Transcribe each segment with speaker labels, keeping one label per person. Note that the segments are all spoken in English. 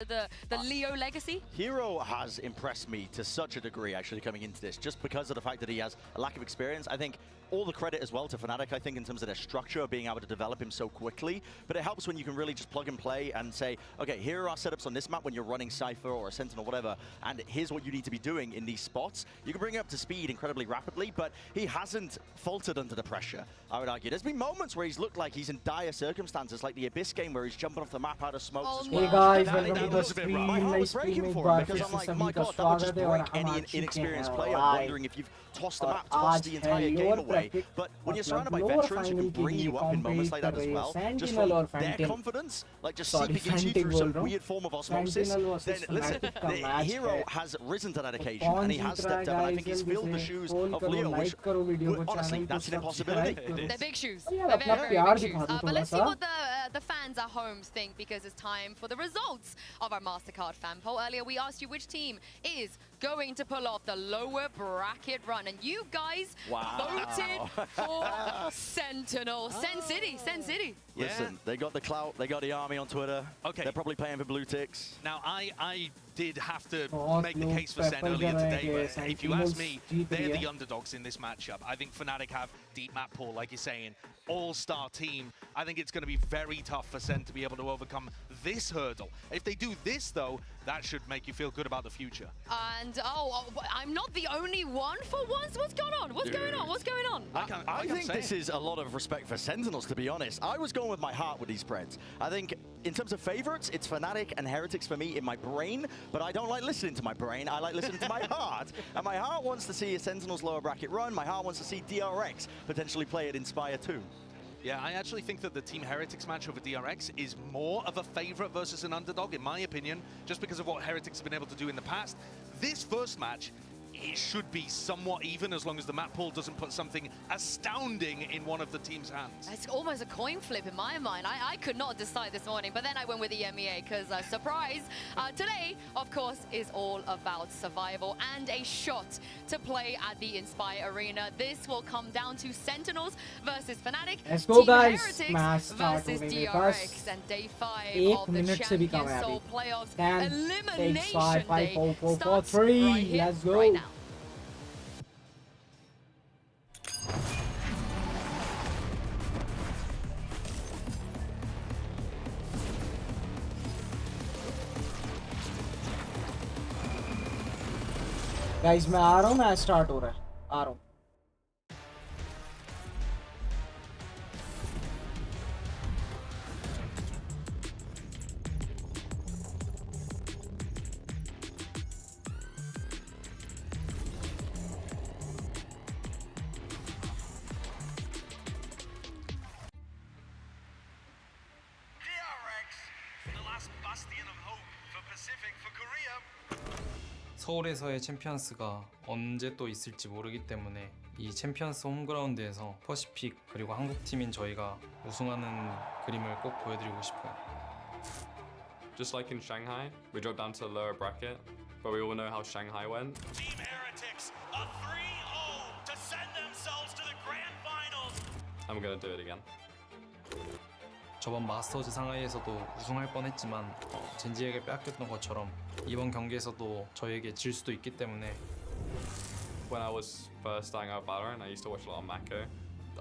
Speaker 1: the Leo legacy?
Speaker 2: Hero has impressed me to such a degree, actually, coming into this, just because of the fact that he has a lack of experience. I think all the credit as well to Fnatic, I think, in terms of their structure, being able to develop him so quickly. But it helps when you can really just plug and play and say, okay, here are our setups on this map when you're running Cypher or a Sentinel or whatever, and here's what you need to be doing in these spots. You can bring it up to speed incredibly rapidly, but he hasn't faltered under the pressure, I would argue. There's been moments where he's looked like he's in dire circumstances, like the Abyss game where he's jumping off the map out of smoke.
Speaker 1: Oh,
Speaker 2: to
Speaker 1: no.
Speaker 3: Hey guys,
Speaker 2: That
Speaker 3: welcome to the
Speaker 2: was a bit
Speaker 3: stream.
Speaker 2: rough. My heart was
Speaker 3: Nice
Speaker 2: breaking
Speaker 3: stream,
Speaker 2: for him
Speaker 3: एक
Speaker 2: because
Speaker 3: bar
Speaker 2: I'm like,
Speaker 3: फिर
Speaker 2: my
Speaker 3: सभी का
Speaker 2: God, that would just
Speaker 3: स्वागत है और
Speaker 2: break
Speaker 3: हम
Speaker 2: any
Speaker 3: आ चुके
Speaker 2: inexperienced
Speaker 3: हैं
Speaker 2: player
Speaker 3: live.
Speaker 2: wondering if you've tossed the
Speaker 3: और
Speaker 2: map, tossed
Speaker 3: आज
Speaker 2: the
Speaker 3: है
Speaker 2: entire game
Speaker 3: lower
Speaker 2: away.
Speaker 3: bracket,
Speaker 2: But when you're surrounded by
Speaker 3: lower
Speaker 2: veterans who
Speaker 3: final
Speaker 2: can
Speaker 3: के
Speaker 2: bring
Speaker 3: लिए
Speaker 2: you up in moments
Speaker 3: compete
Speaker 2: like that
Speaker 3: कर
Speaker 2: as
Speaker 3: रहे
Speaker 2: well,
Speaker 3: हैं
Speaker 2: just
Speaker 3: Sentinel
Speaker 2: from
Speaker 3: और
Speaker 2: their
Speaker 3: Phantom.
Speaker 2: confidence, like just
Speaker 3: Sorry,
Speaker 2: seeping into you
Speaker 3: Phantom
Speaker 2: through
Speaker 3: बोल
Speaker 2: some
Speaker 3: रहा हूँ.
Speaker 2: weird form of osmosis,
Speaker 3: Sentinel
Speaker 2: then
Speaker 3: versus
Speaker 2: listen,
Speaker 3: Fnatic का
Speaker 2: the
Speaker 3: match
Speaker 2: hero
Speaker 3: है.
Speaker 2: has risen to that occasion
Speaker 3: कौन
Speaker 2: and he
Speaker 3: Jeet
Speaker 2: has
Speaker 3: रहा है
Speaker 2: stepped up and I
Speaker 3: guys?
Speaker 2: think he's
Speaker 3: जल्दी
Speaker 2: filled the
Speaker 3: से
Speaker 2: shoes
Speaker 3: scroll
Speaker 2: of
Speaker 3: करो,
Speaker 2: Leo, which
Speaker 3: like करो video को,
Speaker 2: honestly,
Speaker 3: channel
Speaker 2: that's
Speaker 3: को
Speaker 2: an impossibility.
Speaker 3: subscribe
Speaker 1: They're
Speaker 3: करो.
Speaker 1: big shoes.
Speaker 3: यार
Speaker 1: They're
Speaker 3: अपना
Speaker 1: very,
Speaker 3: प्यार
Speaker 1: very big
Speaker 3: दिखा
Speaker 1: shoes.
Speaker 3: दो
Speaker 1: But
Speaker 3: थोड़ा
Speaker 1: let's see
Speaker 3: सा.
Speaker 1: what the fans at home think, because it's time for the results of our MasterCard fan poll. Earlier we asked you which team is going to pull off the lower bracket run, and you guys voted for Sentinel. Sen City, Sen City.
Speaker 2: Listen, they got the clout, they got the army on Twitter.
Speaker 4: Okay.
Speaker 2: They're probably paying for blue ticks.
Speaker 4: Now, I did have to
Speaker 3: बहुत
Speaker 4: make the
Speaker 3: लोग
Speaker 4: case for Sen
Speaker 3: prefer
Speaker 4: earlier
Speaker 3: कर रहे हैं
Speaker 4: today,
Speaker 3: कि
Speaker 4: but if you ask
Speaker 3: Sentinels
Speaker 4: me,
Speaker 3: Jeet
Speaker 4: they're
Speaker 3: रही
Speaker 4: the
Speaker 3: है.
Speaker 4: underdogs in this matchup. I think Fnatic have deep map pool, like you're saying, all-star team. I think it's going to be very tough for Sen to be able to overcome this hurdle. If they do this, though, that should make you feel good about the future.
Speaker 1: And I'm not the only one for once. What's going on? What's going on? What's going on?
Speaker 2: I think this is a lot of respect for Sentinels, to be honest. I was going with my heart with these spreads. I think in terms of favorites, it's Fnatic and Heretics for me in my brain, but I don't like listening to my brain. I like listening to my heart. And my heart wants to see a Sentinels lower bracket run. My heart wants to see DRX potentially play at Inspire 2.
Speaker 4: Yeah, I actually think that the Team Heretics match over DRX is more of a favorite versus an underdog, in my opinion, just because of what Heretics have been able to do in the past. This first match, it should be somewhat even as long as the map pool doesn't put something astounding in one of the team's hands.
Speaker 1: It's almost a coin flip in my mind. I could not decide this morning, but then I went with the EMEA because, surprise, today, of course, is all about survival and a shot to play at the Inspire Arena. This will come down to Sentinels versus Fnatic.
Speaker 3: Let's go,
Speaker 1: Team
Speaker 3: guys.
Speaker 1: Heretics
Speaker 3: Match start
Speaker 1: versus
Speaker 3: होने में
Speaker 1: DRX.
Speaker 3: बस
Speaker 1: And day 5
Speaker 3: एक
Speaker 1: of the
Speaker 3: minute से भी कम
Speaker 1: Champions
Speaker 3: है
Speaker 1: Soul
Speaker 3: अभी.
Speaker 1: Playoffs
Speaker 3: 10, 6,
Speaker 1: Elimination
Speaker 3: 5, 5,
Speaker 1: Day
Speaker 3: 4, 4, 4,
Speaker 1: starts
Speaker 3: 3.
Speaker 1: right here,
Speaker 3: Let's go.
Speaker 1: right now.
Speaker 3: Guys मैं आ रहा हूँ, मैच स्टार्ट हो रहा है, आ रहा हूँ.
Speaker 5: 서울에서의 챔피언스가 언제 또 있을지 모르기 때문에 이 챔피언스 홈그라운드에서 퍼시픽 그리고 한국팀인 저희가 우승하는 그림을 꼭 보여드리고 싶어요.
Speaker 6: Just like in Shanghai, we dropped down to the lower bracket, but we all know how Shanghai went.
Speaker 7: Team Heretics, a 3-0 to send themselves to the grand finals.
Speaker 6: And we're gonna do it again.
Speaker 5: 저번 마스터즈 상하이에서도 우승할 뻔했지만 젠지에게 빼앗겼던 것처럼 이번 경기에서도 저에게 질 수도 있기 때문에.
Speaker 6: When I was first starting out Valorant, I used to watch a lot of Mako.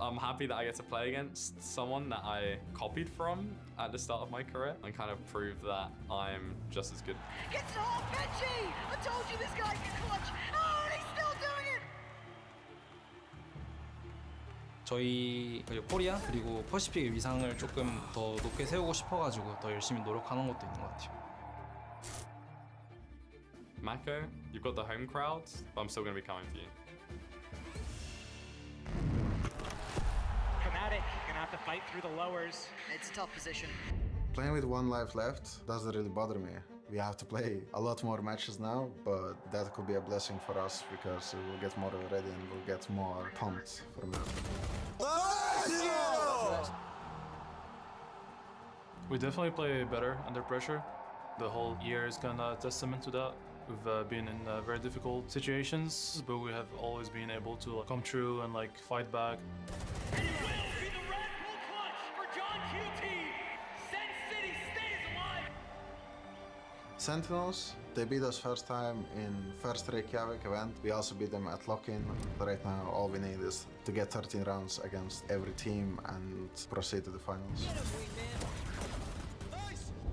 Speaker 6: I'm happy that I get to play against someone that I copied from at the start of my career and kind of prove that I'm just as good.
Speaker 8: Gets it off, Benji! I told you this guy can clutch. Oh, and he's still doing it!
Speaker 5: 저희 코리아 그리고 퍼시픽의 위상을 조금 더 높게 세우고 싶어가지고 더 열심히 노력하는 것도 있는 것 같아요.
Speaker 6: Mako, you've got the home crowds, but I'm still gonna be coming for you.
Speaker 9: Fnatic gonna have to fight through the lowers.
Speaker 8: It's a tough position.
Speaker 10: Playing with one life left doesn't really bother me. We have to play a lot more matches now, but that could be a blessing for us because we'll get more ready and we'll get more pumped from that.
Speaker 11: We definitely play better under pressure. The whole year is kind of a testament to that. We've been in very difficult situations, but we have always been able to come through and fight back.
Speaker 7: And it will be the Red Bull clutch for John QT. Sen City stays alive.
Speaker 10: Sentinels, they beat us first time in first Reykjavik event. We also beat them at lock-in. Right now, all we need is to get 13 rounds against every team and proceed to the finals.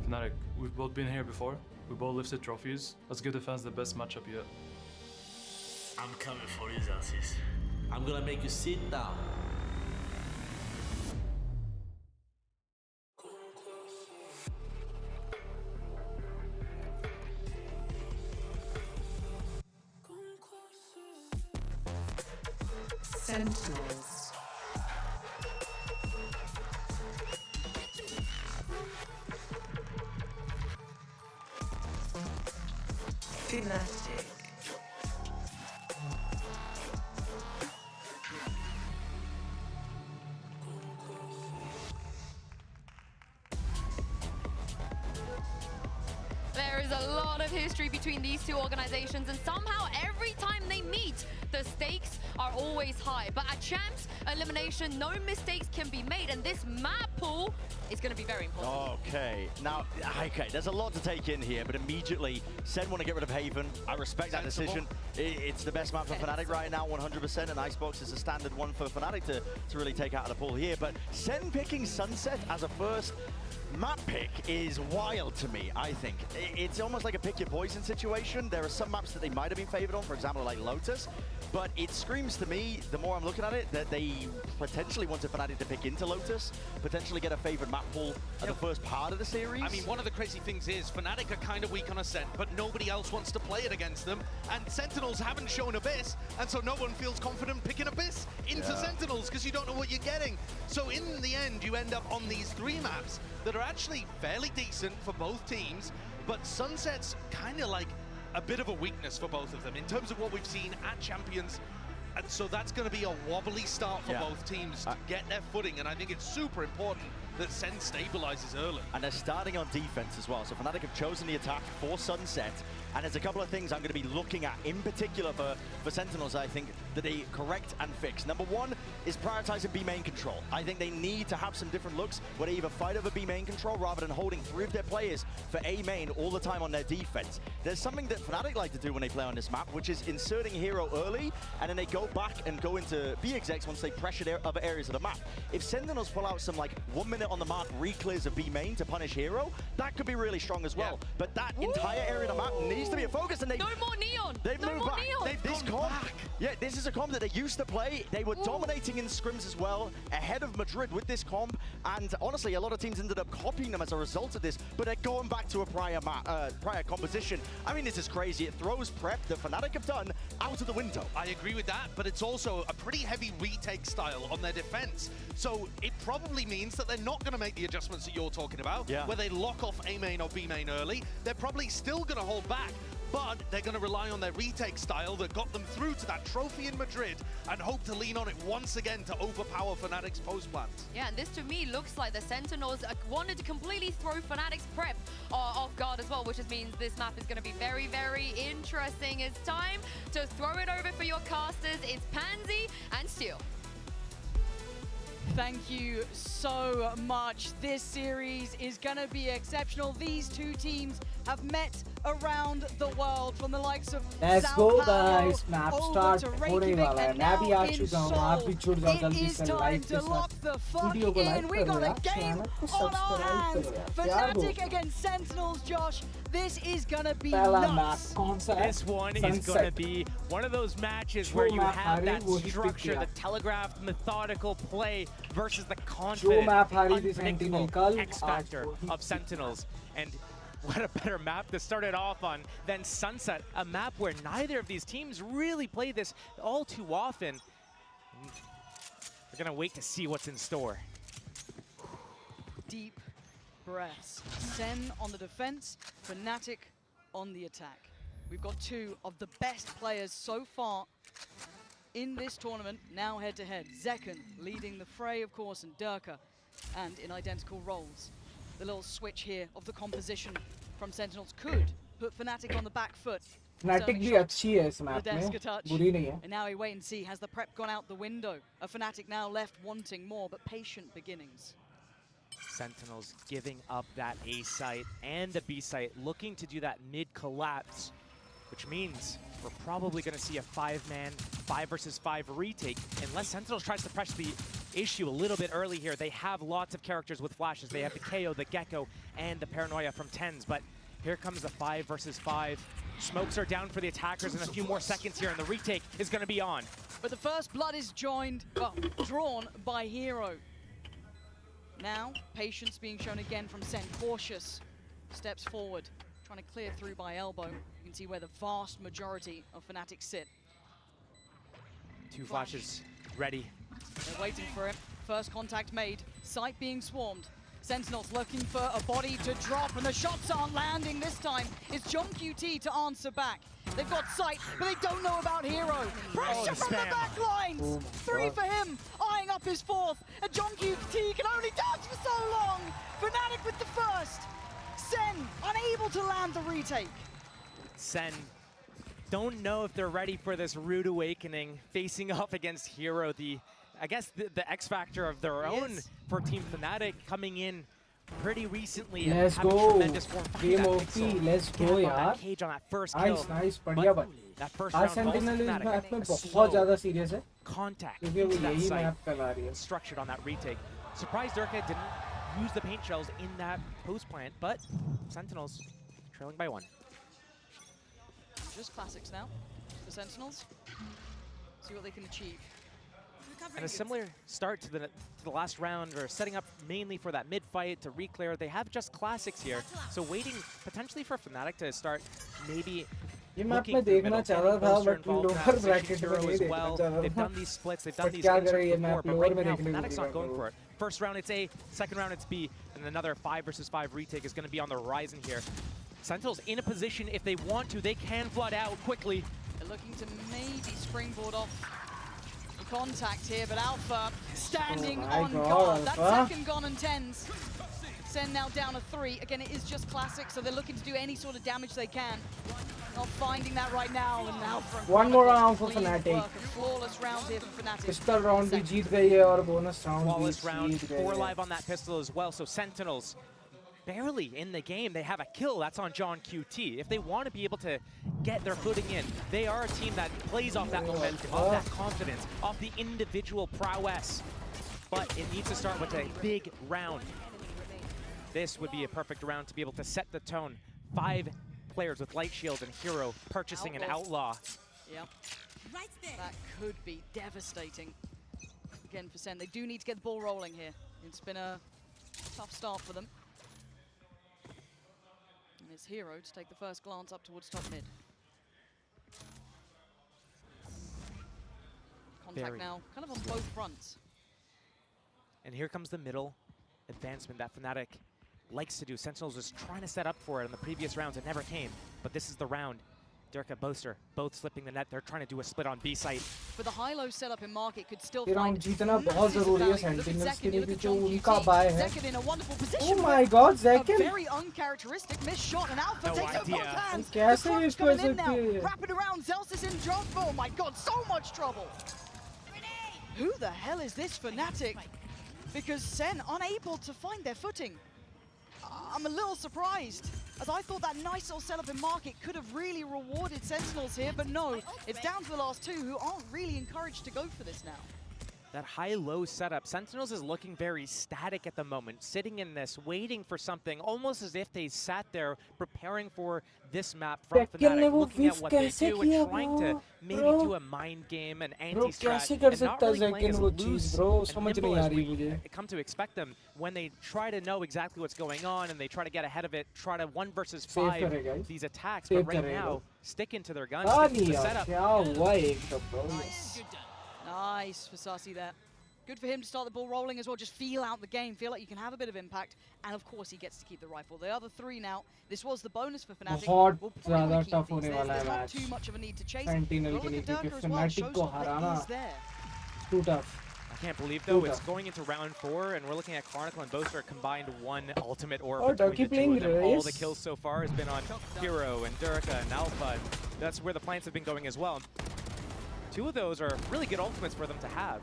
Speaker 11: Fnatic, we've both been here before. We both lifted trophies. Let's give the fans the best matchup yet.
Speaker 7: I'm coming for you, Zelsis. I'm gonna make you sit down.
Speaker 8: Sentinels. Fnatic.
Speaker 1: There is a lot of history between these two organizations, and somehow every time they meet, the stakes are always high. But at Champs Elimination, no mistakes can be made, and this map pool is going to be very important.
Speaker 2: Okay, now, there's a lot to take in here, but immediately, Sen want to get rid of Haven. I respect that decision. It's the best map for Fnatic right now, 100%, and Icebox is a standard one for Fnatic to really take out of the pool here. But Sen picking Sunset as a first map pick is wild to me, I think. It's almost like a pick your poison situation. There are some maps that they might have been favored on, for example, like Lotus, but it screams to me, the more I'm looking at it, that they potentially wanted Fnatic to pick into Lotus, potentially get a favored map pool at the first part of the series.
Speaker 4: I mean, one of the crazy things is Fnatic are kind of weak on Ascent, but nobody else wants to play it against them, and Sentinels haven't shown Abyss, and so no one feels confident picking Abyss into Sentinels because you don't know what you're getting. So in the end, you end up on these three maps that are actually fairly decent for both teams, but Sunset's kind of like a bit of a weakness for both of them in terms of what we've seen at Champions. And so that's going to be a wobbly start for both teams to get their footing, and I think it's super important that Sen stabilizes early.
Speaker 2: And they're starting on defense as well. So Fnatic have chosen the attack for Sunset, and there's a couple of things I'm going to be looking at in particular for Sentinels, I think, that they correct and fix. Number one is prioritizing B main control. I think they need to have some different looks where they either fight over B main control rather than holding three of their players for A main all the time on their defense. There's something that Fnatic like to do when they play on this map, which is inserting hero early, and then they go back and go into B execs once they pressure their other areas of the map. If Sentinels pull out some like 1 minute on the mark re-clears of B main to punish hero, that could be really strong as well. But that entire area of the map needs to be a focus, and
Speaker 1: no more Neon!
Speaker 2: They've
Speaker 1: no
Speaker 2: moved
Speaker 1: more
Speaker 2: back.
Speaker 1: Neon!
Speaker 2: This comp, this is a comp that they used to play. They were dominating in scrims as well, ahead of Madrid with this comp, and honestly, a lot of teams ended up copying them as a result of this, but they're going back to a prior composition. I mean, this is crazy. It throws prep that Fnatic have done out of the window.
Speaker 4: I agree with that, but it's also a pretty heavy retake style on their defense. So it probably means that they're not going to make the adjustments that you're talking about, where they lock off A main or B main early. They're probably still going to hold back, but they're going to rely on their retake style that got them through to that trophy in Madrid and hope to lean on it once again to overpower Fnatic's post plans.
Speaker 1: Yeah, and this to me looks like the Sentinels wanted to completely throw Fnatic's prep off guard as well, which just means this map is going to be very, very interesting. It's time to throw it over for your casters. It's Pansy and Steel.
Speaker 8: Thank you so much. This series is going to be exceptional. These two teams have met around the world, from the likes of
Speaker 3: Let's
Speaker 8: Sao
Speaker 3: go
Speaker 8: Paulo
Speaker 3: guys, map
Speaker 8: over
Speaker 3: start
Speaker 8: to
Speaker 3: होने
Speaker 8: Reykjavik,
Speaker 3: वाला है.
Speaker 8: and
Speaker 3: मैं
Speaker 8: now
Speaker 3: भी आ
Speaker 8: in
Speaker 3: चुका हूँ.
Speaker 8: Seoul.
Speaker 3: आप भी जुड़ जाओ
Speaker 8: It
Speaker 3: जल्दी
Speaker 8: is
Speaker 3: से
Speaker 8: time
Speaker 3: लाइव
Speaker 8: to
Speaker 3: के
Speaker 8: lock
Speaker 3: साथ.
Speaker 8: the fuck
Speaker 3: वीडियो को
Speaker 8: in.
Speaker 3: लाइक
Speaker 8: We
Speaker 3: करो
Speaker 8: got a
Speaker 3: यार.
Speaker 8: game
Speaker 3: चैनल को
Speaker 8: on our
Speaker 3: सब्सक्राइब
Speaker 8: hands.
Speaker 3: करो यार. क्या
Speaker 8: Fnatic against Sentinels, Josh. This is gonna be
Speaker 3: पहला मैप
Speaker 8: nuts.
Speaker 3: कौन सा है?
Speaker 9: This one is
Speaker 3: Sunset.
Speaker 9: going to be one of those matches where you have that structure, the telegraphed, methodical play versus the confident, unpredictable X factor of Sentinels. And what a better map to start it off on than Sunset, a map where neither of these teams really play this all too often. We're going to wait to see what's in store.
Speaker 8: Deep breaths. Sen on the defense, Fnatic on the attack. We've got two of the best players so far in this tournament, now head-to-head. Zekken leading the fray, of course, and Durka, and in identical roles. The little switch here of the composition from Sentinels could put Fnatic on the back foot.
Speaker 3: Fnatic भी अच्छी है इस map में, बुरी नहीं है.
Speaker 8: And now we wait and see, has the prep gone out the window? A Fnatic now left wanting more, but patient beginnings.
Speaker 9: Sentinels giving up that A site and the B site, looking to do that mid collapse, which means we're probably going to see a 5-man, 5 versus 5 retake, unless Sentinels tries to press the issue a little bit early here. They have lots of characters with flashes. They have the KO, the Gecko, and the Paranoia from TenZ, but here comes the 5 versus 5. Smokes are down for the attackers in a few more seconds here, and the retake is going to be on.
Speaker 8: But the first blood is drawn by Hero. Now, patience being shown again from Sen. Cautious steps forward, trying to clear through by elbow. You can see where the vast majority of Fnatic sit.
Speaker 9: 2 flashes ready.
Speaker 8: They're waiting for it. First contact made. Site being swarmed. Sentinels looking for a body to drop, and the shots aren't landing this time. It's John QT to answer back. They've got sight, but they don't know about Hero. Pressure from the back lines! 3 for him, eyeing up his 4th. And John QT can only dodge for so long! Fnatic with the first. Sen unable to land the retake.
Speaker 9: Sen don't know if they're ready for this rude awakening, facing off against Hero, I guess the X factor of their own for Team Fnatic, coming in pretty recently.
Speaker 3: Let's go. Game OP. Let's go, yaar.
Speaker 9: Cage on that first
Speaker 3: nice,
Speaker 9: kill.
Speaker 3: nice, बढ़िया बन.
Speaker 9: That first
Speaker 3: आज
Speaker 9: round
Speaker 3: Sentinel इस
Speaker 9: Fnatic.
Speaker 3: Map में बहुत ज़्यादा serious है.
Speaker 9: Contact.
Speaker 3: क्योंकि वो
Speaker 9: into that
Speaker 3: यही
Speaker 9: site.
Speaker 3: मैप चला रही है.
Speaker 9: Structured on that retake. Surprised Durka didn't use the paint shells in that post plant, but Sentinels trailing by 1.
Speaker 8: Just classics now for Sentinels. See what they can achieve.
Speaker 9: And a similar start to the last round, or setting up mainly for that mid fight to reclear. They have just classics here, so waiting potentially for Fnatic to start maybe looking through middle. They've done these splits, they've done these inserts before, but right now Fnatic's not going for it. First round it's A, second round it's B, and another 5 versus 5 retake is going to be on the horizon here. Sentinels in a position, if they want to, they can flood out quickly.
Speaker 8: They're looking to maybe springboard off contact here, but Alpha standing on guard. That second gone and TenZ. Sen now down to 3. Again, it is just classic, so they're looking to do any sort of damage they can. Not finding that right now, and Alpha.
Speaker 3: One more round for Fnatic.
Speaker 8: A flawless round here for Fnatic.
Speaker 3: Pistol round भी जीत गई है और bonus round भी
Speaker 9: Flawless round,
Speaker 3: जीत गई
Speaker 9: 4
Speaker 3: है.
Speaker 9: live on that pistol as well, so Sentinels barely in the game. They have a kill, that's on John QT. If they want to be able to get their footing in, they are a team that plays off that momentum, off that confidence, off the individual prowess. But it needs to start with a big round. This would be a perfect round to be able to set the tone. 5 players with Light Shield and Hero purchasing an Outlaw.
Speaker 8: Yep. That could be devastating. Again for Sen, they do need to get the ball rolling here. It's been a tough start for them. And it's Hero to take the first glance up towards top mid. Contact now, kind of on both fronts.
Speaker 9: And here comes the middle advancement that Fnatic likes to do. Sentinels was trying to set up for it in the previous rounds. It never came, but this is the round. Durka, Boaster, both slipping the net. They're trying to do a split on B site.
Speaker 8: But the high-low setup in market could still
Speaker 3: round
Speaker 8: find
Speaker 3: जीतना बहुत ज़रूरी है Sentinels के लिए भी जो उनका buy है.
Speaker 8: Zekin in a wonderful position.
Speaker 3: Oh my God, Zekin!
Speaker 8: A very uncharacteristic missed shot, and Alpha takes it both hands.
Speaker 3: कैसे
Speaker 8: The
Speaker 3: इसको
Speaker 8: coming in
Speaker 3: ऐसे
Speaker 8: now,
Speaker 3: किए?
Speaker 8: wrapping around. Zelsis in drop. Oh my God, so much trouble. Who the hell is this Fnatic? Because Sen unable to find their footing. I'm a little surprised, as I thought that nice little setup in market could have really rewarded Sentinels here, but no, it's down to the last 2 who aren't really encouraged to go for this now.
Speaker 9: That high-low setup, Sentinels is looking very static at the moment, sitting in this, waiting for something, almost as if they sat there preparing for this map from Fnatic, looking at what they do and trying to maybe do a mind game, an anti-strat, and not really playing as loose and nimble as we come to expect them when they try to know exactly what's going on and they try to get ahead of it, try to 1 versus 5 these attacks, but right now, sticking to their guns, sticking to the setup.
Speaker 8: Nice. Nice for Sasi there. Good for him to start the ball rolling as well. Just feel out the game, feel like you can have a bit of impact. And of course, he gets to keep the rifle. The other 3 now. This was the bonus for Fnatic.
Speaker 3: बहुत ज़्यादा tough होने वाला है
Speaker 8: not
Speaker 3: match.
Speaker 8: too much of a need to chase.
Speaker 3: Sentinel के लिए क्योंकि Fnatic को हराना too tough.
Speaker 9: I can't believe though it's going into round 4 and we're looking at Chronicle and Boaster combined 1 ultimate orb between the 2 of them. All the kills so far has been on Hero and Durka and Alpha. That's where the plants have been going as well. 2 of those are really good ultimates for them to have.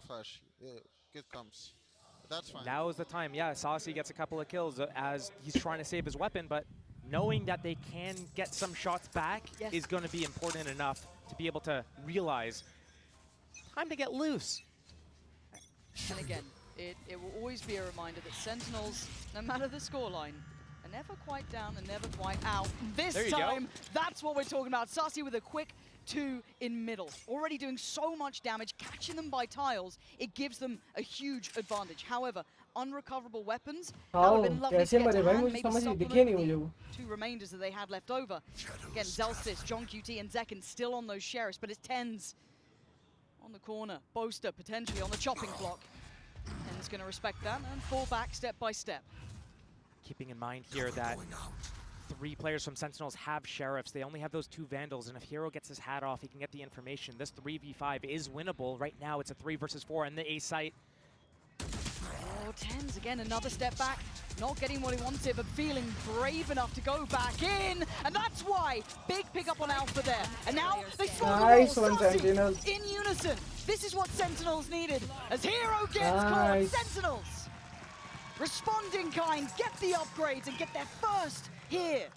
Speaker 10: Flash. Yeah, good comes. That's fine.
Speaker 9: Now is the time. Yeah, Saucy gets a couple of kills as he's trying to save his weapon, but knowing that they can get some shots back is going to be important enough to be able to realize time to get loose.
Speaker 8: And again, it will always be a reminder that Sentinels, no matter the scoreline, are never quite down and never quite out. This time, that's what we're talking about. Saucy with a quick 2 in middle, already doing so much damage, catching them by tiles. It gives them a huge advantage. However, unrecoverable weapons, that would have been lovely to get to hand, maybe supplement the 2 remainders that they had left over. Again, Zelstis, John QT, and Zekken still on those sheriffs, but it's TenZ on the corner. Boaster potentially on the chopping block. TenZ going to respect that and fall back step by step.
Speaker 9: Keeping in mind here that 3 players from Sentinels have sheriffs. They only have those 2 vandals, and if Hero gets his hat off, he can get the information. This 3v5 is winnable. Right now, it's a 3 versus 4 in the A site.
Speaker 8: Oh, TenZ again, another step back. Not getting what he wanted, but feeling brave enough to go back in. And that's why. Big pickup on Alpha there. And now they score the wall. Sentinels in unison. This is what Sentinels needed. As Hero gets caught, Sentinels responding kind, get the upgrades and get their first here.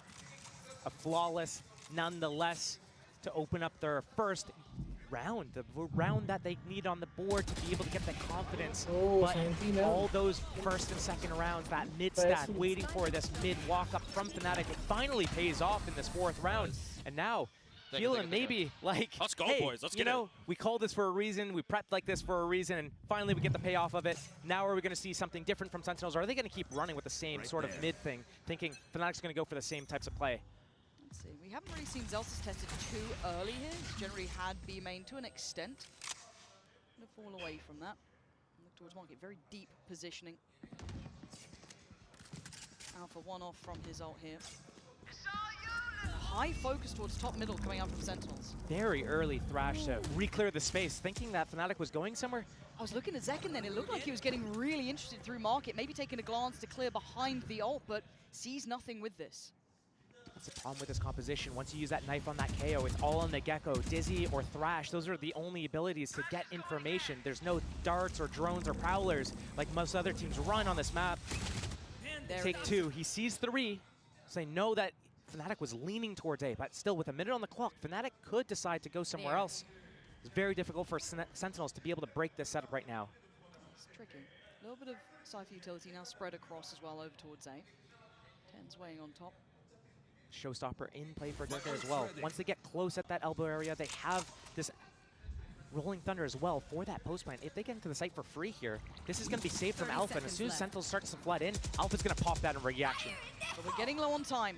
Speaker 9: A flawless, nonetheless, to open up their first round, the round that they need on the board to be able to get the confidence. But all those first and second rounds, that mid stack, waiting for this mid walk up from Fnatic, it finally pays off in this 4th round. And now, feeling maybe like,
Speaker 7: let's go,
Speaker 9: hey,
Speaker 7: boys. Let's get
Speaker 9: it. We called this for a reason. We prepped like this for a reason, and finally we get the payoff of it. Now are we going to see something different from Sentinels, or are they going to keep running with the same sort of mid thing, thinking Fnatic's going to go for the same types of play?
Speaker 8: Let's see. We haven't really seen Zelstis tested too early here. He's generally had B main to an extent. Gonna fall away from that. Look towards market. Very deep positioning. Alpha 1 off from his ult here. High focus towards top middle coming out from Sentinels.
Speaker 9: Very early Thrash to re-clear the space, thinking that Fnatic was going somewhere.
Speaker 8: I was looking at Zekken then. It looked like he was getting really interested through market, maybe taking a glance to clear behind the ult, but sees nothing with this.
Speaker 9: That's the problem with this composition. Once you use that knife on that KO, it's all on the Gecko. Dizzy or Thrash, those are the only abilities to get information. There's no darts or drones or prowlers like most other teams run on this map. Take 2, he sees 3, so they know that Fnatic was leaning towards A, but still with a minute on the clock, Fnatic could decide to go somewhere else. It's very difficult for Sentinels to be able to break this setup right now.
Speaker 8: It's tricky. A little bit of Cypher utility now spread across as well over towards A. TenZ weighing on top.
Speaker 9: Showstopper in play for Gecko as well. Once they get close at that elbow area, they have this Rolling Thunder as well for that post plant. If they get into the site for free here, this is going to be saved from Alpha, and as soon as Sentinels starts to flood in, Alpha's going to pop that in reaction.
Speaker 8: So we're getting low on time.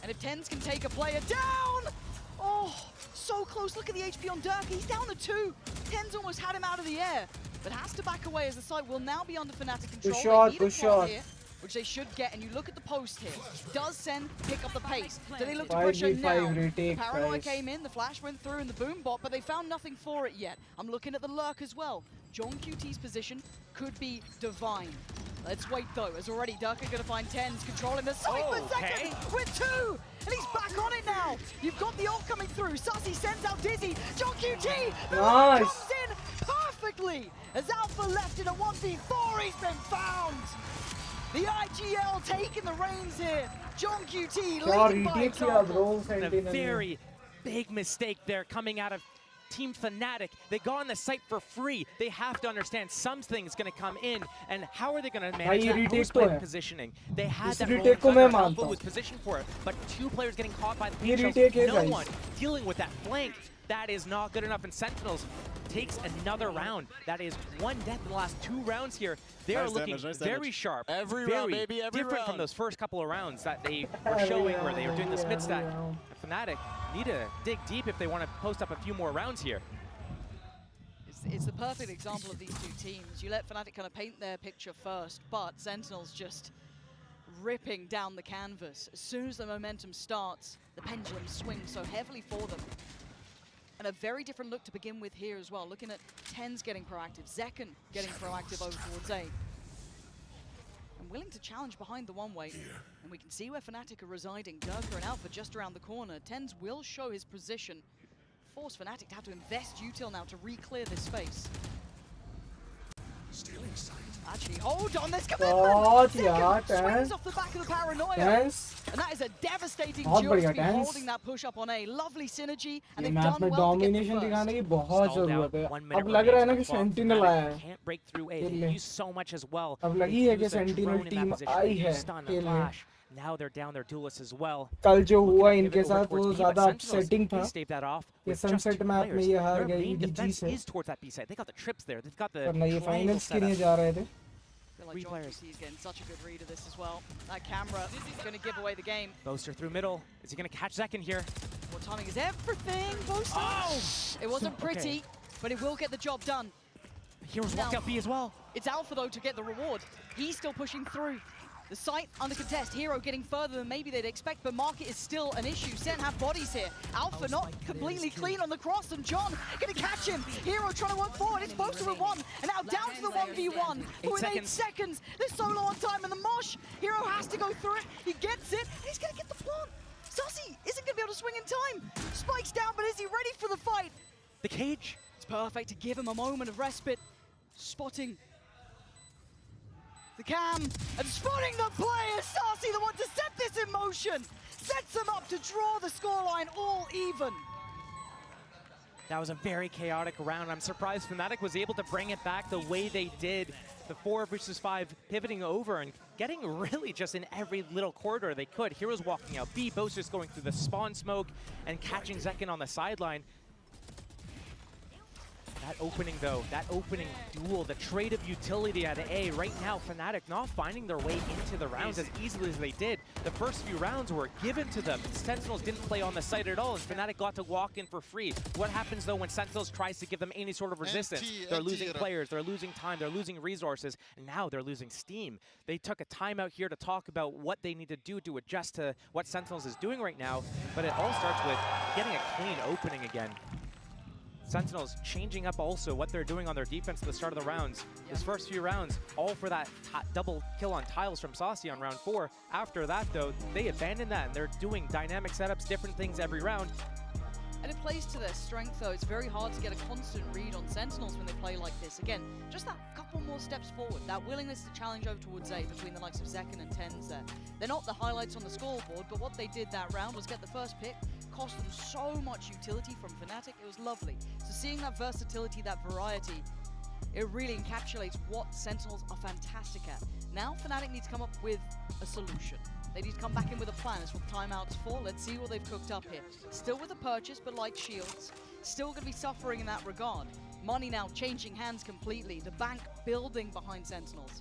Speaker 8: And if TenZ can take a player down! Oh, so close. Look at the HP on Dirk. He's down to 2. TenZ almost had him out of the air, but has to back away as the site will now be under Fnatic control.
Speaker 3: Push shot.
Speaker 8: Here, which they should get, and you look at the post here. Does Sen pick up the pace? Do they look to push it now? The Paranoia came in, the flash went through, and the boom bot, but they found nothing for it yet. I'm looking at the lurk as well. John QT's position could be divine. Let's wait though, as already Dirk is going to find TenZ controlling the site for a second with 2! And he's back on it now! You've got the ult coming through, Sussy sends out Dizzy, John QT! The ult comes in perfectly! As Alpha left in a 1v4, he's been found! The IGL taking the reins here. John QT leading by example.
Speaker 9: And a very big mistake there coming out of Team Fnatic. They got on the site for free. They have to understand something's going to come in, and how are they going to manage that post-play positioning? They had that Rolling Thunder, Alpha was positioned for it, but 2 players getting caught by the paint shells, no one dealing with that flank. That is not good enough, and Sentinels takes another round. That is 1 death in the last 2 rounds here. They are looking very sharp,
Speaker 2: every
Speaker 9: very
Speaker 2: round, baby, every
Speaker 9: different
Speaker 2: round.
Speaker 9: from those first couple of rounds that they were showing where they were doing this mid stack. And Fnatic need to dig deep if they want to post up a few more rounds here.
Speaker 8: It's the perfect example of these 2 teams. You let Fnatic kind of paint their picture first, but Sentinels just ripping down the canvas. As soon as the momentum starts, the pendulum swings so heavily for them. And a very different look to begin with here as well. Looking at TenZ getting proactive, Zekken getting proactive over towards A. And willing to challenge behind the one-way. And we can see where Fnatic are residing. Durka and Alpha just around the corner. TenZ will show his position. Force Fnatic to have to invest util now to re-clear this space. Actually, hold on, there's
Speaker 3: बहुत
Speaker 8: commitment.
Speaker 3: यार,
Speaker 8: Second swings
Speaker 3: tense.
Speaker 8: off the back of the paranoia.
Speaker 3: Tense.
Speaker 8: And that is a devastating
Speaker 3: बहुत
Speaker 8: duo
Speaker 3: बढ़िया,
Speaker 8: to be
Speaker 3: tense.
Speaker 8: holding that push up on A. Lovely synergy, and
Speaker 3: ये
Speaker 8: they've
Speaker 3: map
Speaker 8: done
Speaker 3: में
Speaker 8: well to get the
Speaker 3: domination दिखाने की
Speaker 8: first.
Speaker 3: बहुत
Speaker 9: Stalled
Speaker 3: जरूरत
Speaker 9: out,
Speaker 3: है.
Speaker 9: 1 minute
Speaker 3: अब लग रहा है ना
Speaker 9: remains
Speaker 3: कि
Speaker 9: on the
Speaker 3: Sentinel
Speaker 9: clock.
Speaker 3: आया है.
Speaker 9: Can't break through A.
Speaker 3: खेलने.
Speaker 9: They used so much as well.
Speaker 3: अब लगी
Speaker 9: They
Speaker 3: है कि
Speaker 9: used a
Speaker 3: Sentinel
Speaker 9: drone in that
Speaker 3: team
Speaker 9: position.
Speaker 3: I
Speaker 9: They
Speaker 3: है
Speaker 9: used stun, a
Speaker 3: खेलने.
Speaker 9: flash. Now they're down their duelists as well.
Speaker 3: कल जो
Speaker 9: Looking
Speaker 3: हुआ
Speaker 9: to
Speaker 3: इनके
Speaker 9: pivot over
Speaker 3: साथ वो
Speaker 9: towards B, but
Speaker 3: ज्यादा
Speaker 9: Sentinels,
Speaker 3: upsetting था.
Speaker 9: they staved that off
Speaker 3: ये
Speaker 9: with just
Speaker 3: Sunset
Speaker 9: 2
Speaker 3: मैप में
Speaker 9: players.
Speaker 3: ये हार
Speaker 9: Their
Speaker 3: गए
Speaker 9: main
Speaker 3: EDG
Speaker 9: defense
Speaker 3: से.
Speaker 9: is towards that B side. They got the trips there. They've got the
Speaker 3: वरना ये
Speaker 9: triangle
Speaker 3: finals के
Speaker 9: set
Speaker 3: लिए
Speaker 9: up.
Speaker 3: जा रहे थे.
Speaker 8: I feel like
Speaker 9: Three
Speaker 8: John
Speaker 9: players.
Speaker 8: QT is getting such a good read of this as well. That camera is going to give away the game.
Speaker 9: Boaster through middle. Is he going to catch Zekin here?
Speaker 8: Well, timing is everything. Boaster.
Speaker 9: Oh!
Speaker 8: It wasn't pretty, but it will get the job done.
Speaker 9: Heroes walked
Speaker 8: Now-
Speaker 9: out B as well.
Speaker 8: It's Alpha, though, to get the reward. He's still pushing through. The site under contest. Hero getting further than maybe they'd expect, but market is still an issue. Sen have bodies here. Alpha not completely clean on the cross, and John gonna catch him. Hero trying to work forward. It's Boaster with 1, and now down to the 1v1. But with 8 seconds, there's solo on time in the mosh. Hero has to go through it. He gets it, and he's gonna get the plant. Sassy isn't gonna be able to swing in time. Spike's down, but is he ready for the fight?
Speaker 9: The cage.
Speaker 8: It's perfect to give him a moment of respite. Spotting the cam and spotting the player. Sassy, the one to set this in motion, sets them up to draw the scoreline all even.
Speaker 9: That was a very chaotic round. I'm surprised Fnatic was able to bring it back the way they did. The 4 versus 5 pivoting over and getting really just in every little corridor they could. Heroes walking out B, Boasters going through the spawn smoke and catching Zekin on the sideline. That opening though, that opening duel, the trade of utility at A, right now Fnatic not finding their way into the rounds as easily as they did. The first few rounds were given to them. Sentinels didn't play on the site at all and Fnatic got to walk in for free. What happens though when Sentinels tries to give them any sort of resistance? They're losing players, they're losing time, they're losing resources, and now they're losing steam. They took a timeout here to talk about what they need to do to adjust to what Sentinels is doing right now, but it all starts with getting a clean opening again. Sentinels changing up also what they're doing on their defense at the start of the rounds. This first few rounds, all for that double kill on tiles from Saucy on round 4. After that, though, they abandoned that, and they're doing dynamic setups, different things every round.
Speaker 8: And it plays to their strength, though. It's very hard to get a constant read on Sentinels when they play like this. Again, just that couple more steps forward, that willingness to challenge over towards A between the likes of Zekin and Tens there. They're not the highlights on the scoreboard, but what they did that round was get the first pick, cost them so much utility from Fnatic. It was lovely. So seeing that versatility, that variety, it really encapsulates what Sentinels are fantastic at. Now Fnatic need to come up with a solution. They need to come back in with a plan. That's what timeout's for. Let's see what they've cooked up here. Still with a purchase, but like shields. Still going to be suffering in that regard. Money now changing hands completely. The bank building behind Sentinels.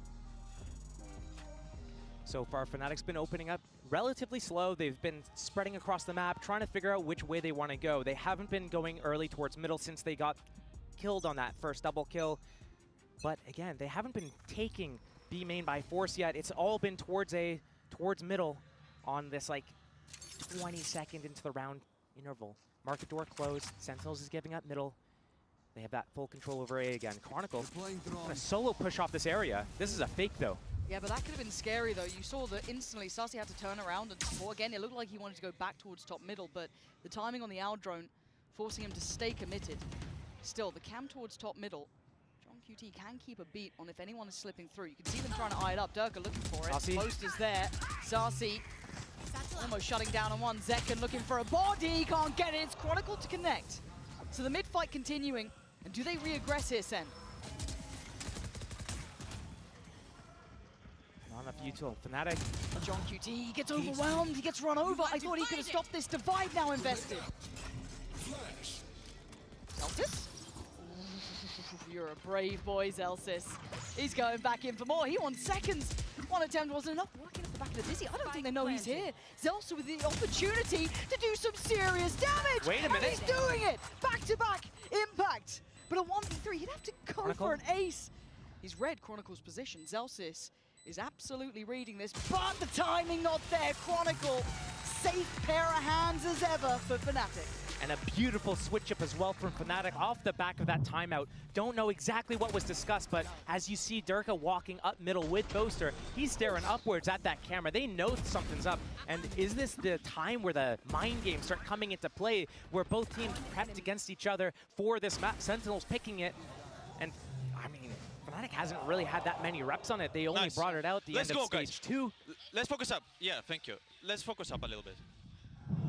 Speaker 9: So far, Fnatic's been opening up relatively slow. They've been spreading across the map, trying to figure out which way they want to go. They haven't been going early towards middle since they got killed on that first double kill. But again, they haven't been taking B main by force yet. It's all been towards middle on this like 20-second into the round interval. Market door closed. Sentinels is giving up middle. They have that full control over A again. Chronicle gonna solo push off this area. This is a fake though.
Speaker 8: Yeah, but that could have been scary, though. You saw that instantly Sassy had to turn around and support. Again, it looked like he wanted to go back towards top middle, but the timing on the owl drone forcing him to stay committed. Still, the cam towards top middle. John QT can keep a beat on if anyone is slipping through. You can see them trying to eye it up. Durka looking for it.
Speaker 9: Sassy.
Speaker 8: Post is there. Sassy almost shutting down on one. Zekin looking for a body. Can't get it. It's Chronicle to connect. So the mid-fight continuing. And do they re-aggress here, Sen?
Speaker 9: Not enough util. Fnatic.
Speaker 8: John QT, he gets overwhelmed, he gets run over. I thought he could have stopped this divide now invested. Zelsis? You're a brave boy, Zelsis. He's going back in for more. He wants seconds. One attempt wasn't enough. Working up the back of the dizzy. I don't think they know he's here. Zelsa with the opportunity to do some serious damage.
Speaker 9: Wait a minute.
Speaker 8: And he's doing it. Back-to-back impact. But a 1v3, he'd have to go
Speaker 9: Chronicle.
Speaker 8: for an ace. He's read Chronicle's position. Zelsis is absolutely reading this, but the timing not there. Chronicle, safe pair of hands as ever for Fnatic.
Speaker 9: And a beautiful switch up as well from Fnatic off the back of that timeout. Don't know exactly what was discussed, but as you see Durka walking up middle with Boaster, he's staring upwards at that camera. They know something's up. And is this the time where the mind games start coming into play, where both teams prepped against each other for this map? Sentinels picking it, and I mean, Fnatic hasn't really had that many reps on it. They only
Speaker 12: Nice.
Speaker 9: brought it out at the
Speaker 12: Let's
Speaker 9: end of
Speaker 12: go,
Speaker 9: stage
Speaker 12: guys.
Speaker 9: 2.
Speaker 12: Let's focus up. Yeah, thank you. Let's focus up a little bit.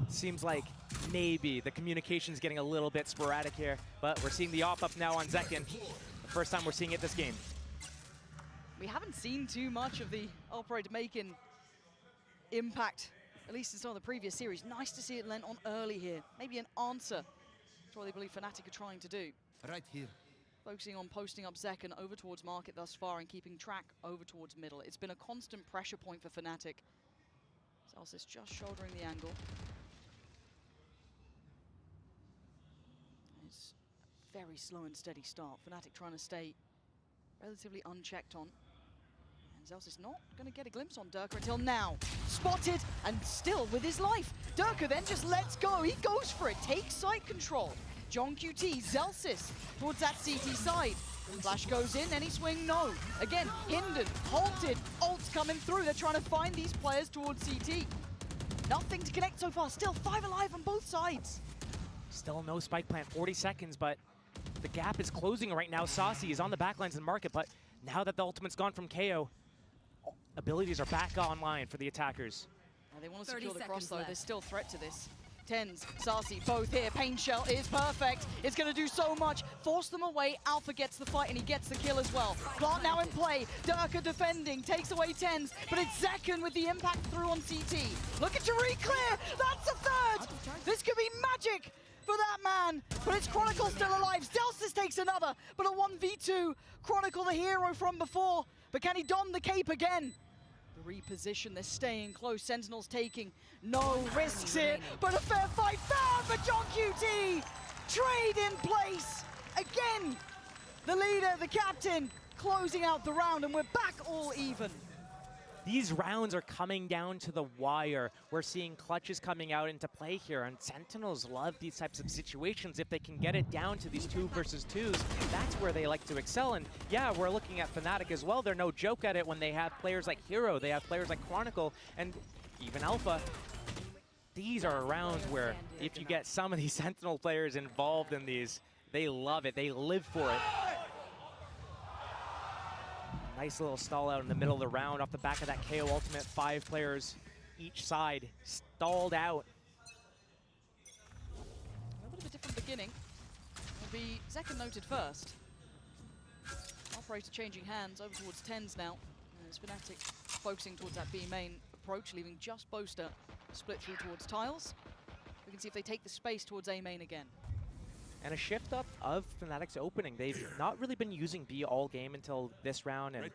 Speaker 9: Seems like maybe the communication's getting a little bit sporadic here, but we're seeing the off-up now on Zekken. The first time we're seeing it this game.
Speaker 8: We haven't seen too much of the operator making impact, at least in some of the previous series. Nice to see it lent on early here. Maybe an answer to what they believe Fnatic are trying to do.
Speaker 13: Right here.
Speaker 8: Focusing on posting up Zekken over towards market thus far and keeping track over towards middle. It's been a constant pressure point for Fnatic. Celsius just shouldering the angle. It's a very slow and steady start. Fnatic trying to stay relatively unchecked on. And Celsius not going to get a glimpse on Durka until now. Spotted and still with his life. Durka then just lets go. He goes for it. Takes site control. John QT, Celsius towards that CT side. Flash goes in, any swing, no. Again, hindered, halted, ults coming through. They're trying to find these players towards CT. Nothing to connect so far. Still 5 alive on both sides.
Speaker 9: Still no spike plant, 40 seconds, but the gap is closing right now. Saucy is on the backlines in market, but now that the ultimate's gone from KO, abilities are back online for the attackers.
Speaker 8: They want to secure the cross though. There's still threat to this. Tens, Saucy, both here. Pain Shell is perfect. It's going to do so much. Force them away. Alpha gets the fight and he gets the kill as well. Plant now in play. Durka defending. Takes away Tens. But it's Zekken with the impact through on CT. Looking to re-clear. That's a third. This could be magic for that man. But it's Chronicle still alive. Celsius takes another. But a 1v2. Chronicle the hero from before. But can he don the cape again? The reposition, they're staying close. Sentinels taking no risks here, but a fair fight found for John QT. Trade in place. Again, the leader, the captain, closing out the round, and we're back all even.
Speaker 9: These rounds are coming down to the wire. We're seeing clutches coming out into play here, and Sentinels love these types of situations. If they can get it down to these 2 versus 2s, that's where they like to excel. And yeah, we're looking at Fnatic as well. They're no joke at it when they have players like Hero, they have players like Chronicle, and even Alpha. These are rounds where if you get some of these Sentinel players involved in these, they love it, they live for it. Nice little stall out in the middle of the round off the back of that KO ultimate. 5 players each side stalled out.
Speaker 8: A little bit different beginning. Will be Zekken noted first. Operator changing hands over towards Tens now. As Fnatic focusing towards that B main approach, leaving just Boaster split through towards tiles. We can see if they take the space towards A main again.
Speaker 9: And a shift up of Fnatic's opening. They've not really been using B all game until this round and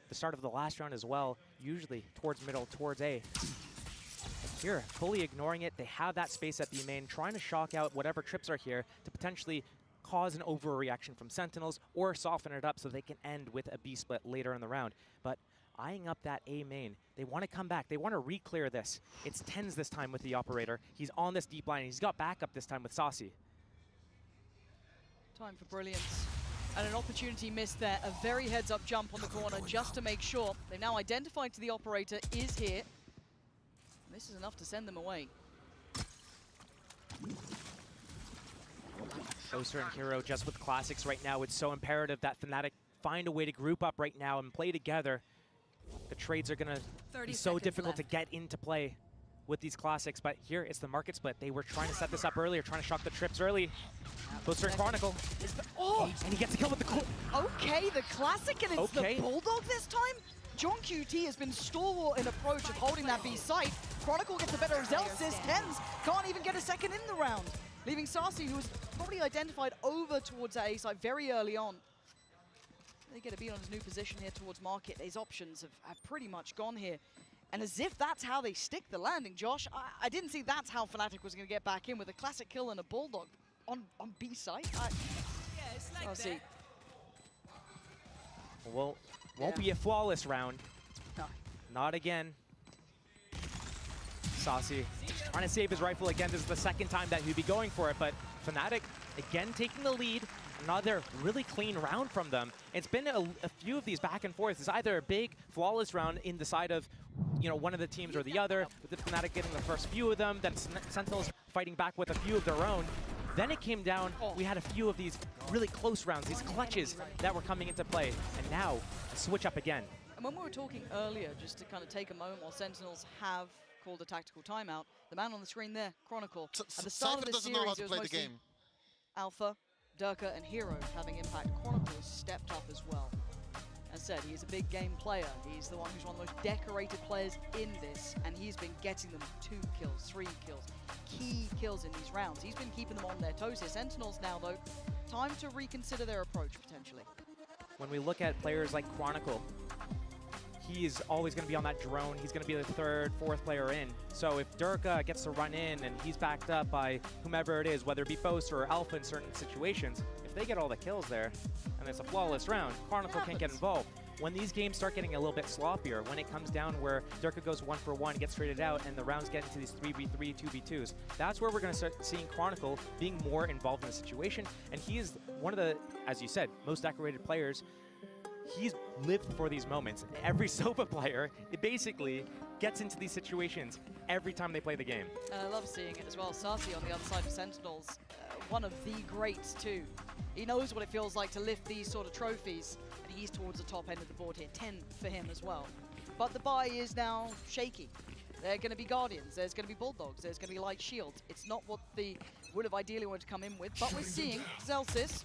Speaker 9: the start of the last round as well, usually towards middle, towards A. But here, fully ignoring it, they have that space at B main, trying to shock out whatever trips are here to potentially cause an overreaction from Sentinels or soften it up so they can end with a B split later in the round. But eyeing up that A main, they want to come back, they want to re-clear this. It's Tens this time with the operator. He's on this deep line, he's got backup this time with Saucy.
Speaker 8: Time for brilliance. And an opportunity missed there. A very heads-up jump on the corner just to make sure. They've now identified to the operator is here. And this is enough to send them away.
Speaker 9: Boaster and Hero just with classics right now. It's so imperative that Fnatic find a way to group up right now and play together. The trades are going to be so difficult to get into play with these classics, but here it's the market split. They were trying to set this up earlier, trying to shock the trips early. Boaster and Chronicle. And he gets a kill with the
Speaker 8: Okay, the classic, and it's the Bulldog this time? John QT has been stalwart in approach of holding that B site. Chronicle gets the better of Celsius. Tens can't even get a second in the round, leaving Saucy, who was probably identified over towards that A site very early on. They get a beat on his new position here towards market. His options have pretty much gone here. And as if that's how they stick the landing, Josh, I didn't see that's how Fnatic was going to get back in with a classic kill and a Bulldog on B site. I'll see.
Speaker 9: Well, won't be a flawless round.
Speaker 8: No.
Speaker 9: Not again. Saucy trying to save his rifle again. This is the second time that he'd be going for it, but Fnatic again taking the lead. Another really clean round from them. It's been a few of these back and forth. It's either a big, flawless round in the side of, one of the teams or the other, with the Fnatic getting the first few of them, then Sentinels fighting back with a few of their own. Then it came down, we had a few of these really close rounds, these clutches that were coming into play, and now a switch up again.
Speaker 8: And when we were talking earlier, just to kind of take a moment while Sentinels have called a tactical timeout, the man on the screen there, Chronicle, at the start of this
Speaker 13: doesn't
Speaker 8: series,
Speaker 13: know how to
Speaker 8: it was
Speaker 13: play the
Speaker 8: mostly
Speaker 13: game.
Speaker 8: Alpha, Durka, and Hero having impact. Chronicle has stepped up as well. As said, he is a big game player. He's the one who's one of the most decorated players in this, and he's been getting them 2 kills, 3 kills, key kills in these rounds. He's been keeping them on their toes here. Sentinels now, though, time to reconsider their approach, potentially.
Speaker 9: When we look at players like Chronicle, he is always going to be on that drone. He's going to be the 3rd, 4th player in. So if Durka gets to run in and he's backed up by whomever it is, whether it be Boaster or Alpha in certain situations, if they get all the kills there and it's a flawless round, Chronicle can't get involved. When these games start getting a little bit sloppier, when it comes down where Durka goes 1 for 1, gets traded out, and the rounds get into these 3v3, 2v2s, that's where we're going to start seeing Chronicle being more involved in the situation. And he is one of the, as you said, most decorated players. He's lived for these moments. Every SOPA player, it basically gets into these situations every time they play the game.
Speaker 8: And I love seeing it as well. Sarsi on the other side of Sentinels, one of the greats too. He knows what it feels like to lift these sort of trophies, and he's towards the top end of the board here. 10 for him as well. But the buy is now shaky. There are going to be Guardians, there's going to be Bulldogs, there's going to be Light Shield. It's not what they would have ideally wanted to come in with, but we're seeing Xelsis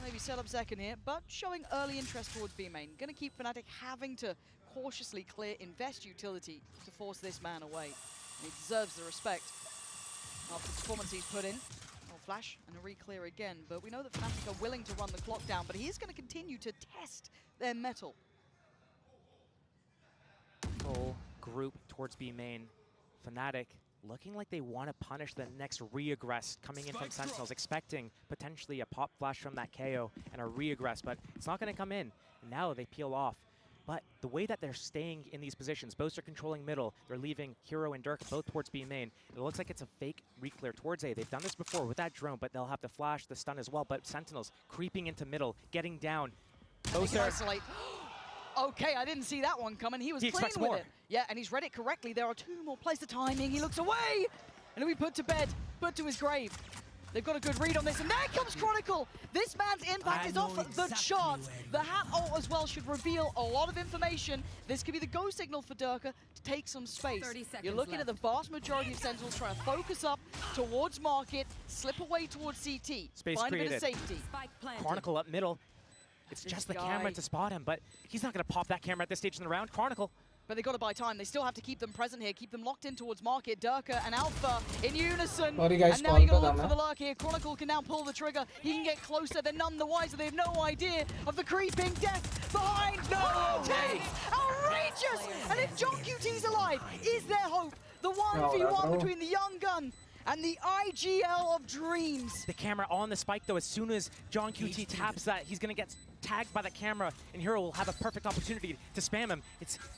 Speaker 8: maybe set up second here, but showing early interest towards B main. Going to keep Fnatic having to cautiously clear invest utility to force this man away. And he deserves the respect after the performance he's put in. Oh, flash and a re-clear again, but we know that Fnatic are willing to run the clock down, but he is going to continue to test their mettle.
Speaker 9: Full group towards B main. Fnatic looking like they want to punish the next re-aggress coming in from Sentinels, expecting potentially a pop flash from that KO and a re-aggress, but it's not going to come in. And now they peel off. But the way that they're staying in these positions, both are controlling middle, they're leaving Hero and Durka both towards B main. It looks like it's a fake re-clear towards A. They've done this before with that drone, but they'll have to flash the stun as well. But Sentinels creeping into middle, getting down.
Speaker 8: Isolate. Okay, I didn't see that one coming. He was clean with it. Yeah, and he's read it correctly. There are 2 more plays. The timing, he looks away, and he'll be put to bed, put to his grave. They've got a good read on this, and there comes Chronicle. This man's impact is off the charts. The hat ult as well should reveal a lot of information. This could be the go signal for Durka to take some space. You're looking at the vast majority of Sentinels trying to focus up towards market, slip away towards CT,
Speaker 9: space
Speaker 8: find
Speaker 9: created.
Speaker 8: a bit of safety.
Speaker 9: Chronicle up middle. It's just the camera to spot him, but he's not going to pop that camera at this stage in the round. Chronicle.
Speaker 8: But they've got to buy time. They still have to keep them present here, keep them locked in towards market. Durka and Alpha in unison.
Speaker 3: Sorry guys,
Speaker 8: and now you got to look for the lurk here. Chronicle can now pull the trigger. He can get closer. They're none the wiser. They have no idea of the creeping death behind. No! Outrageous! And if John QT's alive, is there hope? The 1v1 between the young gun and the IGL of Dreams.
Speaker 9: The camera on the spike, though, as soon as John QT taps that, he's going to get tagged by the camera, and Hero will have a perfect opportunity to spam him.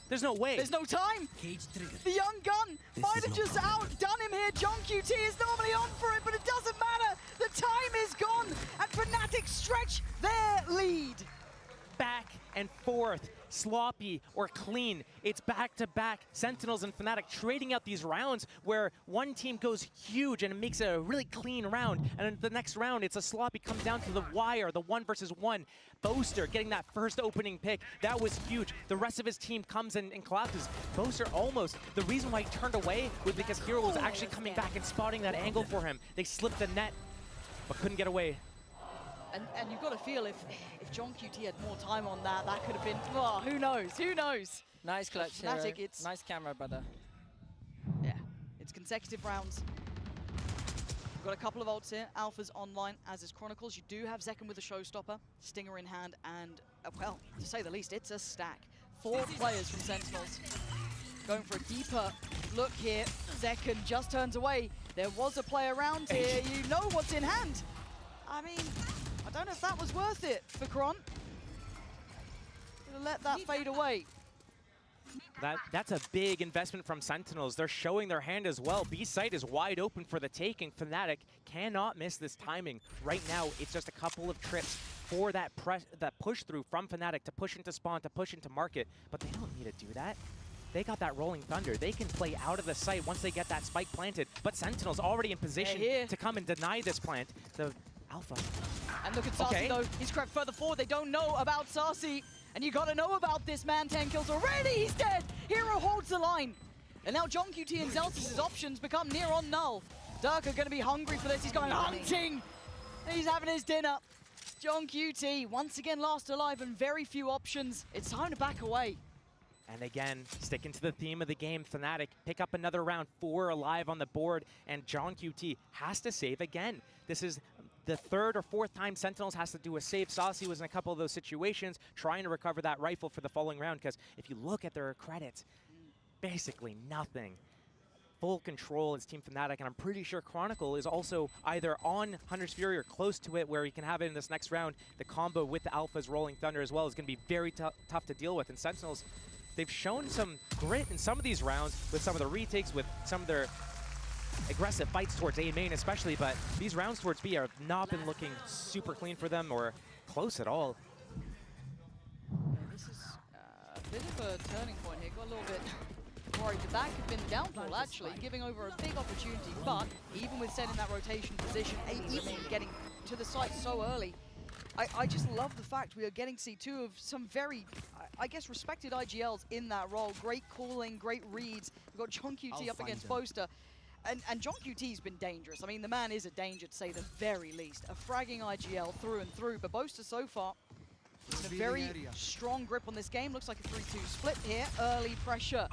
Speaker 9: There's no way.
Speaker 8: There's no time. The young gun might have just outdone him here. John QT is normally on for it, but it doesn't matter. The time is gone, and Fnatic stretch their lead.
Speaker 9: Back and forth, sloppy or clean. It's back-to-back Sentinels and Fnatic trading out these rounds where one team goes huge and it makes a really clean round, and then the next round it's a sloppy, comes down to the wire, the 1 versus 1. Boaster getting that first opening pick, that was huge. The rest of his team comes and collapses. Boaster almost, the reason why he turned away was because Hero was actually coming back and spotting that angle for him. They slipped the net, but couldn't get away.
Speaker 8: And you've got to feel if John QT had more time on that, that could have been, oh, who knows, who knows?
Speaker 14: Nice clutch,
Speaker 8: Fnatic, it's
Speaker 14: nice camera, brother.
Speaker 8: Yeah, it's consecutive rounds. We've got a couple of ults here. Alpha's online, as is Chronicles. You do have Zekken with a showstopper, Stinger in hand, and, well, to say the least, it's a stack. 4 players from Sentinels. Going for a deeper look here. Zekken just turns away. There was a play around here. You know what's in hand. I mean, I don't know if that was worth it for Kron. Let that fade away.
Speaker 9: That's a big investment from Sentinels. They're showing their hand as well. B site is wide open for the taking. Fnatic cannot miss this timing. Right now, it's just a couple of trips for that push through from Fnatic to push into spawn, to push into market, but they don't need to do that. they got that Rolling Thunder. They can play out of the sight once they get that spike planted. But Sentinel's already in position to come and deny this plant. The Alpha.
Speaker 8: And look at Sarsi though. He's crept further forward. They don't know about Sarsi. And you gotta know about this man. 10 kills already. He's dead. Hero holds the line. And now John QT and Zeltis' options become near on null. Dirk are gonna be hungry for this. He's going hunting. He's having his dinner. John QT once again last alive and very few options. It's time to back away.
Speaker 9: And again, sticking to the theme of the game, Fnatic pick up another round, 4 alive on the board, and John QT has to save again. This is the 3rd or 4th time Sentinels has to do a save. Saucy was in a couple of those situations trying to recover that rifle for the following round, because if you look at their credits, basically nothing. Full control is Team Fnatic, and I'm pretty sure Chronicle is also either on Hunter's Fury or close to it, where he can have it in this next round. The combo with the Alpha's Rolling Thunder as well is going to be very tough to deal with, and Sentinels, they've shown some grit in some of these rounds with some of the retakes, with some of their aggressive fights towards A main especially, but these rounds towards B have not been looking super clean for them or close at all.
Speaker 8: This is a bit of a turning point here. Got a little bit worried that that could have been the downfall, actually, giving over a big opportunity. But even with setting that rotation position, even getting to the site so early, I just love the fact we are getting to see 2 of some very, I guess, respected IGLs in that role. Great calling, great reads. We've got John QT up against Boaster. And John QT's been dangerous. I mean, the man is a danger, to say the very least. A fragging IGL through and through. But Boaster so far, a very strong grip on this game. Looks like a 3-2 split here. Early pressure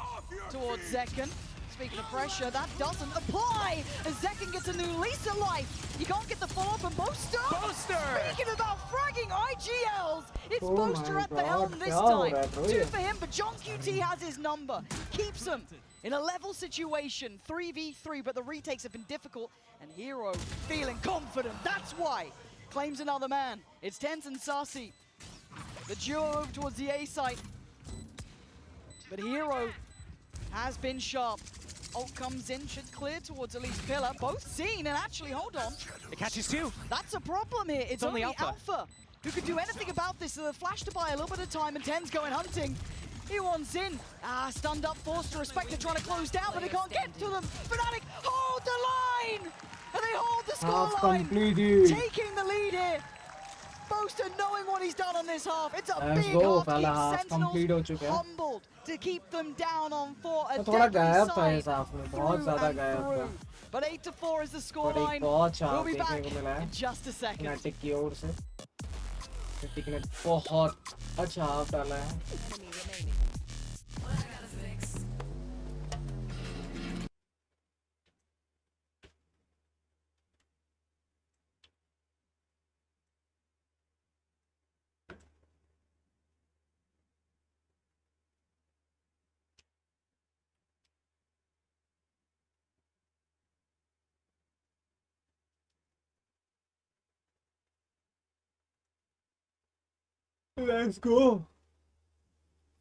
Speaker 8: towards Zekken. Speaking of pressure, that doesn't apply as Zekken gets a new lease of life. You can't get the follow-up on Boaster. Speaking about fragging IGLs, it's Boaster at the helm this time. 2 for him, but John QT has his number. Keeps him in a level situation, 3v3, but the retakes have been difficult, and Hero feeling confident. That's why. Claims another man. It's Tenz and Sarsi. The duo over towards the A site. But Hero has been sharp. Ult comes in, should clear towards at least Pillar. Both seen, and actually, hold on.
Speaker 9: It catches 2.
Speaker 8: That's a problem here. It's only Alpha who could do anything about this. So the flash to buy a little bit of time, and Ten's going hunting. He wants in. Stunned up, forced to respect. They're trying to close down, but they can't get to them. Fnatic hold the line! And they hold the scoreline. Taking the lead here. Boaster knowing what he's done on this half. It's a big half. Keeps Sentinels humbled to keep them down on 4. A deadly side through and through. But 8-4 is the scoreline. We'll be back in just a second.
Speaker 3: बहुत अच्छा half डाला है. Let's go.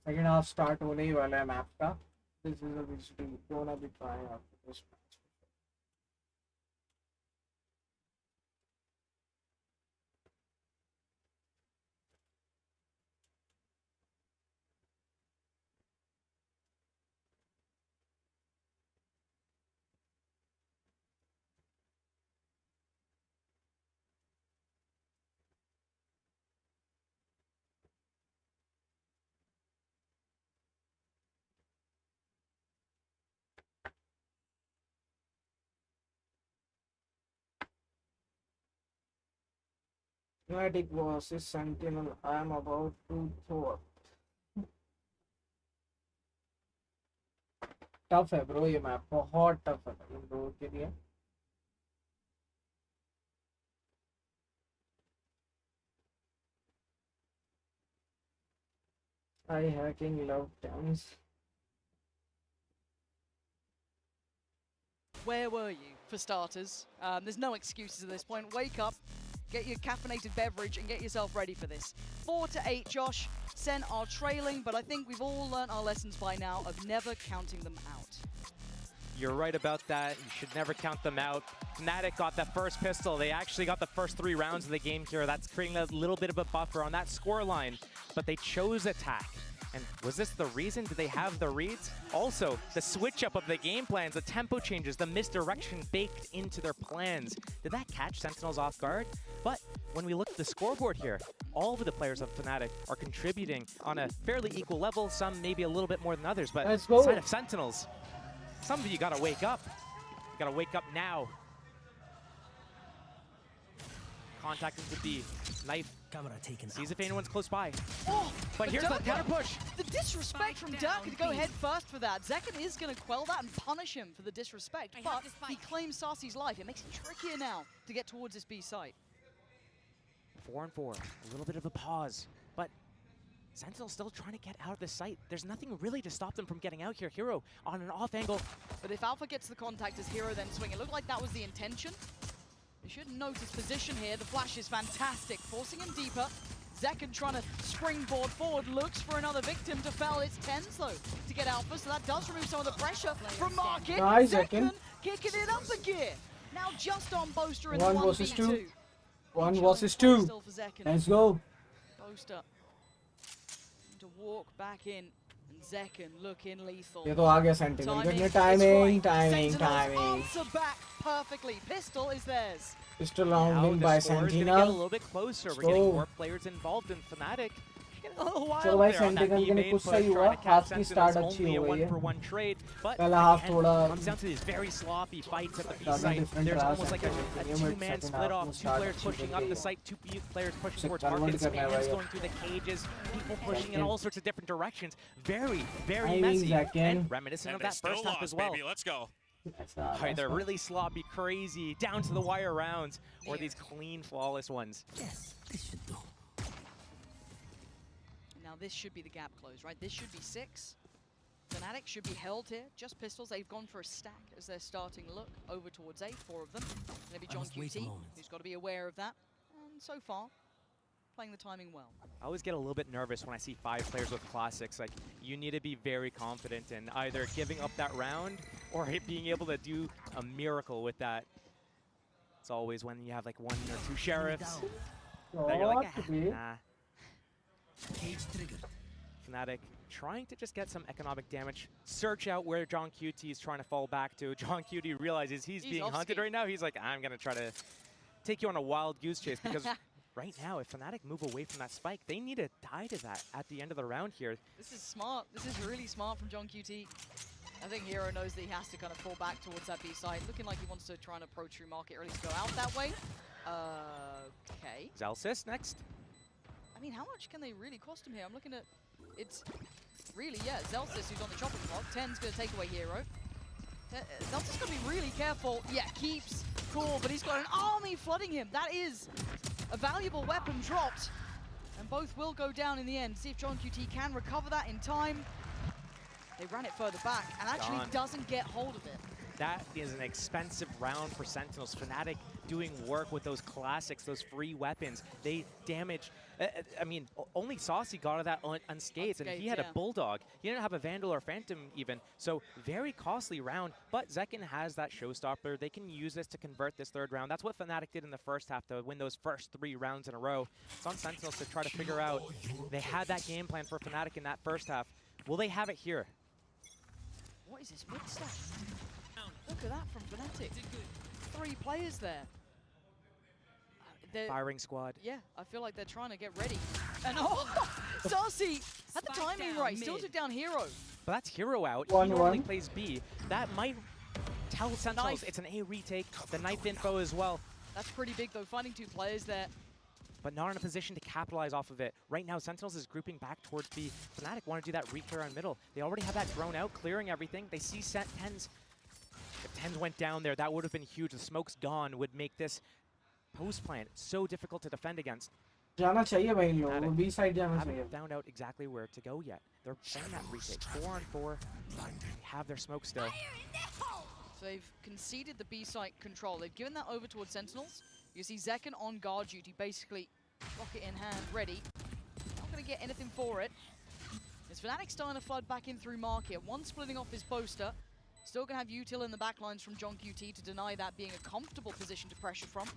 Speaker 3: Second half start होने ही वाला है map का. This is a bit gonna be trying after this match. Fnatic versus Sentinel. I am about to throw up. Tough है bro ये मैप, बहुत टफ है इन लोगों के लिए. I hacking love dance.
Speaker 8: Where were you, for starters? There's no excuses at this point. Wake up, get your caffeinated beverage, and get yourself ready for this. 4-8, Josh. Sen are trailing, but I think we've all learned our lessons by now of never counting them out.
Speaker 9: You're right about that. You should never count them out. Fnatic got that first pistol. They actually got the first 3 rounds of the game here. That's creating a little bit of a buffer on that score line, but they chose attack. And was this the reason? Did they have the reads? Also, the switch up of the game plans, the tempo changes, the misdirection baked into their plans. Did that catch Sentinels off guard? But when we look at the scoreboard here, all of the players of Fnatic are contributing on a fairly equal level, some maybe a little bit more than others, but side of Sentinels, some of you gotta wake up. You gotta wake up now. Contact into B. Knife. Sees if anyone's close by.
Speaker 8: Oh,
Speaker 9: but here's the counter push.
Speaker 8: The disrespect from Dirk to go head first for that. Zekken is going to quell that and punish him for the disrespect, but he claims Sarsi's life. It makes it trickier now to get towards this B site.
Speaker 9: 4-on-4. A little bit of a pause, but Sentinel's still trying to get out of the site. There's nothing really to stop them from getting out here. Hero on an off angle.
Speaker 8: But if Alpha gets the contact as Hero then swing, it looked like that was the intention. They should note his position here. The flash is fantastic, forcing him deeper. Zekken trying to springboard forward, looks for another victim to fell. It's TenZ though to get Alpha, so that does remove some of the pressure from Market.
Speaker 3: Nice,
Speaker 8: Zekken kicking it up a gear. Now just on Boaster in the
Speaker 3: 1 versus 2.
Speaker 8: 1v2.
Speaker 3: 1 versus 2. Let's go.
Speaker 8: Boaster to walk back in. Zekken looking lethal.
Speaker 3: ये तो आ गया Sentinel. Timing.
Speaker 8: Answer back perfectly. Pistol is theirs.
Speaker 3: Pistol rounding by Sentinel.
Speaker 9: Get a little bit closer. We're getting more players involved in Fnatic.
Speaker 3: चलो भाई Sentinel के लिए कुछ सही हुआ. हाफ की start अच्छी हो गई है. पहला हाफ थोड़ा
Speaker 9: comes down to these very sloppy fights at the B site. There's almost like a two-man split off. 2 players pushing up the site, 2 players pushing towards market. Spams going through the cages, people pushing in all sorts of different directions. Very, very messy and reminiscent of that first half as well.
Speaker 7: Baby, let's go.
Speaker 9: They're really sloppy, crazy, down to the wire rounds, or these clean, flawless ones.
Speaker 8: Yes, this should do. Now this should be the gap close, right? This should be 6. Fnatic should be held here. Just pistols. They've gone for a stack as their starting look over towards A. 4 of them. Maybe John QT, who's got to be aware of that. And so far, playing the timing well.
Speaker 9: I always get a little bit nervous when I see 5 players with classics. Like, you need to be very confident in either giving up that round or being able to do a miracle with that. It's always when you have like 1 or 2 sheriffs that you're like, nah. Fnatic trying to just get some economic damage. Search out where John QT is trying to fall back to. John QT realizes he's being hunted right now. He's like, I'm going to try to take you on a wild goose chase because right now, if Fnatic move away from that spike, they need to die to that at the end of the round here.
Speaker 8: This is smart. This is really smart from John QT. I think Hero knows that he has to kind of fall back towards that B side. Looking like he wants to try and approach through market, or at least go out that way. Okay.
Speaker 9: Zellsis next.
Speaker 8: I mean, how much can they really cost him here? I'm looking at, it's really, yeah, Zellsis who's on the chopping block. TenZ going to take away Hero. Zellsis got to be really careful. Yeah, keeps cool, but he's got an army flooding him. That is a valuable weapon dropped. And both will go down in the end. See if John QT can recover that in time. They ran it further back and actually doesn't get hold of it.
Speaker 9: That is an expensive round for Sentinels. Fnatic doing work with those classics, those free weapons. They damage. I mean, only Saucy got out of that unscathed, and he had a Bulldog. He didn't have a Vandal or Phantom even, so very costly round. But Zekken has that showstopper. They can use this to convert this 3rd round. That's what Fnatic did in the first half to win those first 3 rounds in a row. It's on Sentinels to try to figure out. They had that game plan for Fnatic in that first half. Will they have it here?
Speaker 8: What is this mid-stack? Look at that from Fnatic. 3 players there.
Speaker 9: Firing squad.
Speaker 8: Yeah, I feel like they're trying to get ready. And Saucy had the timing right. Still took down Hero.
Speaker 9: But that's Hero out. He normally plays B. That might tell Sentinels it's an A retake. The knife info as well.
Speaker 8: That's pretty big though, finding 2 players there.
Speaker 9: But not in a position to capitalize off of it. Right now, Sentinels is grouping back towards B. Fnatic want to do that re-clear on middle. They already have that drone out, clearing everything. They see TenZ. If TenZ went down there, that would have been huge. The smoke's gone would make this post plant so difficult to defend against.
Speaker 3: जाना चाहिए भाई लोगों को B side जाना चाहिए.
Speaker 9: Haven't found out exactly where to go yet. They're playing that retake. 4-on-4. They have their smoke still.
Speaker 8: So they've conceded the B site control. They've given that over towards Sentinels. You see Zekken on guard duty, basically rocket in hand, ready. Not going to get anything for it. It's Fnatic starting to flood back in through market. 1 splitting off his Boaster. Still going to have util in the backlines from John QT to deny that being a comfortable position to pressure from.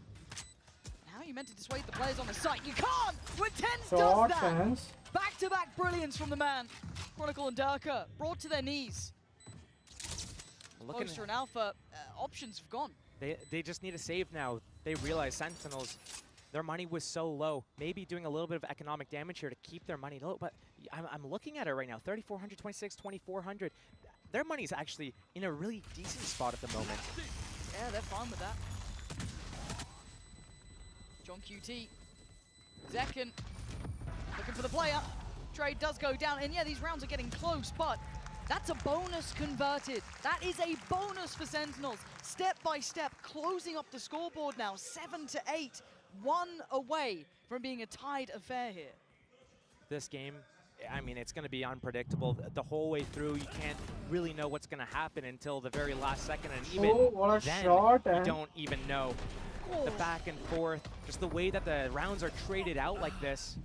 Speaker 8: How are you meant to dissuade the players on the site? You can't! When TenZ
Speaker 3: Short
Speaker 8: does that!
Speaker 3: fence.
Speaker 8: Back-to-back brilliance from the man. Chronicle and Durka brought to their knees. Poster and Alpha, options have gone.
Speaker 9: They just need a save now. They realize Sentinels, their money was so low. Maybe doing a little bit of economic damage here to keep their money low, but I'm looking at it right now. 3,400, 26, 2,400. Their money's actually in a really decent spot at the moment.
Speaker 8: Yeah, they're fine with that. John QT. Zekken looking for the player. Trade does go down, and yeah, these rounds are getting close, but that's a bonus converted. That is a bonus for Sentinels. Step by step, closing up the scoreboard now, 7-8, 1 away from being a tied affair here.
Speaker 9: This game, I mean, it's going to be unpredictable the whole way through. You can't really know what's going to happen until the very last second, and even
Speaker 3: what a
Speaker 9: then,
Speaker 3: shot,
Speaker 9: you don't even know. The back and forth, just the way that the rounds are traded out like this.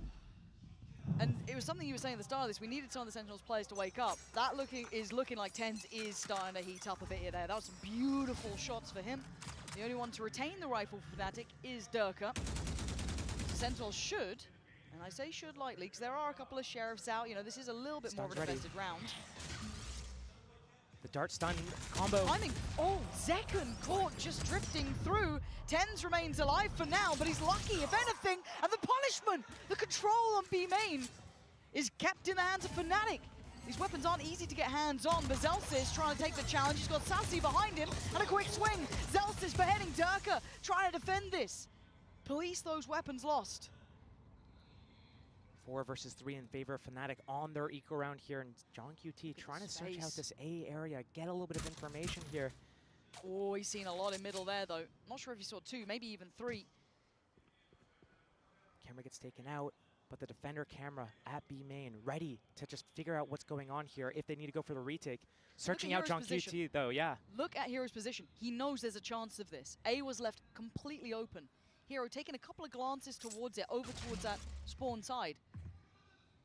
Speaker 8: And it was something you were saying at the start of this. We needed some of the Sentinels players to wake up. That is looking like TenZ is starting to heat up a bit here there. That was some beautiful shots for him. The only one to retain the rifle for Fnatic is Durka. Sentinels should, and I say should lightly, because there are a couple of sheriffs out. You know, this is a little bit more of a defensive round.
Speaker 9: The dart stun combo.
Speaker 8: Timing. Oh, Zekken caught just drifting through. TenZ remains alive for now, but he's lucky, if anything. And the punishment, the control on B main is kept in the hands of Fnatic. These weapons aren't easy to get hands on, but Zellsis trying to take the challenge. He's got Sassy behind him, and a quick swing. Zellsis beheading Durka, trying to defend this. Police those weapons lost.
Speaker 9: 4 versus 3 in favor of Fnatic on their eco round here, and John QT trying to search out this A area, get a little bit of information here.
Speaker 8: Oh, he's seen a lot in middle there, though. Not sure if he saw 2, maybe even 3.
Speaker 9: Camera gets taken out, but the defender camera at B main, ready to just figure out what's going on here if they need to go for the retake. Searching out John QT, though, yeah.
Speaker 8: Look at Hero's position. He knows there's a chance of this. A was left completely open. Hero taking a couple of glances towards it, over towards that spawn side.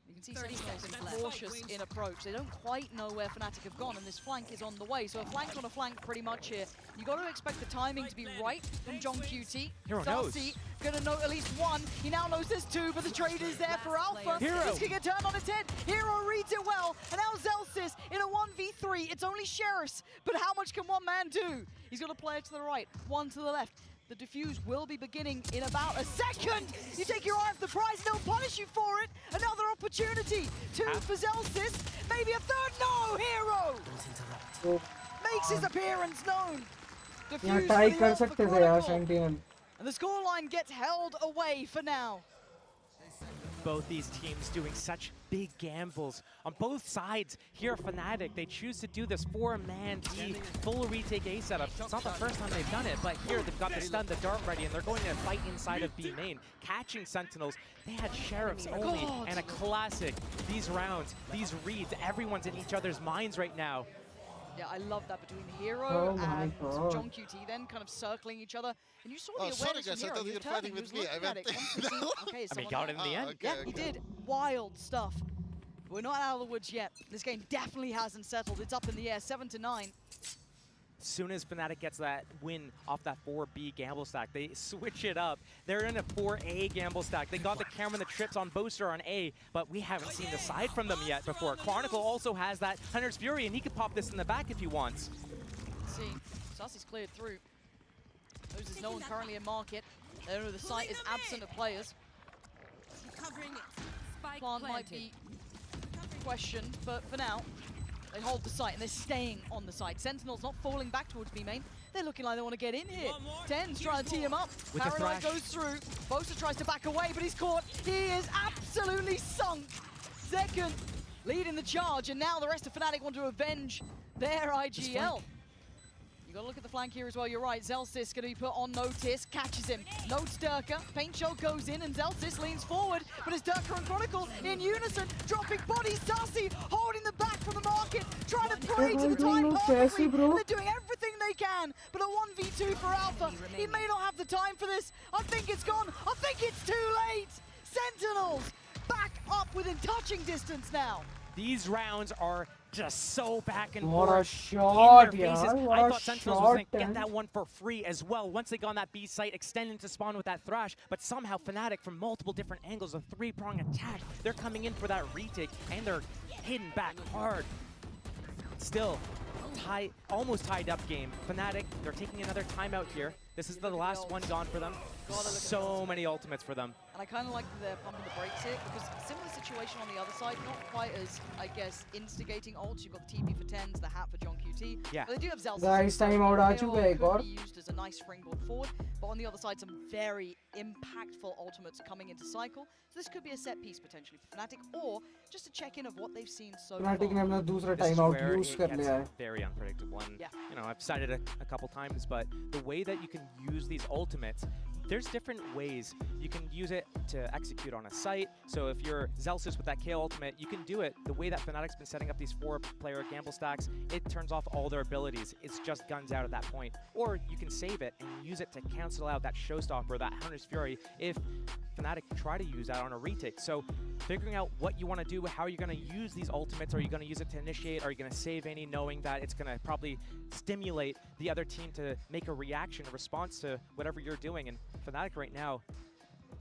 Speaker 8: You can see Sentinels cautious in approach. They don't quite know where Fnatic have gone, and this flank is on the way. So a flank on a flank pretty much here. You got to expect the timing to be right from John QT.
Speaker 9: Hero knows.
Speaker 8: Darcy gonna know at least 1. He now knows there's 2, but the trade is there for Alpha.
Speaker 9: Hero.
Speaker 8: This can get turned on its head. Hero reads it well, and now Zellsis in a 1v3. It's only Sheriffs, but how much can one man do? He's got a player to the right, 1 to the left. The defuse will be beginning in about a second. You take your eye off the prize, they'll punish you for it. Another opportunity. 2 for Zellsis, maybe a 3rd. No, Hero makes his appearance known. Defuse
Speaker 3: try
Speaker 8: for
Speaker 3: kar
Speaker 8: the
Speaker 3: sakte the yaar Sentinel.
Speaker 8: And the scoreline gets held away for now.
Speaker 9: Both these teams doing such big gambles on both sides. Here, Fnatic, they choose to do this 4-man D full retake A setup. It's not the first time they've done it, but here they've got the stun, the dart ready, and they're going to fight inside of B main, catching Sentinels. They had Sheriffs only, and a classic. These rounds, these reads, everyone's in each other's minds right now.
Speaker 8: Yeah, I love that between Hero and John QT, then kind of circling each other. And you saw the awareness from Hero. He was turning, he was looking at it. Okay,
Speaker 9: I mean, got it in the end.
Speaker 8: Yeah, he did. Wild stuff. We're not out of the woods yet. This game definitely hasn't settled. It's up in the air, 7-9.
Speaker 9: As soon as Fnatic gets that win off that 4B gamble stack, they switch it up. They're in a 4A gamble stack. They got the camera and the trips on Boaster on A, but we haven't seen the side from them yet before. Chronicle also has that Hunter's Fury, and he could pop this in the back if he wants.
Speaker 8: Let's see, Sassy's cleared through. Knows there's no one currently in market. They know the site is absent of players. Plant might be questioned, but for now, they hold the site, and they're staying on the site. Sentinel's not falling back towards B main. They're looking like they want to get in here. TenZ trying to tee him up. Paranoid goes through. Boaster tries to back away, but he's caught. He is absolutely sunk. Zekken leading the charge, and now the rest of Fnatic want to avenge their IGL. You gotta look at the flank here as well, you're right. Zellsis gonna be put on notice, catches him. Notes Durka, paint shell goes in, and Zellsis leans forward, but it's Durka and Chronicle in unison, dropping bodies. Darcy holding the back from the market, trying to pray to the time perfectly, and they're doing everything they can, but a 1v2 for Alpha. He may not have the time for this. I think it's gone. I think it's too late. Sentinels back up within touching distance now.
Speaker 9: These rounds are just so back and
Speaker 3: What a
Speaker 9: forth
Speaker 3: shot,
Speaker 9: in their faces.
Speaker 3: yeah. What
Speaker 9: I
Speaker 3: a
Speaker 9: thought Sentinels was going to
Speaker 3: shot,
Speaker 9: get that one for free as well. Once they got on that B site, extend into spawn with that Thrash, but somehow Fnatic from multiple different angles, a three-prong attack, they're coming in for that retake, and they're hitting back hard. Still, almost tied up game. Fnatic, they're taking another timeout here. This is the last one gone for them. So many ultimates for them.
Speaker 8: And I kind of like that they're pumping the brakes here, because similar situation on the other side, not quite as, I guess, instigating ults. You've got the TP for 10s, the hat for John QT.
Speaker 9: Yeah.
Speaker 8: But they do have Zelsis.
Speaker 3: Guys, time out aa chuka hai ek aur.
Speaker 8: Could be used as a nice springboard forward, but on the other side, some very impactful ultimates coming into cycle. So this could be a set piece potentially for Fnatic, or just a check-in of what they've seen so far.
Speaker 3: Fnatic ने अपना दूसरा
Speaker 9: This is
Speaker 3: time out
Speaker 9: where
Speaker 3: use
Speaker 9: it
Speaker 3: कर
Speaker 9: gets
Speaker 3: लिया है.
Speaker 9: very unpredictable. And,
Speaker 8: Yeah.
Speaker 9: you know, I've cited it a couple times, but the way that you can use these ultimates, there's different ways you can use it to execute on a site. So if you're Zelsis with that KO ultimate, you can do it the way that Fnatic's been setting up these 4-player gamble stacks. It turns off all their abilities. It's just guns out at that point. Or you can save it and use it to cancel out that Showstopper, that Hunter's Fury, if Fnatic try to use that on a retake. So figuring out what you want to do, how you're going to use these ultimates. Are you going to use it to initiate? Are you going to save any, knowing that it's going to probably stimulate the other team to make a reaction, a response to whatever you're doing? And Fnatic right now,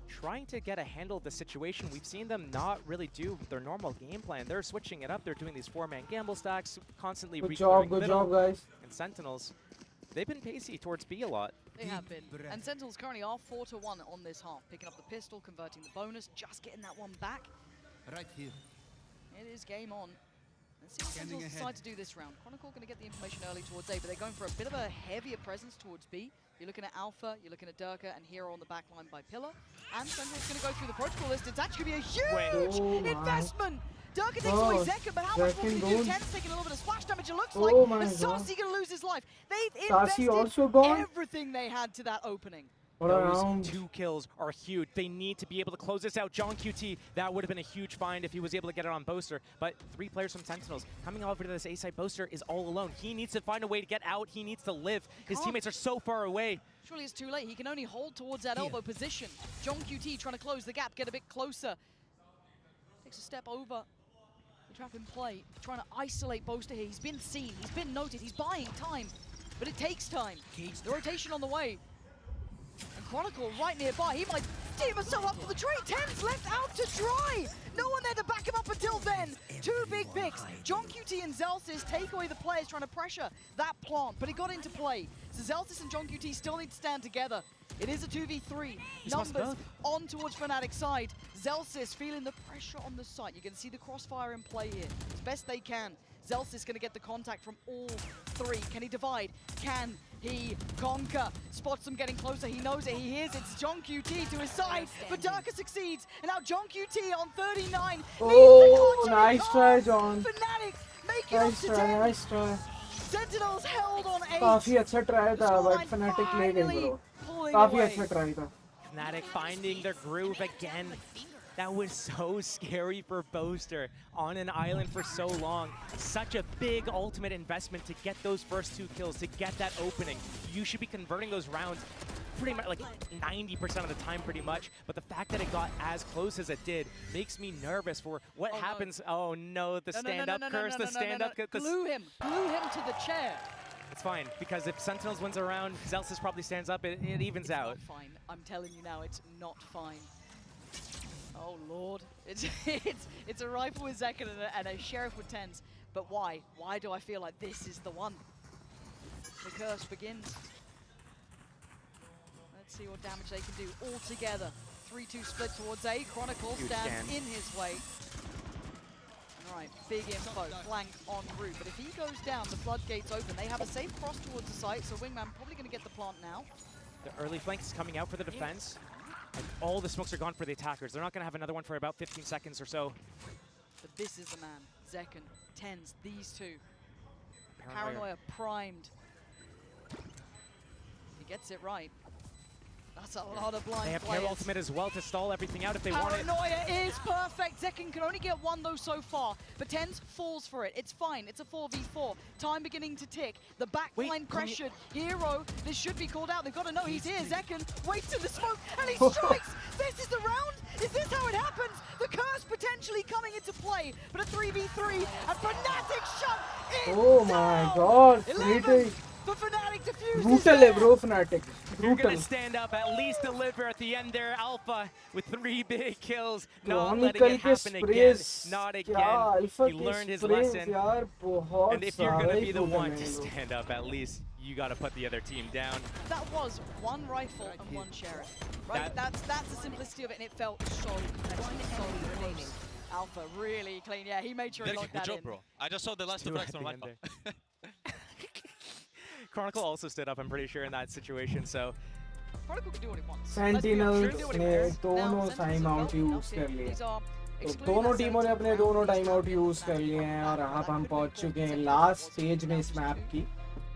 Speaker 9: trying to get a handle of the situation. We've seen them not really do their normal game plan. They're switching it up. They're doing these 4-man gamble stacks, constantly
Speaker 3: Good
Speaker 9: reclearing
Speaker 3: job,
Speaker 9: middle.
Speaker 3: guys.
Speaker 9: And Sentinels, they've been pacey towards B a lot.
Speaker 8: They have been. And Sentinels currently are 4-1 on this half, picking up the pistol, converting the bonus, just getting that one back.
Speaker 13: Right here.
Speaker 8: It is game on. Let's see what Sentinels decide to do this round. Chronicle going to get the information early towards A, but they're going for a bit of a heavier presence towards B. You're looking at Alpha, you're looking at Durka, and Hero on the back line by Pillar. And Sentinel's going to go through the protocol list. It's actually going to be a huge investment! Durka takes away Zekken, but how much more can he do? Ten's taking a little bit of splash damage, it looks like. And Saucy going to lose his life. They've invested everything they had to that opening.
Speaker 9: Those 2 kills are huge. They need to be able to close this out. John QT, that would have been a huge find if he was able to get it on Boaster. But 3 players from Sentinels coming over to this A-side. Boaster is all alone. He needs to find a way to get out. He needs to live. His teammates are so far away.
Speaker 8: Surely it's too late. He can only hold towards that elbow position. John QT trying to close the gap, get a bit closer. Takes a step over. The trap in play, trying to isolate Boaster here. He's been seen, he's been noted, he's buying time. But it takes time. The rotation on the way. And Chronicle right nearby. He might team himself up for the trade. 10's left out to dry. No one there to back him up until then. 2 big picks. John QT and Zelsis take away the players trying to pressure that plant, but it got into play. So Zelsis and John QT still need to stand together. It is a 2v3. Numbers on towards Fnatic's side. Zelsis feeling the pressure on the site. You can see the crossfire in play here as best they can. Zelsis going to get the contact from all 3. Can he divide? Can he conquer? Spots them getting closer. He knows it. He hears it. It's John QT to his side. But Durka succeeds. And now John QT on 39.
Speaker 3: Oh, nice try, John.
Speaker 8: Fnatic make it up to 10.
Speaker 3: Nice try.
Speaker 8: Sentinels held on 8.
Speaker 3: काफी अच्छा try था, but Fnatic ले गए bro. काफी अच्छा try था.
Speaker 9: Fnatic finding their groove again. That was so scary for Boaster on an island for so long. Such a big ultimate investment to get those first 2 kills, to get that opening. You should be converting those rounds pretty much like 90% of the time pretty much, but the fact that it got as close as it did makes me nervous for what happens. No. Oh no, the stand-up curse, the stand-up.
Speaker 8: Glue him to the chair.
Speaker 9: It's fine, because if Sentinels wins a round, Zelsis probably stands up, it evens out.
Speaker 8: It's not fine. I'm telling you now, it's not fine. Oh lord, it's a rifle with Zekken and a sheriff with 10s. But why? Why do I feel like this is the one? The curse begins. Let's see what damage they can do all together. 3-2 split towards A. Chronicle stands in his way. Alright, big info, flank en route. But if he goes down, the floodgates open. They have a safe cross towards the site, so Wingman probably going to get the plant now.
Speaker 9: The early flank is coming out for the defense. And all the smokes are gone for the attackers. They're not going to have another one for about 15 seconds or so.
Speaker 8: But this is the man. Zekken, 10s, these 2. Paranoia primed. He gets it right. That's a lot of blind
Speaker 9: They have
Speaker 8: players.
Speaker 9: their ultimate as well to stall everything out if they want it.
Speaker 8: Paranoia is perfect. Zekken can only get one though so far, but TenZ falls for it. It's fine. It's a 4v4. Time beginning to tick. The backline pressured. Hero, this should be called out. They've got to know he's here. Zekken waits in the smoke and he strikes. This is the round. Is this how it happens? The curse potentially coming into play, but a 3v3 and Fnatic shut it
Speaker 3: Oh
Speaker 8: down.
Speaker 3: my god,
Speaker 8: 11
Speaker 3: Fnatic.
Speaker 8: for Fnatic Diffuse.
Speaker 3: Brutal, bro, Fnatic.
Speaker 9: You're
Speaker 3: Brutal.
Speaker 9: gonna stand up, at least deliver at the end there, Alpha with 3 big kills, not letting it happen again, not again. He learned his lesson, and if you're gonna be the one to stand up, at least you gotta put the other team down.
Speaker 8: That was one rifle and one sheriff, right? That's the simplicity of it, and it felt so competitive, so close. Alpha really clean, yeah, he made sure he
Speaker 12: Very
Speaker 8: locked
Speaker 12: good
Speaker 8: that
Speaker 12: job,
Speaker 8: in.
Speaker 12: bro. I just saw the last
Speaker 9: Two
Speaker 12: effects
Speaker 9: at
Speaker 12: on
Speaker 9: the
Speaker 12: Wi-Fi.
Speaker 9: end Chronicle also stood up, I'm pretty sure, in that situation, so...
Speaker 8: Chronicle can do what he wants.
Speaker 3: Sentinels ने दोनों time out use कर लिए तो दोनों टीमों ने अपने दोनों टाइम आउट यूज कर लिए हैं और अब हम पहुंच चुके हैं लास्ट स्टेज में इस मैप की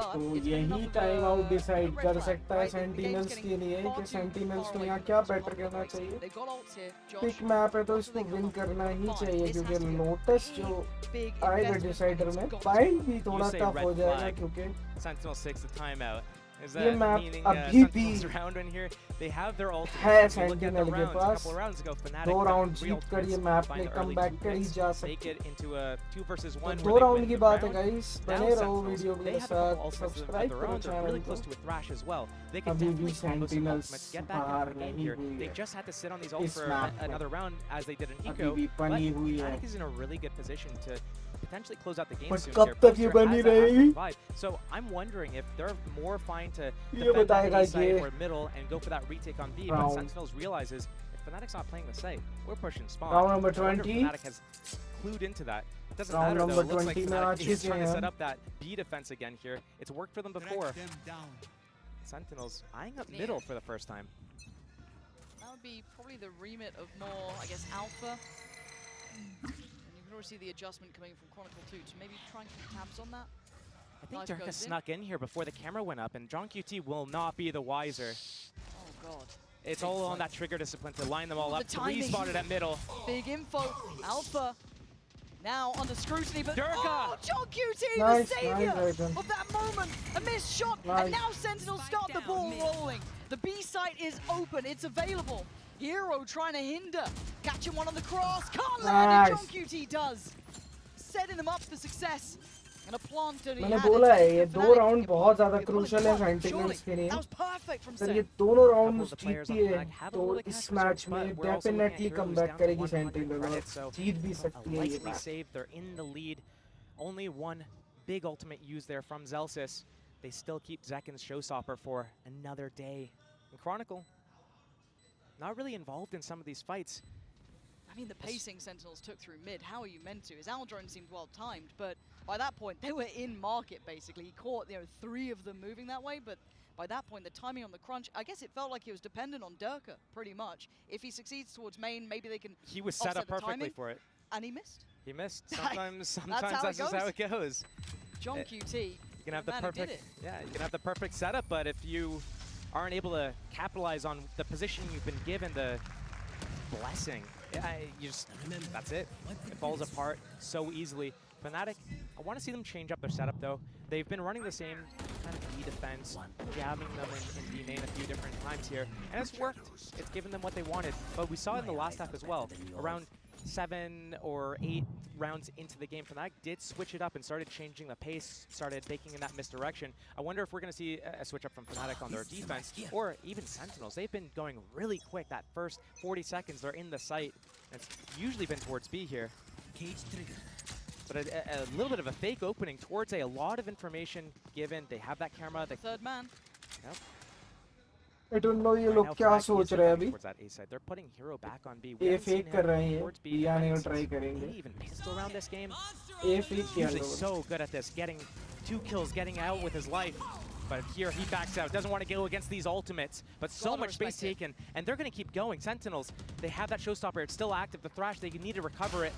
Speaker 3: तो यही टाइम आउट डिसाइड कर सकता है सेंटिनल्स के लिए कि सेंटिनल्स को यहाँ क्या बेटर करना चाहिए पिक मैप है तो इसको विन करना ही चाहिए क्योंकि लोटस जो आएगा डिसाइडर में फाइट भी थोड़ा टफ हो जाएगा क्योंकि
Speaker 9: Sentinel 6 the timeout. Is
Speaker 3: ये
Speaker 9: that
Speaker 3: मैप
Speaker 9: meaning
Speaker 3: अभी भी
Speaker 9: Sentinel's round in here? They have their ultimate.
Speaker 3: है
Speaker 9: If you look at the
Speaker 3: sentinel के
Speaker 9: rounds, a
Speaker 3: pass
Speaker 9: couple of rounds ago, Fnatic
Speaker 3: दो
Speaker 9: got
Speaker 3: राउंड
Speaker 9: three
Speaker 3: जीत कर ये
Speaker 9: ultimates,
Speaker 3: map
Speaker 9: find
Speaker 3: में
Speaker 9: the
Speaker 3: come
Speaker 9: early
Speaker 3: back
Speaker 9: two
Speaker 3: कर ही
Speaker 9: picks,
Speaker 3: जा
Speaker 9: make
Speaker 3: सकते
Speaker 9: it into a 2 versus 1
Speaker 3: तो
Speaker 9: where
Speaker 3: दो
Speaker 9: they
Speaker 3: राउंड
Speaker 9: win
Speaker 3: की
Speaker 9: the
Speaker 3: बात है
Speaker 9: round.
Speaker 3: गाइस
Speaker 9: Now
Speaker 3: बने रहो
Speaker 9: Sentinels,
Speaker 3: वीडियो
Speaker 9: they
Speaker 3: के
Speaker 9: have a couple
Speaker 3: साथ
Speaker 9: ultimates of
Speaker 3: सब्सक्राइब
Speaker 9: their
Speaker 3: करो
Speaker 9: own. They're
Speaker 3: चैनल
Speaker 9: really
Speaker 3: को
Speaker 9: close to a Thrash as well. They can
Speaker 3: अभी भी
Speaker 9: definitely combo some
Speaker 3: sentinels
Speaker 9: ultimates, get back
Speaker 3: बाहर
Speaker 9: into the game
Speaker 3: नहीं
Speaker 9: here.
Speaker 3: हुई
Speaker 9: They
Speaker 3: है
Speaker 9: just had to sit on these ults
Speaker 3: इस
Speaker 9: for
Speaker 3: map में
Speaker 9: another round as they did in
Speaker 3: अभी
Speaker 9: Eco,
Speaker 3: भी
Speaker 9: but
Speaker 3: बनी हुई है
Speaker 9: Fnatic is in a really good position to potentially close out the game
Speaker 3: But
Speaker 9: soon
Speaker 3: कब
Speaker 9: here.
Speaker 3: तक ये
Speaker 9: Poster
Speaker 3: बनी
Speaker 9: has that
Speaker 3: रहेगी?
Speaker 9: active vibe. So I'm wondering if they're more fine to
Speaker 3: ये
Speaker 9: defend that
Speaker 3: बताएगा
Speaker 9: A site
Speaker 3: ये
Speaker 9: or middle and go for that retake on B, but
Speaker 3: round.
Speaker 9: Sentinels realizes if Fnatic's not playing the site, we're pushing spawn.
Speaker 3: Round number
Speaker 9: I wonder if
Speaker 3: 20.
Speaker 9: Fnatic has clued into that. It doesn't
Speaker 3: Round
Speaker 9: matter though,
Speaker 3: number
Speaker 9: it looks like
Speaker 3: 20 में आ
Speaker 9: Fnatic is
Speaker 3: चुके
Speaker 9: trying to
Speaker 3: हैं
Speaker 9: set
Speaker 3: हम।
Speaker 9: up that B defense again here. It's worked for them before. Sentinels eyeing up middle for the first time.
Speaker 8: That would be probably the remit of more, I guess, Alpha. And you can already see the adjustment coming from Chronicle 2 to maybe try and keep tabs on that.
Speaker 9: I think
Speaker 8: Nice
Speaker 9: Durka
Speaker 8: goes in.
Speaker 9: snuck in here before the camera went up, and John QT will not be the wiser.
Speaker 8: Oh, God.
Speaker 9: It's all on that trigger discipline to line them all
Speaker 8: The
Speaker 9: up. Three
Speaker 8: timing.
Speaker 9: spotted at middle.
Speaker 8: Big info. Alpha now under scrutiny, but
Speaker 9: Durka!
Speaker 8: oh, John QT,
Speaker 3: Nice,
Speaker 8: the savior
Speaker 3: nice, Raven.
Speaker 8: of that moment. A missed shot,
Speaker 3: Nice.
Speaker 8: and now Sentinels start the ball rolling. The B site is open, it's available. Hero trying to hinder. Catching one on the cross. Can't land it, John
Speaker 3: Nice.
Speaker 8: QT does. Setting them up for success. And a plant that he
Speaker 3: मैंने
Speaker 8: had
Speaker 3: बोला है
Speaker 8: it
Speaker 3: ये
Speaker 8: for
Speaker 3: दो
Speaker 8: Fnatic.
Speaker 3: Round बहुत ज्यादा
Speaker 8: It was
Speaker 3: crucial है
Speaker 8: fun,
Speaker 3: sentinels के
Speaker 8: surely.
Speaker 3: लिए
Speaker 8: That was perfect from
Speaker 3: अगर ये
Speaker 8: Sen.
Speaker 3: दोनों
Speaker 9: Couple
Speaker 3: round
Speaker 9: of the players on
Speaker 3: जीतती है
Speaker 9: flag have a
Speaker 3: तो
Speaker 9: little
Speaker 3: इस
Speaker 9: cash
Speaker 3: मैच
Speaker 9: reserves,
Speaker 3: में
Speaker 9: but we're also looking at
Speaker 3: definitely
Speaker 9: Hero
Speaker 3: come
Speaker 9: who's
Speaker 3: back
Speaker 9: down to
Speaker 3: करेगी
Speaker 9: 100
Speaker 3: सेंटिनल और
Speaker 9: credits, so
Speaker 3: जीत भी
Speaker 9: a
Speaker 3: सकती है ये
Speaker 9: likely
Speaker 3: match
Speaker 9: save. They're in the lead. Only one big ultimate used there from Zelsis. They still keep Zekken's showstopper for another day. And Chronicle, not really involved in some of these fights.
Speaker 8: I mean, the pacing Sentinels took through mid. How are you meant to? His Aldrone seemed well timed, but by that point, they were in market, basically. He caught, three of them moving that way, but by that point, the timing on the crunch, I guess it felt like he was dependent on Durka, pretty much. If he succeeds towards main, maybe they can
Speaker 9: He was set
Speaker 8: offset
Speaker 9: up
Speaker 8: the
Speaker 9: perfectly
Speaker 8: timing,
Speaker 9: for it.
Speaker 8: and he missed.
Speaker 9: He missed.
Speaker 8: That's
Speaker 9: Sometimes
Speaker 8: how
Speaker 9: that's
Speaker 8: it
Speaker 9: just how it goes.
Speaker 8: John QT,
Speaker 9: You can have the
Speaker 8: man who did
Speaker 9: perfect,
Speaker 8: it.
Speaker 9: yeah, you can have the perfect setup, but if you aren't able to capitalize on the position you've been given, the blessing, yeah, you just, that's it. It falls apart so easily. Fnatic, I want to see them change up their setup though. They've been running the same kind of B defense, jamming them in B main a few different times here, and it's worked. It's given them what they wanted, but we saw it in the last half as well. Around 7 or 8 rounds into the game, Fnatic did switch it up and started changing the pace, started baking in that misdirection. I wonder if we're going to see a switch up from Fnatic on their defense, or even Sentinels. They've been going really quick. That first 40 seconds, they're in the site. And it's usually been towards B here. But a little bit of a fake opening towards A. A lot of information given. They have that camera. They
Speaker 8: Third man.
Speaker 9: Yep.
Speaker 3: I don't know ये
Speaker 9: Right
Speaker 3: लोग
Speaker 9: now,
Speaker 3: क्या
Speaker 9: Fnatic
Speaker 3: सोच
Speaker 9: is
Speaker 3: रहे हैं
Speaker 9: coming
Speaker 3: अभी
Speaker 9: towards that A side. They're putting Hero back on B.
Speaker 3: A
Speaker 9: We haven't seen
Speaker 3: fake कर रहे
Speaker 9: him
Speaker 3: हैं
Speaker 9: towards B.
Speaker 3: B आने को
Speaker 9: defense.
Speaker 3: ट्राई करेंगे
Speaker 9: Maybe even pistol around this game.
Speaker 3: A fake किया
Speaker 9: Usually
Speaker 3: लोगों ने
Speaker 9: so good at this, getting 2 kills, getting out with his life. But here he backs out, doesn't want to go against these ultimates. But so
Speaker 8: Gotta
Speaker 9: much space
Speaker 8: respect it.
Speaker 9: taken, and they're going to keep going. Sentinels, they have that showstopper. It's still active. The Thrash, they need to recover it.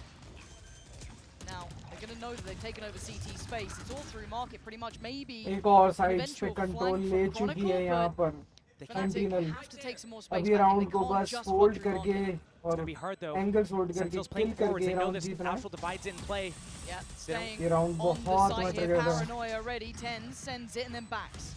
Speaker 8: Now, they're going to know that they've taken over CT space. It's all through market, pretty much. Maybe
Speaker 3: एक और
Speaker 8: an
Speaker 3: sides पे
Speaker 8: eventual
Speaker 3: control
Speaker 8: flank
Speaker 3: ले
Speaker 8: from
Speaker 3: चुकी है
Speaker 8: Chronicle,
Speaker 3: यहाँ
Speaker 8: but
Speaker 3: पर Sentinel
Speaker 8: have to take some more space
Speaker 3: अभी
Speaker 8: back.
Speaker 3: Round
Speaker 8: They
Speaker 3: को
Speaker 8: can't
Speaker 3: बस
Speaker 8: just
Speaker 3: होल्ड
Speaker 8: watch around
Speaker 3: करके
Speaker 8: it.
Speaker 3: और
Speaker 9: Gonna be hard though.
Speaker 3: Angles hold करके
Speaker 9: Sentinels
Speaker 3: किल
Speaker 9: playing forwards.
Speaker 3: करके
Speaker 9: They know
Speaker 3: राउंड
Speaker 9: this
Speaker 3: जीतना है
Speaker 9: natural divide's in play.
Speaker 8: Yeah,
Speaker 9: They don't-
Speaker 8: staying
Speaker 3: ये राउंड
Speaker 8: on the
Speaker 3: बहुत
Speaker 8: site
Speaker 3: मत
Speaker 8: here.
Speaker 3: रगड़ा
Speaker 8: Paranoia ready. 10 sends it and then backs.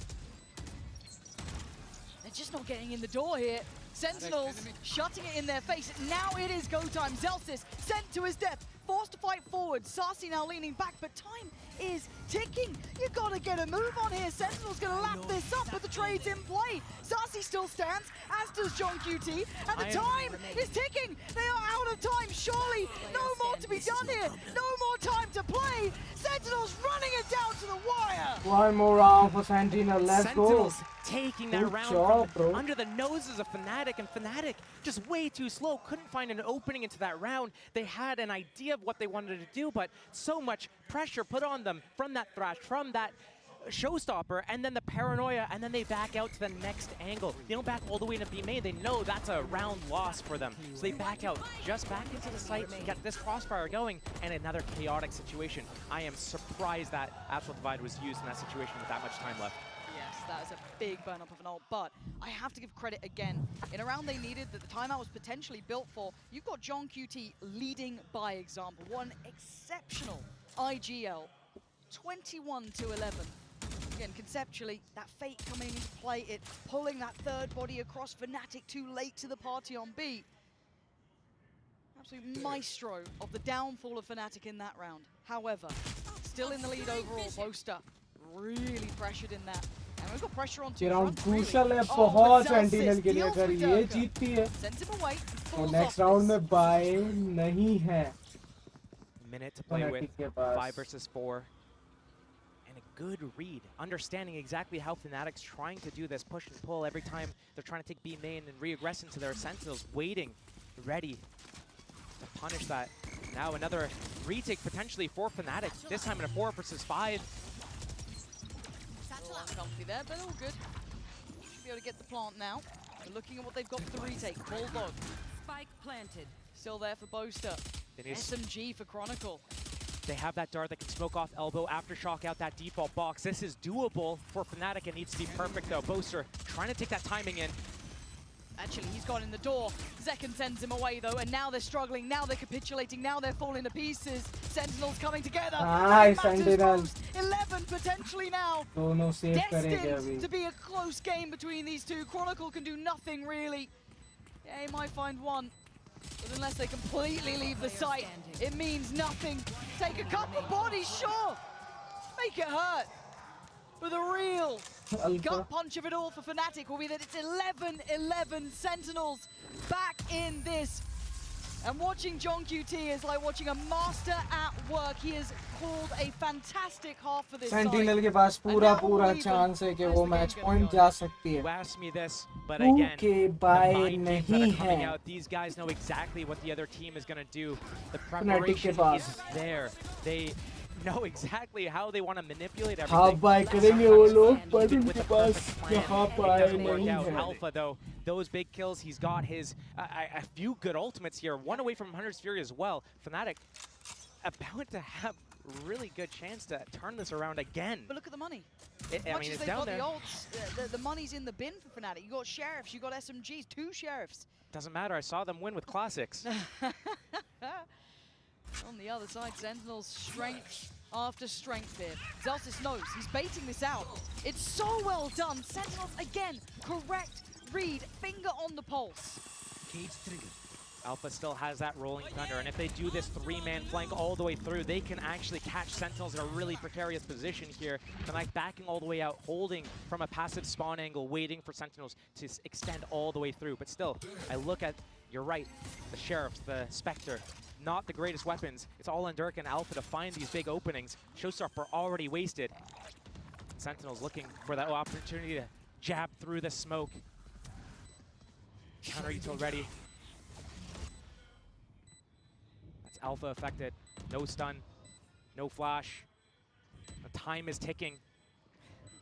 Speaker 8: They're just not getting in the door here. Sentinels shutting it in their face. Now it is go time. Zelsis sent to his death. Forced to fight forward. Sassy now leaning back, but time is ticking. You gotta get a move on here. Sentinel's gonna lap this up, but the trade's in play. Sassy still stands, as does John QT, and the time is ticking. They are out of time, surely. No more to be done here. No more time to play. Sentinel's running it down to the wire.
Speaker 3: One more round for Sentinel. Let's
Speaker 9: Sentinels
Speaker 3: go.
Speaker 9: taking that
Speaker 3: Good
Speaker 9: round
Speaker 3: job,
Speaker 9: from
Speaker 3: bro.
Speaker 9: under the noses of Fnatic, and Fnatic just way too slow. Couldn't find an opening into that round. They had an idea of what they wanted to do, but so much pressure put on them from that Thrash, from that showstopper, and then the paranoia, and then they back out to the next angle. They don't back all the way into B main. They know that's a round loss for them. So they back out, just back into the site, get this crossfire going, and another chaotic situation. I am surprised that SeoulTHvsDRX was used in that situation with that much time left.
Speaker 8: Yes, that is a big burn up of an ult, but I have to give credit again. In a round they needed that the timeout was potentially built for, you've got John QT leading by example. One exceptional IGL, 21-11. Again, conceptually, that fate coming into play, it pulling that third body across Fnatic too late to the party on B. Absolute maestro of the downfall of Fnatic in that round. However, still in the lead overall, Boaster really pressured in that. And we've got pressure on two
Speaker 3: round
Speaker 8: fronts, really.
Speaker 3: Crucial है
Speaker 8: Oh,
Speaker 3: बहुत
Speaker 8: but Zelsis
Speaker 3: sentinel के लिए
Speaker 8: deals
Speaker 3: अगर
Speaker 8: with
Speaker 3: ये
Speaker 8: Durka.
Speaker 3: जीतती है
Speaker 8: Sends him away,
Speaker 3: तो
Speaker 8: pulls
Speaker 3: next
Speaker 8: off
Speaker 3: round
Speaker 8: this.
Speaker 3: में बाय नहीं है
Speaker 9: Minute to play with,
Speaker 3: Fnatic के पास
Speaker 9: 5 versus 4. And a good read, understanding exactly how Fnatic's trying to do this push and pull every time they're trying to take B main and re-aggress into their Sentinels, waiting, ready to punish that. Now another retake potentially for Fnatic, this time in a 4 versus 5.
Speaker 8: A little uncomfy there, but all good. Should be able to get the plant now. We're looking at what they've got for the retake. Bulldog.
Speaker 13: Spike planted.
Speaker 8: Still there for Boaster.
Speaker 9: They need
Speaker 8: SMG for Chronicle.
Speaker 9: They have that dart that can smoke off elbow, aftershock out that default box. This is doable for Fnatic. It needs to be perfect though. Boaster trying to take that timing in.
Speaker 8: Actually, he's gone in the door. Zekken sends him away though, and now they're struggling, now they're capitulating, now they're falling to pieces. Sentinels coming together.
Speaker 3: Nice,
Speaker 8: Matters
Speaker 3: Sentinel.
Speaker 8: most. 11 potentially now.
Speaker 3: दोनों save करेंगे अभी
Speaker 8: Destined to be a close game between these two. Chronicle can do nothing really. Yeah, he might find one. But unless they completely leave the site, it means nothing. Take a couple of bodies, sure. Make it hurt. But the real gut punch of it all for Fnatic will be that it's 11-11 Sentinels back in this. And watching John QT is like watching a master at work. He has called a fantastic half for this
Speaker 3: sentinel
Speaker 8: side.
Speaker 3: के पास पूरा chance है कि वो match point जा सकती है
Speaker 9: You asked me this, but
Speaker 3: Who
Speaker 9: again,
Speaker 3: के
Speaker 9: the
Speaker 3: by
Speaker 9: mind games that
Speaker 3: नहीं
Speaker 9: are coming
Speaker 3: है
Speaker 9: out, these guys know exactly what the other team is going to do. The
Speaker 3: Fnatic के
Speaker 9: preparation
Speaker 3: pass
Speaker 9: is there. They know exactly how they want to manipulate
Speaker 3: half
Speaker 9: everything.
Speaker 3: By करेंगे वो लोग
Speaker 9: Sometimes
Speaker 3: पर
Speaker 9: even
Speaker 3: उनके
Speaker 9: with the
Speaker 3: पास
Speaker 9: perfect plan,
Speaker 3: यहाँ
Speaker 9: it
Speaker 3: by
Speaker 9: doesn't work
Speaker 3: नहीं
Speaker 9: out.
Speaker 3: है
Speaker 9: Alpha, though, those big kills, he's got his a few good ultimates here. One away from Hunter's Fury as well. Fnatic about to have really good chance to turn this around again.
Speaker 8: But look at the money.
Speaker 9: I
Speaker 8: Much
Speaker 9: mean,
Speaker 8: as
Speaker 9: it's
Speaker 8: they've
Speaker 9: down
Speaker 8: got
Speaker 9: there.
Speaker 8: the ults, the money's in the bin for Fnatic. You got sheriffs, you got SMGs, 2 sheriffs.
Speaker 9: Doesn't matter. I saw them win with classics.
Speaker 8: On the other side, Sentinel's strength after strength here. Zelsis knows he's baiting this out. It's so well done. Sentinels again, correct read, finger on the pulse.
Speaker 9: Alpha still has that rolling thunder, and if they do this 3-man flank all the way through, they can actually catch Sentinels in a really precarious position here. The Knight backing all the way out, holding from a passive spawn angle, waiting for Sentinels to extend all the way through. But still, I look at, you're right, the Sheriffs, the Spectre, not the greatest weapons. It's all on Dirk and Alpha to find these big openings. Showstopper already wasted. Sentinels looking for that opportunity to jab through the smoke. Counter util ready. That's Alpha affected. No stun, no flash. The time is ticking.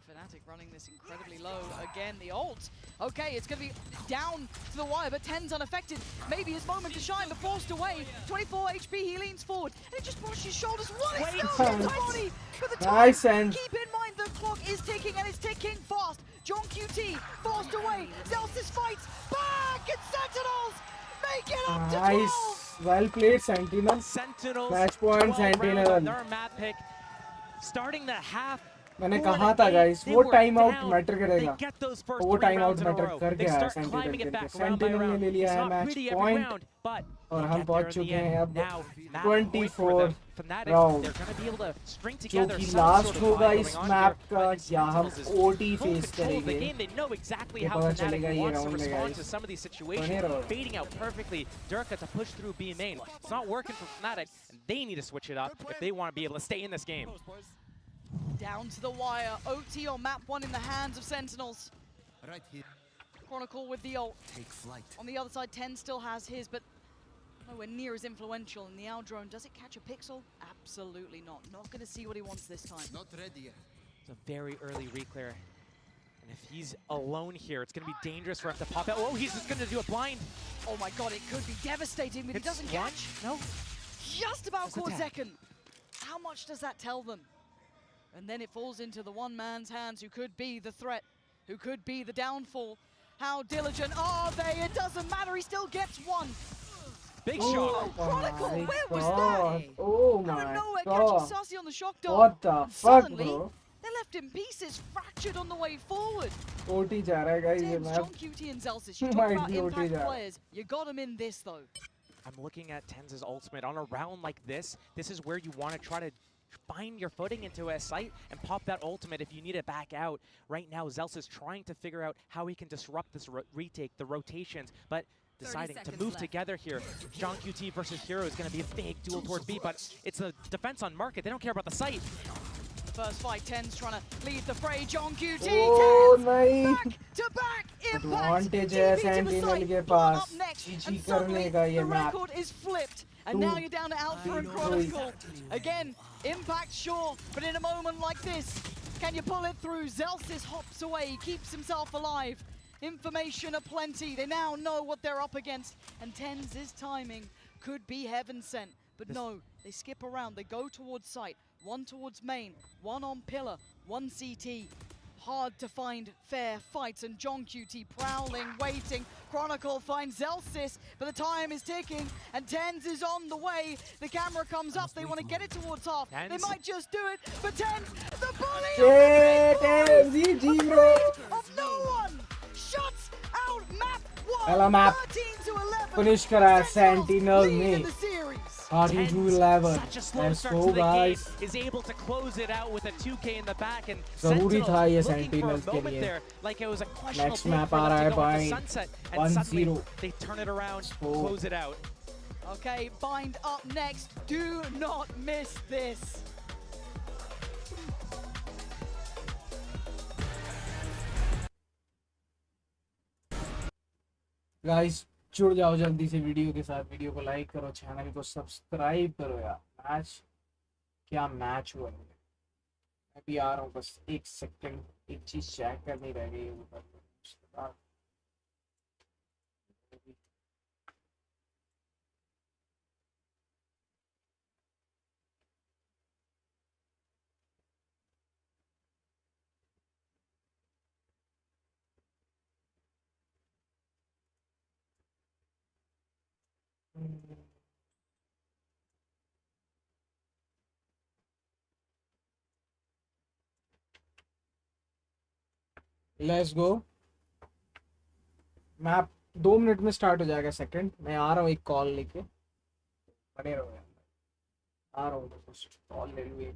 Speaker 8: Fnatic running this incredibly low. Again, the ult. Okay, it's going to be down to the wire, but 10's unaffected. Maybe his moment to shine, but forced away. 24 HP, he leans forward, and he just brushes his shoulders. What is still his body? But the time,
Speaker 3: Nice, and
Speaker 8: keep in mind the clock is ticking, and it's ticking fast. John QT forced away. Zelsis fights back, and Sentinels make it up to 12.
Speaker 3: Nice. Well played, Sentinel.
Speaker 9: Sentinels,
Speaker 3: Match point,
Speaker 9: 12 rounds on
Speaker 3: Sentinel.
Speaker 9: their map pick. Starting the half.
Speaker 3: मैंने कहा था guys, वो time out matter करेगा.
Speaker 9: They get those first
Speaker 3: वो
Speaker 9: 3
Speaker 3: time out
Speaker 9: rounds in a
Speaker 3: matter
Speaker 9: row.
Speaker 3: कर
Speaker 9: They
Speaker 3: गया है
Speaker 9: start
Speaker 3: Sentinel
Speaker 9: climbing
Speaker 3: के
Speaker 9: it
Speaker 3: लिए.
Speaker 9: back round by
Speaker 3: Sentinel ने
Speaker 9: round.
Speaker 3: ले लिया
Speaker 9: It's
Speaker 3: है
Speaker 9: not
Speaker 3: match
Speaker 9: pretty every
Speaker 3: point.
Speaker 9: round, but
Speaker 3: और
Speaker 9: they
Speaker 3: हम
Speaker 9: get
Speaker 3: पहुंच
Speaker 9: there in
Speaker 3: चुके
Speaker 9: the
Speaker 3: हैं
Speaker 9: end.
Speaker 3: अब
Speaker 9: Now, map
Speaker 3: 24
Speaker 9: point for the Fnatic.
Speaker 3: round.
Speaker 9: They're going to be able to string
Speaker 3: जो
Speaker 9: together
Speaker 3: कि
Speaker 9: some
Speaker 3: लास्ट
Speaker 9: sort of
Speaker 3: होगा
Speaker 9: fight
Speaker 3: इस
Speaker 9: going on
Speaker 3: मैप
Speaker 9: here,
Speaker 3: का,
Speaker 9: but
Speaker 3: या हम
Speaker 9: Sentinels is
Speaker 3: OT
Speaker 9: full
Speaker 3: face
Speaker 9: control of the
Speaker 3: करेंगे.
Speaker 9: game. They know exactly
Speaker 3: ये
Speaker 9: how
Speaker 3: पता
Speaker 9: Fnatic
Speaker 3: चलेगा ये
Speaker 9: wants to
Speaker 3: round में
Speaker 9: respond
Speaker 3: guys.
Speaker 9: to some of these
Speaker 3: बने
Speaker 9: situations,
Speaker 3: रहो.
Speaker 9: baiting out perfectly Durka to push through B main. It's not working for Fnatic, and they need to switch it up if they want to be able to stay in this game.
Speaker 8: Down to the wire. OT on map 1 in the hands of Sentinels.
Speaker 13: Right here.
Speaker 8: Chronicle with the ult.
Speaker 13: Take flight.
Speaker 8: On the other side, 10 still has his, but nowhere near as influential. And the Owl drone, does it catch a pixel? Absolutely not. Not going to see what he wants this time.
Speaker 13: Not ready yet.
Speaker 9: It's a very early reclear. And if he's alone here, it's going to be dangerous for him to pop out. Oh, he's just going to do a blind.
Speaker 8: Oh my god, it could be devastating, but he doesn't catch.
Speaker 9: No.
Speaker 8: Just about
Speaker 9: Just a
Speaker 8: caught
Speaker 9: tap.
Speaker 8: second. How much does that tell them? And then it falls into the one man's hands who could be the threat, who could be the downfall. How diligent are they? It doesn't matter, he still gets one.
Speaker 9: Big
Speaker 3: Oh
Speaker 9: shot.
Speaker 8: Chronicle,
Speaker 3: my
Speaker 8: where was
Speaker 3: God.
Speaker 8: that?
Speaker 3: Oh
Speaker 8: Out
Speaker 3: my
Speaker 8: of nowhere,
Speaker 3: God.
Speaker 8: catching Sassy on the shock dart.
Speaker 3: What the
Speaker 8: And
Speaker 3: fuck,
Speaker 8: suddenly,
Speaker 3: bro?
Speaker 8: they're left in pieces, fractured on the way forward.
Speaker 3: OT जा रहा है guys ये
Speaker 8: Dibs,
Speaker 3: map.
Speaker 8: John QT and Zelsis, you talk
Speaker 3: Might
Speaker 8: about
Speaker 3: be OT
Speaker 8: impact
Speaker 3: जा.
Speaker 8: players. You got them in this though.
Speaker 9: I'm looking at Tenz's ultimate. On a round like this is where you want to try to find your footing into a site and pop that ultimate if you need it back out. Right now, Zels is trying to figure out how he can disrupt this retake, the rotations, but deciding to move together here. John QT versus Hero is going to be a big duel towards B, but it's a defense on market. They don't care about the site.
Speaker 8: First fight, 10's trying to lead the fray. John QT,
Speaker 3: Oh
Speaker 8: 10's
Speaker 3: नहीं.
Speaker 8: back to back impact.
Speaker 3: Advantage है
Speaker 8: DB to the
Speaker 3: Sentinel
Speaker 8: site,
Speaker 3: के
Speaker 8: one
Speaker 3: pass.
Speaker 8: up next,
Speaker 3: GG
Speaker 8: and
Speaker 3: करने
Speaker 8: suddenly
Speaker 3: का ये
Speaker 8: the
Speaker 3: map.
Speaker 8: record is flipped. And now you're down to Alpha and Chronicle. Again, impact sure, but in a moment like this, can you pull it through? Zelsis hops away, he keeps himself alive. Information aplenty, they now know what they're up against. And Tenz's timing could be heaven sent. But no, they skip around, they go towards site. One towards main, one on pillar, one CT. Hard to find fair fights, and John QT prowling, waiting. Chronicle finds Zelsis, but the time is ticking, and Tenz is on the way. The camera comes up, they want to get it towards half. They might just do it, but Tenz, the bully of no one, shuts out map 1,
Speaker 3: पहला map
Speaker 8: 13 to 11.
Speaker 3: Finish करा है Sentinel
Speaker 8: Lead
Speaker 3: ने.
Speaker 8: in the series.
Speaker 3: 13 to 11.
Speaker 9: Such a slow
Speaker 3: Let's
Speaker 9: start
Speaker 3: go
Speaker 9: to the game,
Speaker 3: guys.
Speaker 9: is able to close it out with a 2K in the back, and
Speaker 3: ज़रूरी था ये
Speaker 9: Sentinels looking for a
Speaker 3: Sentinels के
Speaker 9: moment
Speaker 3: लिए.
Speaker 9: there, like it was a questionable
Speaker 3: Next
Speaker 9: pick
Speaker 3: map
Speaker 9: for
Speaker 3: आ
Speaker 9: them
Speaker 3: रहा
Speaker 9: to
Speaker 3: है
Speaker 9: go into
Speaker 3: भाई.
Speaker 9: sunset, and
Speaker 3: 1-0.
Speaker 9: suddenly they turn it around, close it out.
Speaker 8: Okay, Bind up next. Do not miss this.
Speaker 3: Guys जुड़ जाओ जल्दी से video के साथ. वीडियो को लाइक करो, चैनल को सब्सक्राइब करो यार. मैच क्या मैच हुआ है. मैं भी आ रहा हूँ, बस एक सेकंड, एक चीज चेक करनी रह गई है ऊपर. Let's go. मैप 2 मिनट में स्टार्ट हो जाएगा. सेकंड मैं आ रहा हूँ एक कॉल लेके. बने रहो यार. आ रहा हूँ, बस कॉल ले लूँ.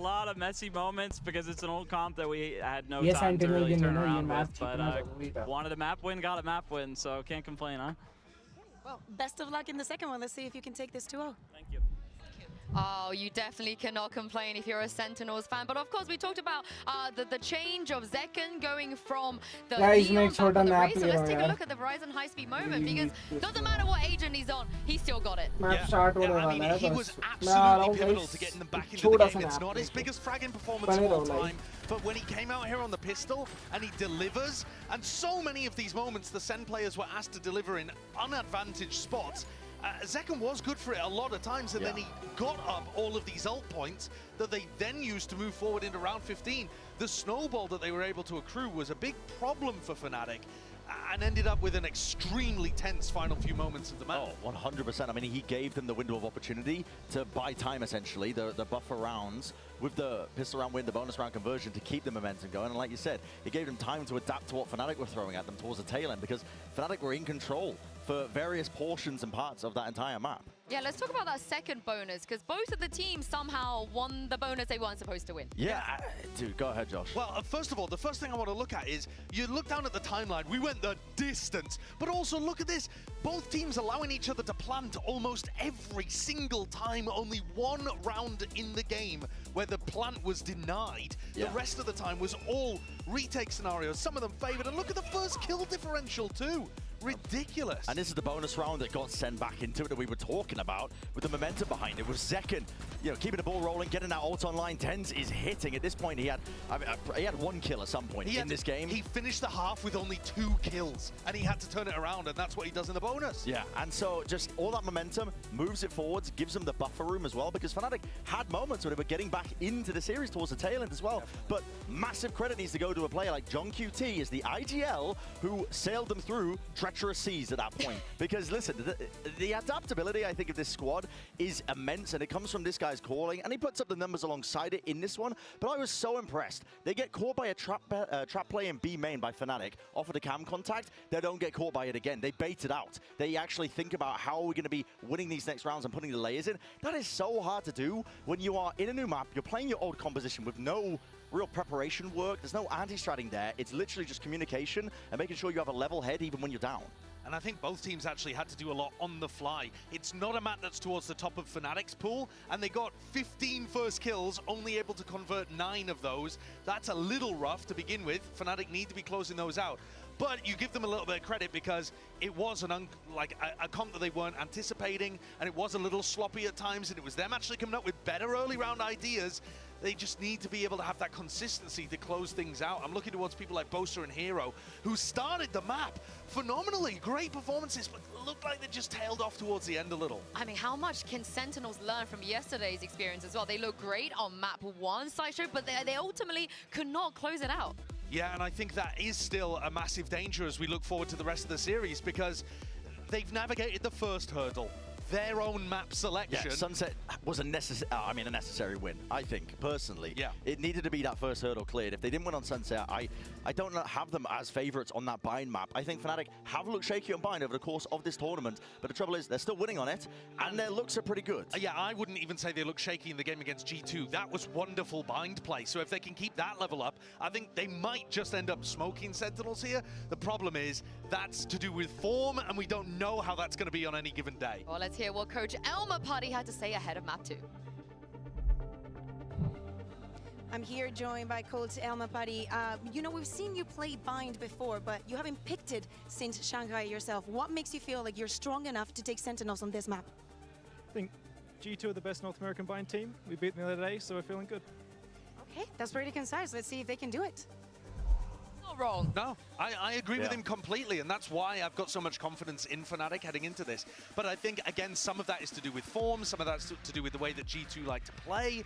Speaker 13: lot of messy moments because it's an old comp that we had no
Speaker 3: Yes,
Speaker 13: time to
Speaker 3: Sentinel
Speaker 13: really
Speaker 3: game
Speaker 13: turn
Speaker 3: में ना ये
Speaker 13: around
Speaker 3: map
Speaker 13: with. But
Speaker 3: जीतना जरूरी था.
Speaker 13: wanted a map win, got a map win, so can't complain, huh?
Speaker 14: Well, best of luck in the second one. Let's see if you can take this 2-0.
Speaker 13: Thank you.
Speaker 1: Oh, you definitely cannot complain if you're a Sentinels fan. But of course, we talked about the change of Zekken going from the
Speaker 3: Guys,
Speaker 1: Leon
Speaker 3: make
Speaker 1: back on the
Speaker 3: map
Speaker 1: race. So
Speaker 3: ले
Speaker 1: let's
Speaker 3: low
Speaker 1: take a
Speaker 3: यार.
Speaker 1: look at the Verizon high-speed moment because doesn't matter what agent he's on, he still got it.
Speaker 3: Map start होने
Speaker 4: I
Speaker 3: वाला
Speaker 4: mean,
Speaker 3: है
Speaker 4: he
Speaker 3: बस.
Speaker 4: was
Speaker 3: मैं आ रहा
Speaker 4: absolutely
Speaker 3: हूँ
Speaker 4: pivotal
Speaker 3: guys.
Speaker 4: to getting them back into the
Speaker 3: छोटा
Speaker 4: game.
Speaker 3: सा
Speaker 4: It's
Speaker 3: map
Speaker 4: not his
Speaker 3: देखो.
Speaker 4: biggest fragging performance
Speaker 3: बने
Speaker 4: of all
Speaker 3: रहो like.
Speaker 4: time, but when he came out here on the pistol and he delivers, and so many of these moments the Sen players were asked to deliver in unadvantaged spots, Zekken was good for it a lot of times, and then he got up all of these ult points that they then used to move forward into round 15. The snowball that they were able to accrue was a big problem for Fnatic, and ended up with an extremely tense final few moments of the match.
Speaker 2: Oh, 100%. I mean, he gave them the window of opportunity to buy time, essentially, the buffer rounds with the pistol round win, the bonus round conversion to keep the momentum going. And like you said, it gave them time to adapt to what Fnatic were throwing at them towards the tail end, because Fnatic were in control for various portions and parts of that entire map.
Speaker 1: Yeah, let's talk about that second bonus, because both of the teams somehow won the bonus they weren't supposed to win.
Speaker 2: Yeah, dude, go ahead, Josh.
Speaker 4: Well, first of all, the first thing I want to look at is, you look down at the timeline, we went the distance, but also look at this, both teams allowing each other to plant almost every single time, only one round in the game where the plant was denied.
Speaker 2: Yeah.
Speaker 4: The rest of the time was all retake scenarios, some of them favored, and look at the first kill differential too. Ridiculous.
Speaker 2: And this is the bonus round that got sent back into it that we were talking about with the momentum behind it. With Zekken, you know, keeping the ball rolling, getting that ult online. TenZ is hitting. At this point, he had one kill at some point in this game.
Speaker 4: He finished the half with only 2 kills, and he had to turn it around, and that's what he does in the bonus.
Speaker 2: Yeah, and so just all that momentum moves it forwards, gives them the buffer room as well, because Fnatic had moments where they were getting back into the series towards the tail end as well. But massive credit needs to go to a player like John QT as the IGL who sailed them through treacherous seas at that point. Because listen, the adaptability, I think, of this squad is immense, and it comes from this guy's calling, and he puts up the numbers alongside it in this one. But I was so impressed. They get caught by a trap play in B main by Fnatic, offered a cam contact, they don't get caught by it again. They bait it out. They actually think about how are we going to be winning these next rounds and putting the layers in. That is so hard to do when you are in a new map, you're playing your old composition with no real preparation work, there's no anti-stratting there, it's literally just communication and making sure you have a level head even when you're down.
Speaker 4: And I think both teams actually had to do a lot on the fly. It's not a map that's towards the top of Fnatic's pool, and they got 15 first kills, only able to convert 9 of those. That's a little rough to begin with. Fnatic need to be closing those out. But you give them a little bit of credit because it was a comp that they weren't anticipating, and it was a little sloppy at times, and it was them actually coming up with better early round ideas. They just need to be able to have that consistency to close things out. I'm looking towards people like Boaster and Hero, who started the map phenomenally. Great performances, but looked like they just tailed off towards the end a little.
Speaker 1: I mean, how much can Sentinels learn from yesterday's experience as well? They look great on map 1 Sideshow, but they ultimately could not close it out.
Speaker 4: Yeah, and I think that is still a massive danger as we look forward to the rest of the series, because they've navigated the first hurdle. Their own map selection.
Speaker 2: Yeah, Sunset was a necessary win, I think, personally. Yeah. It needed to be that first hurdle cleared. If they didn't win on Sunset, I don't have them as favorites on that bind map. I think Fnatic have looked shaky on bind over the course of this tournament, but the trouble is they're still winning on it, and their looks are pretty good.
Speaker 4: Yeah, I wouldn't even say they look shaky in the game against G2. That was wonderful bind play. So if they can keep that level up, I think they might just end up smoking Sentinels here. The problem is that's to do with form, and we don't know how that's going to be on any given day.
Speaker 1: Well, let's hear what Coach Elmer Putty had to say ahead of map 2.
Speaker 14: I'm here joined by Coach Elmer Putty. You know, we've seen you play bind before, but you haven't picked it since Shanghai yourself. What makes you feel like you're strong enough to take Sentinels on this map?
Speaker 15: I think G2 are the best North American bind team. We beat them the other day, so we're feeling good.
Speaker 14: Okay, that's pretty concise. Let's see if they can do it.
Speaker 1: Not wrong.
Speaker 4: No, I agree with him completely, and that's why I've got so much confidence in Fnatic heading into this. But I think, again, some of that is to do with form, some of that's to do with the way that G2 like to play.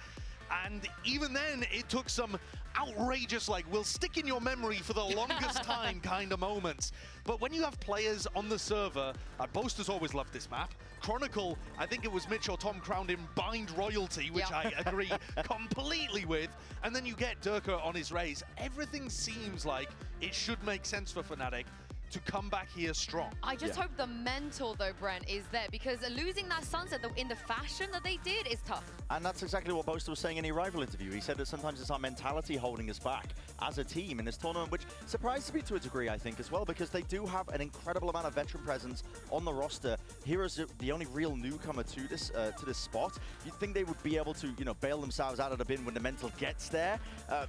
Speaker 4: And even then, it took some outrageous, like, will stick in your memory for the longest time kind of moments. But when you have players on the server, Boaster's always loved this map. Chronicle, I think it was Mitch or Tom crowned him bind royalty, which I agree completely with. And then you get Durka on his raise. Everything seems like it should make sense for Fnatic. to come back here strong.
Speaker 1: I just hope the mental, though, Brent, is there, because losing that Sunset in the fashion that they did is tough.
Speaker 2: And that's exactly what Boaster was saying in a rival interview. He said that sometimes it's our mentality holding us back as a team in this tournament, which surprised me to a degree, I think, as well, because they do have an incredible amount of veteran presence on the roster. Heroes are the only real newcomer to this spot. You'd think they would be able to, you know, bail themselves out of the bin when the mental gets there,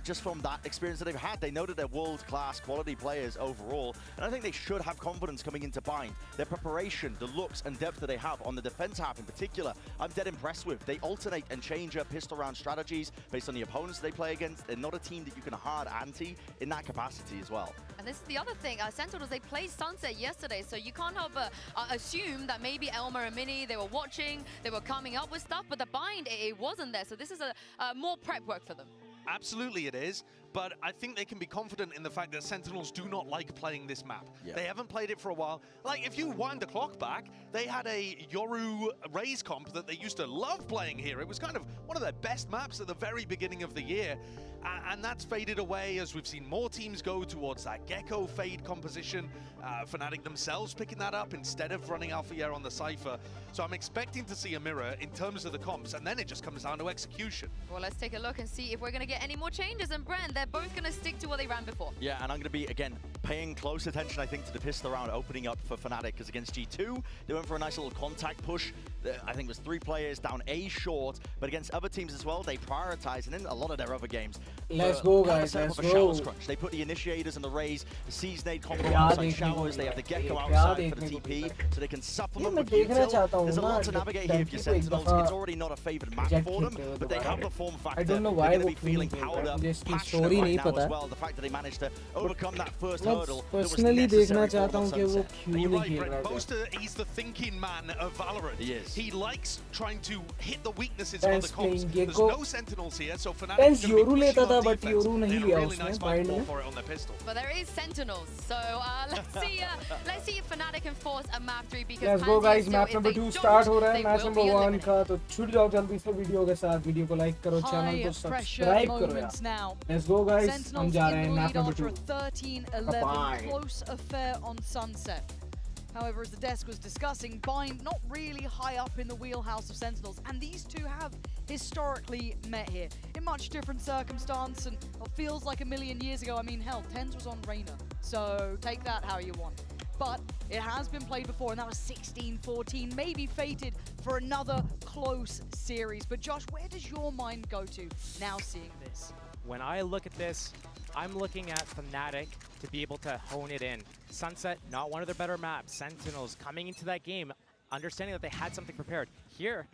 Speaker 2: just from that experience that they've had. They know that they're world-class quality players overall, and I think they should have confidence coming into Bind. Their preparation, the looks and depth that they have on the defense half in particular, I'm dead impressed with. They alternate and change up pistol round strategies based on the opponents they play against. They're not a team that you can hard ante in that capacity as well.
Speaker 1: And this is the other thing, Sentinels, they played Sunset yesterday, so you can't have assume that maybe Elmer and Mini, they were watching, they were coming up with stuff, but the Bind, it wasn't there, so this is a more prep work for them.
Speaker 4: Absolutely it is, but I think they can be confident in the fact that Sentinels do not like playing this map. Yeah. They haven't played it for a while. Like, if you wind the clock back, they had a Yoru Raze comp that they used to love playing here. It was kind of one of their best maps at the very beginning of the year, and that's faded away as we've seen more teams go towards that Gecko Fade composition. Fnatic themselves picking that up instead of running Alpha on the Cypher. So I'm expecting to see a mirror in terms of the comps, and then it just comes down to execution.
Speaker 1: Well, let's take a look and see if we're going to get any more changes. And Brent, they're both going to stick to what they ran before.
Speaker 2: Yeah, and I'm going to be, again, paying close attention, I think, to the pistol round opening up for Fnatic, because against G2, they went for a nice little contact push. I think it was 3 players down A short, but against other teams as well, they prioritize, and in a lot of their other games.
Speaker 3: Let's go, guys, let's go.
Speaker 2: They put the initiators and the Raze, the Seasonade combo outside showers, they have the Gecko outside for the TP, so they can supplement with util. There's a lot to navigate here for your Sentinels. It's already not a favored map for them, but they have the form factor. They're going to be feeling powered up, passionate right now as well. The fact that they managed to overcome that first hurdle that was necessary for Sunset.
Speaker 4: You're right, Brent. Boaster, he's the thinking man of Valorant.
Speaker 2: He is.
Speaker 4: He likes trying to hit the weaknesses of the comps. There's no Sentinels here, so Fnatic
Speaker 3: Tens
Speaker 4: is going to
Speaker 3: Yoru
Speaker 4: be
Speaker 3: leta tha,
Speaker 4: pushing on
Speaker 3: but
Speaker 4: defense.
Speaker 3: Yoru nahi
Speaker 4: They
Speaker 3: liya
Speaker 4: have a really
Speaker 3: usne,
Speaker 4: nice
Speaker 3: Bind
Speaker 4: fight
Speaker 3: mein.
Speaker 4: for it on their pistol.
Speaker 1: But there is Sentinels, so let's see if Fnatic can force a map 3 because
Speaker 3: Let's go, guys.
Speaker 1: still,
Speaker 3: Map number 2 start हो रहा है. Match number 1 का तो छूट जाओ जल्दी से video के साथ. वीडियो को लाइक करो, चैनल को सब्सक्राइब करो यार. Let's go, guys. हम जा रहे हैं map number 2.
Speaker 8: 13-11 close affair on Sunset. However, as the desk was discussing, Bind not really high up in the wheelhouse of Sentinels, and these two have historically met here in much different circumstance, and what feels like a million years ago. I mean, hell, Tens was on Reyna, so take that how you want. But it has been played before, and that was 16-14, maybe fated for another close series. But Josh, where does your mind go to now seeing this?
Speaker 9: When I look at this, I'm looking at Fnatic to be able to hone it in. Sunset, not one of their better maps. Sentinels coming into that game, understanding that they had something prepared. Here,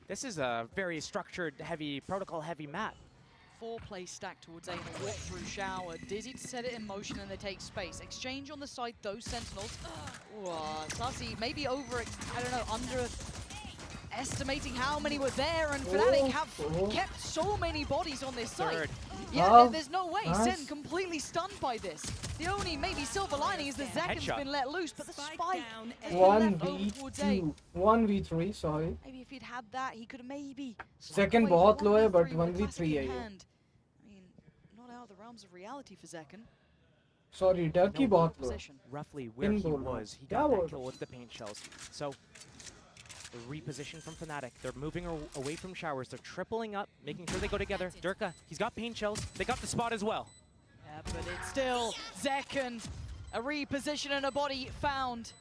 Speaker 9: this is a very structured, heavy, protocol-heavy map.
Speaker 8: 4 plays stacked towards A, a walk through shower. Dizzy to set it in motion, and they take space. Exchange on the side, those Sentinels. Sussy maybe over, I don't know, underestimating how many were there, and Fnatic have kept so many bodies on this side. Yeah, there's no way. Sen completely stunned by this. The only maybe silver lining is that Zekin's been let loose, but the spike has been left over towards A.
Speaker 3: 1v3, sorry.
Speaker 8: Maybe if he'd had that, he could have maybe...
Speaker 3: Second बहुत low है, but 1v3 है ये.
Speaker 8: I mean, not out of the realms of reality for Zekin.
Speaker 3: Sorry, Turkey बहुत low.
Speaker 9: Roughly where he was, he got that kill with the paint shells. So, the reposition from Fnatic. They're moving away from showers. They're tripling up, making sure they go together. Durka, he's got paint shells. They got the spot as well.
Speaker 8: Yeah, but it's still Zekin. A reposition and a body found.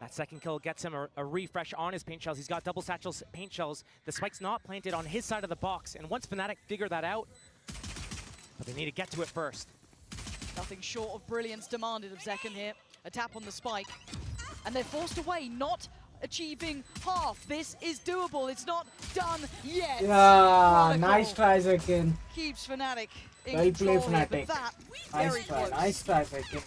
Speaker 9: That second kill gets him a refresh on his paint shells. He's got double satchels, paint shells. The spike's not planted on his side of the box. And once Fnatic figure that out, but they need to get to it first.
Speaker 8: Nothing short of brilliance demanded of Zekin here. A tap on the spike. And they're forced away, not achieving half. This is doable. It's not done yet.
Speaker 3: Yeah, nice try, Zekin.
Speaker 8: Keeps Fnatic in
Speaker 3: well
Speaker 8: control
Speaker 3: played, Fnatic.
Speaker 8: here, but that,
Speaker 3: nice try, nice try, Zekin.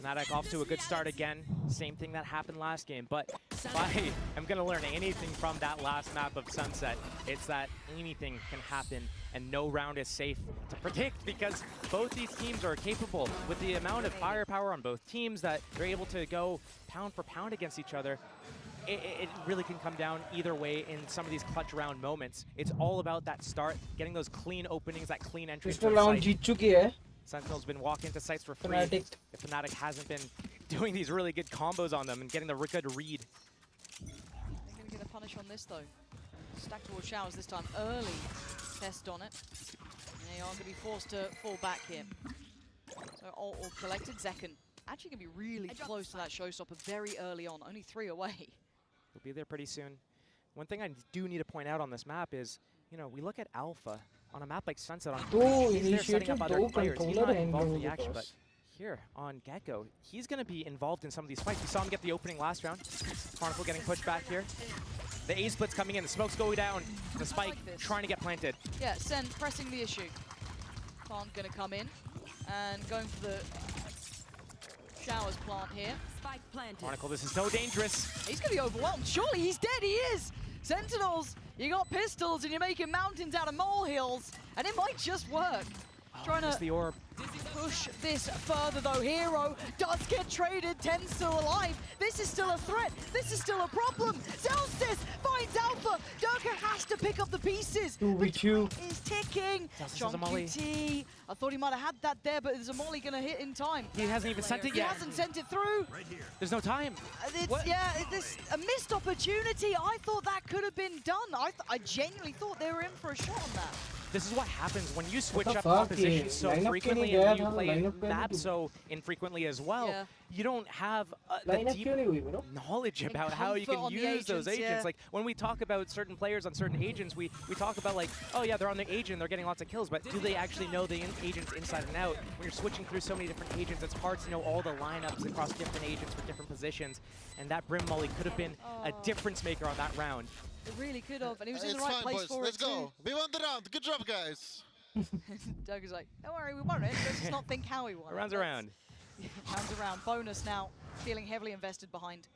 Speaker 9: Fnatic off to a good start again. Same thing that happened last game, but if I am going to learn anything from that last map of Sunset, it's that anything can happen and no round is safe to predict, because both these teams are capable with the amount of firepower on both teams that they're able to go pound for pound against each other. It really can come down either way in some of these clutch round moments. It's all about that start, getting those clean openings, that clean entry.
Speaker 3: Pistol round जीत चुकी है.
Speaker 9: Sentinel's been walking into sites for free.
Speaker 3: Fnatic.
Speaker 9: If Fnatic hasn't been doing these really good combos on them and getting the good read.
Speaker 8: They're going to get a punish on this, though. Stack towards Showers this time. Early test on it. And they are going to be forced to fall back here. So all collected. Zekken actually going to be really close to that showstopper very early on. Only 3 away.
Speaker 9: We'll be there pretty soon. One thing I do need to point out on this map is, you know, we look at Alpha on a map like Sunset. He's there setting up other players. He's not involved in the action, but here on Gecko, he's going to be involved in some of these fights. We saw him get the opening last round. Chronicle getting pushed back here. The A-split's coming in. The smoke's going down. The spike trying to get planted.
Speaker 8: Yeah, Sen pressing the issue. Plant going to come in and going for the Showers plant here.
Speaker 16: Spike planted.
Speaker 9: Chronicle, this is so dangerous.
Speaker 8: He's going to be overwhelmed. Surely he's dead. He is. Sentinels, you got pistols and you're making mountains out of molehills, and it might just work. Trying to
Speaker 9: the orb.
Speaker 8: Push this further, though. Hero does get traded. 10 still alive. This is still a threat. This is still a problem. SeoulTHvsDRX finds Alpha. Durka has to pick up the pieces. Is ticking. T. I thought he might have had that there, but is a molly going to hit in time?
Speaker 9: He hasn't even sent it
Speaker 8: He
Speaker 9: yet.
Speaker 8: hasn't sent it through.
Speaker 9: There's no time.
Speaker 8: It's a missed opportunity. I thought that could have been done. I genuinely thought they were in for a shot on that.
Speaker 9: This is what happens when you switch up compositions so frequently and you play maps so infrequently as well.
Speaker 8: Yeah.
Speaker 9: You don't have the deep knowledge about how you can use those agents. Like when we talk about certain players on certain agents, we talk about like, oh yeah, they're on the agent, they're getting lots of kills, but do they actually know the agents inside and out? When you're switching through so many different agents, it's hard to know all the lineups across different agents for different positions. And that Brim Molly could have been a difference maker on that round.
Speaker 8: It really could have, and he was in the right place for
Speaker 17: Let's
Speaker 8: it
Speaker 17: go. We won the round. Good job, guys.
Speaker 8: Doug is like, don't worry, we won it. Let's just not think how we won it.
Speaker 9: Rounds around.
Speaker 8: Rounds around. Bonus now, feeling heavily invested behind.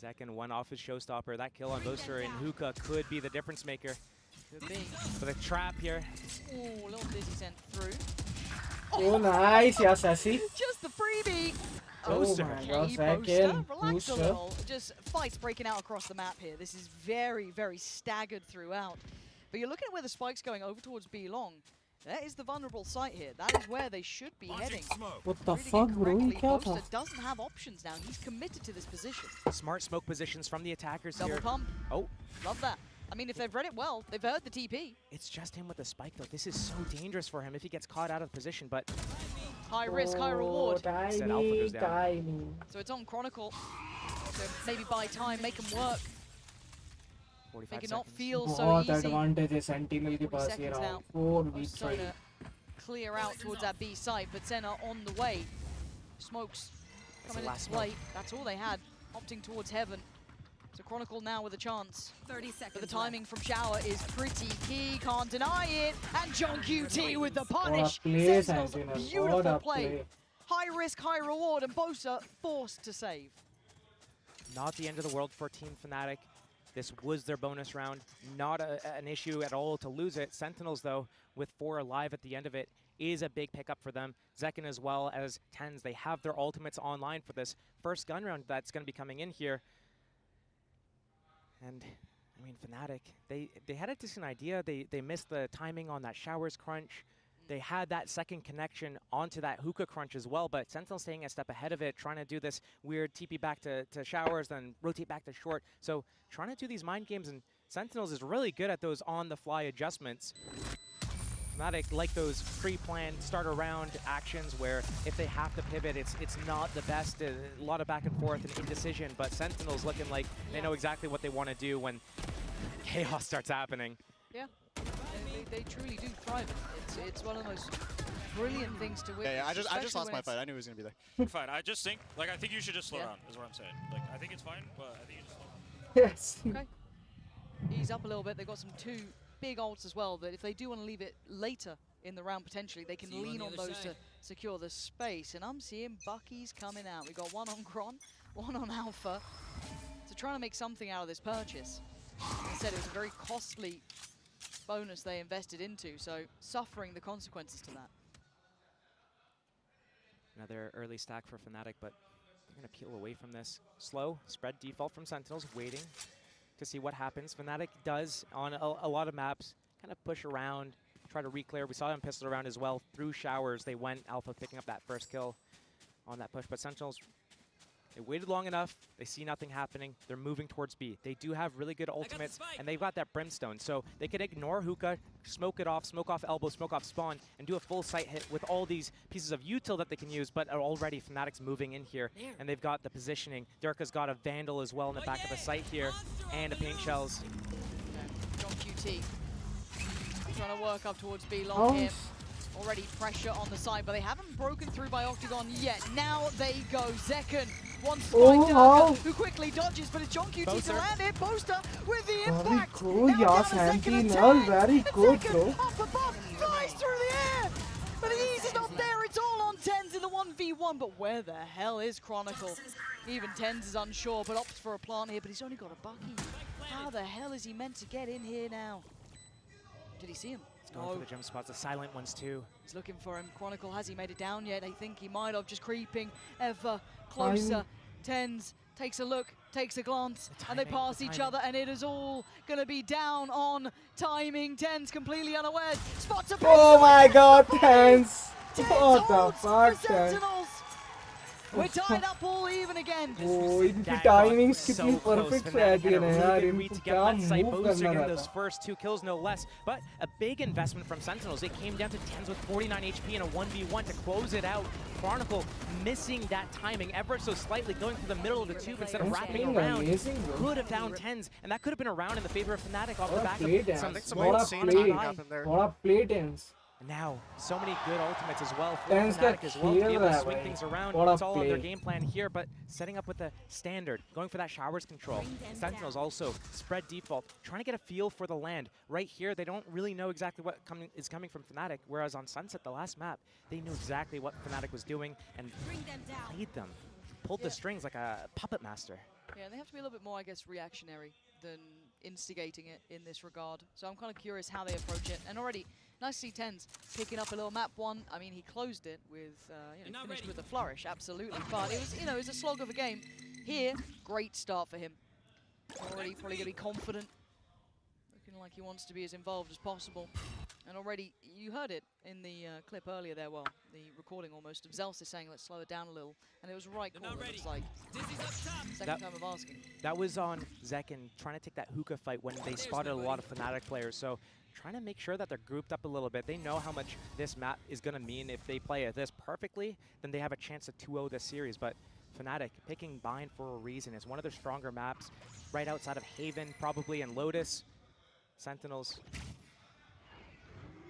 Speaker 9: Zekken one off his showstopper. That kill on Boaster and Hookah could be the difference maker.
Speaker 8: Could be.
Speaker 9: For the trap here.
Speaker 8: Oh, a little dizzy sent through.
Speaker 3: Oh, nice, yeah, Sassy.
Speaker 8: Just the freebie.
Speaker 3: Boaster.
Speaker 8: Boaster. Relax a little. Just fights breaking out across the map here. This is very, very staggered throughout. But you're looking at where the spike's going over towards B long. That is the vulnerable site here. That is where they should be heading.
Speaker 3: What the fuck, bro?
Speaker 8: Boaster doesn't have options now. He's committed to this position.
Speaker 9: Smart smoke positions from the attackers
Speaker 8: Double
Speaker 9: here.
Speaker 8: pump.
Speaker 9: Oh.
Speaker 8: Love that. I mean, if they've read it well, they've heard the TP.
Speaker 9: It's just him with the spike, though. This is so dangerous for him if he gets caught out of position, but...
Speaker 8: High risk, high reward.
Speaker 9: Said Alpha goes down.
Speaker 8: So it's on Chronicle. So maybe buy time, make him work.
Speaker 9: 45
Speaker 8: Make it
Speaker 9: seconds.
Speaker 8: not feel so
Speaker 3: बहुत
Speaker 8: easy.
Speaker 3: advantage है Sentinel के पास ये round. 4 v 3.
Speaker 8: Clear out towards that B site, but Senna on the way. Smokes coming into play. That's all they had, opting towards heaven. So Chronicle now with a chance.
Speaker 16: 30 seconds.
Speaker 8: But the timing from Shower is pretty key, can't deny it. And John QT with the punish. Sentinel's beautiful play. High risk, high reward, and Bosa forced to save.
Speaker 9: Not the end of the world for Team Fnatic. This was their bonus round. Not an issue at all to lose it. Sentinels, though, with 4 alive at the end of it, is a big pickup for them. Zekken as well as TenZ. They have their ultimates online for this first gun round that's going to be coming in here. And, I mean, Fnatic, they had a decent idea. They missed the timing on that Showers crunch. They had that second connection onto that Hookah crunch as well, but Sentinel staying a step ahead of it, trying to do this weird TP back to Showers, then rotate back to short. So trying to do these mind games, and Sentinels is really good at those on-the-fly adjustments. Fnatic like those pre-planned start-around actions where if they have to pivot, it's not the best. A lot of back and forth and indecision, but Sentinels looking like they know exactly what they want to do when chaos starts happening.
Speaker 8: Yeah, they truly do thrive. It's one of the most brilliant things to witness.
Speaker 18: Yeah, I just lost my fight. I knew he was going to be there.
Speaker 12: Fine. I just think, like, I think you should just slow down, is what I'm saying. Like, I think it's fine, but I think you just slow down.
Speaker 3: Yes.
Speaker 8: Okay. Ease up a little bit. They've got some 2 big ults as well, that if they do want to leave it later in the round potentially, they can lean on those to secure the space. And I'm seeing Bucky's coming out. We've got 1 on Gron, 1 on Alpha. So trying to make something out of this purchase. As I said, it was a very costly bonus they invested into, so suffering the consequences to that.
Speaker 9: Another early stack for Fnatic, but they're going to peel away from this. Slow spread default from Sentinels, waiting to see what happens. Fnatic does, on a lot of maps, kind of push around, try to re-clear. We saw them pistol around as well. Through Showers, they went Alpha picking up that first kill on that push, but Sentinels They waited long enough. They see nothing happening. They're moving towards B. They do have really good ultimates, and they've got that Brimstone. So they could ignore Hookah, smoke off elbow, smoke off spawn, and do a full site hit with all these pieces of util that they can use, but already Fnatic's moving in here, and they've got the positioning. Durka's got a Vandal as well in the back of the site here, and a Paint Shells.
Speaker 8: John QT trying to work up towards B long here. Already pressure on the side, but they haven't broken through by Octagon yet. Now they go. Zekken wants to find Durka, who quickly dodges, but it's John QT to land it. Boaster with the impact.
Speaker 3: Very cool, yeah, Sentinel. Very good, bro.
Speaker 8: Up above, flies through the air. But he's not there. It's all on TenZ in the 1v1. But where the hell is Chronicle? Even TenZ is unsure, but opts for a plant here. But he's only got a Bucky. How the hell is he meant to get in here now? Did he see him?
Speaker 9: Going for the jump spots, the silent ones too.
Speaker 8: He's looking for him. Chronicle, has he made it down yet? I think he might have, just creeping ever closer. TenZ takes a look, takes a glance, and they pass each other, and it is all going to be down on timing. TenZ completely unaware. Spots a
Speaker 3: Oh my god, TenZ! What the fuck, TenZ?
Speaker 8: We're tied up all even again.
Speaker 3: Oh, इनकी timings कितनी perfect रहती है ना यार, इनको क्या move करना रहता है.
Speaker 9: Those first 2 kills, no less. But a big investment from Sentinels. It came down to TenZ with 49 HP and a 1v1 to close it out. Chronicle missing that timing ever so slightly, going through the middle of the tube instead of wrapping around. Could have found TenZ, and that could have been a round in the favor of Fnatic off the back of
Speaker 3: What a play TenZ.
Speaker 9: Now, so many good ultimates as well for Fnatic as well to be able to swing things around. It's all on their game plan here, but setting up with the standard, going for that showers control. Sentinels also spread default, trying to get a feel for the land. Right here, they don't really know exactly what is coming from Fnatic, whereas on Sunset, the last map, they knew exactly what Fnatic was doing and played them, pulled the strings like a puppet master.
Speaker 8: Yeah, and they have to be a little bit more, I guess, reactionary than instigating it in this regard. So I'm kind of curious how they approach it. And already, nice to see TenZ picking up a little map one. I mean, he closed it with, finished with a flourish, absolutely. But it was, it was a slog of a game. Here, great start for him. Already probably going to be confident. Looking like he wants to be as involved as possible. And already, you heard it in the clip earlier there, well, the recording almost, of Zellsis saying, let's slow it down a little. And it was right call. It was like, second time of asking.
Speaker 9: That was on Zekken trying to take that hookah fight when they spotted a lot of Fnatic players. So trying to make sure that they're grouped up a little bit. They know how much this map is going to mean. If they play this perfectly, then they have a chance to 2-0 this series. But Fnatic picking Bind for a reason. It's one of their stronger maps, right outside of Haven, probably, and Lotus. Sentinels,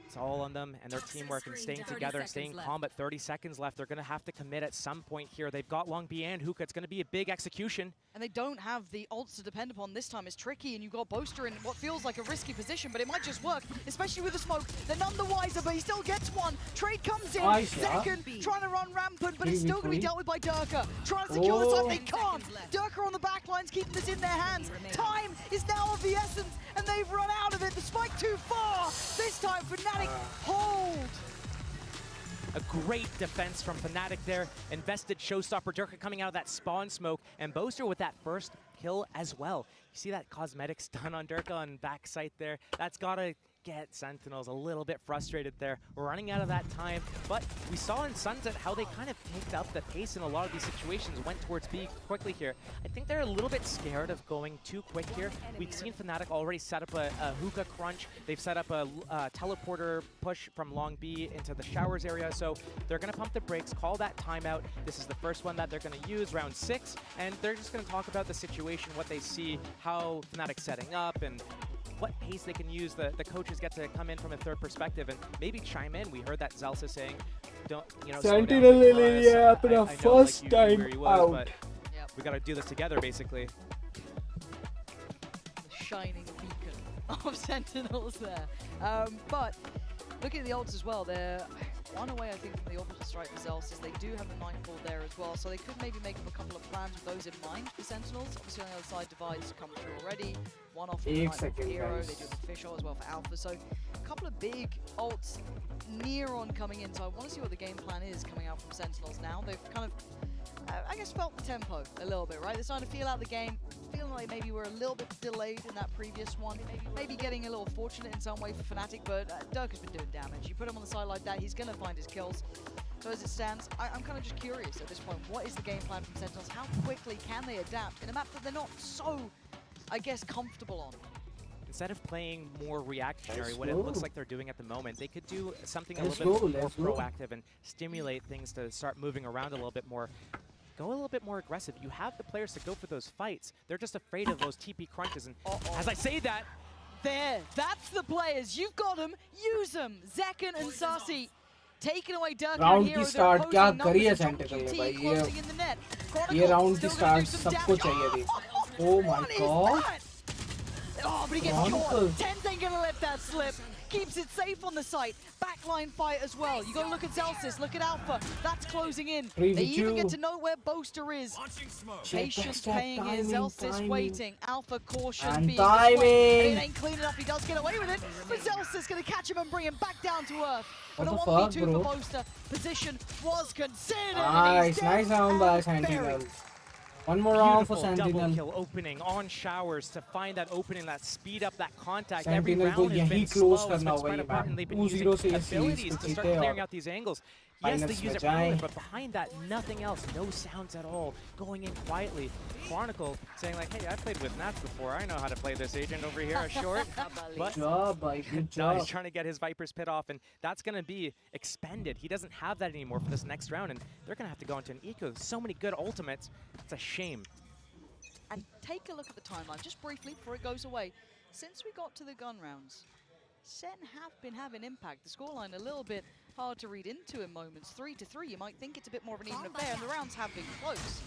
Speaker 9: it's all on them and their teamwork and staying together and staying calm, but 30 seconds left. They're going to have to commit at some point here. They've got Long B and Hookah. It's going to be a big execution.
Speaker 8: And they don't have the ults to depend upon this time. It's tricky, and you've got Boaster in what feels like a risky position, but it might just work, especially with the smoke. They're none the wiser, but he still gets one. Trade comes in. Second, trying to run rampant, but it's still going to be dealt with by Durka. Trying to secure the side. They can't. Durka on the back lines, keeping this in their hands. Time is now of the essence, and they've run out of it. The spike too far. This time, Fnatic hold.
Speaker 9: A great defense from Fnatic there. Invested showstopper. Durka coming out of that spawn smoke, and Boaster with that first kill as well. You see that cosmetic stun on Durka on backside there? That's got to get Sentinels a little bit frustrated there. We're running out of that time, but we saw in Sunset how they kind of picked up the pace in a lot of these situations, went towards B quickly here. I think they're a little bit scared of going too quick here. We've seen Fnatic already set up a hookah crunch. They've set up a teleporter push from Long B into the showers area, so they're going to pump the brakes, call that timeout. This is the first one that they're going to use, round 6, and they're just going to talk about the situation, what they see, how Fnatic's setting up, and what pace they can use. The coaches get to come in from a third perspective and maybe chime in. We heard that Zellsis saying, don't,
Speaker 3: Sentinel Lily, yeah, first time out.
Speaker 9: But we got to do this together, basically.
Speaker 8: The shining beacon of Sentinels there. But looking at the ults as well, they're one away, I think, from the orbital strike for Zellsis. They do have the Nightfall there as well, so they could maybe make up a couple of plans with those in mind for Sentinels. Obviously, on the other side, Divides come through already. One off the Hero, they do the Fish ult as well for Alpha. So a couple of big ults near on coming in. So I want to see what the game plan is coming out from Sentinels now. They've kind of, I guess, felt the tempo a little bit, right? They're starting to feel out the game. Feeling like maybe we're a little bit delayed in that previous one. Maybe getting a little fortunate in some way for Fnatic, but Durka's been doing damage. You put him on the side like that, he's going to find his kills. So as it stands, I'm kind of just curious at this point, what is the game plan from Sentinels? How quickly can they adapt in a map that they're not so, I guess, comfortable on?
Speaker 9: Instead of playing more reactionary, what it looks like they're doing at the moment, they could do something a little bit more proactive and stimulate things to start moving around a little bit more. Go a little bit more aggressive. You have the players to go for those fights. They're just afraid of those TP crunches. And as I say that,
Speaker 8: that's the players. You've got them. Use them. Zekken and Sasi taking away Dirk
Speaker 3: Round
Speaker 8: and Hero.
Speaker 3: की start क्या करी है sentinel ने भाई ये round की start सबको चाहिए थी. Oh my god.
Speaker 8: Oh, but he gets caught. Tens ain't gonna let that slip. Keeps it safe on the site. Backline fight as well. You gotta look at Zelsis, look at Alpha. That's closing in. They even get to know where Boaster is. Patience paying here. Zelsis waiting. Alpha caution being displayed. It ain't clean enough. He does get away with it. But Zelsis gonna catch him and bring him back down to earth. But a 1v2 for Boaster. Position was considered.
Speaker 3: Nice round by Sentinel. One more round for Sentinel.
Speaker 9: Double kill opening on Showers to find that opening, that speed up, that contact.
Speaker 3: Sentinel
Speaker 9: Every round has been
Speaker 3: close
Speaker 9: slow. It's been spread apart and they've been using abilities to start clearing out these angles. Yes, they use it really, but behind that, nothing else. No sounds at all. Going in quietly. Chronicle saying like, hey, I've played with Nats before. I know how to play this agent over here, short. But
Speaker 3: good job.
Speaker 9: He's trying to get his Viper's Pit off, and that's going to be expended. He doesn't have that anymore for this next round, and they're going to have to go into an eco. So many good ultimates. It's a shame.
Speaker 8: And take a look at the timeline, just briefly, before it goes away. Since we got to the gun rounds, Sen have been having impact. The scoreline a little bit hard to read into in moments. 3-3, you might think it's a bit more of an even affair, and the rounds have been close.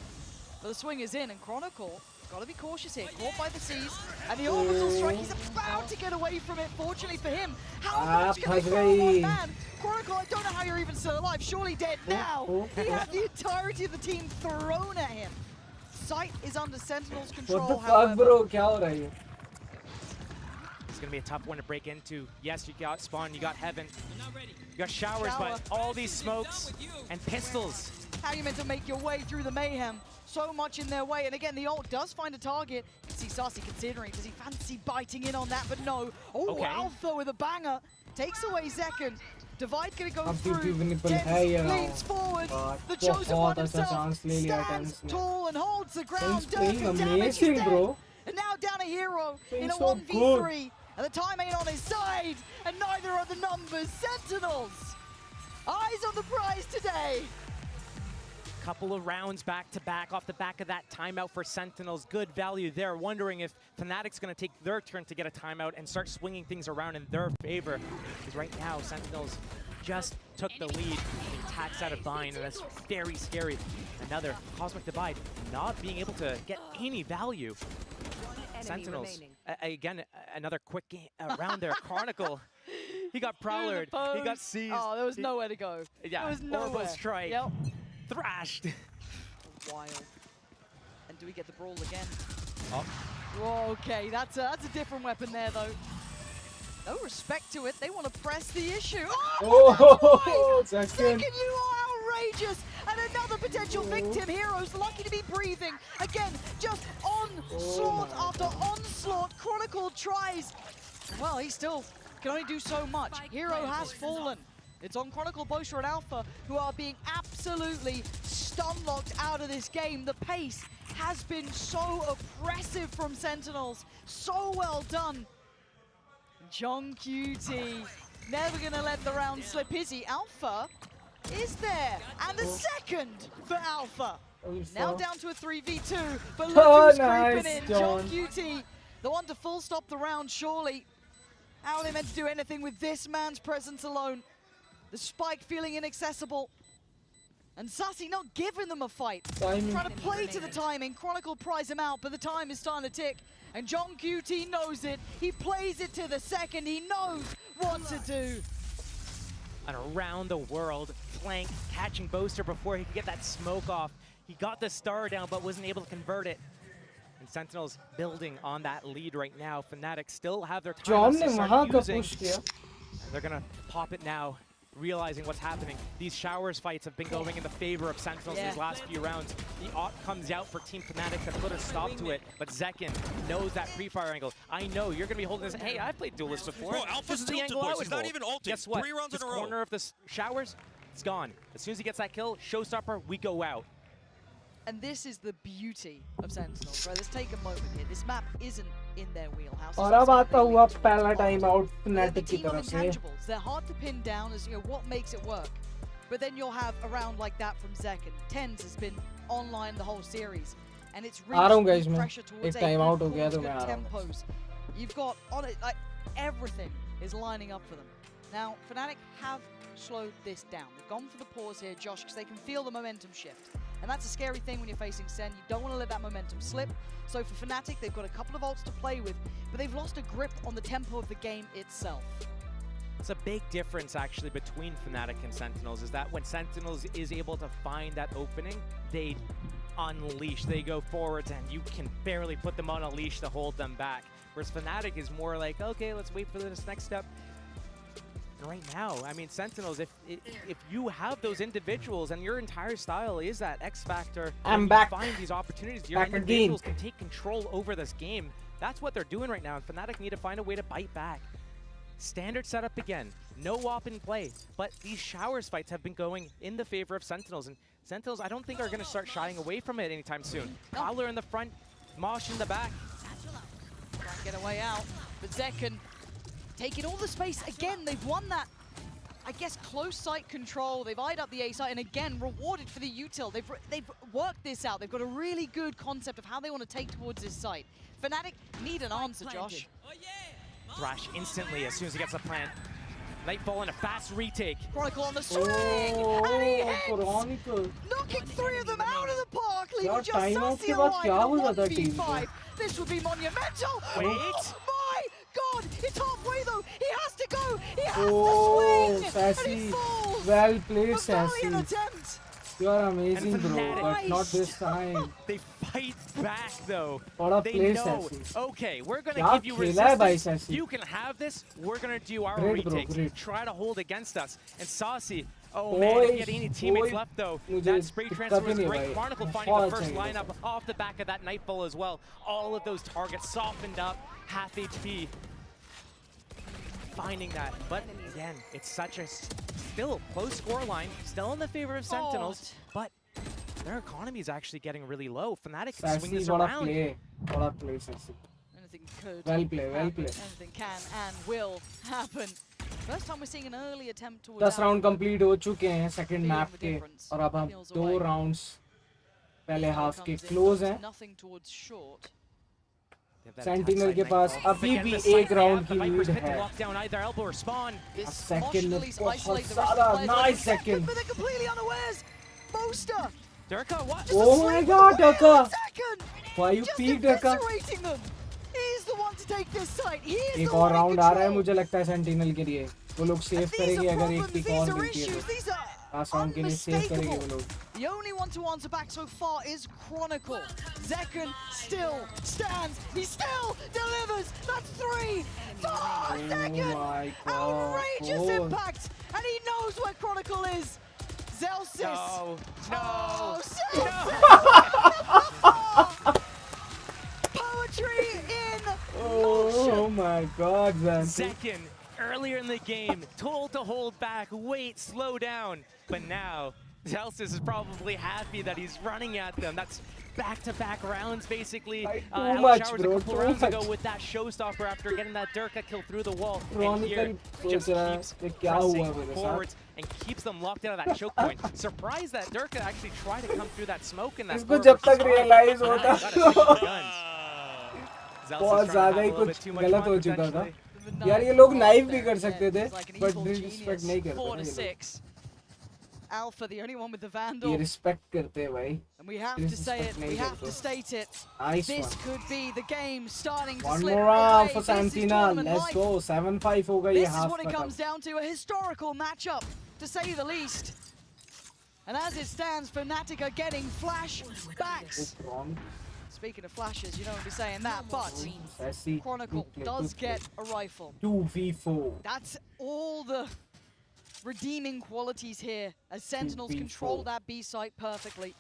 Speaker 8: But the swing is in, and Chronicle, got to be cautious here. Caught by the seas, and the orbital strike, he's about to get away from it, fortunately for him. How much can they throw on one man? Chronicle, I don't know how you're even still alive, surely dead now. He had the entirety of the team thrown at him. Site is under Sentinel's control,
Speaker 3: What the fuck, bro? क्या हो रहा है?
Speaker 9: It's going to be a tough one to break into. Yes, you got Spawn, you got Heaven, you got Showers, but all these smokes and pistols.
Speaker 8: How are you meant to make your way through the mayhem? So much in their way, and again, the ult does find a target. You can see Sasi considering, does he fancy biting in on that? But no. Oh, Alpha with a banger. Takes away Zekken. Divide gonna go through. Tens leans forward. The chosen one himself stands tall and holds the ground.
Speaker 3: Amazing, bro.
Speaker 8: And now down a Hero in a 1v3. And the time ain't on his side. And neither are the numbers. Sentinels. Eyes on the prize today.
Speaker 9: Couple of rounds back-to-back off the back of that timeout for Sentinels. Good value there. Wondering if Fnatic's going to take their turn to get a timeout and start swinging things around in their favor. Because right now, Sentinels just took the lead. He attacks out of Vine, and that's very scary. Another Cosmic Divide not being able to get any value. Sentinels, again, another quick round there. Chronicle, he got Prowlered, he got seized.
Speaker 8: Oh, there was nowhere to go.
Speaker 9: Yeah,
Speaker 8: there was nowhere.
Speaker 9: Orbital Strike.
Speaker 8: Yep.
Speaker 9: Thrashed.
Speaker 8: Wild. And do we get the brawl again?
Speaker 9: Oh.
Speaker 8: Okay, that's a different weapon there, though. No respect to it. They want to press the issue. Oh,
Speaker 3: Zekken,
Speaker 8: you are outrageous. And another potential victim. Heroes lucky to be breathing. Again, just onslaught after onslaught. Chronicle tries. Well, he still can only do so much. Hero has fallen. It's on Chronicle, Boaster, and Alpha, who are being absolutely stun-locked out of this game. The pace has been so oppressive from Sentinels. So well done. John QT, never going to let the round slip, is he? Alpha is there, and the second for Alpha. Now down to a 3v2, but look who's creeping in. John QT, the one to full stop the round, surely. How are they meant to do anything with this man's presence alone? The Spike feeling inaccessible. And Sasi not giving them a fight. Trying to play to the timing. Chronicle pries him out, but the time is starting to tick. And John QT knows it. He plays it to the second. He knows what to do.
Speaker 9: And around the world, flank, catching Boaster before he could get that smoke off. He got the star down, but wasn't able to convert it. And Sentinels building on that lead right now. Fnatic still have their time to start using. They're gonna pop it now, realizing what's happening. These Showers fights have been going in the favor of Sentinels these last few rounds. The AWP comes out for Team Fnatic to put a stop to it, but Zekken knows that pre-fire angle. I know you're gonna be holding this. Hey, I've played Duelist before.
Speaker 12: Bro, Alpha's
Speaker 9: this is the angle I would hold.
Speaker 12: not even ulting.
Speaker 9: Guess what?
Speaker 12: 3 rounds
Speaker 9: this
Speaker 12: in a row.
Speaker 9: corner of the Showers, It's gone. As soon as he gets that kill, showstopper, we go out.
Speaker 8: And this is the beauty of Sentinels, right? Let's take a moment here. This map isn't in their wheelhouse.
Speaker 3: और अब आता हुआ पहला time out Fnatic की तरफ से.
Speaker 8: They're hard to pin down as, you know, what makes it work. But then you'll have a round like that from Zek, and Tens has been online the whole series. And it's reached pressure towards tempos. You've got on it, like, everything is lining up for them. Now, Fnatic have slowed this down. They've gone for the pause here, Josh, because they can feel the momentum shift. And that's a scary thing when you're facing Sen. You don't want to let that momentum slip. So for Fnatic, they've got a couple of ults to play with, but they've lost a grip on the tempo of the game itself.
Speaker 9: It's a big difference, actually, between Fnatic and Sentinels, is that when Sentinels is able to find that opening, they unleash. They go forwards, and you can barely put them on a leash to hold them back. Whereas Fnatic is more like, okay, let's wait for this next step. And right now, I mean, Sentinels, if you have those individuals and your entire style is that X factor,
Speaker 3: I'm back.
Speaker 9: Find these opportunities. Your individuals can take control over this game. That's what they're doing right now, and Fnatic need to find a way to bite back. Standard setup again, no WAP in play, but these showers fights have been going in the favor of Sentinels, and Sentinels I don't think are going to start shying away from it anytime soon. Fowler in the front, Mosh in the back.
Speaker 8: Try and get a way out, but Zek can take it all the space. Again, they've won that, I guess, close sight control. They've eyed up the A site, and again, rewarded for the util. They've worked this out. They've got a really good concept of how they want to take towards this site. Fnatic need an answer, Josh.
Speaker 9: Thrash instantly as soon as he gets a plant. Nightfall in a fast retake.
Speaker 8: Chronicle on the swing, and he hits! Knocking 3 of them out of the park, leaving just Sassy alive in a 1v5. This would be monumental!
Speaker 9: Wait!
Speaker 8: Oh my god! It's halfway though! He has to go! He has to swing!
Speaker 3: Sassy.
Speaker 8: And he falls!
Speaker 3: Well played,
Speaker 8: Sassy!
Speaker 3: You are amazing, bro, but not this time.
Speaker 9: They fight back, though.
Speaker 3: They know,
Speaker 9: Sassy. Okay, we're going to give you resistance. You can have this. We're going to do our retakes. Try to hold against us. And Saucy, oh man, didn't get any teammates left, though. That spray transfer was great. Chronicle finding the first lineup off the back of that Nightfall as well. All of those targets softened up, half HP. Finding that, but again, it's such a still close scoreline, still in the favor of Sentinels, but their economy is actually getting really low. Fnatic can swing this around.
Speaker 3: What a play, Sassy.
Speaker 8: Anything could
Speaker 3: well play.
Speaker 8: Anything can and will happen. First time we're seeing an early attempt towards
Speaker 3: 10 round complete हो चुके हैं second map के और अब हम 2 rounds पहले half के close हैं.
Speaker 8: Nothing towards short.
Speaker 3: Sentinel के पास अभी भी 1 round की lead है.
Speaker 8: This
Speaker 3: second में बहुत सारा nice second.
Speaker 8: But they're completely unawares. Boaster.
Speaker 9: Durka, what?
Speaker 3: Oh my god, Durka. Why you peeked, Durka?
Speaker 8: He's the one to take this site. He is
Speaker 3: एक और round आ रहा है मुझे लगता है Sentinel के लिए. वो लोग save करेंगे अगर एक pick और मिलती है तो. Last round के लिए save करेंगे वो लोग.
Speaker 8: The only one to answer back so far is Chronicle. Zekken still stands. He still delivers. That's 3. Zekken!
Speaker 3: My god.
Speaker 8: Outrageous impact. And he knows where Chronicle is. Zelsis.
Speaker 9: No.
Speaker 8: Oh, Poetry in motion.
Speaker 3: Oh my god,
Speaker 9: Zekken, earlier in the game, told to hold back, wait, slow down. But now, Zelsis is probably happy that he's running at them. That's back-to-back rounds, basically.
Speaker 3: Too much,
Speaker 9: Showers
Speaker 3: bro.
Speaker 9: A couple rounds ago with that showstopper after getting that Durka kill through the wall. And here, just keeps pressing forwards and keeps them locked out of that choke point. Surprised that Durka actually tried to come through that smoke in that
Speaker 3: इसको जब तक realize होता बहुत ज़्यादा ही कुछ गलत हो चुका था. यार ये लोग नाइफ भी कर सकते थे, but disrespect नहीं करते.
Speaker 8: Alpha, the only one with the Vandal.
Speaker 3: ये respect करते हैं भाई.
Speaker 8: And we have to say it, we have to state it.
Speaker 3: Nice
Speaker 8: this
Speaker 3: one.
Speaker 8: could be the game starting to
Speaker 3: One
Speaker 8: slip
Speaker 3: more round
Speaker 8: away.
Speaker 3: for Sentinel. Let's go. 7-5 होगा ये
Speaker 8: This
Speaker 3: half
Speaker 8: is what it comes down to, a historical matchup, to say the least. And as it stands, Fnatic are getting flashbacks. Speaking of flashes, you don't want to be saying that, but Chronicle does get a rifle.
Speaker 3: 2v4.
Speaker 8: That's all the redeeming qualities here, as Sentinels control that B site perfectly.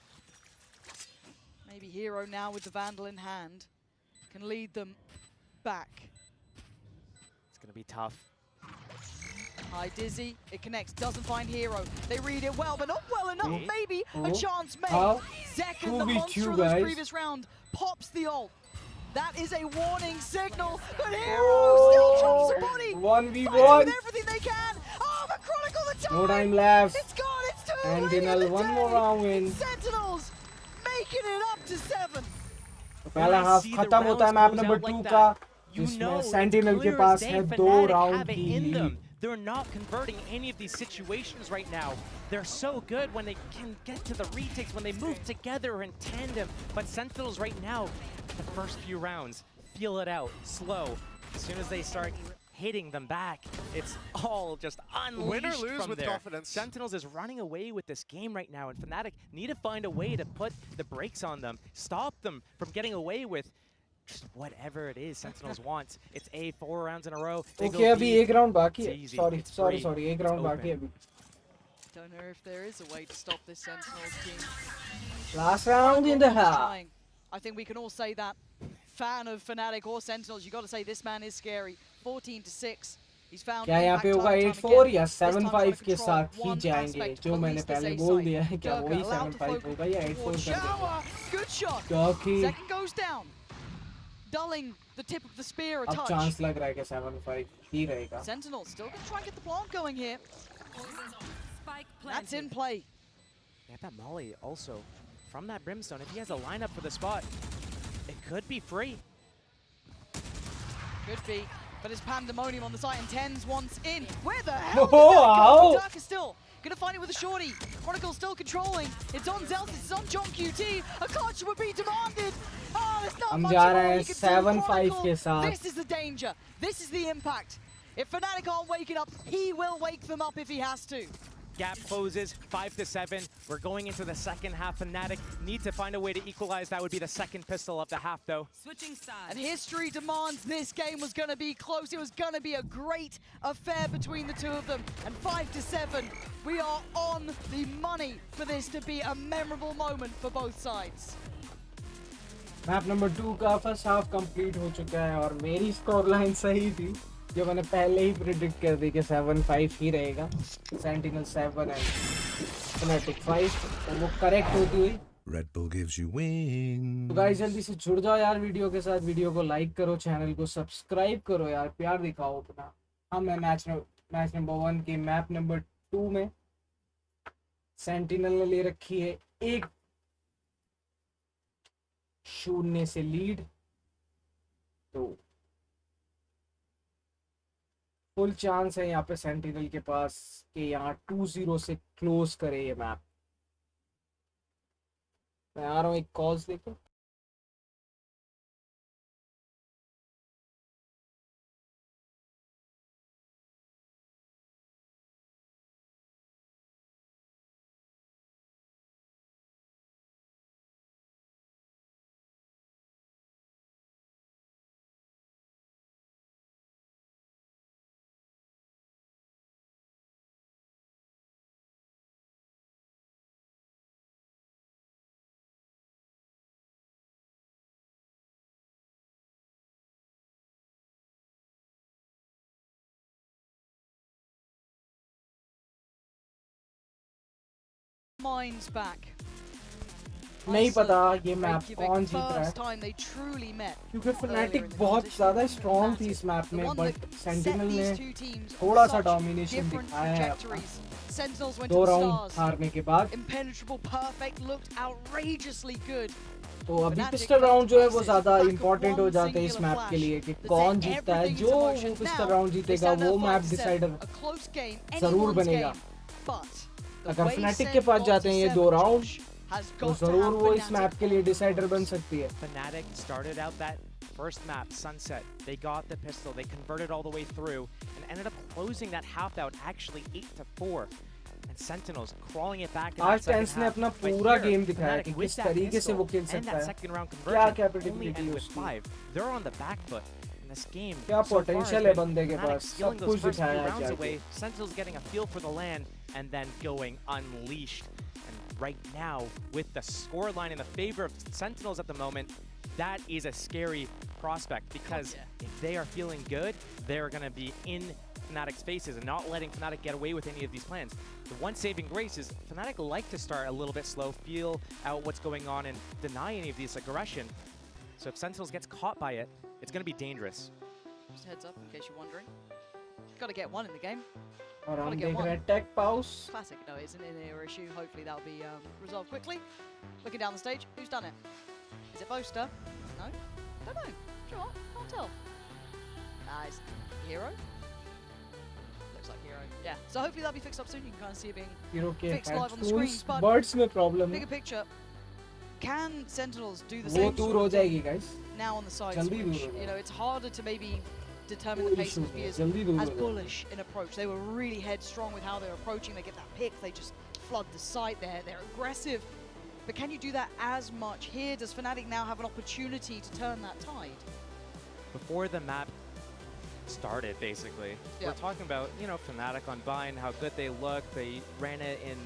Speaker 8: Maybe Hero now with the Vandal in hand can lead them back.
Speaker 9: It's going to be tough.
Speaker 8: High Dizzy, it connects, doesn't find Hero. They read it well, but not well enough. Maybe a chance made. Zekken, the monster of the previous round, pops the ult. That is a warning signal, but Hero still chops the body.
Speaker 3: 1v1.
Speaker 8: With everything they can. Oh, but Chronicle the time.
Speaker 3: No time left.
Speaker 8: It's gone, it's too
Speaker 3: Sentinel, one more round win.
Speaker 8: Sentinels making it up to 7.
Speaker 3: पहला half खत्म होता है map number 2 का, जिसमें sentinel के पास है 2 round की lead.
Speaker 9: They're not converting any of these situations right now. They're so good when they can get to the retakes, when they move together in tandem. But Sentinels right now, the first few rounds, feel it out, slow. As soon as they start hitting them back, it's all just unleashed.
Speaker 18: Win or lose
Speaker 9: from
Speaker 18: with
Speaker 9: there.
Speaker 18: confidence.
Speaker 9: Sentinels is running away with this game right now, and Fnatic need to find a way to put the brakes on them, stop them from getting away with just whatever it is Sentinels wants. It's A, 4 rounds in a row.
Speaker 3: Okay, अभी एक round बाकी है. Sorry, एक round बाकी है अभी.
Speaker 8: Don't know if there is a way to stop this Sentinels team.
Speaker 3: Last round in the half.
Speaker 8: I think we can all say that. Fan of Fnatic or Sentinels, you got to say this man is scary. 14-6. He's found.
Speaker 3: क्या यहाँ पे होगा 8-4 या 7-5 के साथ ही जाएंगे, जो मैंने पहले बोल दिया है, क्या वही 7-5 होगा या 8-4 कर देगा.
Speaker 8: Good shot. Second goes down. Dulling the tip of the spear a touch.
Speaker 3: अब चांस लग रहा है कि 7-5 ही रहेगा.
Speaker 8: Sentinels still going to try and get the plant going here. That's in play.
Speaker 9: Yeah, that Molly also from that Brimstone. If he has a lineup for the spot, it could be free.
Speaker 8: Could be, but it's pandemonium on the site, and Tens wants in. Where the hell did
Speaker 3: Oh,
Speaker 8: that go? Dirk is still gonna find it with a shorty. Chronicle still controlling. It's on Zeltis, it's on John QT. A clutch would be demanded. Oh, there's not much more you can do.
Speaker 3: 7-5 के साथ.
Speaker 8: This is the danger. This is the impact. If Fnatic aren't waking up, he will wake them up if he has to.
Speaker 9: Gap closes, 5-7. We're going into the second half. Fnatic need to find a way to equalize. That would be the second pistol of the half, though.
Speaker 8: Switching sides. And history demands this game was going to be close. It was going to be a great affair between the two of them. And 5-7, we are on the money for this to be a memorable moment for both sides.
Speaker 3: Map number 2 का first half complete हो चुका है और मेरी score line सही थी, जो मैंने पहले ही प्रेडिक्ट कर दी कि 7-5 ही रहेगा. सेंटिनल 7 एंड Fnatic 5, तो वो करेक्ट होती हुई.
Speaker 16: Red Bull gives you wings.
Speaker 3: तो गाइस जल्दी से जुड़ जाओ यार वीडियो के साथ, वीडियो को लाइक करो, चैनल को सब्सक्राइब करो यार, प्यार दिखाओ अपना. हम है मैच नंबर 1 के मैप नंबर 2 में. सेंटिनल ने ले रखी है 1-0 से लीड. तो फुल चांस है यहाँ पे सेंटिनल के पास कि यहाँ 2-0 से क्लोज करे ये मैप. मैं आ रहा हूँ एक कॉल्स लेकर.
Speaker 8: Minds back.
Speaker 3: नहीं पता ये मैप कौन जीत रहा है, क्योंकि Fnatic बहुत ज़्यादा स्ट्रॉन्ग थी इस मैप में, बट सेंटिनल ने थोड़ा सा डोमिनेशन दिखाया है अपना. 2 राउंड हारने के बाद. तो अभी पिस्टल राउंड जो है वो ज़्यादा इम्पोर्टेंट हो जाते हैं इस मैप के लिए कि कौन जीतता है. जो वो पिस्टल राउंड जीतेगा वो मैप डिसाइडर ज़रूर बनेगा. अगर Fnatic के पास जाते हैं ये 2 राउंड, तो जरूर वो इस मैप के लिए डिसाइडर बन सकती है.
Speaker 9: Fnatic started out that first map, Sunset. They got the pistol, they converted all the way through, and ended up closing that half out actually 8-4. And Sentinels crawling it back in that second half.
Speaker 3: ने अपना पूरा game दिखाया कि किस तरीके से वो खेल सकता है. क्या कैपेबिलिटी है उसकी.
Speaker 9: They're on the back foot. This game,
Speaker 3: क्या पोटेंशियल है बंदे के पास, सब कुछ दिखाया है जाके.
Speaker 9: Sentinels getting a feel for the land and then going unleashed. And right now, with the scoreline in the favor of Sentinels at the moment, that is a scary prospect because if they are feeling good, they're going to be in Fnatic's faces and not letting Fnatic get away with any of these plans. The one saving grace is Fnatic like to start a little bit slow, feel out what's going on, and deny any of this aggression. So if Sentinels gets caught by it, it's going to be dangerous.
Speaker 8: Just a heads up, in case you're wondering. Got to get one in the game.
Speaker 3: और
Speaker 8: Gotta
Speaker 3: हम
Speaker 8: get
Speaker 3: देख
Speaker 8: one.
Speaker 3: रहे हैं tech pause.
Speaker 8: Classic. No, it's an in-ear issue. Hopefully that'll be resolved quickly. Looking down the stage, who's done it? Is it Boaster? No? Don't know. Do you know what? Can't tell. It's Hero? Looks like Hero. Yeah. So hopefully that'll be fixed up soon. You can kind of see it being
Speaker 3: Hero के
Speaker 8: fixed live on the
Speaker 3: headphones,
Speaker 8: screen. But
Speaker 3: birds में problem
Speaker 8: bigger
Speaker 3: है.
Speaker 8: picture, can Sentinels do the
Speaker 3: वो
Speaker 8: same
Speaker 3: दूर
Speaker 8: sort
Speaker 3: हो
Speaker 8: of thing
Speaker 3: जाएगी guys.
Speaker 8: now on the side
Speaker 3: जल्दी दूर
Speaker 8: switch?
Speaker 3: हो
Speaker 8: You know, it's harder to maybe determine
Speaker 3: कोई
Speaker 8: the pace
Speaker 3: issue
Speaker 8: and be
Speaker 3: नहीं है,
Speaker 8: as,
Speaker 3: जल्दी दूर
Speaker 8: as
Speaker 3: हो जाएगी.
Speaker 8: bullish in approach. They were really headstrong with how they're approaching. They get that pick, they just flood the site. They're aggressive. But can you do that as much here? Does Fnatic now have an opportunity to turn that tide?
Speaker 9: Before the map started, basically, we're talking about, you know, Fnatic on Vine, how good they look. They ran it in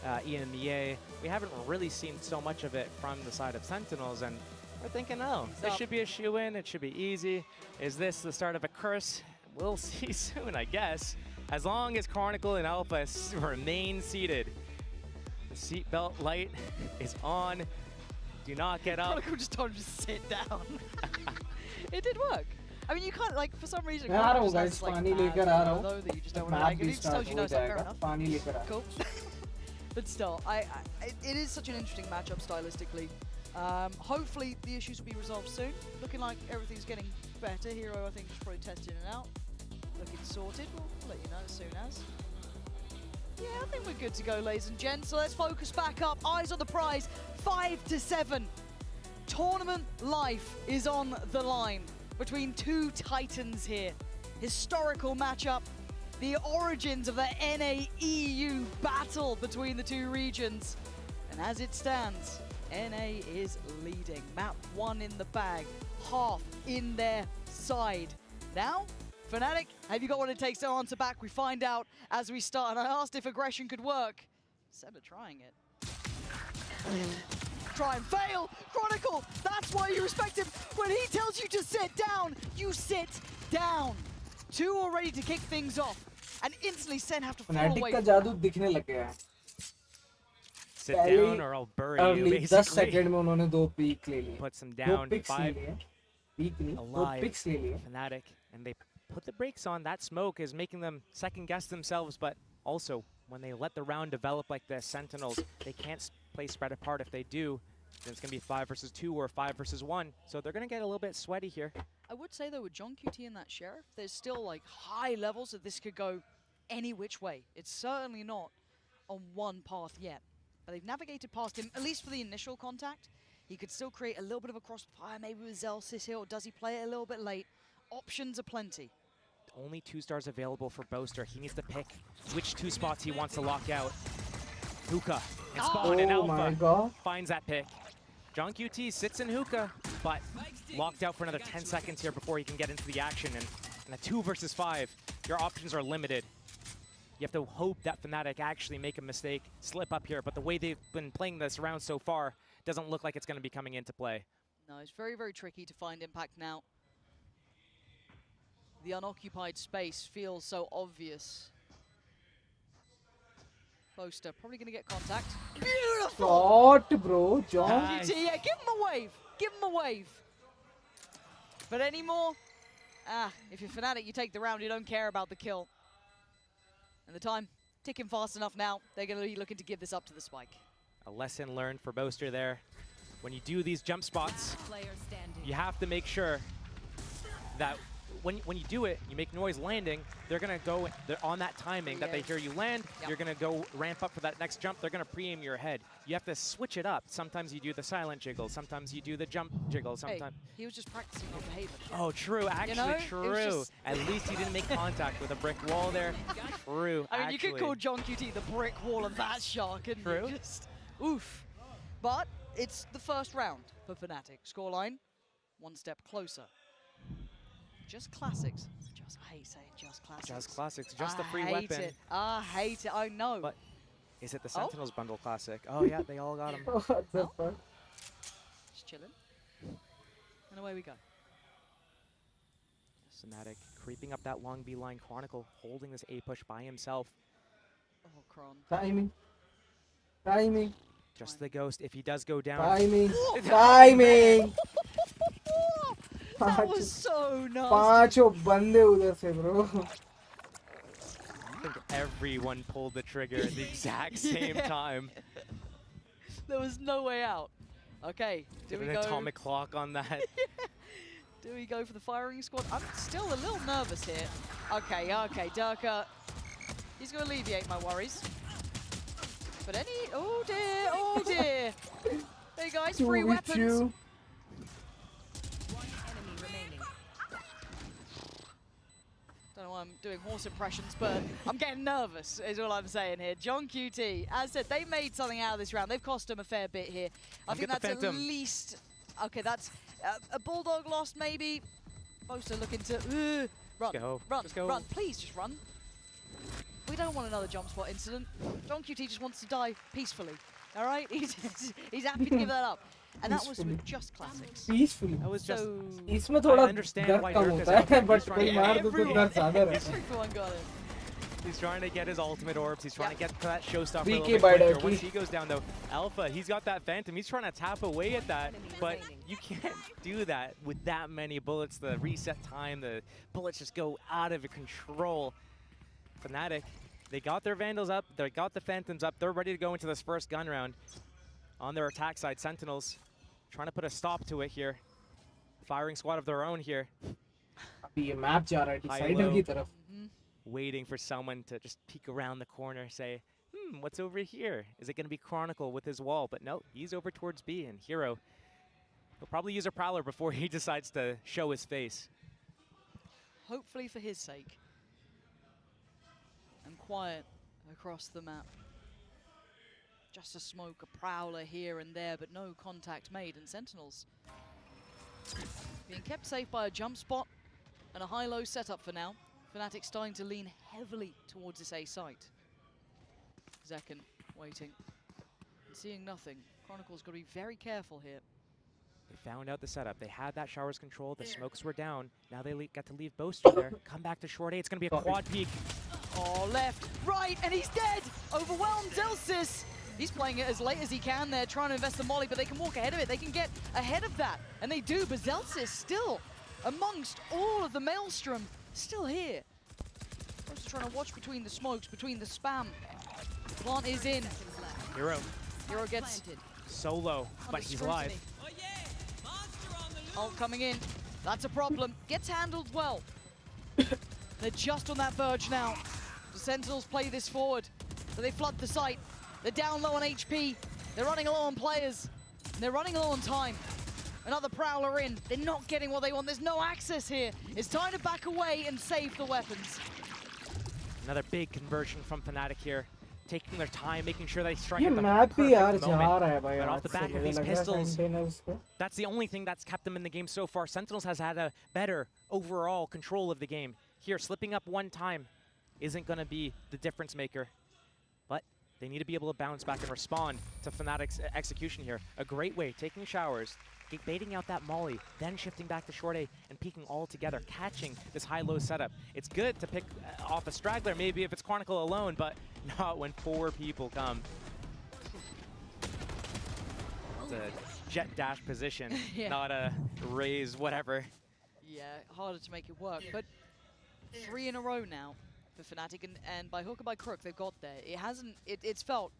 Speaker 9: EMEA. We haven't really seen so much of it from the side of Sentinels, and we're thinking, oh, this should be a shoe-in. It should be easy. Is this the start of a curse? We'll see soon, I guess. As long as Chronicle and Alpha remain seated. The seatbelt light is on. Do not get up.
Speaker 8: Chronicle just told him to sit down. It did work. I mean, you can't, like, for some reason,
Speaker 3: मैं आ रहा हूँ
Speaker 8: Chronicle
Speaker 3: guys,
Speaker 8: just has, like,
Speaker 3: पानी
Speaker 8: bad
Speaker 3: लेकर आ रहा
Speaker 8: though,
Speaker 3: हूँ.
Speaker 8: that you just don't want to
Speaker 3: Map
Speaker 8: like.
Speaker 3: भी
Speaker 8: It just
Speaker 3: start
Speaker 8: tells you
Speaker 3: हो
Speaker 8: no, it's like, fair
Speaker 3: जाएगा.
Speaker 8: enough.
Speaker 3: पानी लेकर आ रहा हूँ.
Speaker 8: Cool. But still, it is such an interesting matchup stylistically. Hopefully the issues will be resolved soon. Looking like everything's getting better. Hero, I think, is probably testing it out. Looking sorted. We'll let you know as soon as. Yeah, I think we're good to go, ladies and gents. So let's focus back up. Eyes on the prize. 5-7. Tournament life is on the line between two titans here. Historical matchup. The origins of the NA-EU battle between the two regions. And as it stands, NA is leading. Map 1 in the bag, half in their side. Now, Fnatic, have you got what it takes to answer back? We find out as we start. And I asked if aggression could work. Instead of trying it. Try and fail. Chronicle, that's why you respect him. When he tells you to sit down, you sit down. Two already to kick things off. And instantly Sen have to fall away.
Speaker 3: Fnatic का जादू दिखने लग गया है.
Speaker 9: Sit down or I'll bury you, basically.
Speaker 3: 10 second में उन्होंने 2 peak ले लिए.
Speaker 9: Puts them down.
Speaker 3: 2 picks ले
Speaker 9: 5
Speaker 3: लिए. Peak नहीं, 2
Speaker 9: alive.
Speaker 3: picks ले लिए.
Speaker 9: Fnatic, and they put the brakes on. That smoke is making them second guess themselves, but also when they let the round develop like this, Sentinels, they can't play spread apart. If they do, then it's going to be 5 versus 2 or 5 versus 1. So they're going to get a little bit sweaty here.
Speaker 8: I would say though, with John QT and that Sheriff, there's still like high levels that this could go any which way. It's certainly not on one path yet. But they've navigated past him, at least for the initial contact. He could still create a little bit of a crossfire, maybe with Zelsis here, or does he play it a little bit late? Options are plenty.
Speaker 9: Only 2 stars available for Boaster. He needs to pick which 2 spots he wants to lock out. Hookah and Spawn and Alpha finds that pick. John QT sits in Hookah, but locked out for another 10 seconds here before he can get into the action. And in a 2 versus 5, your options are limited. You have to hope that Fnatic actually make a mistake, slip up here, but the way they've been playing this round so far doesn't look like it's going to be coming into play.
Speaker 8: No, it's very, very tricky to find impact now. The unoccupied space feels so obvious. Boaster probably going to get contact. Beautiful!
Speaker 3: Shot, bro. John.
Speaker 8: Nice. Yeah, give him a wave. Give him a wave. But anymore, if you're Fnatic, you take the round. You don't care about the kill. And the time ticking fast enough now. They're going to be looking to give this up to the spike.
Speaker 9: A lesson learned for Boaster there. When you do these jump spots, you have to make sure that when you do it, you make noise landing, they're going to go on that timing that they hear you land. Yep. You're going to go ramp up for that next jump. They're going to pre-aim your head. You have to switch it up. Sometimes you do the silent jiggle. Sometimes you do the jump jiggle. Sometimes
Speaker 8: he was just practicing on behavior.
Speaker 9: Oh, true. Actually, true. At least he didn't make contact with a brick wall there. True.
Speaker 8: I mean, you could call John QT the brick wall of that shot, couldn't you? Just, oof. But it's the first round for Fnatic. Scoreline, 1 step closer. Just classics. I hate saying just classics.
Speaker 9: Just classics. Just the free weapon.
Speaker 8: I hate it. I know.
Speaker 9: But is it the Sentinels bundle classic? Oh yeah, they all got them.
Speaker 3: What the fuck?
Speaker 8: Just chilling. And away we go.
Speaker 9: Fnatic creeping up that long B line. Chronicle holding this A push by himself.
Speaker 8: Oh, Kron.
Speaker 3: Timing. Timing.
Speaker 9: Just the ghost. If he does go down.
Speaker 3: Timing.
Speaker 8: Oh,
Speaker 3: Timing.
Speaker 8: That was so nasty.
Speaker 3: पांचों बंदे उधर से bro.
Speaker 9: I think everyone pulled the trigger at the exact same time.
Speaker 8: There was no way out. Okay, do we
Speaker 9: an
Speaker 8: go?
Speaker 9: Atomic clock on that.
Speaker 8: Do we go for the firing squad? I'm still a little nervous here. Okay, Durka. He's going to alleviate my worries. But oh dear. Hey guys, free weapons. Don't know why I'm doing horse impressions, but I'm getting nervous, is all I'm saying here. John QT, as said, they made something out of this round. They've cost him a fair bit here. I think that's at least... Okay, that's a Bulldog lost, maybe. Supposed to look into... Run, please, just run. We don't want another jump spot incident. John QT just wants to die peacefully, all right? He's happy to give that up. And that was with just classics.
Speaker 3: Peacefully.
Speaker 9: That was just...
Speaker 3: इसमें थोड़ा डर कम होता है, but कोई मार दो तो डर ज़्यादा रहता है.
Speaker 8: Everyone got it.
Speaker 9: He's trying to get his ultimate orbs. He's trying to get that showstopper a
Speaker 3: BK
Speaker 9: little bit
Speaker 3: by
Speaker 9: quicker.
Speaker 3: Dirty.
Speaker 9: Once he goes down, though, Alpha, he's got that Phantom. He's trying to tap away at that, but you can't do that with that many bullets. The reset time, the bullets just go out of control. Fnatic, they got their Vandals up. They got the Phantoms up. They're ready to go into this first gun round. On their attack side, Sentinels trying to put a stop to it here. Firing squad of their own here.
Speaker 3: अभी ये map जा रहा है decider की तरफ.
Speaker 9: Waiting for someone to just peek around the corner, say, what's over here? Is it going to be Chronicle with his wall? But no, he's over towards B, and Hero, he'll probably use a Prowler before he decides to show his face.
Speaker 8: Hopefully for his sake. And quiet across the map. Just a smoke, a Prowler here and there, but no contact made, and Sentinels being kept safe by a jump spot and a high-low setup for now. Fnatic starting to lean heavily towards this A site. Zekken waiting and seeing nothing. Chronicle's got to be very careful here.
Speaker 9: They found out the setup. They had that showers control. The smokes were down. Now they get to leave Boaster there. Come back to short A. It's going to be a quad peek.
Speaker 8: Oh, left, right, and he's dead! Overwhelmed Zelsis! He's playing it as late as he can there, trying to invest the molly, but they can walk ahead of it. They can get ahead of that, and they do, but Zelsis still amongst all of the maelstrom. Still here. Just trying to watch between the smokes, between the spam. Plant is in.
Speaker 9: Hero
Speaker 8: gets
Speaker 9: solo, but he's alive.
Speaker 8: Ult coming in. That's a problem. Gets handled well. They're just on that verge now. The Sentinels play this forward. So they flood the site. They're down low on HP. They're running low on players. And they're running low on time. Another Prowler in. They're not getting what they want. There's no access here. It's time to back away and save the weapons.
Speaker 9: Another big conversion from Fnatic here. Taking their time, making sure they strike at the
Speaker 3: perfect
Speaker 9: moment.
Speaker 3: But
Speaker 9: off the back of these pistols, that's the only thing that's kept them in the game so far. Sentinels has had a better overall control of the game. Here, slipping up one time isn't going to be the difference maker. But they need to be able to bounce back and respond to Fnatic's execution here. A great way, taking showers, baiting out that molly, then shifting back to short A and peeking all together, catching this high-low setup. It's good to pick off a straggler, maybe if it's Chronicle alone, but not when 4 people come. It's a jet dash position, not a raise whatever.
Speaker 8: Yeah, harder to make it work, but 3 in a row now for Fnatic, and by hook or by crook, they've got there. It hasn't, it's felt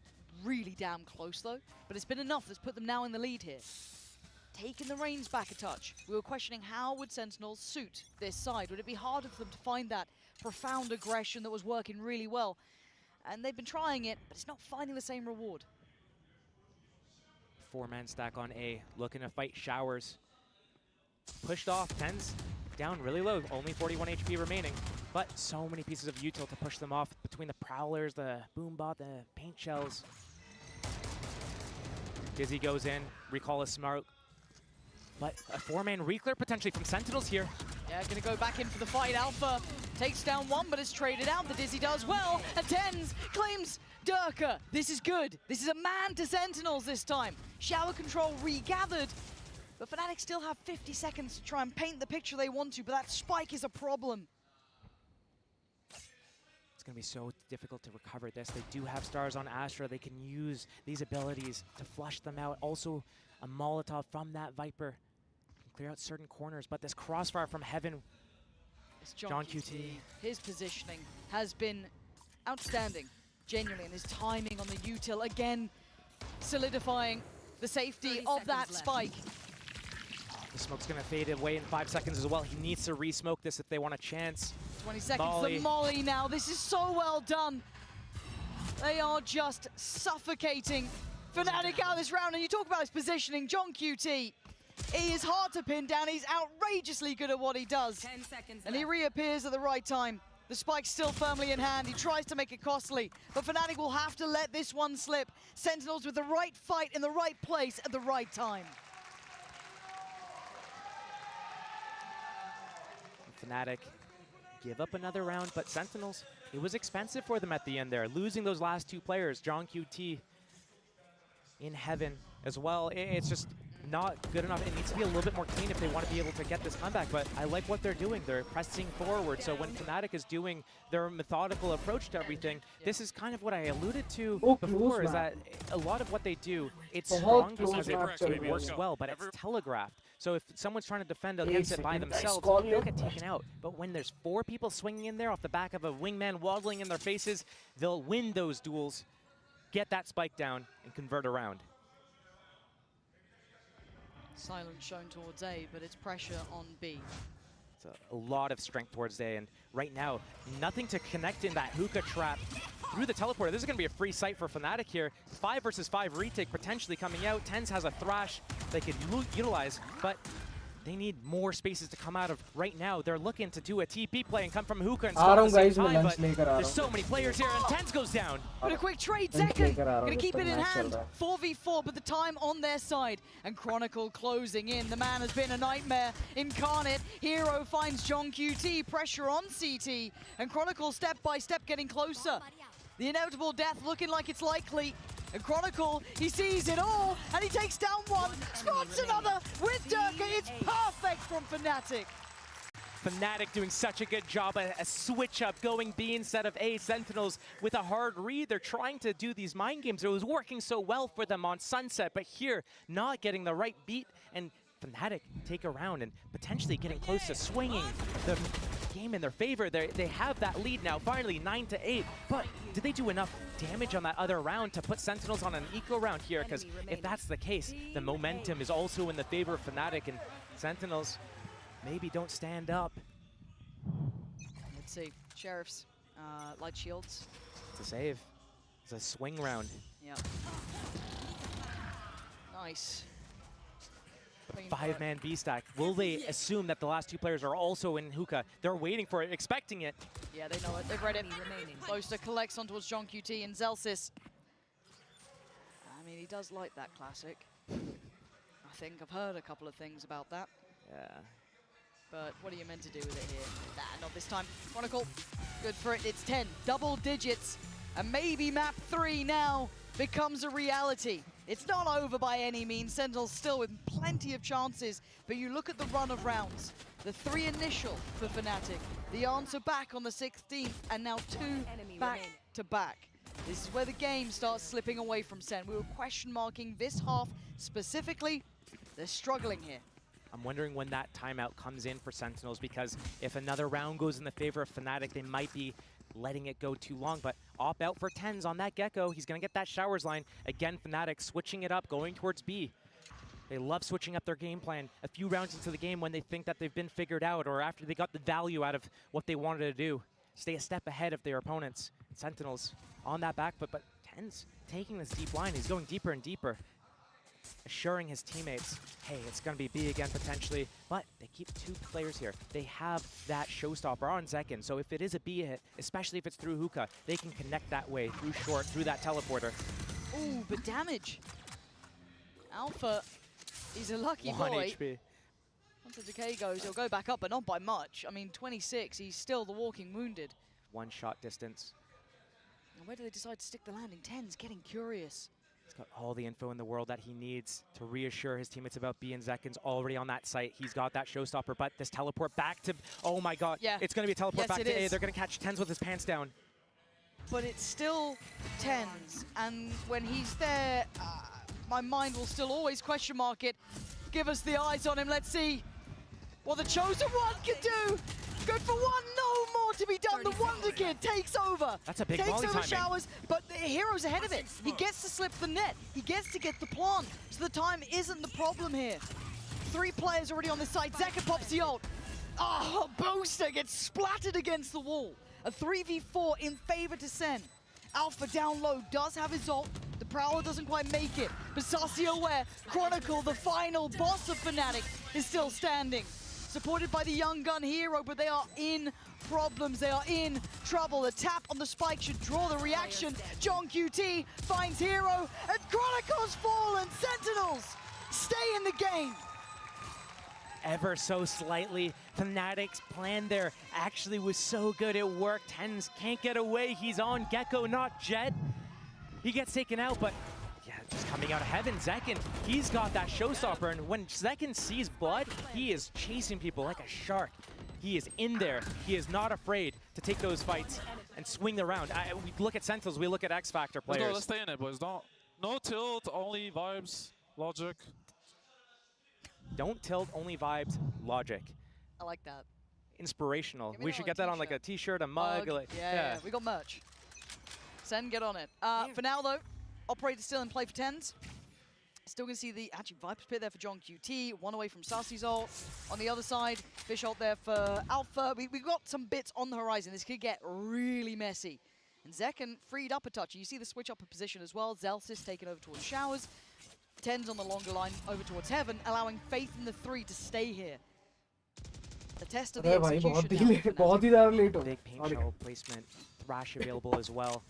Speaker 8: really damn close though, but it's been enough that's put them now in the lead here. Taking the reins back a touch. We were questioning how would Sentinels suit this side? Would it be harder for them to find that profound aggression that was working really well? And they've been trying it, but it's not finding the same reward.
Speaker 9: 4-man stack on A, looking to fight showers. Pushed off, Tens down really low, only 41 HP remaining, but so many pieces of util to push them off between the Prowlers, the Boombot, the paint shells. Dizzy goes in, recall a smoke. But a 4-man reclear potentially from Sentinels here.
Speaker 8: Yeah, gonna go back in for the fight. Alpha takes down one, but it's traded out. The Dizzy does well. And Tens claims Durka. This is good. This is a man to Sentinels this time. Shower control regathered. But Fnatic still have 50 seconds to try and paint the picture they want to, but that spike is a problem.
Speaker 9: It's going to be so difficult to recover this. They do have stars on Astra. They can use these abilities to flush them out. Also, a Molotov from that Viper can clear out certain corners, but this crossfire from Heaven,
Speaker 8: It's John QT. His positioning has been outstanding, genuinely, and his timing on the util, again, solidifying the safety of that spike.
Speaker 9: The smoke's going to fade away in 5 seconds as well. He needs to re-smoke this if they want a chance.
Speaker 8: 20 seconds, the molly now. This is so well done. They are just suffocating Fnatic out of this round. And you talk about his positioning, John QT. He is hard to pin down. He's outrageously good at what he does.
Speaker 19: 10 seconds
Speaker 8: and he reappears at the right time. The spike's still firmly in hand. He tries to make it costly, but Fnatic will have to let this one slip. Sentinels with the right fight in the right place at the right time.
Speaker 9: Fnatic give up another round, but Sentinels, it was expensive for them at the end there. Losing those last 2 players, John QT in Heaven as well. It's just not good enough. It needs to be a little bit more clean if they want to be able to get this comeback, but I like what they're doing. They're pressing forward, so when Fnatic is doing their methodical approach to everything, this is kind of what I alluded to before, is that a lot of what they do, it's strong because it works well, but it's telegraphed. So if someone's trying to defend against it by themselves, they'll get taken out. But when there's 4 people swinging in there off the back of a wingman waddling in their faces, they'll win those duels, get that spike down, and convert around.
Speaker 8: Silence shown towards A, but it's pressure on B.
Speaker 9: It's a lot of strength towards A, and right now, nothing to connect in that hookah trap through the teleporter. This is going to be a free sight for Fnatic here. 5 versus 5 retake potentially coming out. TenZ has a thrash they could utilize, but they need more spaces to come out of right now. They're looking to do a TP play and come from hookah and spawn at the same time, but there's so many players here, and TenZ goes down.
Speaker 8: But a quick trade, Zekken gonna keep it in hand. 4v4, but the time on their side. And Chronicle closing in. The man has been a nightmare incarnate. Hero finds John QT, pressure on CT, and Chronicle step by step getting closer. The inevitable death looking like it's likely. And Chronicle, he sees it all, and he takes down one, spots another with Durka. It's perfect from Fnatic.
Speaker 9: Fnatic doing such a good job, a switch up, going B instead of A. Sentinels with a hard read. They're trying to do these mind games. It was working so well for them on Sunset, but here, not getting the right beat, and Fnatic take a round and potentially getting close to swinging the game in their favor. They have that lead now, finally 9-8, but did they do enough damage on that other round to put Sentinels on an eco round here? Because if that's the case, the momentum is also in the favor of Fnatic, and Sentinels maybe don't stand up.
Speaker 8: Let's see, Sheriffs, light shields.
Speaker 9: It's a save. It's a swing round.
Speaker 8: Yep. Nice.
Speaker 9: 5-man B-stack. Will they assume that the last 2 players are also in hookah? They're waiting for it, expecting it.
Speaker 8: Yeah, they know it. They've read it. Closer collects on towards John QT and Zelsis. I mean, he does like that classic. I think I've heard a couple of things about that.
Speaker 9: Yeah.
Speaker 8: But what are you meant to do with it here? Nah, not this time. Chronicle, good for it. It's 10, double digits. And maybe map 3 now becomes a reality. It's not over by any means. Sentinels still with plenty of chances, but you look at the run of rounds. The 3 initial for Fnatic, the answer back on the 16th, and now 2 back-to-back. This is where the game starts slipping away from Sen. We were question marking this half specifically. They're struggling here.
Speaker 9: I'm wondering when that timeout comes in for Sentinels, because if another round goes in the favor of Fnatic, they might be letting it go too long, but opt out for TenZ on that Gecko. He's going to get that showers line. Again, Fnatic switching it up, going towards B. They love switching up their game plan a few rounds into the game when they think that they've been figured out, or after they got the value out of what they wanted to do. Stay a step ahead of their opponents. Sentinels on that back foot, but TenZ taking this deep line. He's going deeper and deeper, assuring his teammates, hey, it's going to be B again potentially, but they keep 2 players here. They have that showstopper on Zekken, so if it is a B hit, especially if it's through hookah, they can connect that way, through short, through that teleporter.
Speaker 8: Ooh, but damage. Alpha, he's a lucky
Speaker 9: 1
Speaker 8: boy.
Speaker 9: HP.
Speaker 8: Once the decay goes, he'll go back up, but not by much. I mean, 26, he's still the walking wounded.
Speaker 9: 1 shot distance.
Speaker 8: And where do they decide to stick the landing? TenZ getting curious.
Speaker 9: He's got all the info in the world that he needs to reassure his teammates about B, and Zekin's already on that site. He's got that showstopper, but this teleport back to, oh my god, it's going to be a teleport back to A. They're going to catch TenZ with his pants down.
Speaker 8: But it's still TenZ, and when he's there, my mind will still always question mark it. Give us the eyes on him, let's see what the Chosen One can do. Good for one, no more to be done. The Wonder Kid takes over.
Speaker 9: That's a big
Speaker 8: takes
Speaker 9: volley
Speaker 8: over
Speaker 9: timing.
Speaker 8: Showers, but the Hero's ahead of it. He gets to slip the net. He gets to get the plant. So the time isn't the problem here. 3 players already on this side. Zekin pops the ult. Oh, Booster gets splattered against the wall. A 3v4 in favor to Sen. Alpha down low does have his ult. The Prowler doesn't quite make it. But Sassy aware, Chronicle, the final boss of Fnatic, is still standing. Supported by the young gun Hero, but they are in problems. They are in trouble. The tap on the spike should draw the reaction. John QT finds Hero, and Chronicle's fallen. Sentinels stay in the game.
Speaker 9: Ever so slightly, Fnatic's plan there actually was so good, it worked. TenZ can't get away, he's on Gecko, not Jet. He gets taken out, but yeah, just coming out of heaven, Zekin, he's got that showstopper, and when Zekin sees blood, he is chasing people like a shark. He is in there, he is not afraid to take those fights and swing around. We look at Sentinels, we look at X Factor players.
Speaker 19: Let's stay in it, boys. No tilt, only vibes, logic.
Speaker 9: Don't tilt, only vibes, logic.
Speaker 8: I like that.
Speaker 9: Inspirational. We should get that on like a t-shirt, a mug. Like,
Speaker 8: yeah, we got merch. Sen, get on it. For now though, Operator's still in play for TenZ. Still gonna see the actually Viper's Pit there for John QT, 1 away from Sassy's ult. On the other side, Fish ult there for Alpha. We got some bits on the horizon. This could get really messy. And Zekin freed up a touch. You see the switch up of position as well. Zellsis taken over towards Showers. TenZ on the longer line over towards Heaven, allowing Faith in the 3 to stay here. The test of the execution now.
Speaker 9: Big paint shell placement. Thrash available as well.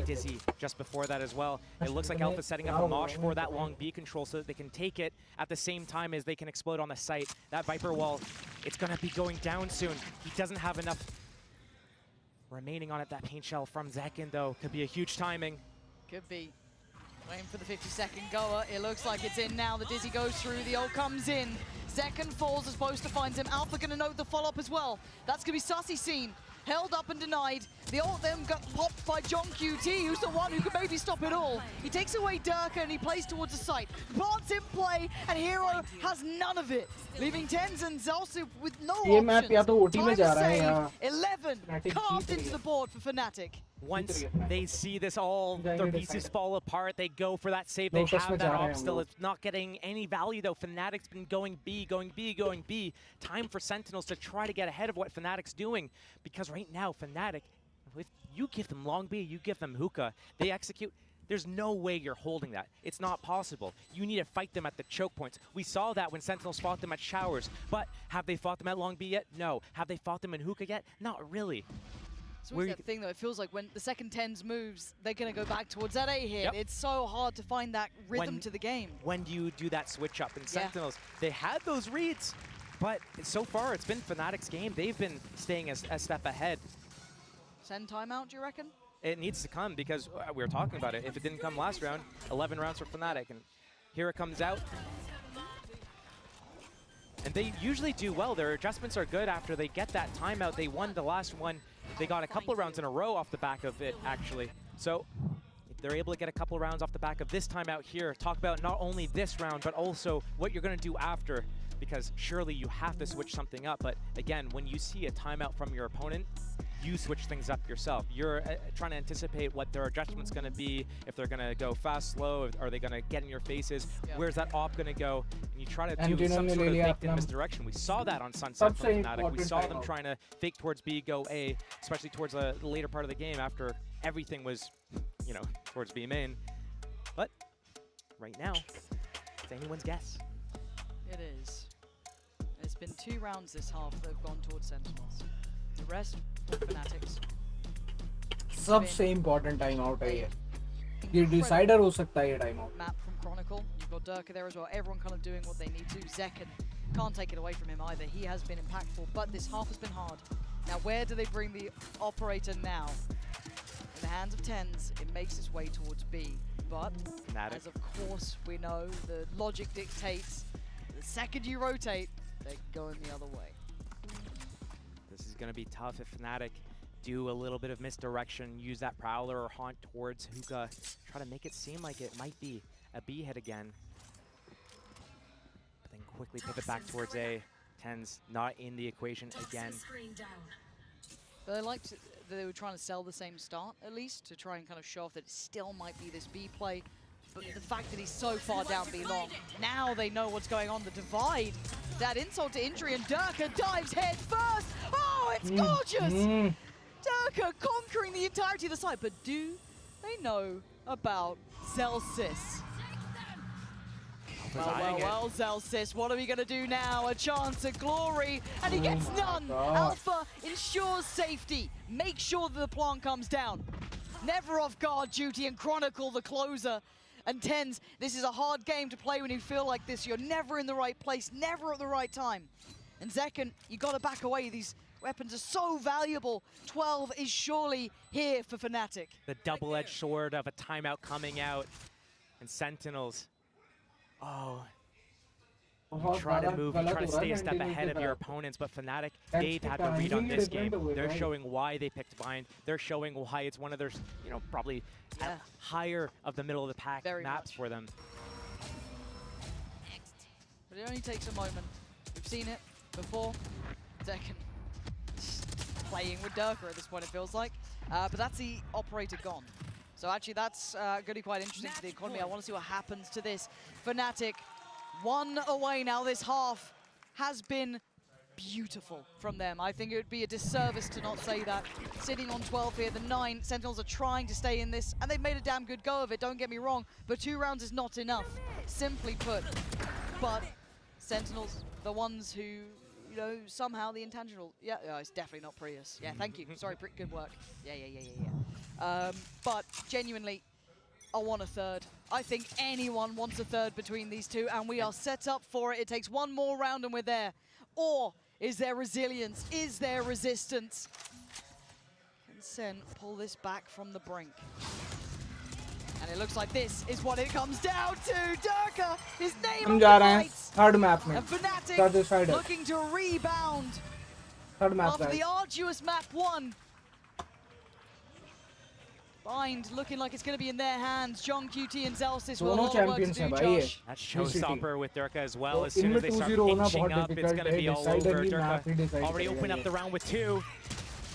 Speaker 9: Dizzy just before that as well. It looks like Alpha's setting up a mosh for that long B control so that they can take it at the same time as they can explode on the site. That Viper wall, it's going to be going down soon. He doesn't have enough remaining on it. That paint shell from Zekin, though, could be a huge timing.
Speaker 8: Could be. Waiting for the 50-second goer. It looks like it's in now. The Dizzy goes through. The ult comes in. Zekin falls as Boaster finds him. Alpha going to note the follow-up as well. That's going to be Sassy seen. Held up and denied. The ult then got popped by John QT, who's the one who could maybe stop it all. He takes away Durka and he plays towards the site. Plants in play, and Hero has none of it. Leaving TenZ and Zellsis with no options. Time to save. 11 carved into the board for Fnatic.
Speaker 9: Once they see this, all their pieces fall apart, they go for that save. They have that op still. It's not getting any value, though. Fnatic's been going B, going B, going B. Time for Sentinels to try to get ahead of what Fnatic's doing. Because right now, Fnatic, if you give them long B, you give them hookah, they execute. There's no way you're holding that. It's not possible. You need to fight them at the choke points. We saw that when Sentinels fought them at Showers. But have they fought them at long B yet? No. Have they fought them in hookah yet? Not really.
Speaker 8: So what's that thing though, it feels like when the second TenZ moves, they're going to go back towards that A hit. Yep. It's so hard to find that rhythm to the game.
Speaker 9: When you do that switch up in Sentinels, they had those reads, but so far it's been Fnatic's game. They've been staying a step ahead.
Speaker 8: Send timeout, do you reckon?
Speaker 9: It needs to come because we were talking about it. If it didn't come last round, 11 rounds for Fnatic, and here it comes out. And they usually do well. Their adjustments are good after they get that timeout. They won the last one. They got a couple of rounds in a row off the back of it, actually. So if they're able to get a couple of rounds off the back of this timeout here, talk about not only this round, but also what you're going to do after. Because surely you have to switch something up. But again, when you see a timeout from your opponent, you switch things up yourself. You're trying to anticipate what their adjustment's going to be, if they're going to go fast, slow, are they going to get in your faces, where's that op going to go, and you try to do some sort of faked-in misdirection. We saw that on Sunset from Fnatic. We saw them trying to fake towards B, go A, especially towards the later part of the game after everything was, you know, towards B main. But right now, it's anyone's guess.
Speaker 8: It is. It's been 2 rounds this half that have gone towards Sentinels. The rest for Fanatics.
Speaker 3: सबसे important time out है ये. ये decider हो सकता है ये time out.
Speaker 8: Map from Chronicle. You've got Durka there as well. Everyone kind of doing what they need to. Zekin can't take it away from him either. He has been impactful, but this half has been hard. Now, where do they bring the operator now? In the hands of tens, it makes its way towards B. But,
Speaker 9: Fnatic.
Speaker 8: as of course we know, the logic dictates, the second you rotate, they're going the other way.
Speaker 9: This is going to be tough if Fnatic do a little bit of misdirection, use that Prowler or Haunt towards Hookah, try to make it seem like it might be a B hit again. But then quickly pivot back towards A. Tens not in the equation again.
Speaker 8: But I liked that they were trying to sell the same start, at least, to try and kind of show off that it still might be this B play. But the fact that he's so far down B long, now they know what's going on. The divide, that insult to injury, and Durka dives head first. Oh, it's gorgeous! Durka conquering the entirety of the side, but do they know about Zellsis? Well, Zellsis, what are we going to do now? A chance at glory, and he gets none. Alpha ensures safety. Make sure that the plant comes down. Never off guard duty, and Chronicle the closer. And Tens, this is a hard game to play when you feel like this. You're never in the right place, never at the right time. And Zekken, you got to back away. These weapons are so valuable. 12 is surely here for Fnatic.
Speaker 9: The double-edged sword of a timeout coming out. And Sentinels. Oh. Try to move, try to stay a step ahead of your opponents, but Fnatic, they've had the read on this game. They're showing why they picked Bind. They're showing why it's one of their, you know, probably higher of the middle of the pack maps for them.
Speaker 8: But it only takes a moment. We've seen it before. Zekken playing with Durka at this point, it feels like. But that's the operator gone. So actually that's going to be quite interesting for the economy. I want to see what happens to this. Fnatic, one away now. This half has been beautiful from them. I think it would be a disservice to not say that. Sitting on 12 here, the 9 Sentinels are trying to stay in this, and they've made a damn good go of it, don't get me wrong, but 2 rounds is not enough, simply put. But Sentinels, the ones who, you know, somehow the intangible, it's definitely not Prius. Yeah, thank you, sorry, good work. Yeah. But genuinely, I want a third. I think anyone wants a third between these two, and we are set up for it. It takes one more round and we're there. Or is there resilience? Is there resistance? Can Sen pull this back from the brink? And it looks like this is what it comes down to. Durka, his name on the lights.
Speaker 3: Third map में.
Speaker 8: And Fnatic looking to rebound
Speaker 3: Third map
Speaker 8: after the arduous map 1. Bind looking like it's going to be in their hands. John QT and Zellsis will have a lot of work to do, Josh.
Speaker 9: That's showstopper with Durka as well. As soon as they start inching up, it's going to be all over. Durka already opened up the round with 2.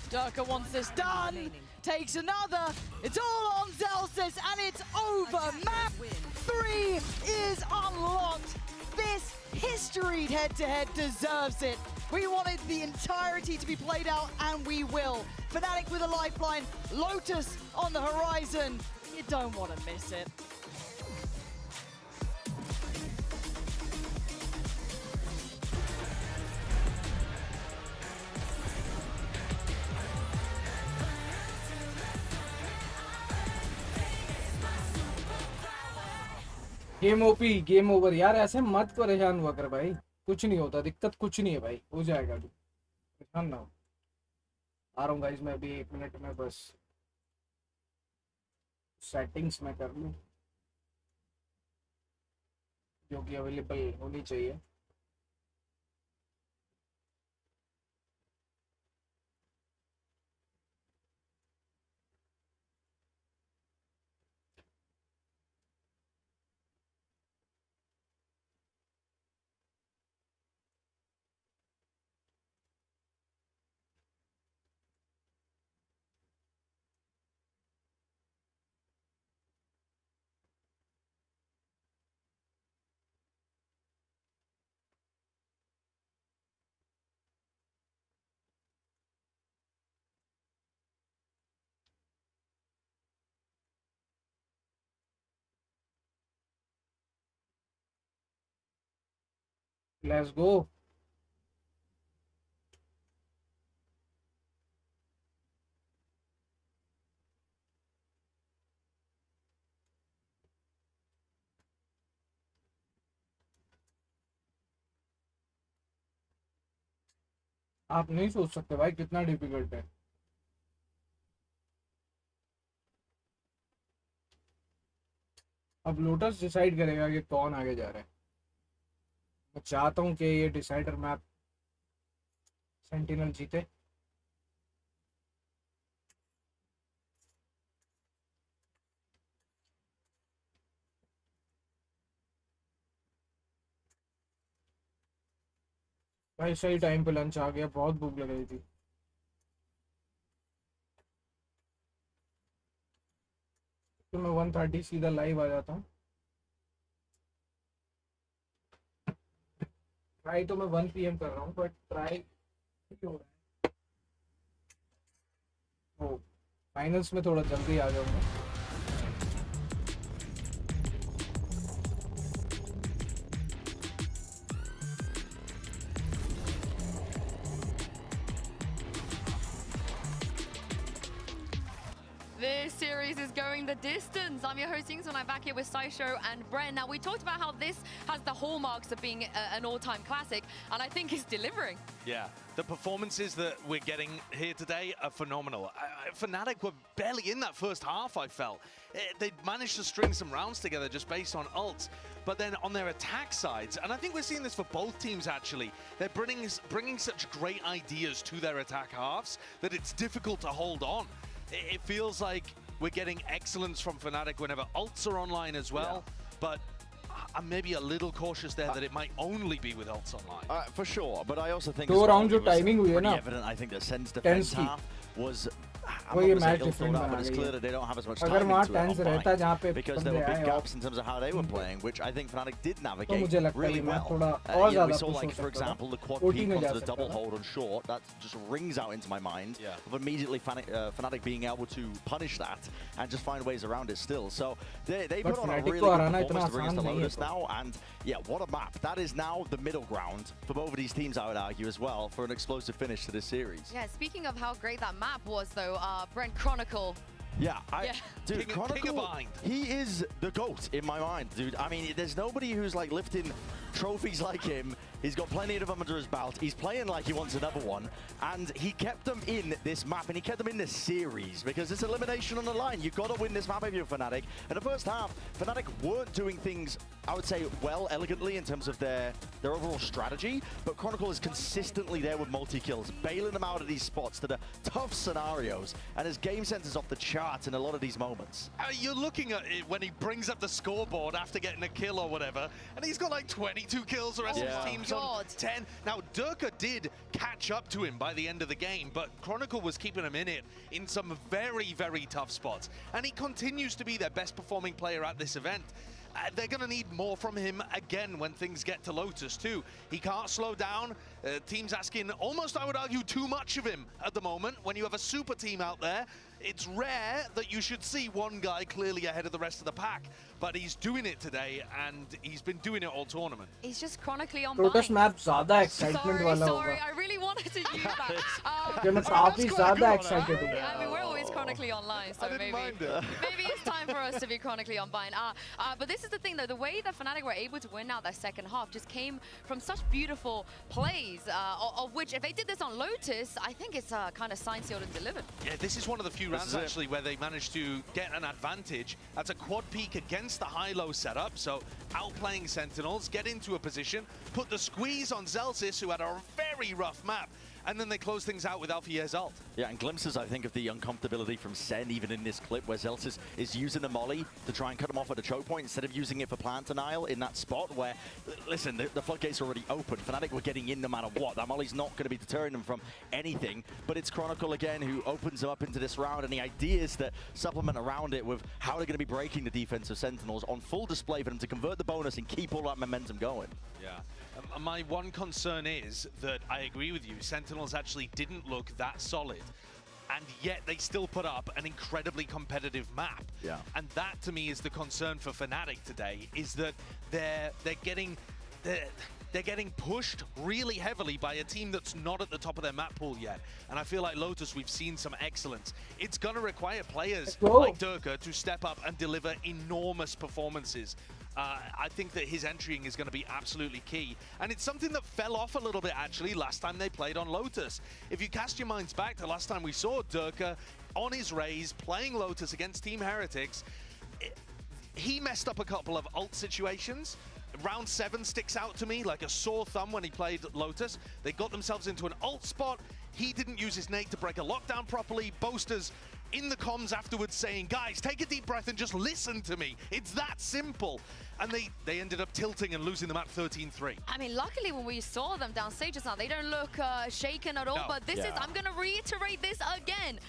Speaker 8: Durka wants this done. Takes another. It's all on Zellsis, and it's over. Map 3 is unlocked. This historied head-to-head deserves it. We wanted the entirety to be played out, and we will. Fnatic with a lifeline, Lotus on the horizon. You don't want to miss it.
Speaker 3: Game OP game over यार, ऐसे मत परेशान हुआ कर भाई, कुछ नहीं होता, दिक्कत कुछ नहीं है भाई, हो जाएगा तू परेशान ना हो। आ रहा हूँ गाइस मैं अभी 1 मिनट में, बस सेटिंग्स में कर लूँ जो कि अवेलेबल होनी चाहिए। Let's go. आप नहीं सोच सकते भाई कितना डिफिकल्ट है। अब लोटस डिसाइड करेगा कि कौन आगे जा रहा है. मैं चाहता हूँ कि ये डिसाइडर मैप सेंटिनल जीते. भाई सही टाइम पे लंच आ गया, बहुत भूख लग रही थी. तो मैं 1:30 सीधा लाइव आ जाता हूँ. ट्राई तो मैं 1 PM कर रहा हूँ, बट ट्राई क्यों हो रहा है. वो फाइनल्स में थोड़ा जल्दी आ जाऊंगा.
Speaker 1: This series is going the distance. I'm your host, Yingsun. I'm back here with Saisho and Bren. Now, we talked about how this has the hallmarks of being an all-time classic, and I think it's delivering.
Speaker 4: Yeah, the performances that we're getting here today are phenomenal. Fnatic were barely in that first half, I felt. They managed to string some rounds together just based on ults. But then on their attack sides, and I think we're seeing this for both teams actually, they're bringing such great ideas to their attack halves that it's difficult to hold on. It feels like we're getting excellence from Fnatic whenever ults are online as well, but I'm maybe a little cautious there that it might only be with ults online.
Speaker 2: For sure, but I also think
Speaker 3: दो round जो timing हुई है ना,
Speaker 2: evident. I think that Sen's defense half was
Speaker 3: वो ये match different बना
Speaker 2: but it's clear that they don't have as much
Speaker 3: अगर
Speaker 2: time
Speaker 3: वहाँ
Speaker 2: into
Speaker 3: टेंस
Speaker 2: it
Speaker 3: रहता जहाँ पे
Speaker 2: because there were big gaps in terms of how they were playing, which I think Fnatic did
Speaker 3: तो
Speaker 2: navigate
Speaker 3: मुझे लगता है
Speaker 2: really
Speaker 3: ये मैच
Speaker 2: well.
Speaker 3: थोड़ा और
Speaker 2: We
Speaker 3: ज़्यादा
Speaker 2: saw,
Speaker 3: पुश हो
Speaker 2: like, for
Speaker 3: सकता
Speaker 2: example, the quad
Speaker 3: था.
Speaker 2: peek
Speaker 3: में जा
Speaker 2: onto the
Speaker 3: सकता
Speaker 2: double
Speaker 3: था.
Speaker 2: hold on short. That just rings out into my mind of immediately Fnatic being able to punish that and just find ways around it still. So they put on a really good performance to bring us to Lotus now, and yeah, what a map. That is now the middle ground for both of these teams, I would argue, as well, for an explosive finish to this series.
Speaker 1: Yeah, speaking of how great that map was, though, Brent, Chronicle.
Speaker 2: Yeah, dude,
Speaker 4: King
Speaker 2: Chronicle,
Speaker 4: of Bind.
Speaker 2: he is the GOAT in my mind, dude. I mean, there's nobody who's like lifting trophies like him. He's got plenty of them under his belt. He's playing like he wants another one. And he kept them in this map, and he kept them in this series, because it's elimination on the line. You've got to win this map if you're Fnatic. In the first half, Fnatic weren't doing things, I would say, well, elegantly in terms of their overall strategy, but Chronicle is consistently there with multi-kills, bailing them out of these spots to the tough scenarios, and his game sense is off the charts in a lot of these moments.
Speaker 4: You're looking at it when he brings up the scoreboard after getting a kill or whatever, and he's got like 22 kills, the rest of his team's on 10. Now, Durka did catch up to him by the end of the game, but Chronicle was keeping him in it in some very, very tough spots, and he continues to be their best performing player at this event. They're going to need more from him again when things get to Lotus too. He can't slow down. Teams asking almost, I would argue, too much of him at the moment. When you have a super team out there, it's rare that you should see one guy clearly ahead of the rest of the pack. But he's doing it today, and he's been doing it all tournament.
Speaker 1: He's just chronically on
Speaker 3: Lotus map ज़्यादा excitement वाला होगा.
Speaker 1: Sorry, I really wanted to use that.
Speaker 3: मैं काफी ज़्यादा excited हूँ.
Speaker 1: I mean, we're always chronically online, so maybe it's time for us to be chronically online. But this is the thing, though. The way that Fnatic were able to win out that second half just came from such beautiful plays, of which, if they did this on Lotus, I think it's kind of signed, sealed, and delivered.
Speaker 4: Yeah, this is one of the few rounds, actually, where they managed to get an advantage. That's a quad peek against the high-low setup, so outplaying Sentinels, get into a position, put the squeeze on Zelsis, who had a very rough map, and then they close things out with Alfier's ult.
Speaker 2: Yeah, and glimpses, I think, of the uncomfortability from Sen, even in this clip, where Zelsis is using the molly to try and cut him off at the choke point instead of using it for plant denial in that spot where, listen, the floodgates are already open. Fnatic were getting in no matter what. That molly's not going to be deterring them from anything, but it's Chronicle again who opens them up into this round, and the ideas that supplement around it with how they're going to be breaking the defensive Sentinels on full display for them to convert the bonus and keep all that momentum going.
Speaker 4: Yeah. My one concern is that I agree with you. Sentinels actually didn't look that solid, and yet they still put up an incredibly competitive map.
Speaker 2: Yeah.
Speaker 4: And that, to me, is the concern for Fnatic today, is that they're getting pushed really heavily by a team that's not at the top of their map pool yet. And I feel like Lotus, we've seen some excellence. It's going to require players like Durka to step up and deliver enormous performances. I think that his entering is going to be absolutely key. And it's something that fell off a little bit, actually, last time they played on Lotus. If you cast your minds back to last time we saw Durka on his Raze playing Lotus against Team Heretics, he messed up a couple of ult situations. Round 7 sticks out to me like a sore thumb when he played Lotus. They got themselves into an ult spot. He didn't use his nade to break a lockdown properly. Boasters in the comms afterwards saying, guys, take a deep breath and just listen to me. It's that simple. And they ended up tilting and losing the map 13-3.
Speaker 1: I mean, luckily when we saw them downstage just now, they don't look shaken at all.
Speaker 4: No.
Speaker 1: But this is, I'm going to reiterate this again.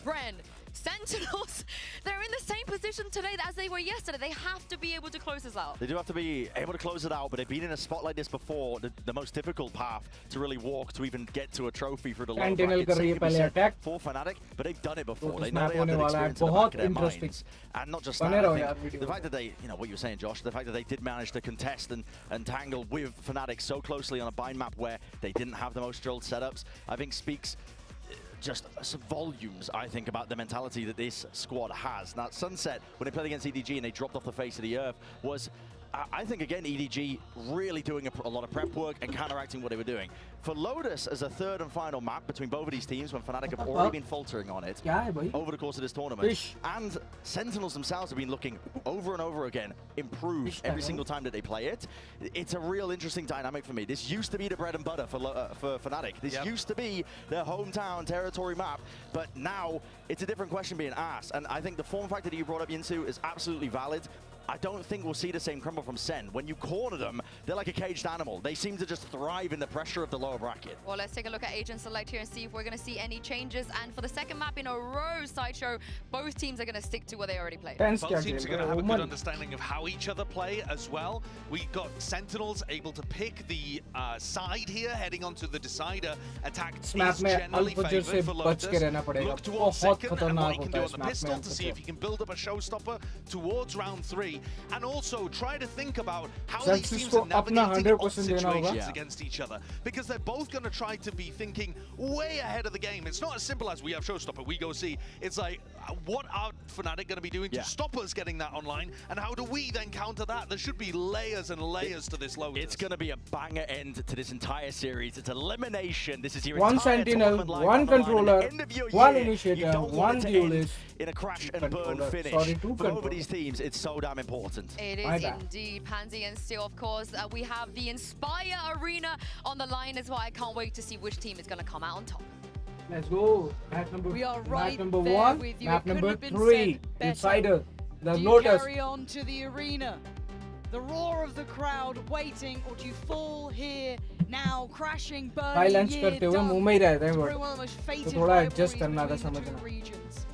Speaker 1: Bren, Sentinels, they're in the same position today as they were yesterday. They have to be able to close this out.
Speaker 2: They do have to be able to close it out, but they've been in a spot like this before, the most difficult path to really walk to even get to a trophy for the low bracket. For Fnatic, but they've done it before. They know they have that experience in the back of their minds. And not just that, I think the fact that they, you know, what you were saying, Josh, the fact that they did manage to contest and tangle with Fnatic so closely on a bind map where they didn't have the most drilled setups, I think speaks just some volumes, I think, about the mentality that this squad has. Now, Sunset, when they played against EDG and they dropped off the face of the earth, was, I think, again, EDG really doing a lot of prep work and counteracting what they were doing. For Lotus, as a third and final map between both of these teams, when Fnatic have already been faltering on it over the course of this tournament, and Sentinels themselves have been looking over and over again, improved every single time that they play it. It's a real interesting dynamic for me. This used to be the bread and butter for Fnatic. This used to be their hometown territory map, but now it's a different question being asked. And I think the form factor that you brought up, Yinsu, is absolutely valid. I don't think we'll see the same crumble from Sen. When you corner them, they're like a caged animal. They seem to just thrive in the pressure of the lower bracket.
Speaker 1: Well, let's take a look at Agent Select here and see if we're going to see any changes. And for the second map in a row, Sideshow, both teams are going to stick to what they already played.
Speaker 4: Both teams are going to have a good understanding of how each other play as well. We got Sentinels able to pick the side here, heading onto the decider. Attack is generally favored for Lotus. Look towards second and what he can do on the pistol to see if he can build up a showstopper towards round 3. And also try to think about how these teams are navigating ult situations against each other, because they're both going to try to be thinking way ahead of the game. It's not as simple as we have showstopper, we go see. It's like, what are Fnatic going to be doing to stop us getting that online, and how do we then counter that? There should be layers and layers to this Lotus.
Speaker 2: It's going to be a banger end to this entire series. It's elimination. This is your
Speaker 3: one
Speaker 2: entire
Speaker 3: Sentinel, one controller, one initiator, one duelist.
Speaker 2: In a crash and burn finish. For both of these teams, it's so damn important.
Speaker 1: It is indeed. Pansy and Steel, of course. We have the Inspire Arena on the line as well. I can't wait to see which team is going to come out on top.
Speaker 3: Let's go. Map number,
Speaker 8: we are right
Speaker 3: map number
Speaker 8: there
Speaker 3: 1,
Speaker 8: with you.
Speaker 3: map number 3. Insider, the Lotus.
Speaker 8: Carry on to the arena. The roar of the crowd waiting, or do you fall here now, crashing, burning, year done? One of the most fated rivalries between the two regions.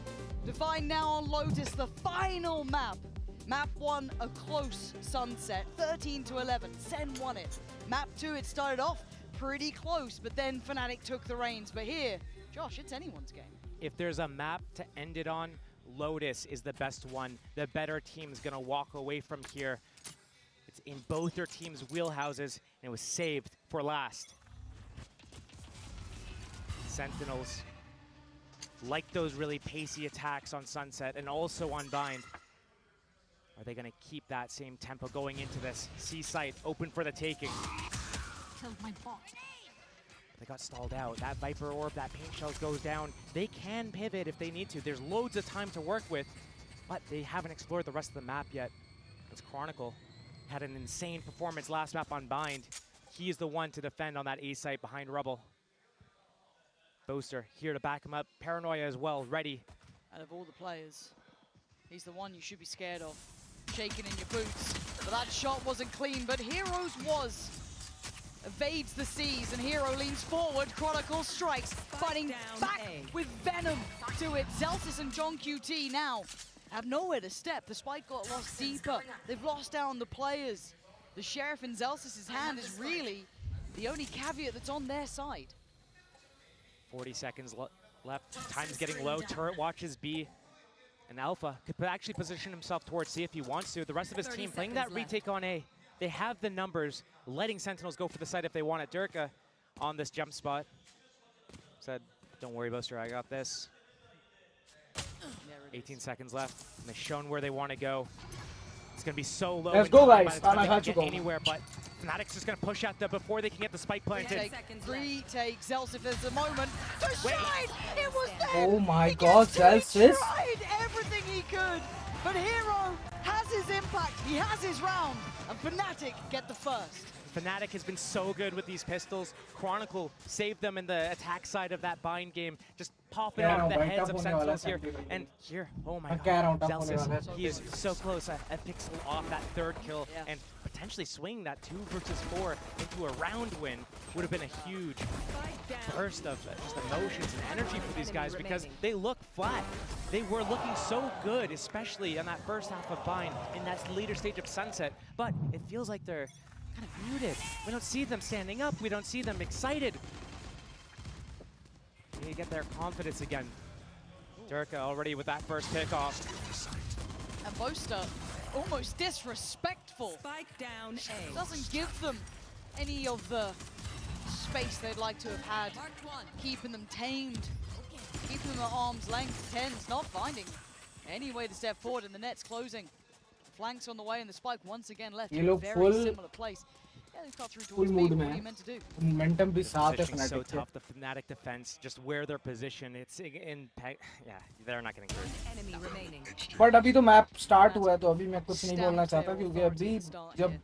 Speaker 8: Defined now on Lotus, the final map. Map 1, a close sunset, 13-11. Sen won it. Map 2, it started off pretty close, but then Fnatic took the reins. But here, Josh, it's anyone's game.
Speaker 9: If there's a map to end it on, Lotus is the best one. The better team's gonna walk away from here. It's in both their teams' wheelhouses, and it was saved for last. Sentinels like those really pacey attacks on Sunset and also on Bind. Are they going to keep that same tempo going into this? C-site open for the taking. They got stalled out. That Viper Orb, that Paint Shells goes down. They can pivot if they need to. There's loads of time to work with, but they haven't explored the rest of the map yet. As Chronicle had an insane performance last map on Bind. He is the one to defend on that A-site behind Rubble. Boaster here to back him up. Paranoia as well, ready.
Speaker 8: Out of all the players, he's the one you should be scared of. Shaking in your boots. But that shot wasn't clean, but Heroes was. Evades the seas, and Hero leans forward. Chronicle strikes, fighting back with Venom to it. Zelsis and John QT now have nowhere to step. The spike got lost deeper. They've lost down the players. The Sheriff in Zelsis' hand is really the only caveat that's on their side.
Speaker 9: 40 seconds left. Time's getting low. Turret watches B. And Alpha could actually position himself towards C if he wants to. The rest of his team playing that retake on A. They have the numbers, letting Sentinels go for the site if they want it. Durka on this jump spot. Said, don't worry, Boaster, I got this. 18 seconds left. And they've shown where they want to go. It's going to be so low.
Speaker 3: Let's go, guys.
Speaker 9: Get anywhere, but Fnatic's just going to push out before they can get the spike planted.
Speaker 8: Retake. Zelsis, there's a moment to shine. It was there.
Speaker 3: Oh my God, Zelsis.
Speaker 8: He tried everything he could, but Hero has his impact. He has his round. And Fnatic get the first.
Speaker 9: Fnatic has been so good with these pistols. Chronicle saved them in the attack side of that bind game, just popping off the heads of Sentinels here. And here, oh my god, Zelsis, he is so close. A pixel off that third kill, and potentially swinging that 2 versus 4 into a round win would have been a huge burst of just emotions and energy for these guys, because they look flat. They were looking so good, especially in that first half of bind, in that later stage of Sunset, but it feels like they're kind of muted. We don't see them standing up. We don't see them excited. They need to get their confidence again. Durka already with that first pickoff.
Speaker 8: And Boaster almost disrespectful.
Speaker 20: Spike down A.
Speaker 8: Doesn't give them any of the space they'd like to have had. Keeping them tamed. Keeping them at arm's length. Tens not finding any way to step forward, and the net's closing. Flanks on the way, and the spike once again left in a very similar place. Yeah, they've got through towards me. What are you meant to do?
Speaker 3: Momentum भी साथ है
Speaker 9: Fnatic. So
Speaker 3: Fnatic
Speaker 9: tough, the Fnatic defense, just where their position. It's in yeah, they're not getting through.
Speaker 20: Enemy remaining.
Speaker 3: But अभी तो map start हुआ है, तो अभी मैं कुछ नहीं बोलना चाहता, क्योंकि अभी जब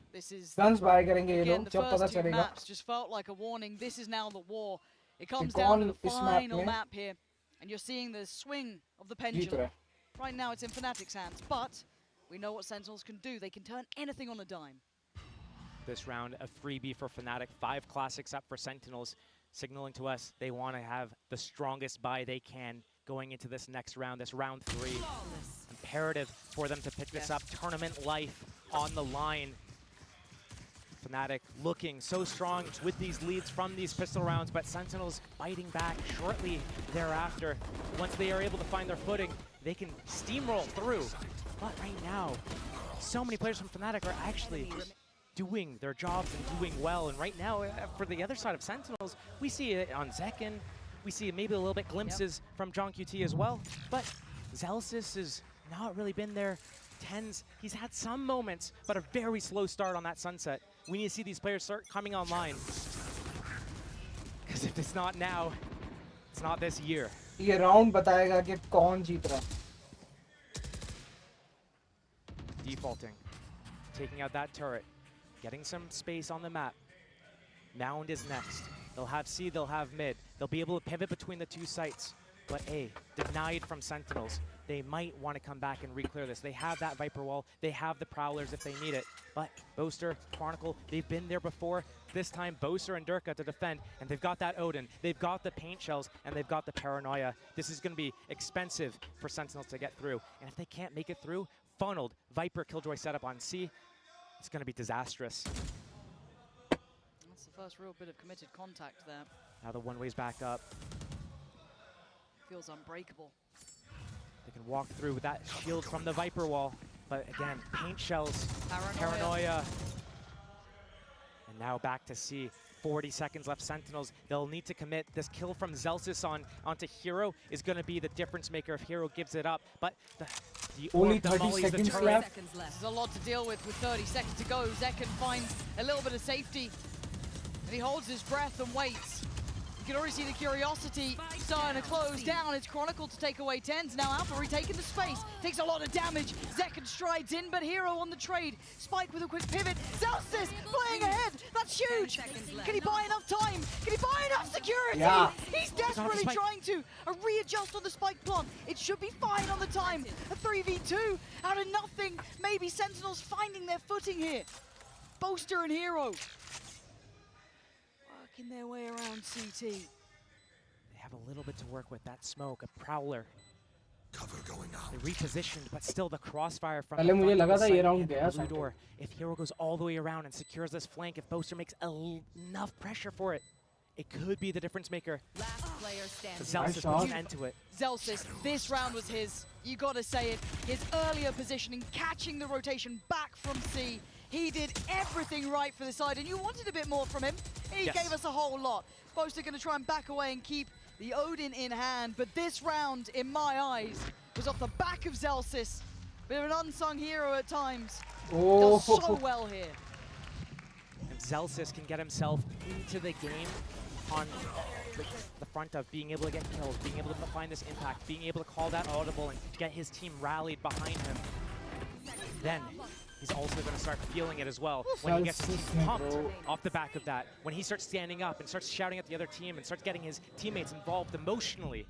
Speaker 3: guns buy करेंगे ये लोग, जब पता चलेगा.
Speaker 8: Maps just felt like a warning. This is now the war. It comes down to the final map here, and you're seeing the swing of the pendulum. Right now it's in Fnatic's hands, but we know what Sentinels can do. They can turn anything on a dime.
Speaker 9: This round, a freebie for Fnatic. 5 classics up for Sentinels, signaling to us they want to have the strongest buy they can going into this next round, this round 3. Imperative for them to pick this up. Tournament life on the line. Fnatic looking so strong with these leads from these pistol rounds, but Sentinels fighting back shortly thereafter. Once they are able to find their footing, they can steamroll through. But right now, so many players from Fnatic are actually doing their jobs and doing well. And right now, for the other side of Sentinels, we see it on Zekken. We see maybe a little bit glimpses from John QT as well. But Zelsis has not really been there. Tens, he's had some moments, but a very slow start on that Sunset. We need to see these players start coming online. Because if it's not now, it's not this year.
Speaker 3: ये round बताएगा कि कौन जीत रहा.
Speaker 9: Defaulting, taking out that turret, getting some space on the map. Mound is next. They'll have C, they'll have mid. They'll be able to pivot between the 2 sites. But A, denied from Sentinels. They might want to come back and re-clear this. They have that Viper wall. They have the Prowlers if they need it. But Boaster, Chronicle, they've been there before. This time, Boaster and Durka to defend, and they've got that Odin. They've got the paint shells, and they've got the Paranoia. This is going to be expensive for Sentinels to get through. And if they can't make it through, funneled Viper Killjoy setup on C, it's going to be disastrous.
Speaker 8: That's the first real bit of committed contact there.
Speaker 9: Now the one-way's back up.
Speaker 8: Feels unbreakable.
Speaker 9: They can walk through with that shield from the Viper wall. But again, paint shells, Paranoia. And now back to C. 40 seconds left, Sentinels. They'll need to commit. This kill from Zelsis onto Hero is going to be the difference maker if Hero gives it up. But the
Speaker 3: only 30 seconds left.
Speaker 8: There's a lot to deal with 30 seconds to go. Zekken finds a little bit of safety, and he holds his breath and waits. You can already see the curiosity starting to close down. It's Chronicle to take away Tens. Now Alpha retaking the space. Takes a lot of damage. Zekken strides in, but Hero on the trade. Spike with a quick pivot. Zelsis playing ahead. That's huge. Can he buy enough time? Can he buy enough security?
Speaker 3: Yeah.
Speaker 8: He's desperately trying to readjust on the spike plant. It should be fine on the time. A 3v2 out of nothing. Maybe Sentinels finding their footing here. Boaster and Hero working their way around CT.
Speaker 9: They have a little bit to work with. That smoke, a Prowler. Cover going out. They repositioned, but still the crossfire from the
Speaker 3: मुझे लगा था ये
Speaker 9: round
Speaker 3: round
Speaker 9: blue door. If Hero goes all the way around and secures this flank, if Boaster makes enough pressure for it, it could be the difference maker.
Speaker 20: Last player standing.
Speaker 9: Zelsis puts an end to it.
Speaker 8: Zelsis, this round was his. You gotta say it. His earlier positioning, catching the rotation back from C. He did everything right for the side, and you wanted a bit more from him. He gave us a whole lot. Boaster gonna try and back away and keep the Odin in hand, but this round, in my eyes, was off the back of Zelsis. Bit of an unsung hero at times. Does so well here.
Speaker 9: And Zelsis can get himself into the game on the front of being able to get killed, being able to find this impact, being able to call that audible and get his team rallied behind him. then he's also going to start feeling it as well when he gets his team pumped off the back of that. When he starts standing up and starts shouting at the other team and starts getting his teammates involved emotionally,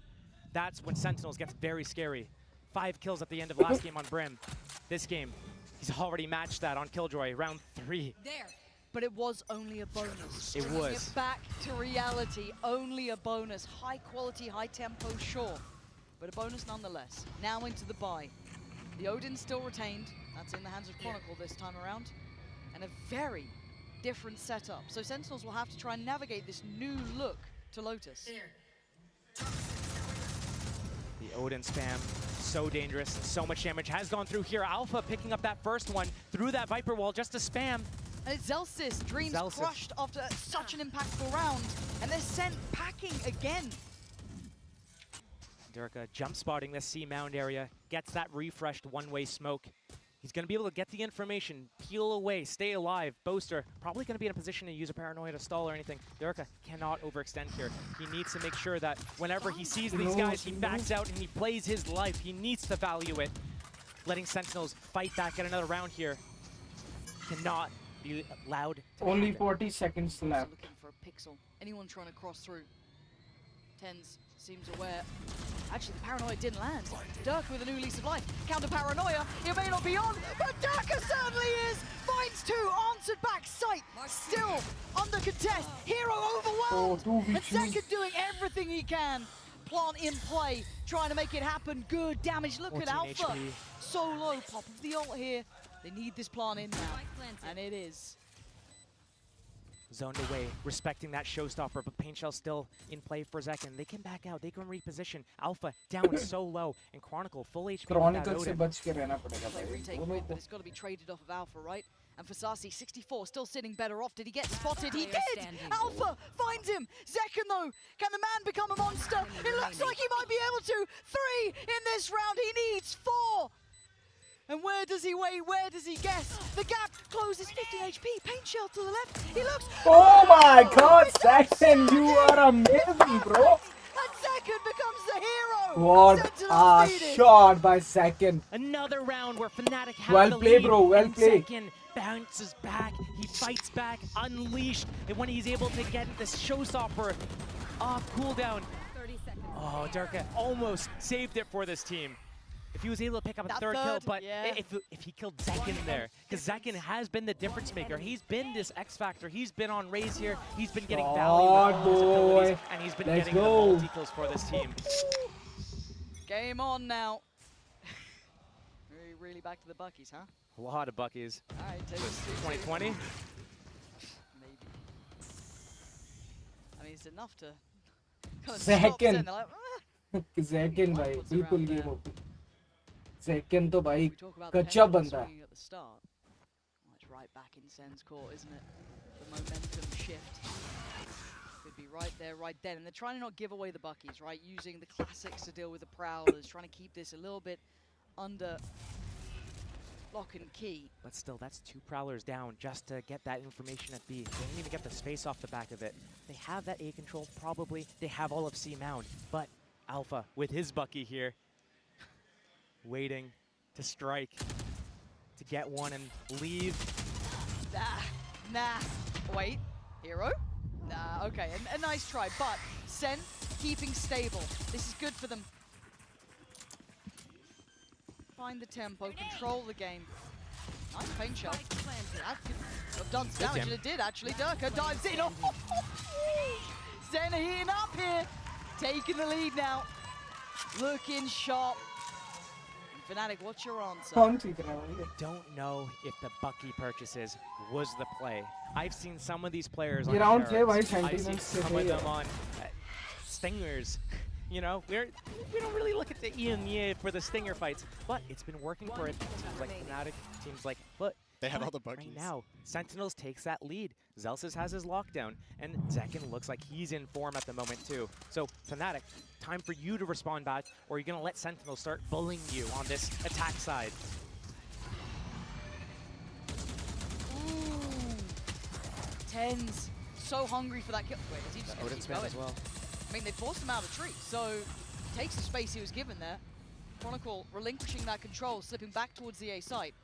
Speaker 9: that's when Sentinels gets very scary. 5 kills at the end of last game on Brim. This game, he's already matched that on Killjoy, round 3.
Speaker 8: But it was only a bonus.
Speaker 9: It
Speaker 8: Bringing
Speaker 9: was.
Speaker 8: it back to reality, only a bonus. High quality, high tempo, sure, but a bonus nonetheless. Now into the buy. The Odin's still retained. That's in the hands of Chronicle this time around. And a very different setup. So Sentinels will have to try and navigate this new look to Lotus.
Speaker 9: The Odin spam, so dangerous, so much damage has gone through here. Alpha picking up that first one through that Viper wall just to spam.
Speaker 8: And it's Zellsis, Dreams crushed after such an impactful round, and they're sent packing again.
Speaker 9: Durka jump spotting this C mound area, gets that refreshed one-way smoke. He's going to be able to get the information, peel away, stay alive. Boaster probably going to be in a position to use a paranoia to stall or anything. Durka cannot overextend here. He needs to make sure that whenever he sees these guys, he backs out and he plays his life. He needs to value it. Letting Sentinels fight back at another round here cannot be allowed to
Speaker 3: Only
Speaker 9: happen.
Speaker 3: 40 seconds left.
Speaker 8: Looking for a pixel. Anyone trying to cross through. Tens seems aware. Actually, the paranoia didn't land. Durka with a new lease of life. Counter paranoia. It may not be on, but Durka certainly is. Finds 2, answered back. Sight still under contest. Hero overwhelmed. And Zekken doing everything he can. Plant in play, trying to make it happen. Good damage. Look at Alpha.
Speaker 9: HP.
Speaker 8: So low. Pop of the ult here. They need this plant in now, and it is.
Speaker 9: Zoned away, respecting that showstopper, but Pain Shell's still in play for Zekken. They can back out, they can reposition. Alpha down so low, and Chronicle full HP.
Speaker 3: Chronicle se bach ke rehna padega bhai.
Speaker 8: Retake mid, but it's got to be traded off of Alpha, right? And for Sasi, 64, still sitting better off. Did he get spotted? He did! Alpha finds him! Zekken, though, can the man become a monster? It looks like he might be able to. 3 in this round, he needs 4! And where does he wait? Where does he guess? The gap closes, 15 HP. Paint Shell to the left. He looks.
Speaker 3: Oh my God, Zekken, you are amazing, bro.
Speaker 8: And Zekken becomes the hero.
Speaker 3: What a shot by Zekken.
Speaker 9: Another round where Fnatic have
Speaker 3: Well
Speaker 9: the
Speaker 3: played,
Speaker 9: lead,
Speaker 3: bro. Well
Speaker 9: and
Speaker 3: played.
Speaker 9: Zekken bounces back. He fights back, unleashed, and when he's able to get this showstopper off cooldown.
Speaker 20: 30 seconds.
Speaker 9: Oh, Durka almost saved it for this team. If he was able to pick up a third kill, but if he killed Zekken there, because Zekken has been the difference maker. He's been this X factor. He's been on Raze here. He's been getting value with all his abilities, and he's been getting the multi-kills for this team.
Speaker 8: Game on now. Really back to the Buckies, huh?
Speaker 9: A lot of Buckies.
Speaker 8: All right, take
Speaker 9: 2020?
Speaker 8: Maybe. I mean, it's enough to kind of stop
Speaker 3: Zekken.
Speaker 8: They're like,
Speaker 3: Zekken bhai, बिल्कुल game over. Zekken तो भाई
Speaker 8: We talk about
Speaker 3: कच्चा
Speaker 8: the
Speaker 3: बंदा.
Speaker 8: swinging at the start. Well, it's right back in Sen's court, isn't it? The momentum shift. Could be right there, right then. And they're trying to not give away the Buckies, right? Using the classics to deal with the Prowlers, trying to keep this a little bit under lock and key.
Speaker 9: But still, that's 2 Prowlers down just to get that information at B. They didn't even get the space off the back of it. They have that A control, probably. They have all of C mound. But Alpha, with his Bucky here, waiting to strike, to get one and leave.
Speaker 8: Nah. Wait, Hero? Nah, okay, a nice try, but Sen keeping stable. This is good for them. Find the tempo, control the game. Nice paint shell. That could have done some damage, and it did actually. Durka dives in. Oh, Sen heating up here. Taking the lead now. Looking sharp. And Fnatic, what's your answer?
Speaker 9: I don't know if the Bucky purchases was the play. I've seen some of these players on Sheriffs. I've seen some of them on Stingers. You know, we don't really look at the EMEA for the Stinger fights, but it's been working for it. Teams like Fnatic, teams like Foot.
Speaker 18: They have all the Buckies.
Speaker 9: Right now, Sentinels takes that lead. Zellsis has his lockdown, and Zekken looks like he's in form at the moment too. So Fnatic, time for you to respond back, or you're gonna let Sentinels start bullying you on this attack side.
Speaker 8: Ooh. Tens. So hungry for that kill. Wait, is he just
Speaker 9: Odin
Speaker 8: keep
Speaker 9: spam
Speaker 8: going?
Speaker 9: as well.
Speaker 8: I mean, they forced him out of tree, so takes the space he was given there. Chronicle relinquishing that control, slipping back towards the A site.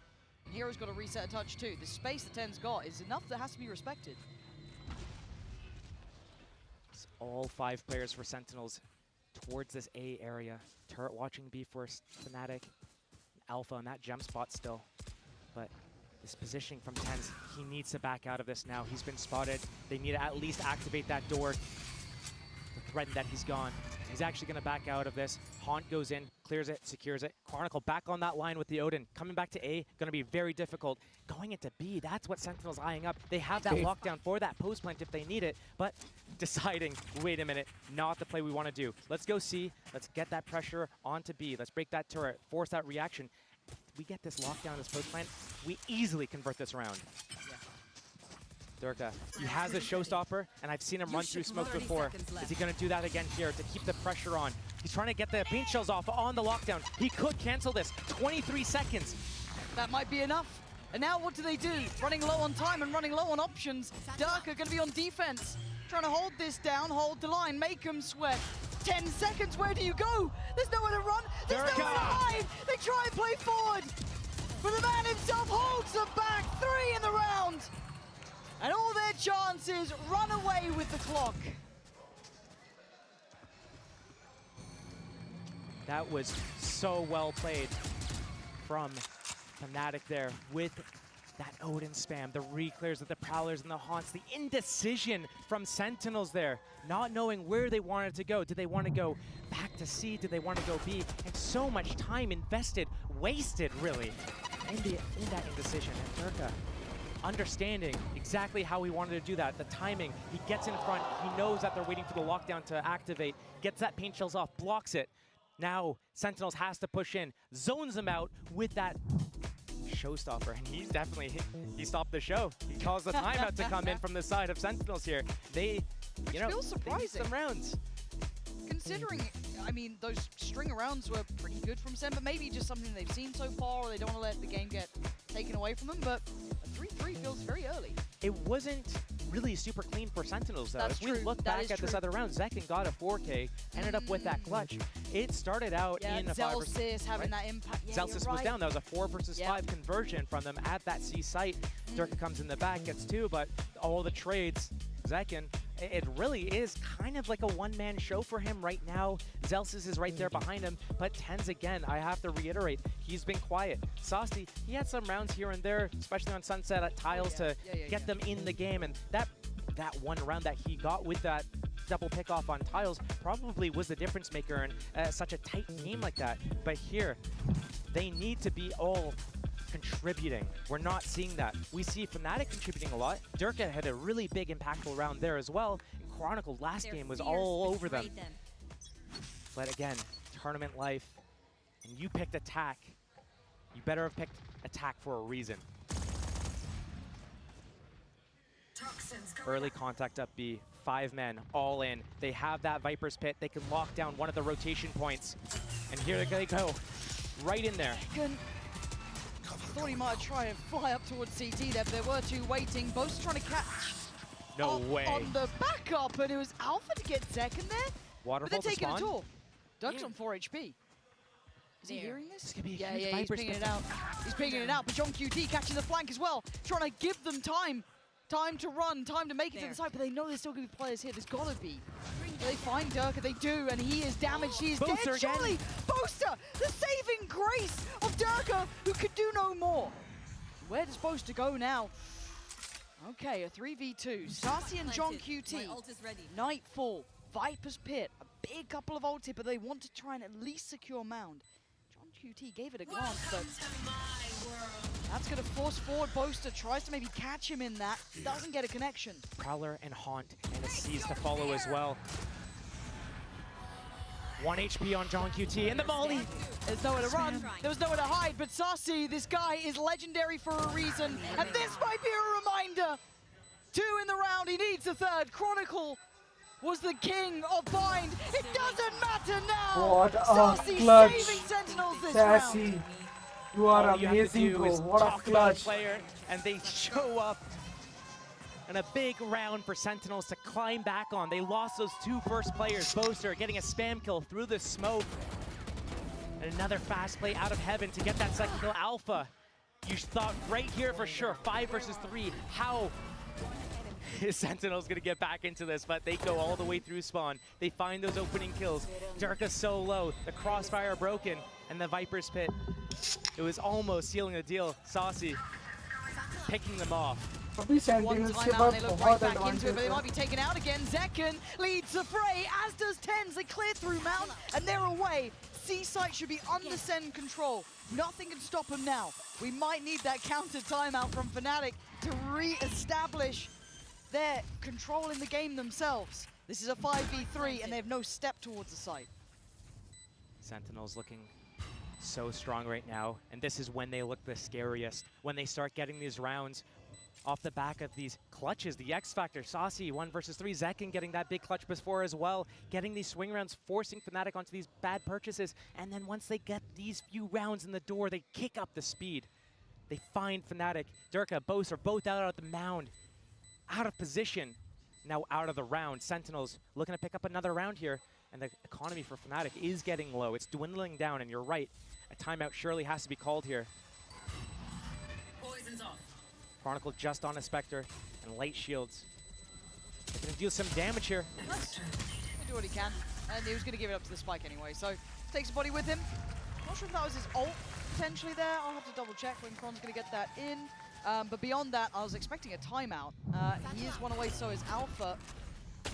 Speaker 8: And Hero's got to reset a touch too. The space that Ten's got is enough that has to be respected.
Speaker 9: It's all 5 players for Sentinels towards this A area. Turret watching B first, Fnatic, Alpha on that gem spot still. But this positioning from Tenz, he needs to back out of this now. He's been spotted. They need to at least activate that door to threaten that he's gone. He's actually going to back out of this. Haunt goes in, clears it, secures it. Chronicle back on that line with the Odin. Coming back to A, going to be very difficult. Going into B, that's what Sentinel's eyeing up. They have that lockdown for that post plant if they need it, but deciding, wait a minute, not the play we want to do. Let's go C, let's get that pressure onto B. Let's break that turret, force that reaction. We get this lockdown, this post plant, we easily convert this round. Durka, he has a showstopper, and I've seen him run through smoke before. Is he going to do that again here to keep the pressure on? He's trying to get the paint shells off on the lockdown. He could cancel this. 23 seconds.
Speaker 8: That might be enough. And now what do they do? Running low on time and running low on options. Durka going to be on defense. Trying to hold this down, hold the line, make him sweat. 10 seconds, where do you go? There's nowhere to run, there's nowhere to hide. They try and play forward. But the man himself holds them back. 3 in the round. And all their chances run away with the clock.
Speaker 9: That was so well played from Fnatic there with that Odin spam, the reclears of the Prowlers and the Haunts, the indecision from Sentinels there, not knowing where they wanted to go. Did they want to go back to C? Did they want to go B? And so much time invested, wasted really, in that indecision. And Durka understanding exactly how he wanted to do that, the timing. He gets in front, he knows that they're waiting for the lockdown to activate, gets that paint shells off, blocks it. Now Sentinels has to push in, zones them out with that showstopper, and he's definitely, he stopped the show. He calls the timeout to come in from the side of Sentinels here. They, you know,
Speaker 8: feels surprising.
Speaker 9: Some rounds.
Speaker 8: Considering, I mean, those string of rounds were pretty good from Sen, but maybe just something they've seen so far, or they don't want to let the game get taken away from them, but a 3-3 feels very early.
Speaker 9: It wasn't really super clean for Sentinels, though.
Speaker 8: That's
Speaker 9: if we look back at this other round, Zekin got a 4K, ended up with that clutch. It started out in a 5 versus,
Speaker 8: Zelsis having that impact. Yeah,
Speaker 9: Zelsis was down. That was a 4 versus 5 conversion from them at that C site. Durka comes in the back, gets 2, but all the trades, Zekin, it really is kind of like a one-man show for him right now. Zelsis is right there behind him, but Tenz again, I have to reiterate, he's been quiet. Saucy, he had some rounds here and there, especially on Sunset at Tiles to get them in the game, and that one round that he got with that double pick off on Tiles probably was the difference maker in such a tight game like that. But here, they need to be all contributing. We're not seeing that. We see Fnatic contributing a lot. Durka had a really big impactful round there as well. And Chronicle last game was all over them. But again, tournament life, and you picked attack. You better have picked attack for a reason. Early contact up B, 5 men, all in. They have that Viper's Pit. They can lock down one of the rotation points. And here they go, right in there.
Speaker 8: Thought he might try and fly up towards CT there, but there were 2 waiting. Both trying to catch
Speaker 9: no way
Speaker 8: on the backup, and it was Alpha to get second there.
Speaker 9: Waterfall
Speaker 8: but they're taking a tour. Duck's
Speaker 9: Yeah.
Speaker 8: on 4 HP. Is he hearing this?
Speaker 9: This could be a
Speaker 8: yeah,
Speaker 9: huge
Speaker 8: he's
Speaker 9: Viper's
Speaker 8: pinging
Speaker 9: Pit.
Speaker 8: it out. He's pinging it out, but John QT catching the flank as well, trying to give them time. Time to run, time to make it to the side, but they know there's still going to be players here. There's got to be. They find Durka, they do, and he is damaged. He is dead. Surely, Boaster, the saving grace of Durka, who could do no more. Where does Boaster go now? Okay, a 3v2. Saucy and John QT. Nightfall, Viper's Pit, a big couple of ults here, but they want to try and at least secure Mound. John QT gave it a glance, but that's going to force forward Boaster, tries to maybe catch him in that, doesn't get a connection.
Speaker 9: Prowler and Haunt and a C's to follow as well. 1 HP on John QT and the Molly.
Speaker 8: There's nowhere to run, there was nowhere to hide, but Saucy, this guy is legendary for a reason, and this might be a reminder. 2 in the round, he needs a 3rd. Chronicle was the king of bind. It doesn't matter now.
Speaker 3: What a
Speaker 8: Saucy
Speaker 3: clutch.
Speaker 8: saving Sentinels this
Speaker 3: Sassy.
Speaker 8: round.
Speaker 3: You are
Speaker 9: All you have to
Speaker 3: amazing,
Speaker 9: do
Speaker 3: bro.
Speaker 9: is
Speaker 3: What a
Speaker 9: talk about
Speaker 3: clutch.
Speaker 9: player, and they show up. And a big round for Sentinels to climb back on. They lost those 2 first players. Boaster getting a spam kill through the smoke. And another fast play out of heaven to get that second kill. Alpha, you thought right here for sure, 5 versus 3. How is Sentinel's gonna get back into this? But they go all the way through spawn. They find those opening kills. Durka's so low, the crossfire broken, and the Viper's Pit. It was almost sealing the deal. Saucy picking them off.
Speaker 3: अभी Sentinels के पास बहुत
Speaker 8: But they
Speaker 3: advantage
Speaker 8: might be taken out again. Zekken leads the fray, as does Tens. They clear through Mount, and they're away. C-Site should be under Sen control. Nothing can stop them now. We might need that counter timeout from Fnatic to re-establish their control in the game themselves. This is a 5v3, and they have no step towards the site.
Speaker 9: Sentinels looking so strong right now, and this is when they look the scariest. When they start getting these rounds off the back of these clutches, the X Factor, Saucy, 1 versus 3, Zekken getting that big clutch before as well, getting these swing rounds, forcing Fnatic onto these bad purchases, and then once they get these few rounds in the door, they kick up the speed. They find Fnatic. Durka, Bose are both out at the mound, out of position, now out of the round. Sentinels looking to pick up another round here, and the economy for Fnatic is getting low. It's dwindling down, and you're right, a timeout surely has to be called here.
Speaker 20: Poison's off.
Speaker 9: Chronicle just on a Spectre, and light shields. They're going to deal some damage here.
Speaker 8: Nice. He'll do what he can, and he was going to give it up to the Spike anyway, so takes a body with him. Not sure if that was his ult potentially there. I'll have to double check when Cron's going to get that in. But beyond that, I was expecting a timeout. He is one away, so is Alpha.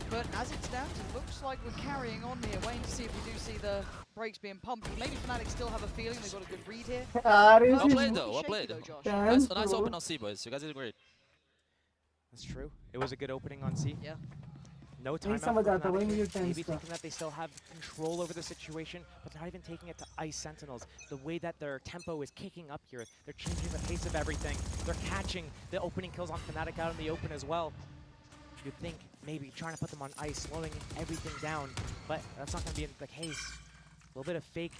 Speaker 8: But as it stands, it looks like we're carrying on here, waiting to see if we do see the brakes being pumped. Maybe Fnatic still have a feeling they've got a good read here.
Speaker 21: Well played though, well played. Nice open on C, boys. You guys did great.
Speaker 9: That's true. It was a good opening on C.
Speaker 8: Yeah.
Speaker 9: No timeout for Fnatic. Maybe thinking that they still have control over the situation, but they're not even taking it to ice Sentinels. The way that their tempo is kicking up here, they're changing the pace of everything. They're catching the opening kills on Fnatic out in the open as well. You'd think maybe trying to put them on ice, slowing everything down, but that's not going to be the case. A little bit of fake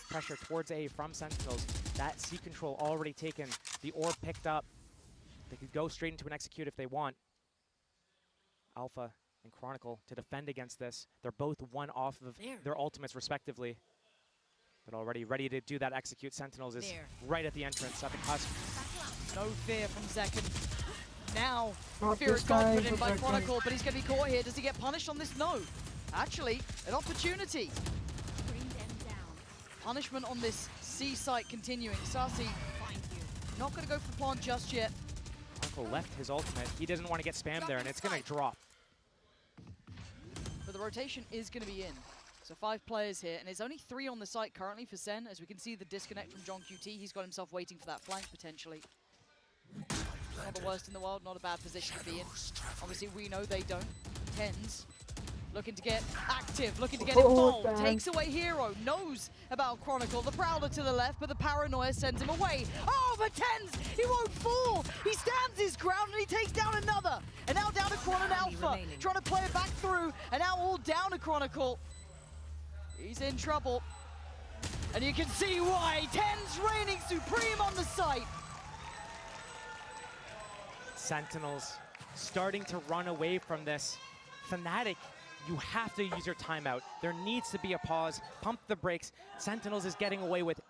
Speaker 9: pressure towards A from Sentinels. That C control already taken. The orb picked up. They could go straight into an execute if they want. Alpha and Chronicle to defend against this. They're both one off of their ultimates respectively, but already ready to do that execute. Sentinels is right at the entrance, at the cusp.
Speaker 8: No fear from Zekken. Now,
Speaker 3: Not
Speaker 8: fear
Speaker 3: this
Speaker 8: is gone
Speaker 3: guy,
Speaker 8: put in by
Speaker 3: but
Speaker 8: Chronicle, but he's going to be caught here. Does he get punished on this? No. Actually, an opportunity.
Speaker 20: Bring them down.
Speaker 8: Punishment on this C site continuing. Saucy, not going to go for the plant just yet.
Speaker 9: Chronicle left his ultimate. He doesn't want to get spammed there, and it's going to drop.
Speaker 8: But the rotation is going to be in. So 5 players here, and there's only 3 on the site currently for Sen. As we can see the disconnect from John QT. He's got himself waiting for that flank potentially. Not the worst in the world, not a bad position to be in. Obviously, we know they don't. Tens looking to get active, looking to get involved. Takes away Hero, knows about Chronicle. The Prowler to the left, but the paranoia sends him away. Oh, but Tens, he won't fall. He stands his ground and he takes down another. And now down to Chron and Alpha, trying to play it back through. And now all down to Chronicle. He's in trouble. And you can see why. Tens reigning supreme on the site.
Speaker 9: Sentinels starting to run away from this. Fnatic, you have to use your timeout. There needs to be a pause. Pump the brakes. Sentinels is getting away with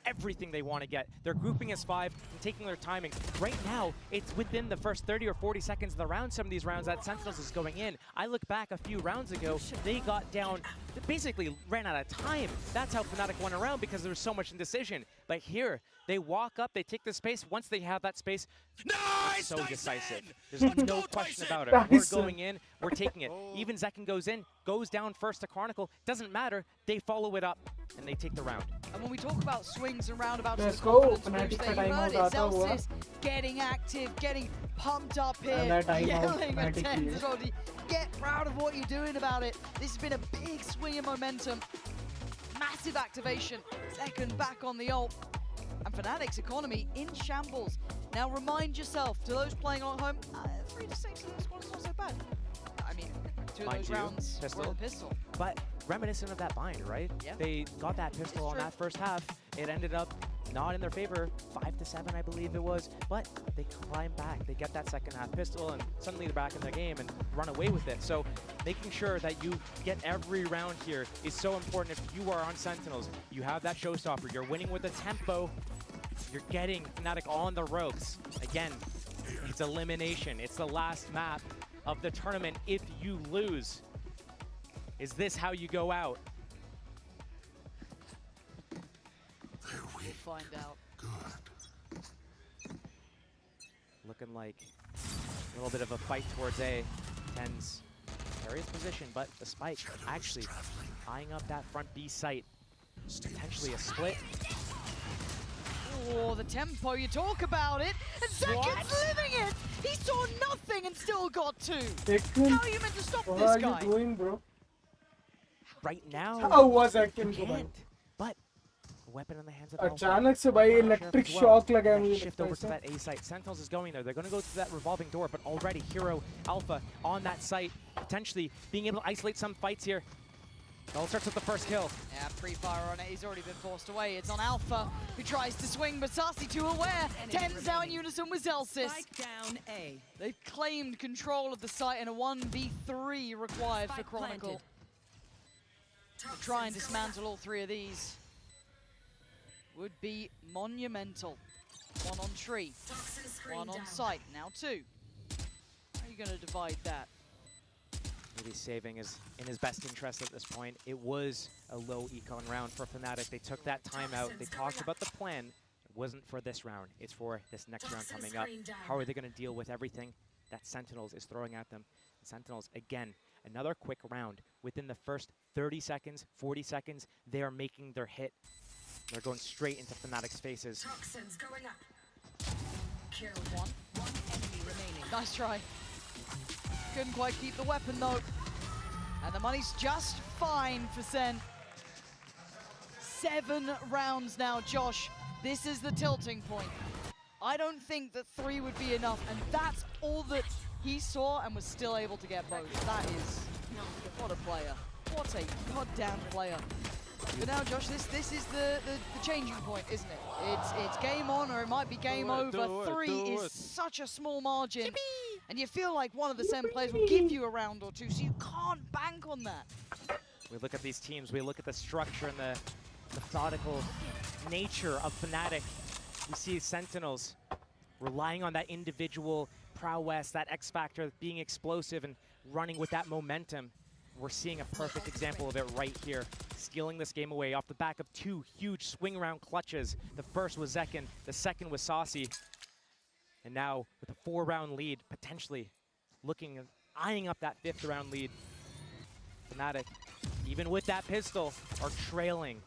Speaker 9: everything they want to get. They're grouping as 5 and taking their timing. Right now, it's within the first 30 or 40 seconds of the round, some of these rounds that Sentinels is going in. I look back a few rounds ago, they got down, basically ran out of time. That's how Fnatic won around, because there was so much indecision. But here, they walk up, they take the space. Once they have that space, it's so decisive. There's no question about it. We're going in, we're taking it. Even Zekken goes in, goes down first to Chronicle. Doesn't matter, they follow it up, and they take the round.
Speaker 8: And when we talk about swings and roundabouts,
Speaker 3: Let's go.
Speaker 8: Fnatic there, you heard it. Zelsis getting active, getting pumped up here, yelling at Tens. Get proud of what you're doing about it. This has been a big swing in momentum. Massive activation. Zekken back on the ult. And Fnatic's economy in shambles. Now remind yourself, to those playing at home, 3 to 6 in this one is not so bad. I mean, 2 of those rounds were on pistol.
Speaker 9: But reminiscent of that bind, right?
Speaker 8: Yeah.
Speaker 9: They got that pistol on that first half. It ended up not in their favor, 5-7, I believe it was, but they climb back. They get that second half pistol, and suddenly they're back in the game and run away with it. So making sure that you get every round here is so important. If you are on Sentinels, you have that showstopper. You're winning with the tempo. You're getting Fnatic on the ropes. Again, it's elimination. It's the last map of the tournament. If you lose, is this how you go out?
Speaker 8: We'll find out.
Speaker 9: Looking like a little bit of a fight towards A. Tens precarious position, but the spike actually eyeing up that front B site. Potentially a split.
Speaker 8: Oh, the tempo, you talk about it, and Zekin's living it! He saw nothing and still got two! How are you meant to stop
Speaker 3: What
Speaker 8: this
Speaker 3: are
Speaker 8: guy?
Speaker 3: you doing, bro?
Speaker 9: Right now,
Speaker 3: How was Zekin?
Speaker 9: But weapon in the hands of Alpha.
Speaker 3: अचानक से भाई electric shock लगा मुझे
Speaker 9: Shift over to that A site. Sentinels is going there. They're going to go to that revolving door, but already Hero Alpha on that site, potentially being able to isolate some fights here. It all starts with the first kill.
Speaker 8: Yeah, pre-fire on it. He's already been forced away. It's on Alpha, who tries to swing, but Sassy too aware. Tens now in unison with Zelsis.
Speaker 5: Down A.
Speaker 8: They've claimed control of the site, and a 1v3 required for Chronicle. To try and dismantle all three of these would be monumental. One on tree, one on site, now two. How are you going to divide that?
Speaker 9: Maybe saving is in his best interest at this point. It was a low econ round for Fnatic. They took that timeout. They talked about the plan. It wasn't for this round. It's for this next round coming up. How are they going to deal with everything that Sentinels is throwing at them? Sentinels, again, another quick round. Within the first 30 seconds, 40 seconds, they are making their hit. They're going straight into Fnatic's faces.
Speaker 5: Toxins going up.
Speaker 8: Kill one enemy remaining. Nice try. Couldn't quite keep the weapon though. And the money's just fine for Sen. 7 rounds now, Josh. This is the tilting point. I don't think that 3 would be enough, and that's all that he saw and was still able to get both. That is, what a player. What a goddamn player. But now, Josh, this is the changing point, isn't it? It's game on, or it might be game over. 3 is such a small margin. And you feel like one of the Sen players will give you a round or two, so you can't bank on that.
Speaker 9: We look at these teams, we look at the structure and the methodical nature of Fnatic. We see Sentinels relying on that individual prowess, that X factor, being explosive and running with that momentum. We're seeing a perfect example of it right here, stealing this game away off the back of 2 huge swing round clutches. The first was Zekin, the second was Saucy. And now with a 4-round lead, potentially looking and eyeing up that 5th round lead. Fnatic, even with that pistol, are trailing.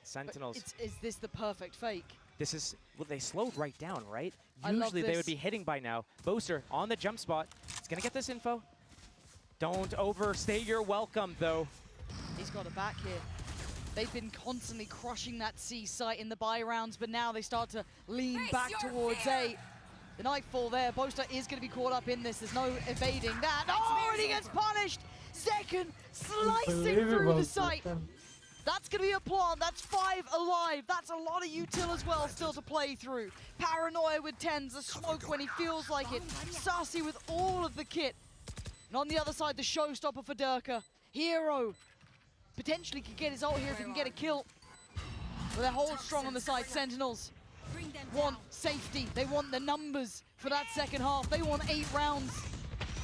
Speaker 9: Sentinels.
Speaker 8: Is this the perfect fake?
Speaker 9: This is, well, they slowed right down, right?
Speaker 8: I love
Speaker 9: Usually they would
Speaker 8: this.
Speaker 9: be hitting by now. Boaster on the jump spot. He's gonna get this info. Don't overstay your welcome, though.
Speaker 8: He's got it back here. They've been constantly crushing that C site in the buy rounds, but now they start to lean back towards A. The Nightfall there, Boaster is going to be caught up in this. There's no evading that. Oh, and he gets punished! Zekin slicing through the site. That's going to be a plant. That's 5 alive. That's a lot of util as well still to play through. Paranoia with Tens, the smoke when he feels like it. Sassy with all of the kit. And on the other side, the showstopper for Durka. Hero potentially could get his ult here if he can get a kill. But they're hold strong on the side. Sentinels want safety. They want the numbers for that second half. They want 8 rounds.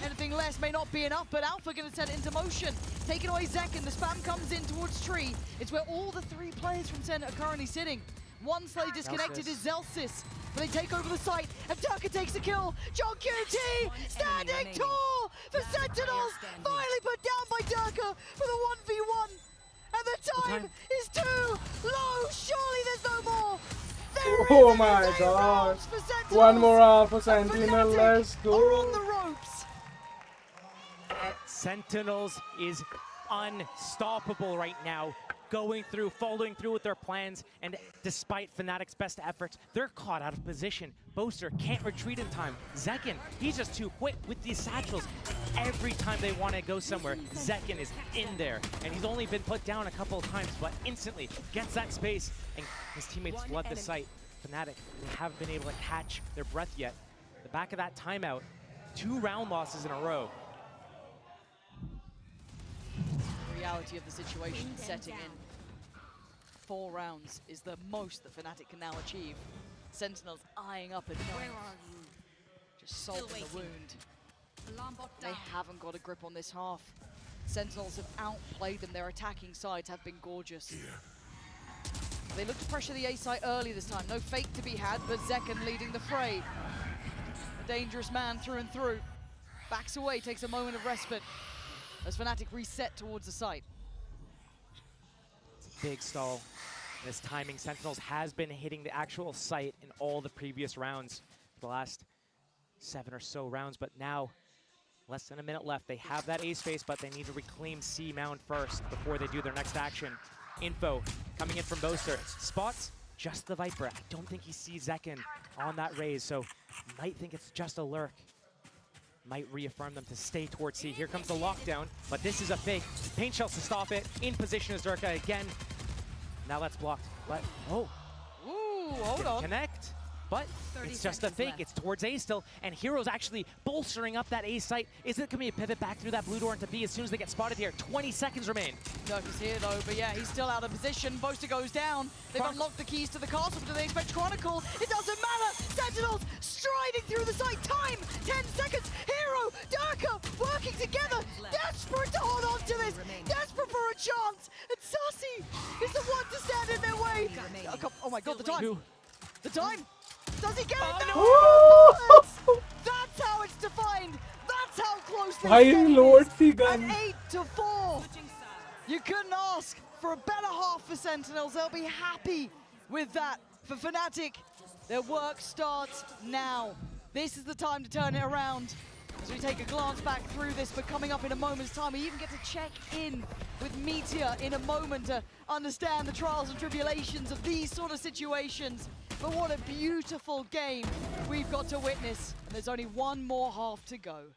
Speaker 8: Anything less may not be enough, but Alpha going to set it into motion. Taking away Zekin, the spam comes in towards Tree. It's where all the 3 players from Sen are currently sitting. One slightly disconnected is Zelsis, but they take over the site, and Durka takes the kill. John QT standing tall for Sentinels, finally put down by Durka for the 1v1. And the time is too low, surely there's no more.
Speaker 3: Oh my god. 1 more Alpha Sentinel, let's go.
Speaker 8: On the ropes.
Speaker 9: Sentinels is unstoppable right now. Going through, following through with their plans, and despite Fnatic's best efforts, they're caught out of position. Boaster can't retreat in time. Zekin, he's just too quick with these satchels. every time they want to go somewhere, Zekin is in there. And he's only been put down a couple of times, but instantly gets that space, and his teammates flood the site. Fnatic, they haven't been able to catch their breath yet. The back of that timeout, 2 round losses in a row.
Speaker 8: Reality of the situation setting in. 4 rounds is the most that Fnatic can now achieve. Sentinels eyeing up at ninth. Just salt in the wound. They haven't got a grip on this half. Sentinels have outplayed them. Their attacking sides have been gorgeous. They look to pressure the A site early this time. No fake to be had, but Zekin leading the fray. A dangerous man through and through. Backs away, takes a moment of respite as Fnatic reset towards the site.
Speaker 9: Big stall. This timing, Sentinels has been hitting the actual site in all the previous rounds for the last 7 or so rounds, but now less than a minute left. They have that A space, but they need to reclaim C mound first before they do their next action. Info coming in from Boaster. Spots just the Viper. I don't think he sees Zekin on that raise, so might think it's just a lurk. Might reaffirm them to stay towards C. Here comes the lockdown, but this is a fake. Paint shells to stop it. In position is Durka again. Now that's blocked. Oh.
Speaker 8: Ooh, hold on.
Speaker 9: Connect. But it's just a fake. It's towards A still, and Hero's actually bolstering up that A site. Is it going to be a pivot back through that blue door into B as soon as they get spotted here? 20 seconds remain.
Speaker 8: Dirk is here though, but yeah, he's still out of position. Boaster goes down. They've unlocked the keys to the castle. Do they expect Chronicle? It doesn't matter. Sentinels striding through the site. Time, 10 seconds. Hero, Durka working together. Desperate to hold on to this. Desperate for a chance. And Sassy is the one to stand in their way. Oh my god, the time. The time. Does he get it? No! That's how it's defined. That's how close this game is. At 8-4. You couldn't ask for a better half for Sentinels. They'll be happy with that. For Fnatic, their work starts now. This is the time to turn it around. As we take a glance back through this, but coming up in a moment's time, we even get to check in with Meteor in a moment to understand the trials and tribulations of these sort of situations. But what a beautiful game we've got to witness. And there's only one more half to go.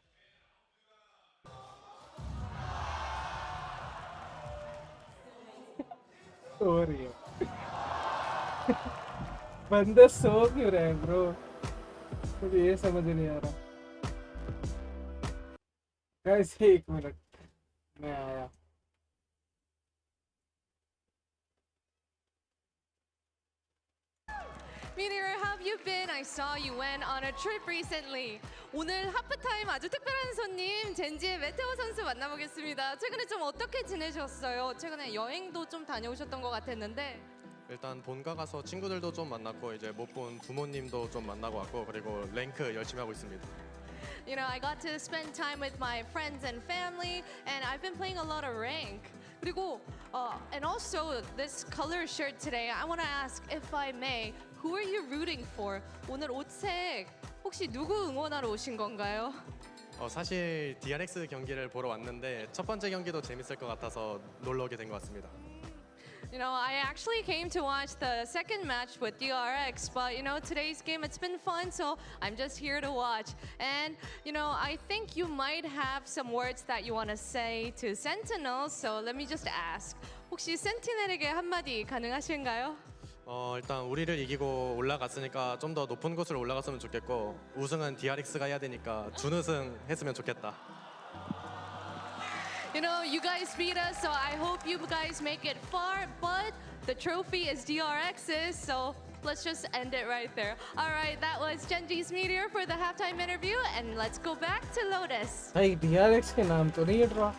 Speaker 3: Sorry. बंदा सो क्यों रहा है bro? मुझे ये समझ नहीं आ रहा. Guys, 1 minute. मैं आया.
Speaker 6: Meteor, how have you been? I saw you went on a trip recently. 오늘 하프타임 아주 특별한 손님 젠지의 메테오 선수 만나보겠습니다. 최근에 좀 어떻게 지내셨어요? 최근에 여행도 좀 다녀오셨던 것 같았는데.
Speaker 22: 일단 본가 가서 친구들도 좀 만났고 이제 못 본 부모님도 좀 만나고 왔고 그리고 랭크 열심히 하고 있습니다.
Speaker 6: You know, I got to spend time with my friends and family, and I've been playing a lot of rank. 그리고, and also this color shirt today, I want to ask, if I may, who are you rooting for? 오늘 옷색 혹시 누구 응원하러 오신 건가요?
Speaker 22: 사실 DRX 경기를 보러 왔는데 첫 번째 경기도 재밌을 것 같아서 놀러 오게 된 것 같습니다.
Speaker 6: You know, I actually came to watch the second match with DRX, but you know, today's game, it's been fun, so I'm just here to watch. And you know, I think you might have some words that you want to say to Sentinels, so let me just ask. 혹시 센티넬에게 한마디 가능하신가요?
Speaker 22: 일단 우리를 이기고 올라갔으니까 좀 더 높은 곳으로 올라갔으면 좋겠고 우승은 DRX가 해야 되니까 준우승 했으면 좋겠다.
Speaker 6: You know, you guys beat us, so I hope you guys make it far, but the trophy is DRX's, so let's just end it right there. All right, that was Genji's Meteor for the halftime interview, and let's go back to Lotus.
Speaker 3: Hey, DRX के नाम तो नहीं हट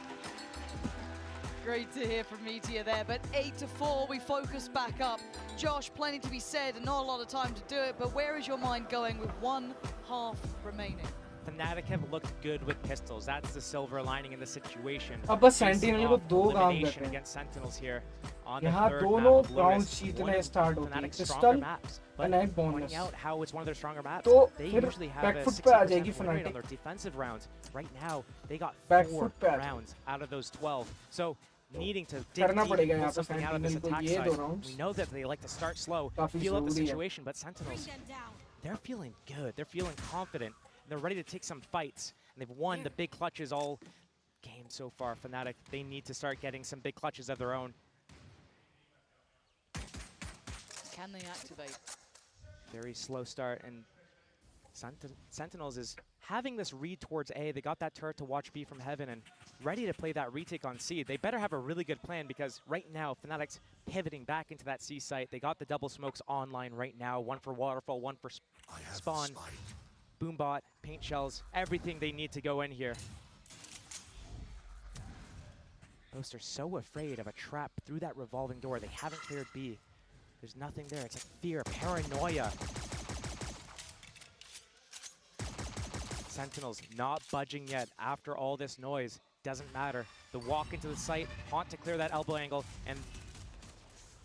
Speaker 8: Great to hear from Meteor there, but 8-4, we focus back up. Josh, plenty to be said and not a lot of time to do it, but where is your mind going with one half remaining?
Speaker 9: Fnatic have looked good with pistols. That's the silver lining in the situation.
Speaker 3: अब बस Sentinel को दो काम करते हैं.
Speaker 9: Against Sentinels here on
Speaker 3: यहाँ
Speaker 9: the third
Speaker 3: दोनों
Speaker 9: map.
Speaker 3: rounds जीतने start होती हैं. Pistol and night bonus.
Speaker 9: Pointing out how it's one of their stronger maps.
Speaker 3: तो
Speaker 9: They
Speaker 3: फिर
Speaker 9: usually have a
Speaker 3: back foot पे आ
Speaker 9: 60%
Speaker 3: जाएगी
Speaker 9: win rate on
Speaker 3: Fnatic.
Speaker 9: their defensive rounds. Right now, they got
Speaker 3: Back
Speaker 9: 4
Speaker 3: foot पे आ
Speaker 9: rounds out of those 12. So needing to dig
Speaker 3: करना
Speaker 9: deep,
Speaker 3: पड़ेगा
Speaker 9: pull
Speaker 3: यहाँ पे
Speaker 9: something out of this
Speaker 3: Sentinel को
Speaker 9: attack
Speaker 3: ये दो
Speaker 9: side.
Speaker 3: rounds.
Speaker 9: We know that they like to start slow,
Speaker 3: काफी
Speaker 9: feel out the
Speaker 3: ज़रूरी है.
Speaker 9: situation, but Sentinels, they're feeling good. They're feeling confident. They're ready to take some fights. and they've won the big clutches all game so far. Fnatic, they need to start getting some big clutches of their own.
Speaker 8: Can they activate?
Speaker 9: Very slow start, and Sentinels is having this read towards A. They got that turret to watch B from heaven and ready to play that retake on C. They better have a really good plan because right now, Fnatic's pivoting back into that C site. They got the double smokes online right now. One for Waterfall, one for Spawn. Boombot, paint shells, everything they need to go in here. Most are so afraid of a trap through that revolving door. They haven't cleared B. There's nothing there. It's like fear, paranoia. Sentinels not budging yet after all this noise. Doesn't matter. The walk into the site, Haunt to clear that elbow angle, and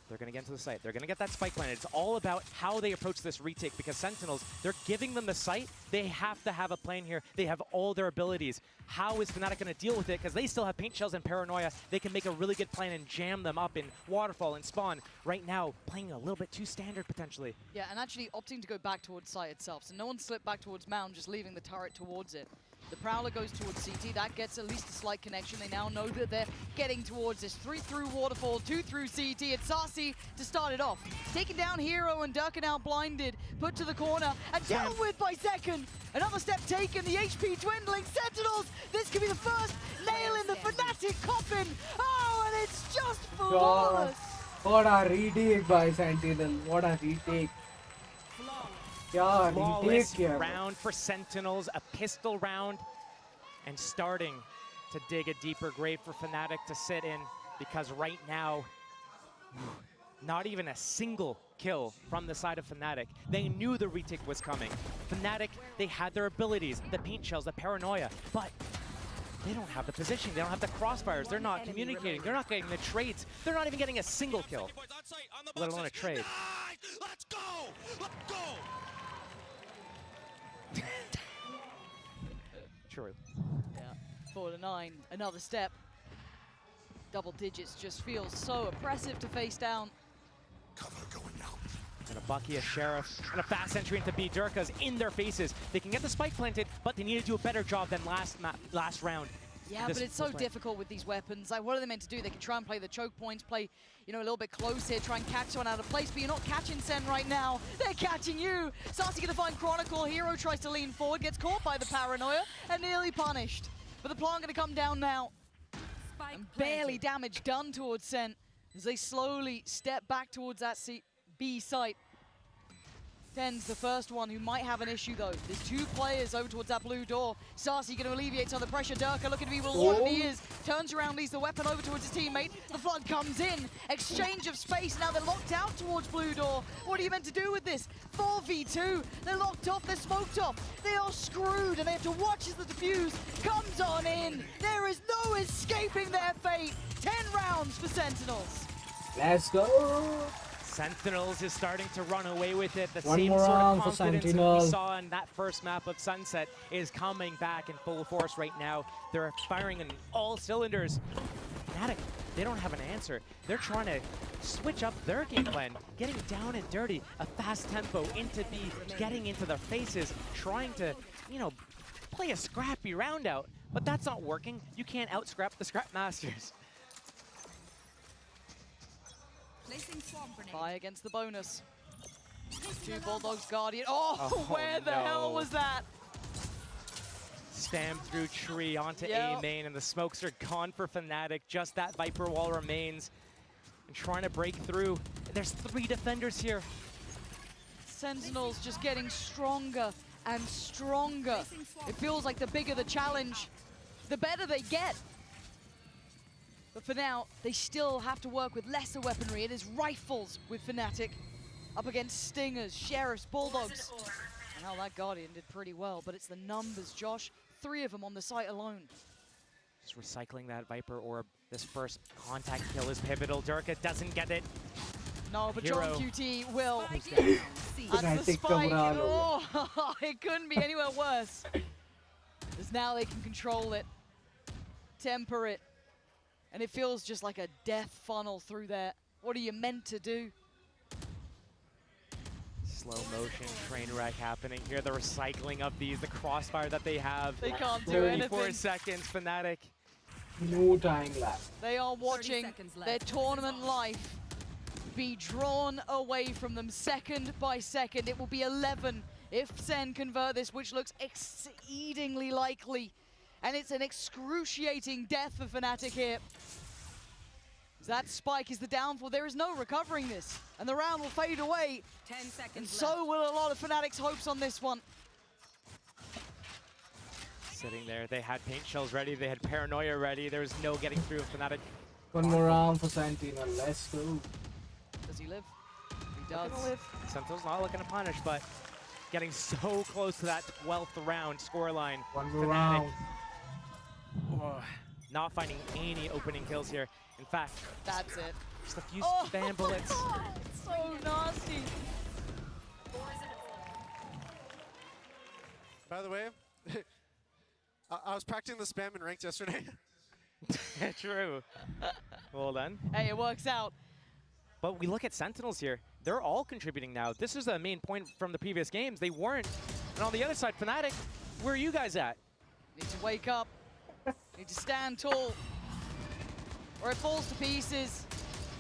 Speaker 9: they're going to get into the site. They're going to get that spike planted. It's all about how they approach this retake because Sentinels, they're giving them the site. They have to have a plan here. They have all their abilities. How is Fnatic going to deal with it? Because they still have paint shells and paranoia. They can make a really good plan and jam them up in Waterfall and Spawn. Right now, playing a little bit too standard potentially.
Speaker 8: Yeah, and actually opting to go back towards site itself. So no one slipped back towards Mound, just leaving the turret towards it. The Prowler goes towards CT. That gets at least a slight connection. They now know that they're getting towards this. 3 through Waterfall, 2 through CT. It's Sarsi to start it off. Taking down Hero, and Durka now blinded. Put to the corner and dealt with by Second. Another step taken. The HP dwindling. Sentinels. This could be the first nail in the Fnatic coffin. Oh, and it's just flawless.
Speaker 3: What a retake by Sentinel. What a retake. Yeah,
Speaker 9: flawless round for Sentinels, a pistol round, and starting to dig a deeper grave for Fnatic to sit in because right now, not even a single kill from the side of Fnatic. They knew the retake was coming. Fnatic, they had their abilities, the paint shells, the paranoia, but they don't have the position, they don't have the crossfires, they're not communicating, they're not getting the trades, they're not even getting a single kill, let alone a trade.
Speaker 7: Let's go! Let's go!
Speaker 9: True.
Speaker 8: Yeah, 4 to 9, another step. Double digits just feels so oppressive to face down.
Speaker 7: Cover going out.
Speaker 9: And a Bucky, a Sheriff, and a fast entry into B. Durka's in their faces. They can get the spike planted, but they need to do a better job than last round.
Speaker 8: Yeah, but it's so difficult with these weapons. Like, what are they meant to do? They can try and play the choke points, play, you know, a little bit close here, try and catch someone out of place, but you're not catching Sen right now. They're catching you. Sarsi gonna find Chronicle. Hero tries to lean forward, gets caught by the paranoia, and nearly punished. But the plant gonna come down now. And barely damage done towards Sen as they slowly step back towards that B site. Ten's the first one who might have an issue though. There's 2 players over towards that blue door. Sarsi going to alleviate some of the pressure. Durka looking to be rewarded. He is. Turns around, leaves the weapon over towards his teammate. The flood comes in. Exchange of space. Now they're locked out towards blue door. What are you meant to do with this? 4v2. They're locked off. They're smoked off. They are screwed and they have to watch as the defuse comes on in. There is no escaping their fate. 10 rounds for Sentinels.
Speaker 3: Let's go.
Speaker 9: Sentinels is starting to run away with it. The
Speaker 3: One
Speaker 9: same
Speaker 3: more
Speaker 9: sort
Speaker 3: round
Speaker 9: of
Speaker 3: for
Speaker 9: confidence that
Speaker 3: Sentinel.
Speaker 9: we saw in that first map of Sunset is coming back in full force right now. They're firing on all cylinders. Fnatic, they don't have an answer. They're trying to switch up their game plan, getting down and dirty, a fast tempo into B, getting into their faces, trying to, you know, play a scrappy round out. But that's not working. You can't out-scrap the Scrap Masters.
Speaker 8: Fire against the bonus. 2 Bulldogs Guardian. Oh, where the hell was that?
Speaker 9: Spam through tree onto A main, and the smokes are gone for Fnatic. Just that Viper wall remains. And trying to break through. There's 3 defenders here.
Speaker 8: Sentinels just getting stronger and stronger. It feels like the bigger the challenge, the better they get. But for now, they still have to work with lesser weaponry. It is rifles with Fnatic up against Stingers, Sheriffs, Bulldogs. And now that Guardian did pretty well, but it's the numbers, Josh. 3 of them on the site alone.
Speaker 9: Just recycling that Viper orb. This first contact kill is pivotal. Durka doesn't get it.
Speaker 8: No, but
Speaker 9: Hero.
Speaker 8: John QT will. That's the spike. Oh, it couldn't be anywhere worse. As now they can control it, temper it. And it feels just like a death funnel through there. What are you meant to do?
Speaker 9: Slow motion train wreck happening here. The recycling of these, the crossfire that they have.
Speaker 8: They can't do
Speaker 9: 34
Speaker 8: anything.
Speaker 9: seconds, Fnatic.
Speaker 3: No time left.
Speaker 8: They are watching their tournament life be drawn away from them second by second. It will be 11 if Sen convert this, which looks exceedingly likely. And it's an excruciating death for Fnatic here. That spike is the downfall. There is no recovering this. And the round will fade away.
Speaker 5: 10 seconds
Speaker 8: And so will a lot of Fnatic's hopes on this one.
Speaker 9: Sitting there, they had paint shells ready, they had paranoia ready. There was no getting through Fnatic.
Speaker 3: One more round for Sentinel. Let's go.
Speaker 8: Does he live? He does.
Speaker 9: Sentinel's not looking to punish, but getting so close to that 12th round scoreline.
Speaker 3: One more round.
Speaker 9: Not finding any opening kills here. In fact,
Speaker 8: that's it.
Speaker 9: Just a few spam bullets.
Speaker 8: It's so nasty.
Speaker 18: By the way, I was practicing the spam in ranked yesterday.
Speaker 9: True. Well done.
Speaker 8: Hey, it works out.
Speaker 9: But we look at Sentinels here. They're all contributing now. This is the main point from the previous games. They weren't. And on the other side, Fnatic, where are you guys at?
Speaker 8: Need to wake up. Need to stand tall. Or it falls to pieces.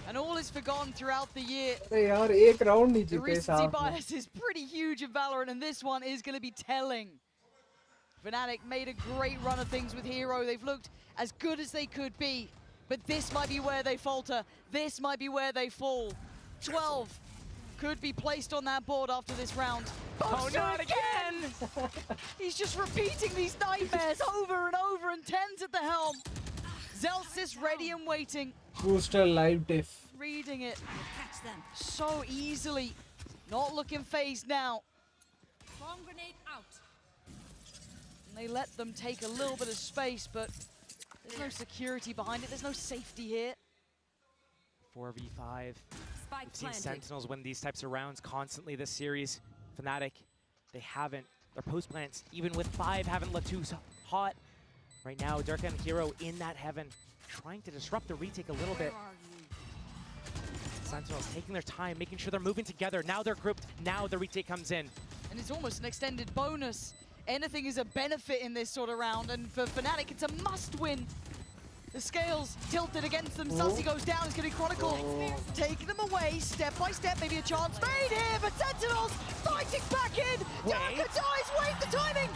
Speaker 8: And all is forgotten throughout the year. The recency bias is pretty huge in Valorant, and this one is going to be telling. Fnatic made a great run of things with Hero. They've looked as good as they could be. But this might be where they falter. This might be where they fall. 12 could be placed on that board after this round.
Speaker 9: Oh, not again!
Speaker 8: He's just repeating these nightmares over and over, and 10's at the helm. Zelsis ready and waiting.
Speaker 3: Booster live diff.
Speaker 8: Reading it so easily. Not looking phased now.
Speaker 5: Bomb grenade out.
Speaker 8: And they let them take a little bit of space, but there's no security behind it. There's no safety here.
Speaker 9: 4v5.
Speaker 5: Spike
Speaker 9: We've seen
Speaker 5: planted.
Speaker 9: Sentinels win these types of rounds constantly this series. Fnatic, they haven't. Their post plants, even with 5, haven't looked too hot. Right now, Durka and Hero in that heaven, trying to disrupt the retake a little bit. Sentinels taking their time, making sure they're moving together. Now they're grouped. Now the retake comes in.
Speaker 8: And it's almost an extended bonus. Anything is a benefit in this sort of round, and for Fnatic, it's a must-win. The scales tilted against them. Sussy goes down, it's getting Chronicle. Taking them away, step by step, maybe a chance made here, but Sentinels fighting back in. Durka dies, wait, the timing.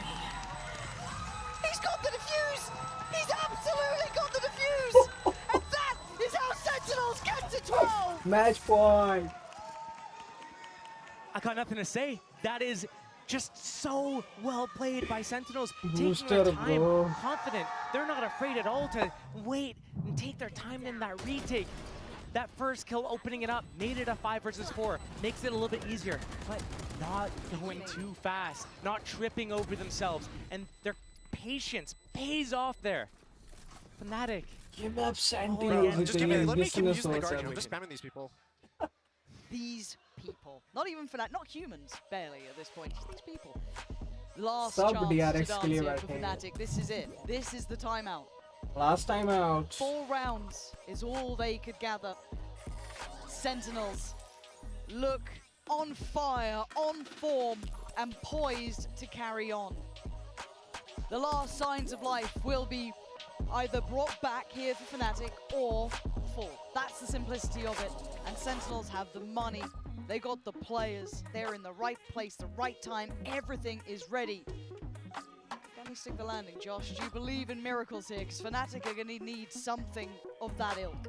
Speaker 8: He's got the defuse. He's absolutely got the defuse. And that is how Sentinels get to 12.
Speaker 3: Match point.
Speaker 9: I got nothing to say. That is just so well played by Sentinels.
Speaker 3: Booster,
Speaker 9: taking their time,
Speaker 3: bro.
Speaker 9: confident. They're not afraid at all to wait and take their time in that retake. That first kill opening it up made it a 5 versus 4. Makes it a little bit easier, but not going too fast. Not tripping over themselves. And their patience pays off there. Fnatic.
Speaker 3: Give up Sentinels.
Speaker 18: Just give me, let me keep using the guardian. I'm just spamming these people.
Speaker 8: These people. Not even Fnatic, not humans, barely at this point. Just these people. Last
Speaker 3: Sub
Speaker 8: chance
Speaker 3: DRX
Speaker 8: to
Speaker 3: के लिए
Speaker 8: dance here for
Speaker 3: बैठे हैं।
Speaker 8: Fnatic. This is it. This is the timeout.
Speaker 3: Last time out.
Speaker 8: 4 rounds is all they could gather. Sentinels look on fire, on form, and poised to carry on. The last signs of life will be either brought back here for Fnatic or fall. That's the simplicity of it. And Sentinels have the money. They got the players. They're in the right place, the right time. Everything is ready. Can we stick the landing, Josh? Do you believe in miracles here? Because Fnatic are going to need something of that ilk.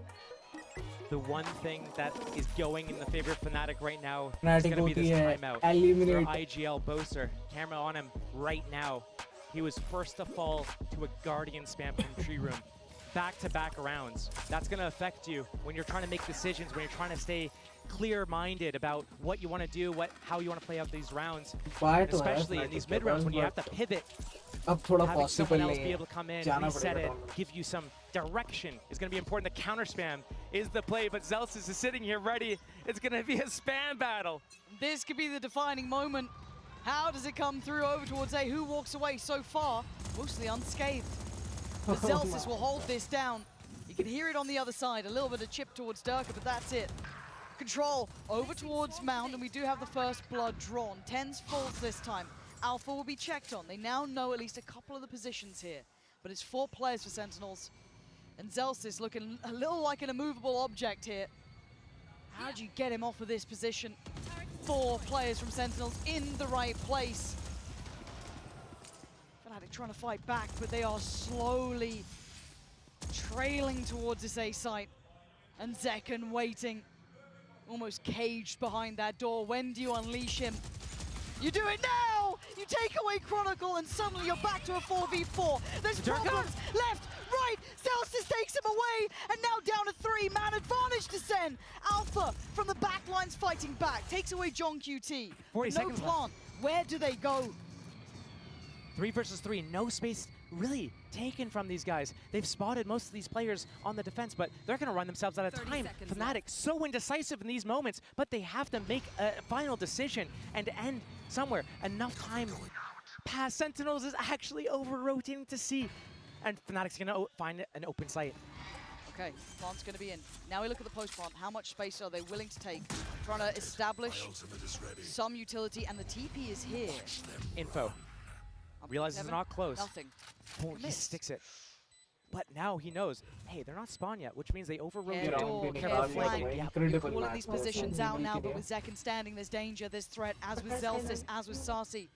Speaker 9: The one thing that is going in the favor of Fnatic right now is
Speaker 3: Fnatic
Speaker 9: going to be this
Speaker 3: होती है,
Speaker 9: timeout.
Speaker 3: eliminate.
Speaker 9: Their IGL Boaster, camera on him right now. He was first to fall to a Guardian spam from Tree Room. Back-to-back rounds. That's going to affect you when you're trying to make decisions, when you're trying to stay clear-minded about what you want to do, how you want to play out these rounds. And especially in these mid-rounds when you have to pivot.
Speaker 3: अब थोड़ा
Speaker 9: Having
Speaker 3: possible
Speaker 9: someone else
Speaker 3: नहीं
Speaker 9: be
Speaker 3: है.
Speaker 9: able to come in,
Speaker 3: जाना
Speaker 9: reset
Speaker 3: पड़ेगा
Speaker 9: it,
Speaker 3: down.
Speaker 9: give you some direction is going to be important. The counter spam is the play, but Zelsis is sitting here ready. It's going to be a spam battle.
Speaker 8: This could be the defining moment. How does it come through over towards A? Who walks away so far? Mostly unscathed. The Zelsis will hold this down. You can hear it on the other side. A little bit of chip towards Durka, but that's it. Control over towards Mound, and we do have the first blood drawn. TenZ falls this time. Alpha will be checked on. They now know at least a couple of the positions here, but it's 4 players for Sentinels. And Zellsis looking a little like an immovable object here. How do you get him off of this position? 4 players from Sentinels in the right place. Fnatic trying to fight back, but they are slowly trailing towards this A site. And Zekken waiting, almost caged behind that door. When do you unleash him? You do it now! You take away Chronicle and suddenly you're back to a 4v4. There's problems left, right. Zellsis takes him away and now down to 3. Man advantage to Sen. Alpha from the back lines fighting back. Takes away John QT.
Speaker 9: 40
Speaker 8: no
Speaker 9: seconds
Speaker 8: plant. Where do they go?
Speaker 9: 3 versus 3, no space really taken from these guys. They've spotted most of these players on the defense, but they're going to run themselves out of time. Fnatic so indecisive in these moments, but they have to make a final decision and end somewhere. Enough time past Sentinels is actually over-rotating to C, and Fnatic's going to find an open site.
Speaker 8: Okay, plant's going to be in. Now we look at the post plant. How much space are they willing to take? Trying to establish some utility, and the TP is here.
Speaker 9: Info. Realizes it's not close.
Speaker 8: Nothing.
Speaker 9: Oh, he sticks it. But now he knows, hey, they're not spawned yet, which means they over-rotate.
Speaker 8: Calling these positions out now, but with Zekken standing, there's danger, there's threat, as with Zellsis, as with Sarsi.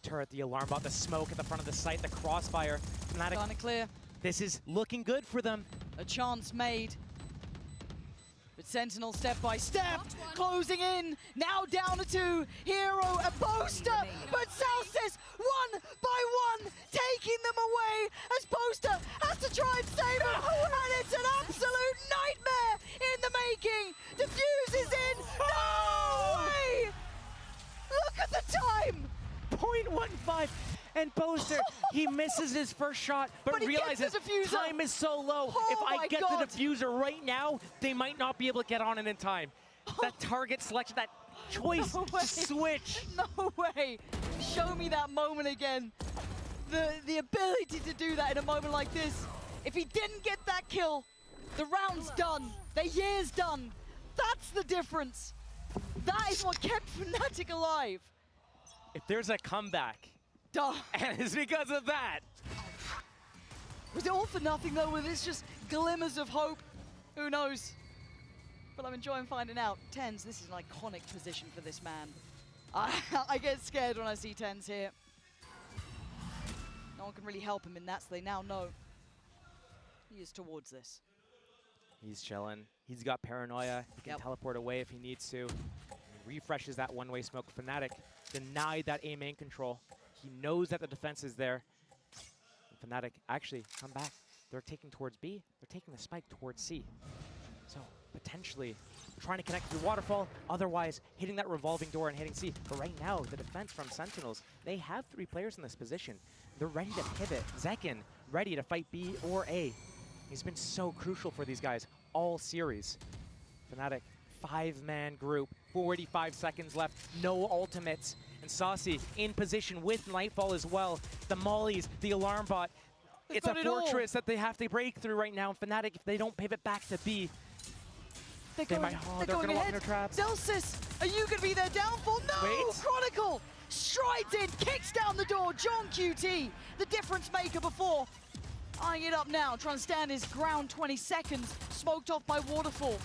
Speaker 9: Turret, the alarm bot, the smoke at the front of the site, the crossfire. Fnatic.
Speaker 8: Kinda clear.
Speaker 9: This is looking good for them.
Speaker 8: A chance made. But Sentinel step by step, closing in, now down to 2, Hero and Boaster, but Zellsis, 1 by 1, taking them away as Boaster has to try and save them, and it's an absolute nightmare in the making. Diffuse is in, no way! Look at the time!
Speaker 9: 0.15. And Boaster, he misses his first shot, but realizes time is so low. If I get the diffuser right now, they might not be able to get on it in time. That target selection, that choice to switch.
Speaker 8: No way. Show me that moment again. The ability to do that in a moment like this. If he didn't get that kill, the round's done. The year's done. That's the difference. That is what kept Fnatic alive.
Speaker 9: If there's a comeback, and it's because of that.
Speaker 8: Was it all for nothing though? Was this just glimmers of hope? Who knows? But I'm enjoying finding out. TenZ, this is an iconic position for this man. I get scared when I see TenZ here. No one can really help him in that, so they now know he is towards this.
Speaker 9: He's chilling. He's got paranoia. He can teleport away if he needs to. He refreshes that one-way smoke. Fnatic denied that A main control. He knows that the defense is there. And Fnatic actually come back. They're taking towards B. They're taking the spike towards C. So potentially trying to connect through Waterfall, otherwise hitting that revolving door and hitting C. But right now, the defense from Sentinels, they have 3 players in this position. They're ready to pivot. Zekken ready to fight B or A. He's been so crucial for these guys all series. Fnatic, 5-man group, 45 seconds left, no ultimates. And Saucy in position with Nightfall as well. The mollies, the alarm bot. It's a fortress that they have to break through right now. Fnatic, if they don't pivot back to B, they're going to walk in their traps.
Speaker 8: Zellsis, are you going to be their downfall? No!
Speaker 9: Wait.
Speaker 8: Chronicle strides in, kicks down the door. John QT, the difference maker before. Eyeing it up now, trying to stand his ground. 20 seconds, smoked off by Waterfall.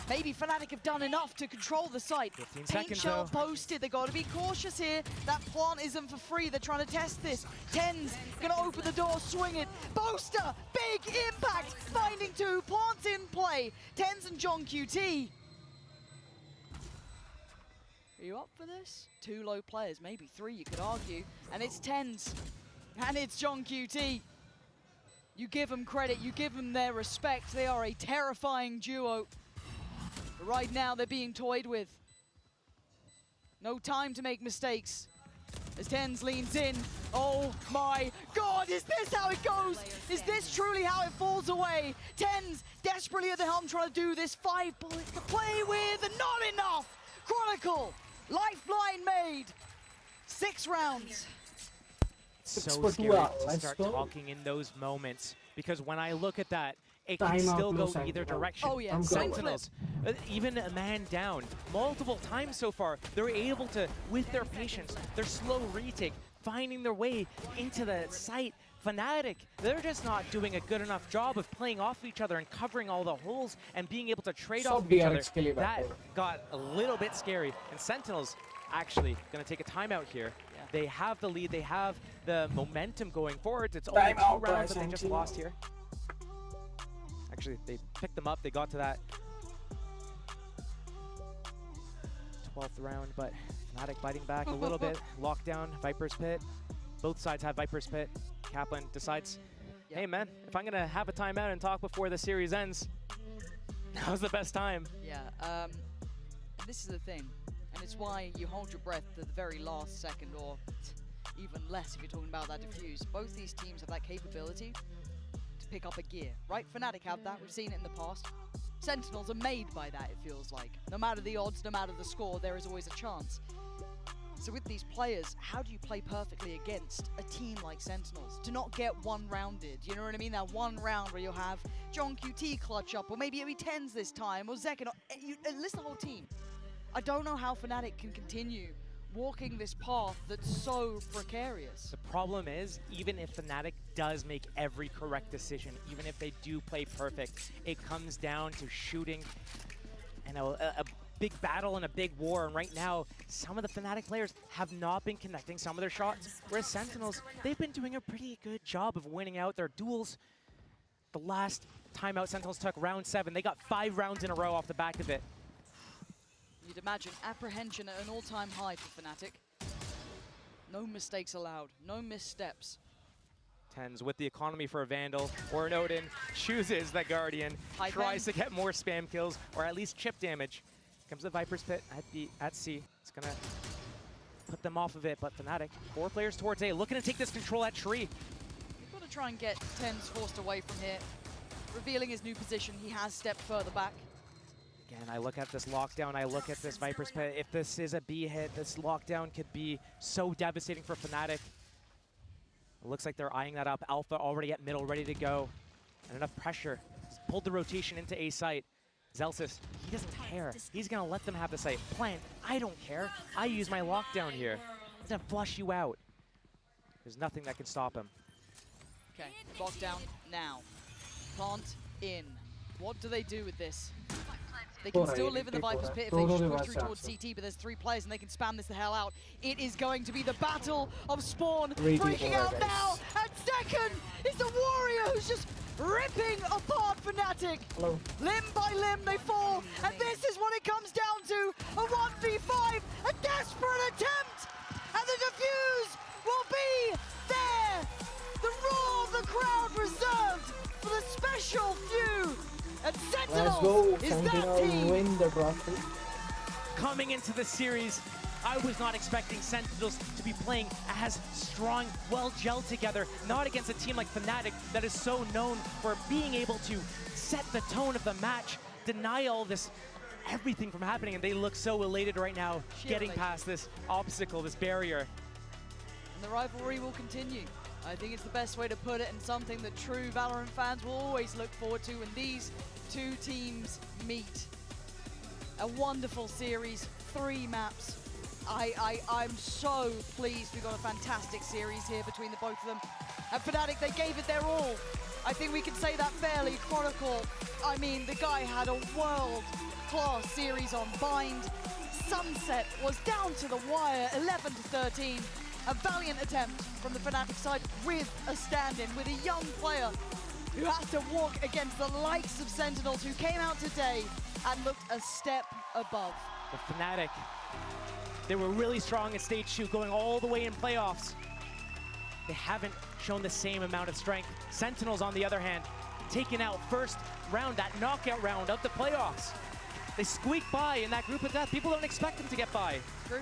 Speaker 8: Maybe Fnatic have done enough to control the site.
Speaker 9: 15
Speaker 8: Paint
Speaker 9: seconds
Speaker 8: shell
Speaker 9: though.
Speaker 8: posted, they got to be cautious here. That plant isn't for free, they're trying to test this. TenZ gonna open the door, swing it. Boaster, big impact, finding 2, plants in play. TenZ and John QT. Are you up for this? 2 low players, maybe 3 you could argue. And it's TenZ, and it's John QT. You give them credit, you give them their respect. They are a terrifying duo. Right now, they're being toyed with. No time to make mistakes. As TenZ leans in. Oh my God, is this how it goes? Is this truly how it falls away? TenZ desperately at the helm trying to do this. 5 bullets to play with and not enough. Chronicle, lifeline made. 6 rounds.
Speaker 9: So scary to start talking in those moments, because when I look at that, it can
Speaker 3: Time
Speaker 9: still
Speaker 3: out,
Speaker 9: go
Speaker 3: no
Speaker 9: either
Speaker 3: Sentinel.
Speaker 9: direction.
Speaker 8: Oh, yeah.
Speaker 9: Sentinels, even a man down, multiple times so far, they're able to, with their patience, their slow retake, finding their way into the site. Fnatic, they're just not doing a good enough job of playing off each other and covering all the holes and being able to trade off of each other. That got a little bit scary. And Sentinels actually going to take a timeout here. Yeah. They have the lead, they have the momentum going forward. It's only 2 rounds that they just lost here. Actually, they picked them up, they got to that 12th round, but Fnatic biting back a little bit. Lockdown, Viper's Pit. Both sides have Viper's Pit. Kaplan decides, hey man, if I'm going to have a timeout and talk before the series ends, now's the best time.
Speaker 8: Yeah, this is the thing, and it's why you hold your breath to the very last second, or even less if you're talking about that defuse. Both these teams have that capability to pick up a gear, right? Fnatic have that, we've seen it in the past. Sentinels are made by that, it feels like. No matter the odds, no matter the score, there is always a chance. So with these players, how do you play perfectly against a team like Sentinels? To not get one-rounded, you know what I mean? That one round where you'll have John QT clutch up, or maybe it'll be Tens this time, or Zek, you list the whole team. I don't know how Fnatic can continue walking this path that's so precarious.
Speaker 9: The problem is, even if Fnatic does make every correct decision, even if they do play perfect, it comes down to shooting and a big battle and a big war, and right now some of the Fnatic players have not been connecting some of their shots, whereas Sentinels, they've been doing a pretty good job of winning out their duels. The last timeout Sentinels took, round 7, they got 5 rounds in a row off the back of it.
Speaker 8: You'd imagine apprehension at an all-time high for Fnatic. No mistakes allowed, no missteps.
Speaker 9: Tens with the economy for a Vandal, or an Odin, chooses the Guardian, tries to get more spam kills, or at least chip damage. Comes the Viper's Pit at C. It's going to put them off of it, but Fnatic, 4 players towards A, looking to take this control at tree.
Speaker 8: You've got to try and get Tens forced away from here. Revealing his new position, he has stepped further back.
Speaker 9: Again, I look at this lockdown, I look at this Viper's Pit. If this is a B hit, this lockdown could be so devastating for Fnatic. It looks like they're eyeing that up. Alpha already at middle, ready to go. And enough pressure. He's pulled the rotation into A site. Zelsis, he doesn't care. He's going to let them have the site. Plant, I don't care. I use my lockdown here. He's going to flush you out. There's nothing that can stop him.
Speaker 8: Okay, lockdown now. Plant in. What do they do with this? They can still live in the Viper's Pit if they just push through towards CT, but there's 3 players and they can spam this the hell out. It is going to be the battle of Spawn breaking out now. And second is the Warrior who's just ripping apart Fnatic. Limb by limb they fall, and this is what it comes down to. A 1v5, a desperate attempt, and the defuse will be there. The roar of the crowd reserved for the special few. And Sentinels is that team.
Speaker 3: Win the trophy.
Speaker 9: Coming into the series, I was not expecting Sentinels to be playing as strong, well gelled together, not against a team like Fnatic that is so known for being able to set the tone of the match, deny all this, everything from happening, and they look so elated right now, getting past this obstacle, this barrier.
Speaker 8: And the rivalry will continue. I think it's the best way to put it, and something that true Valorant fans will always look forward to when these 2 teams meet. A wonderful series, 3 maps. I'm so pleased we got a fantastic series here between the both of them. And Fnatic, they gave it their all. I think we can say that fairly. Chronicle, I mean, the guy had a world-class series on Bind. Sunset was down to the wire, 11-13. A valiant attempt from the Fnatic side with a stand-in, with a young player who has to walk against the likes of Sentinels, who came out today and looked a step above.
Speaker 9: The Fnatic, they were really strong at stage 2, going all the way in playoffs. They haven't shown the same amount of strength. Sentinels, on the other hand, taking out first round, that knockout round of the playoffs. They squeak by in that group of death. People don't expect them to get by.
Speaker 8: True.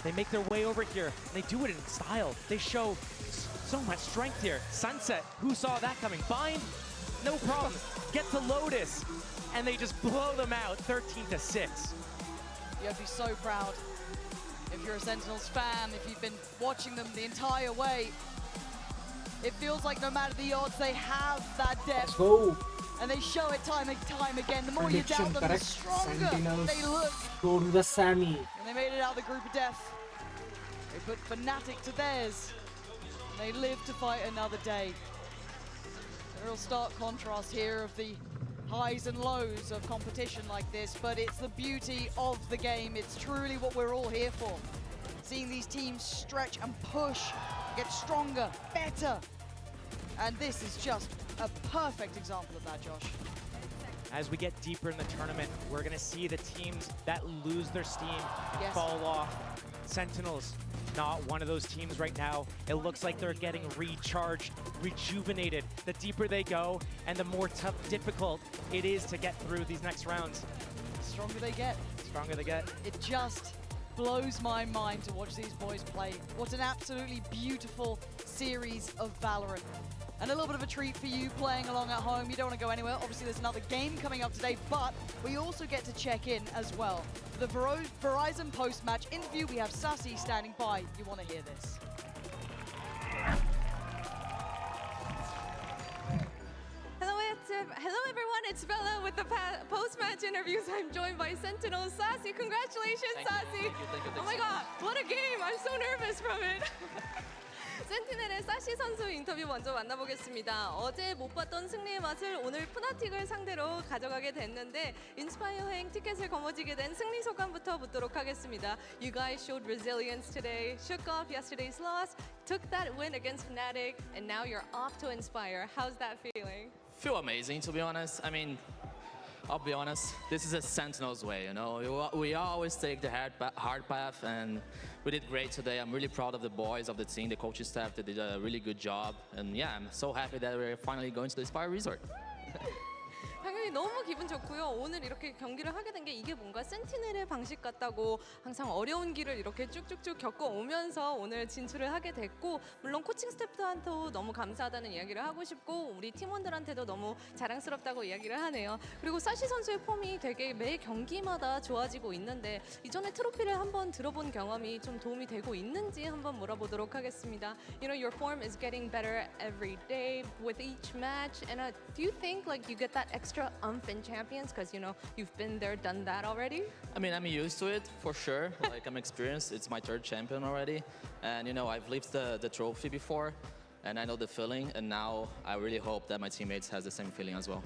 Speaker 9: They make their way over here, and they do it in style. They show so much strength here. Sunset, who saw that coming? Bind, no problem. Get to Lotus, and they just blow them out, 13-6.
Speaker 8: You'd be so proud if you're a Sentinels fan, if you've been watching them the entire way. It feels like no matter the odds, they have that depth. And they show it time and time again. The more you doubt them, the stronger
Speaker 3: Sentinels
Speaker 8: they look.
Speaker 3: go to the semi.
Speaker 8: And they made it out of the group of death. They put Fnatic to theirs. And they live to fight another day. A real stark contrast here of the highs and lows of competition like this, but it's the beauty of the game. It's truly what we're all here for. Seeing these teams stretch and push, get stronger, better. And this is just a perfect example of that, Josh.
Speaker 9: As we get deeper in the tournament, we're going to see the teams that lose their steam and fall off. Sentinels, not one of those teams right now. It looks like they're getting recharged, rejuvenated. The deeper they go and the more difficult it is to get through these next rounds.
Speaker 8: The stronger they get.
Speaker 9: The stronger they get.
Speaker 8: It just blows my mind to watch these boys play. What an absolutely beautiful series of Valorant. And a little bit of a treat for you playing along at home. You don't want to go anywhere. Obviously, there's another game coming up today, but we also get to check in as well. For the Verizon post-match interview, we have Sassy standing by. You want to hear this.
Speaker 6: Hello everyone, it's Bella with the post-match interviews. I'm joined by Sentinel Sassy. Congratulations, Sassy.
Speaker 21: Thank you.
Speaker 6: Oh my god, what a game. I'm so nervous from it. 센티넬의 사시 선수 인터뷰 먼저 만나보겠습니다. 어제 못 봤던 승리의 맛을 오늘 푸나틱을 상대로 가져가게 됐는데 인스파이어행 티켓을 거머쥐게 된 승리 소감부터 묻도록 하겠습니다. You guys showed resilience today, shook off yesterday's loss, took that win against Fnatic, and now you're off to Inspire. How's that feeling?
Speaker 21: Feel amazing, to be honest. I mean, I'll be honest, this is a Sentinel's way, you know. We always take the hard path, and we did great today. I'm really proud of the boys, of the team, the coaching staff. They did a really good job. And yeah, I'm so happy that we're finally going to the Inspire Resort.
Speaker 6: 당연히 너무 기분 좋고요. 오늘 이렇게 경기를 하게 된 게 이게 뭔가 센티넬의 방식 같다고 항상 어려운 길을 이렇게 쭉쭉쭉 겪어오면서 오늘 진출을 하게 됐고 물론 코칭 스태프들한테도 너무 감사하다는 이야기를 하고 싶고 우리 팀원들한테도 너무 자랑스럽다고 이야기를 하네요. 그리고 사시 선수의 폼이 되게 매 경기마다 좋아지고 있는데 이전에 트로피를 한번 들어본 경험이 좀 도움이 되고 있는지 한번 물어보도록 하겠습니다. You know, your form is getting better every day with each match. And do you think like you get that extra in champions because you know you've been there, done that already?
Speaker 21: I mean, I'm used to it for sure. Like I'm experienced. It's my third champion already, and you know I've lifted the trophy before, and I know the feeling. And now I really hope that my teammates has the same feeling as well.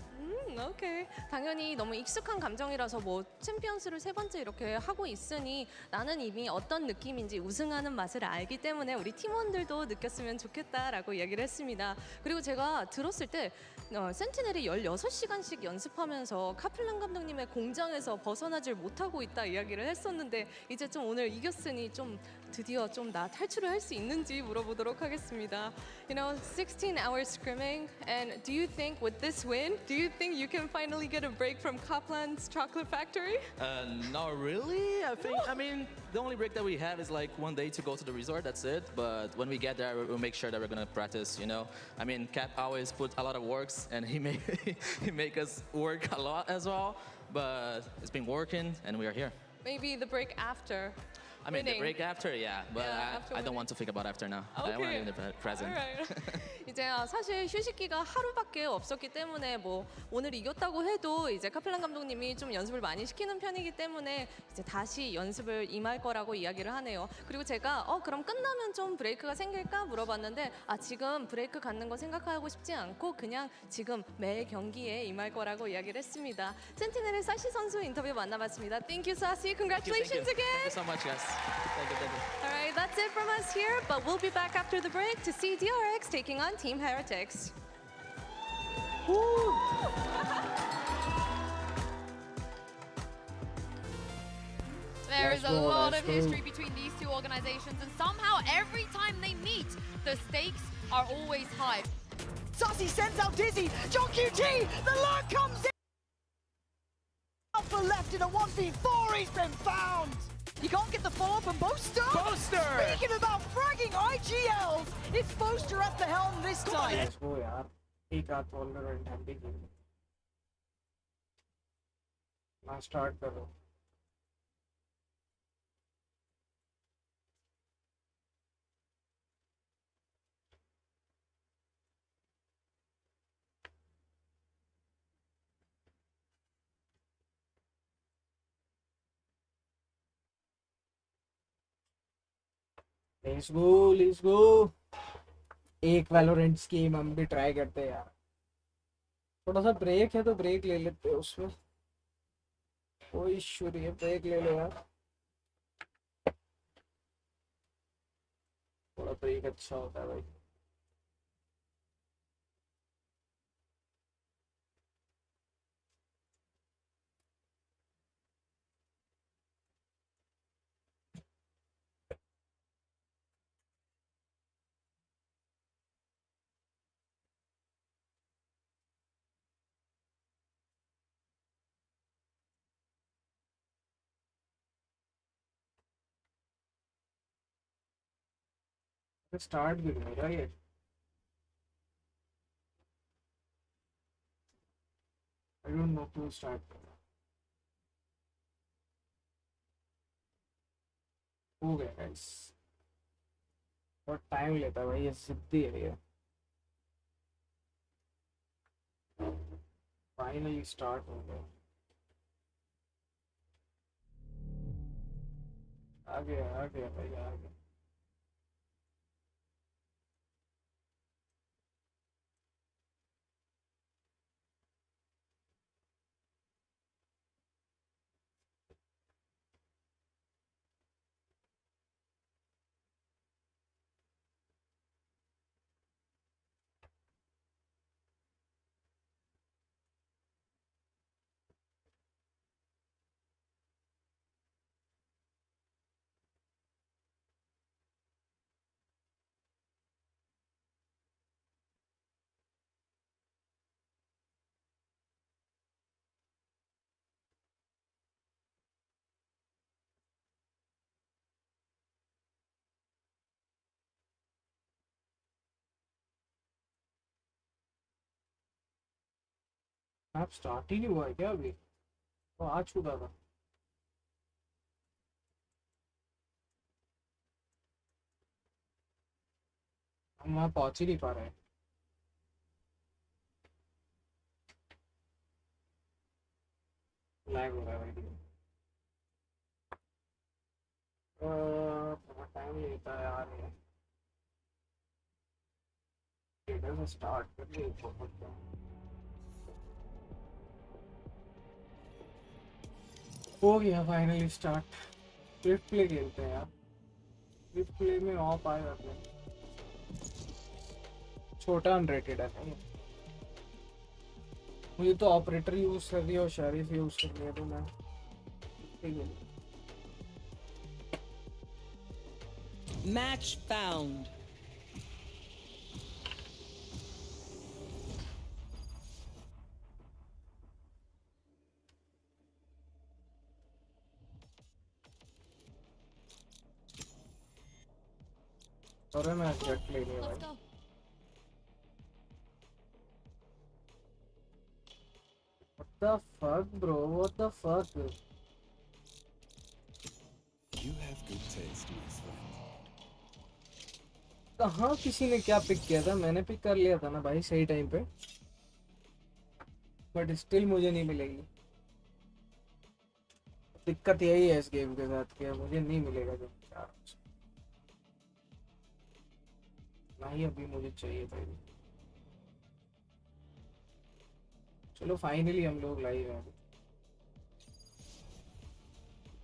Speaker 6: 오케이. 당연히 너무 익숙한 감정이라서 뭐 챔피언스를 세 번째 이렇게 하고 있으니 나는 이미 어떤 느낌인지 우승하는 맛을 알기 때문에 우리 팀원들도 느꼈으면 좋겠다라고 이야기를 했습니다. 그리고 제가 들었을 때 센티넬이 16시간씩 연습하면서 카플란 감독님의 공장에서 벗어나질 못하고 있다 이야기를 했었는데 이제 좀 오늘 이겼으니 좀 드디어 좀 나 탈출을 할 수 있는지 물어보도록 하겠습니다. You know, 16 hours scrimming, and do you think with this win, do you think you can finally get a break from Kaplan's chocolate factory?
Speaker 21: Not really. I mean, the only break that we have is like one day to go to the resort. That's it. But when we get there, we'll make sure that we're gonna practice. You know, I mean, Cap always put a lot of works, and he make us work a lot as well. But it's been working, and we are here.
Speaker 6: Maybe the break after.
Speaker 21: I mean,
Speaker 6: winning.
Speaker 21: the break after, yeah. But I don't want to think about after now. I want to be in the present.
Speaker 6: 이제 사실 휴식기가 하루밖에 없었기 때문에 뭐 오늘 이겼다고 해도 이제 카플란 감독님이 좀 연습을 많이 시키는 편이기 때문에 이제 다시 연습을 임할 거라고 이야기를 하네요. 그리고 제가 그럼 끝나면 좀 브레이크가 생길까 물어봤는데 지금 브레이크 갖는 거 생각하고 싶지 않고 그냥 지금 매 경기에 임할 거라고 이야기를 했습니다. 센티넬의 사시 선수 인터뷰 만나봤습니다. Thank you, Sassy. Congratulations again.
Speaker 21: Thank you so much, guys. Thank you.
Speaker 6: All right, that's it from us here, but we'll be back after the break to see DRX taking on Team Heretics.
Speaker 1: There is a lot of history between these two organizations, and somehow every time they meet, the stakes are always high.
Speaker 8: Sassy sends out Dizzy. John QT, the lurk comes in. Alpha left in a 1v4, he's been found. You can't get the follow from Boaster. Speaking about fragging IGLs, it's Boaster at the helm this time.
Speaker 3: Let's go, yaar. एक आध Valorant हम भी खेलें. ना start करो. Let's go, let's go. एक Valorant game हम भी ट्राई करते हैं यार. थोड़ा सा ब्रेक है तो ब्रेक ले लेते हैं उसमें. कोई इशू नहीं है, ब्रेक ले लो यार. थोड़ा ब्रेक अच्छा होता है भाई. स्टार्ट भी नहीं हो रहा ये. I don't know to start. हो गया गाइस. बहुत टाइम लेता है भाई, ये जिद्दी है ये. फाइनली स्टार्ट हो गया. आ गया भाई, आ गया. मैप स्टार्ट ही नहीं हुआ है क्या अभी? तो आ चुका था. हम वहाँ पहुँच ही नहीं पा रहे हैं. लैग हो रहा है भाई. बहुत टाइम लेता है यार ये. इधर से स्टार्ट कर लिए बहुत. हो गया फाइनली स्टार्ट. स्विफ्ट प्ले खेलते हैं यार. स्विफ्ट प्ले में ऑफ आए जाते हैं. छोटा अनरेटेड है नहीं. मुझे तो ऑपरेटर यूज कर दिया और शरीफ यूज कर लिया तो मैं
Speaker 5: Match found.
Speaker 3: अरे मैं जेट ले लिया भाई. What the fuck bro, what the fuck?
Speaker 10: You have good taste, my friend.
Speaker 3: कहाँ किसी ने क्या पिक किया था? मैंने पिक कर लिया था ना भाई सही टाइम पे. बट स्टिल मुझे नहीं मिलेगी. दिक्कत यही है इस गेम के साथ कि मुझे नहीं मिलेगा जो चाह नहीं. अभी मुझे चाहिए था. चलो फाइनली हम लोग लाइव हैं.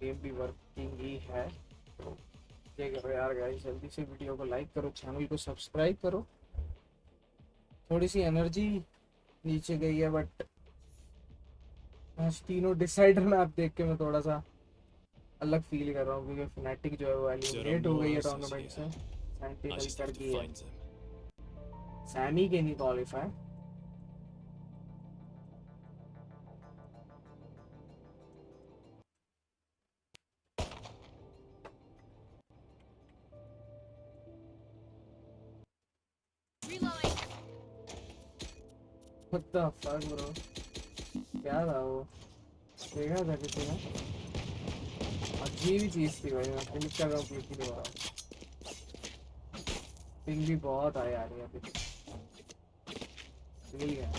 Speaker 3: गेम भी वर्किंग ही है. तो क्या करो यार गाइस, जल्दी से वीडियो को लाइक करो, चैनल को सब्सक्राइब करो. थोड़ी सी एनर्जी नीचे गई है बट आज तीनों डिसाइडर में आप देख के मैं थोड़ा सा अलग फील कर रहा हूँ क्योंकि फनाटिक जो है वो एलिमिनेट हो गई है टूर्नामेंट से. सेंटिनल कर दी है. सैमी के नहीं qualify. What the fuck bro? क्या था वो? देखा था किसी ने? अजीब ही चीज थी भाई. मैं क्लिक कर रहा हूँ, क्लिक ही नहीं हो रहा. पिंग भी बहुत आए आ रही है अभी. मिल गया.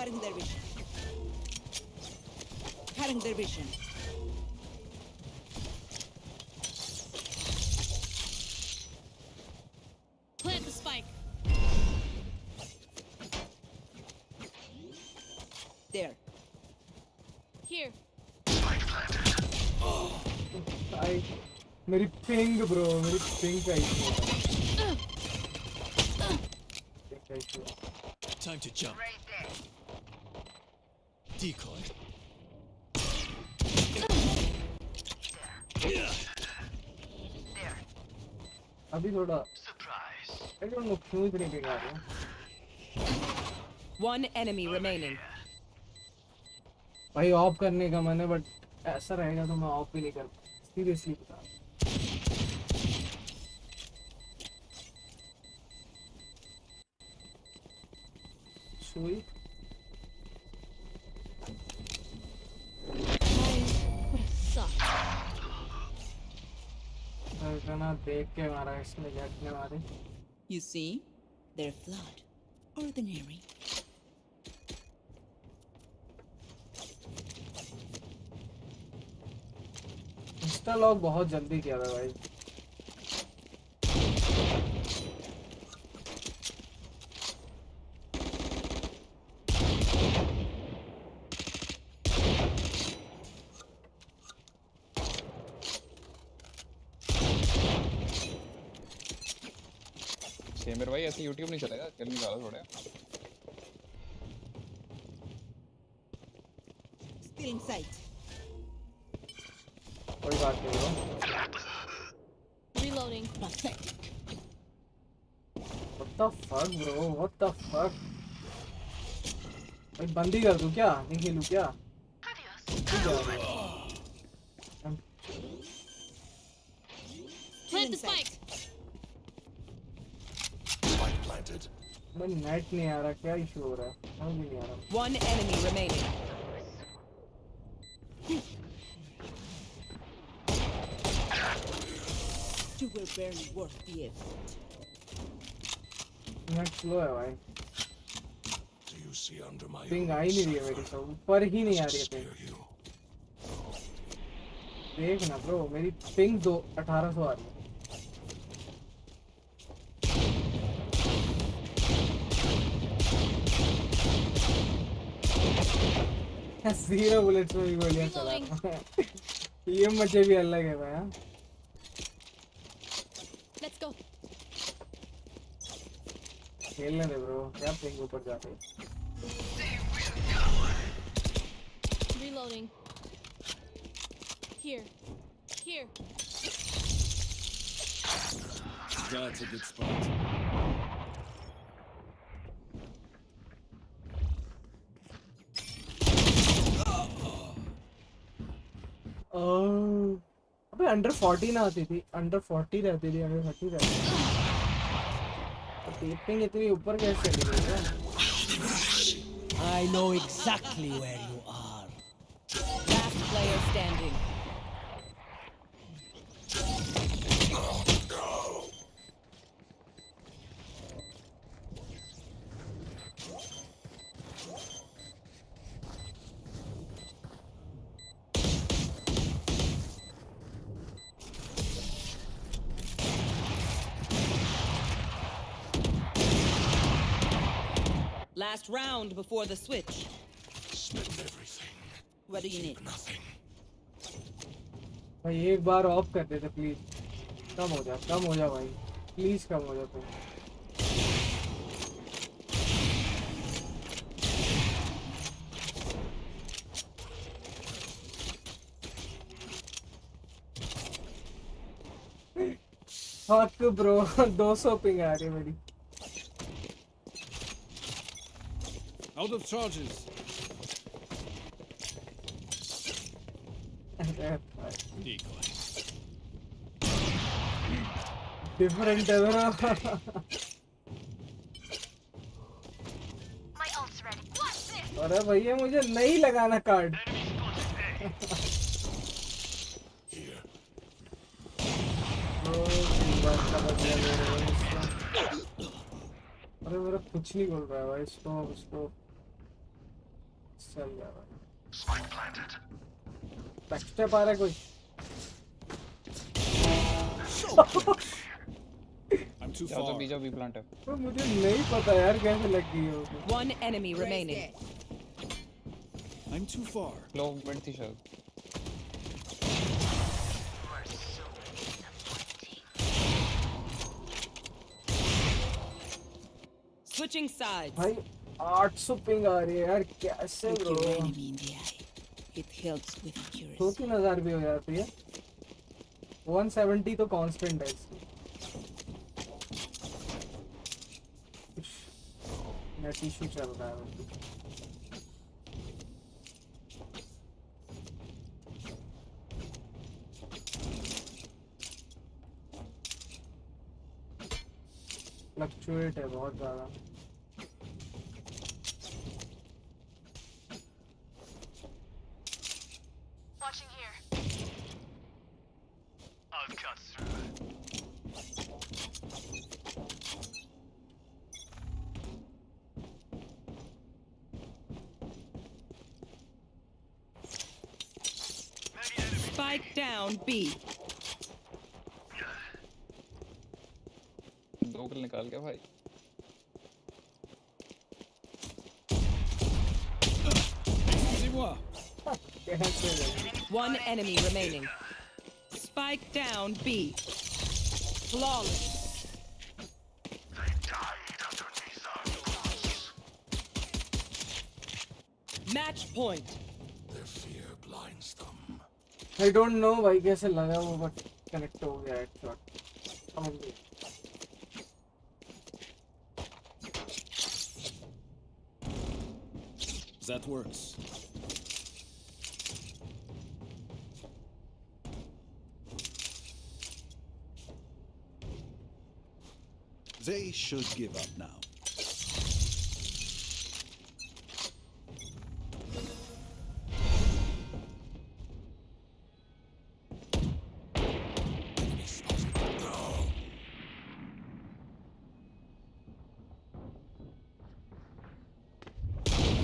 Speaker 5: Cutting their vision. Cutting their vision.
Speaker 20: Plant the spike.
Speaker 5: There.
Speaker 20: Here.
Speaker 3: मेरी पिंग ब्रो मेरी पिंग का issue
Speaker 10: Time to jump. Decoy.
Speaker 3: अभी थोड़ा I don't know क्यों इतनी पिंग आ रही है.
Speaker 5: One enemy remaining.
Speaker 3: भाई ऑफ करने का मन है बट ऐसा रहेगा तो मैं ऑफ भी नहीं कर सीरियसली बता. Sweet. देख के मारा इसने जट ने मारे.
Speaker 5: You see, they're flawed, ordinary.
Speaker 3: Insta log बहुत जल्दी किया था भाई.
Speaker 11: मेरे भाई ऐसे YouTube नहीं चलेगा, चल निकालो थोड़ा.
Speaker 5: Still in sight.
Speaker 3: कोई बात नहीं है.
Speaker 20: Reloading.
Speaker 5: Pathetic.
Speaker 3: What the fuck bro? What the fuck? भाई बंदी कर दूं क्या? नहीं खेलूं क्या?
Speaker 20: Plant the spike.
Speaker 3: मैं नेट नहीं आ रहा, क्या इशू हो रहा है? समझ नहीं आ रहा.
Speaker 5: One enemy remaining. You were barely worth the effort.
Speaker 3: Net slow है भाई.
Speaker 10: Do you see under my
Speaker 3: ping आ ही नहीं रही है मेरी, तो ऊपर ही नहीं आ रही है पिंग. देख ना ब्रो, मेरी पिंग 1800 आ रही है. जीरो बुलेट्स में भी गोलियां चला रहा हूं. ये मजे भी अलग है भाई.
Speaker 20: Let's go.
Speaker 3: खेलने दे ब्रो, क्या पिंग ऊपर जाते.
Speaker 20: Reloading. Here. Here.
Speaker 10: That's a good spot.
Speaker 3: अबे अंडर 40 ना आती थी, अंडर 40 रहती थी, अंडर 30 रहती थी. टेपिंग इतनी ऊपर कैसे चली गई है?
Speaker 5: I know exactly where you are. Last player standing. Last round before the switch.
Speaker 10: Spend everything.
Speaker 5: What do you need?
Speaker 10: Nothing.
Speaker 3: भाई एक बार ऑफ कर दे प्लीज. कम हो जा भाई, प्लीज कम हो जा. तुम फक ब्रो 200 पिंग आ रही है मेरी.
Speaker 10: Out of charges. Decoy.
Speaker 3: Different है ब्रो. अरे भैया मुझे नहीं लगाना कार्ड. अरे मेरा कुछ नहीं बोल रहा है भाई. इसको चल गया स्पाइक प्लांटेड बैकस्टेप आ रहा है कोई
Speaker 10: I'm too far.
Speaker 11: बीजा भी प्लांट है
Speaker 3: तो मुझे नहीं पता यार कैसे लग गई है वो
Speaker 5: One enemy remaining.
Speaker 10: I'm too far.
Speaker 11: Low mid थी शायद
Speaker 5: Switching sides.
Speaker 3: भाई 800 पिंग आ रही है यार कैसे bro
Speaker 5: It helps with accuracy.
Speaker 3: 2-3 भी हो जाती है 170 तो कांस्टेंट है इसकी नेट इशू चल रहा है फ्लक्चुएट है बहुत ज़्यादा
Speaker 7: Watching here. I'll cut through.
Speaker 5: Spike down B.
Speaker 11: दो किल निकाल के भाई
Speaker 5: One enemy remaining. Spike down B. Flawless. Match point.
Speaker 10: Their fear blinds them.
Speaker 3: I don't know भाई कैसे लगा वो बट कनेक्ट हो गया एक shot
Speaker 10: That works. They should give up now.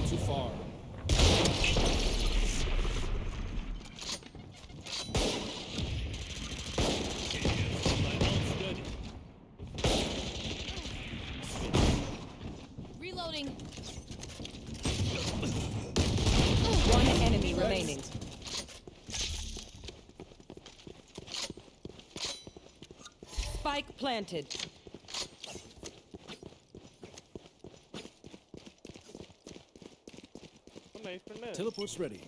Speaker 10: Too far.
Speaker 20: Reloading.
Speaker 5: One enemy remaining. Spike planted.
Speaker 10: Teleport's ready.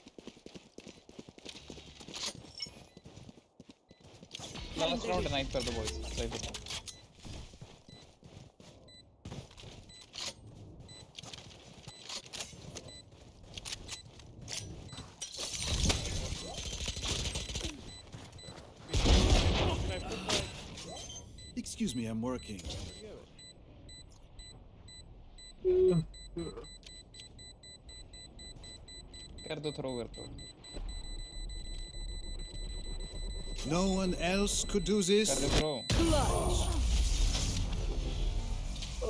Speaker 11: Last round knife कर दो boys सही बताओ
Speaker 10: Excuse me, I'm working.
Speaker 11: कर दो थ्रो कर दो
Speaker 10: No one else could do this.
Speaker 11: कर दो थ्रो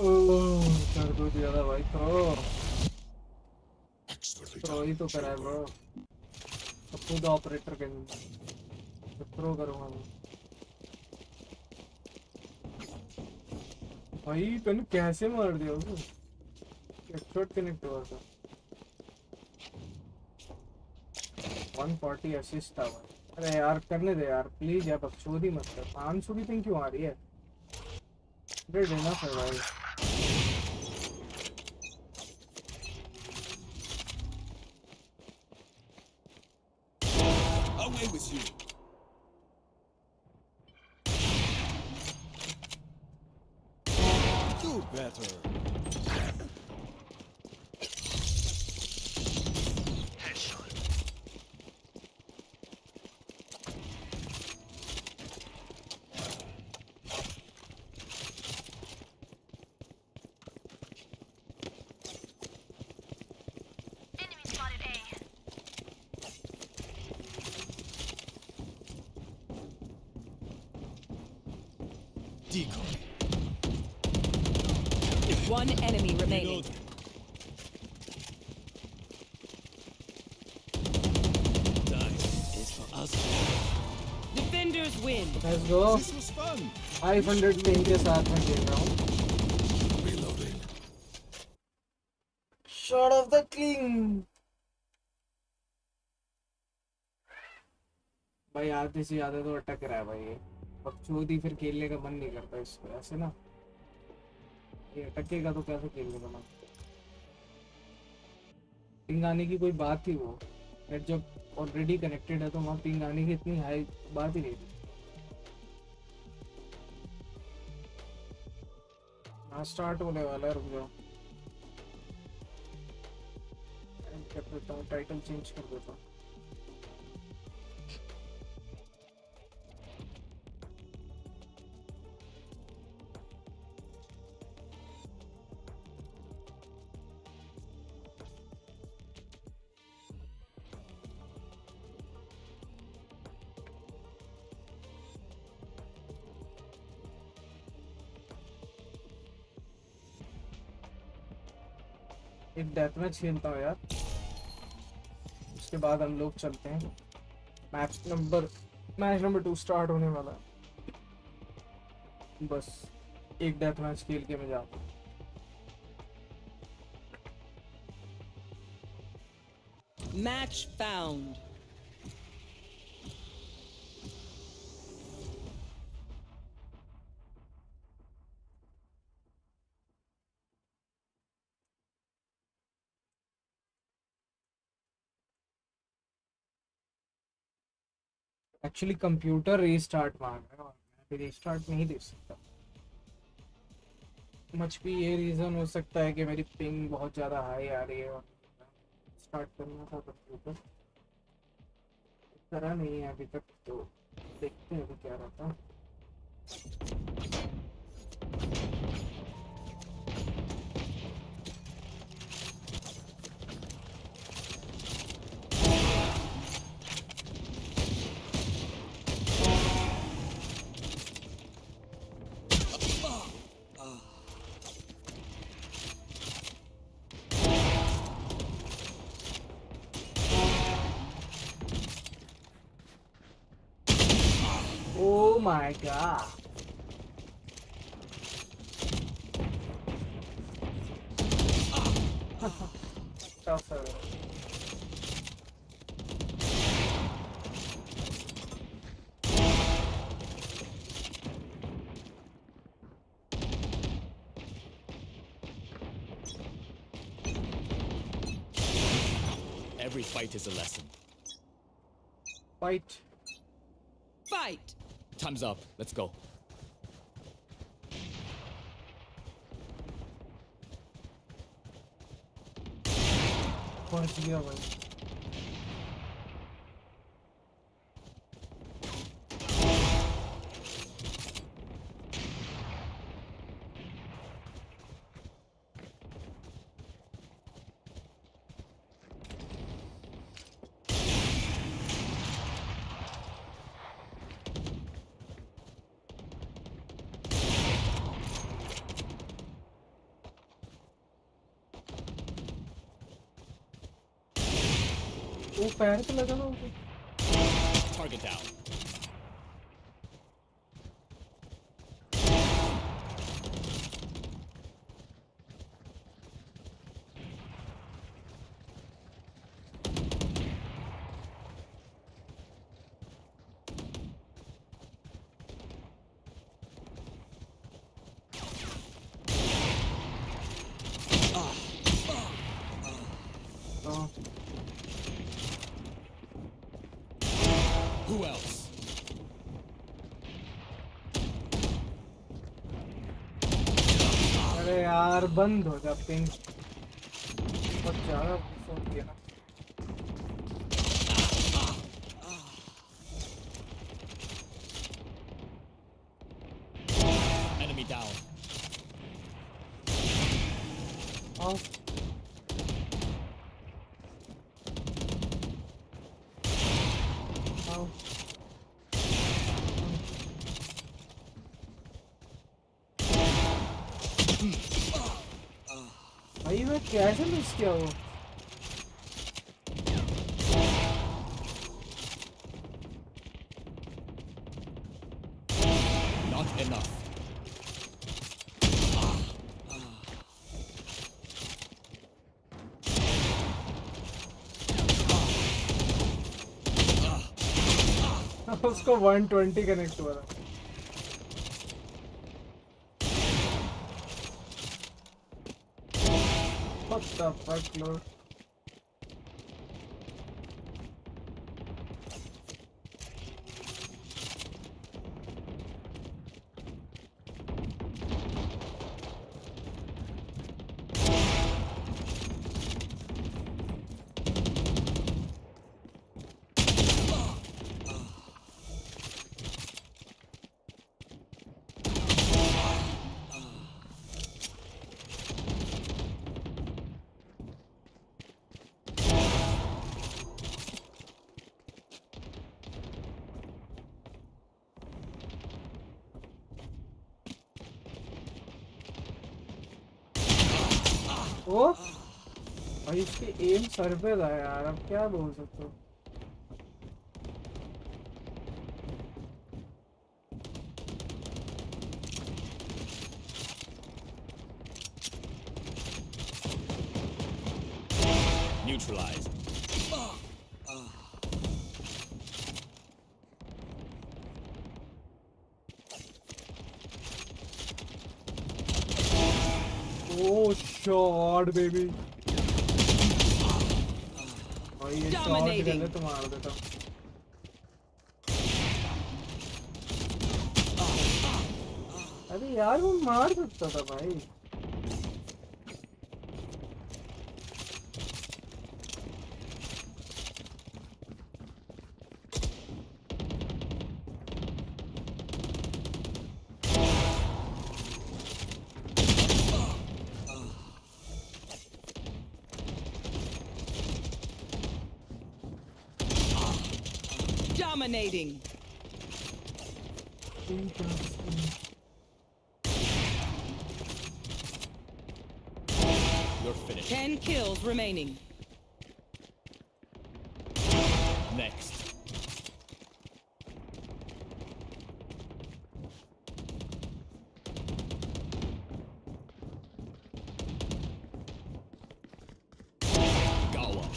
Speaker 3: ओह कर दो दिया था भाई थ्रो ही तो करा है ब्रो अब खुद ऑपरेटर के थ्रो करूँगा मैं भाई तूने कैसे मार दिया उसको शॉट कनेक्ट हुआ था 140 असिस्ट था भाई अरे यार करने दे यार प्लीज यार बकचोदी मत कर 500 की पिंग क्यों आ रही है दे देना फिर भाई
Speaker 10: Away with you. Do better.
Speaker 5: Decoy. One enemy remaining. Defenders win.
Speaker 3: Let's go.
Speaker 10: This was fun.
Speaker 3: 500 ping के साथ में खेल रहा हूँ. Shot of the king. भाई आधे से ज्यादा तो अटक रहा है भाई ये. बकचोदी फिर खेलने का मन नहीं करता इसको ऐसे ना. ये अटकेगा तो कैसे खेलने का मन. पिंग आने की कोई बात ही वो. नेट जब ऑलरेडी कनेक्टेड है तो वहाँ पिंग आने की इतनी हाई बात ही नहीं थी. हाँ स्टार्ट होने वाला है. रुक जाओ. कर देता हूँ. टाइटल चेंज कर देता हूँ. एक डेथ मैच खेलता हूँ यार. उसके बाद हम लोग चलते हैं. मैच नंबर 2 स्टार्ट होने वाला है. बस एक डेथ मैच खेल के मैं जाता हूँ.
Speaker 5: Match found.
Speaker 3: Actually computer restart मांग रहा है और मैं भी रीस्टार्ट नहीं दे सकता. मच भी ये रीज़न हो सकता है कि मेरी पिंग बहुत ज़्यादा हाई आ रही है और स्टार्ट करना था कंप्यूटर. करा नहीं है अभी तक तो देखते हैं अभी क्या रहता है. Oh my god. Tough.
Speaker 13: Every fight is a lesson.
Speaker 3: Fight.
Speaker 5: Fight.
Speaker 13: Time's up. Let's go.
Speaker 3: पहुंच गया भाई. वो पैर पे लगा ना उनको.
Speaker 13: Target down. Who else?
Speaker 3: अरे यार बंद हो जा पिंग. बहुत ज़्यादा फोन किया ना.
Speaker 13: Enemy down.
Speaker 3: Off. भाई मैं कैसे मिस किया वो.
Speaker 13: Enough.
Speaker 3: उसको 120 कनेक्ट हुआ था. What the fuck, Lord? ओ भाई इसके एम सर पे था यार, अब क्या बोल सकते हो.
Speaker 13: Neutralized.
Speaker 3: Oh shot baby. भाई ये शॉट गलत मार देता. अरे यार वो मार सकता था भाई.
Speaker 5: Dominating.
Speaker 13: You're finished.
Speaker 5: 10 kills remaining.
Speaker 13: Next. Gawa.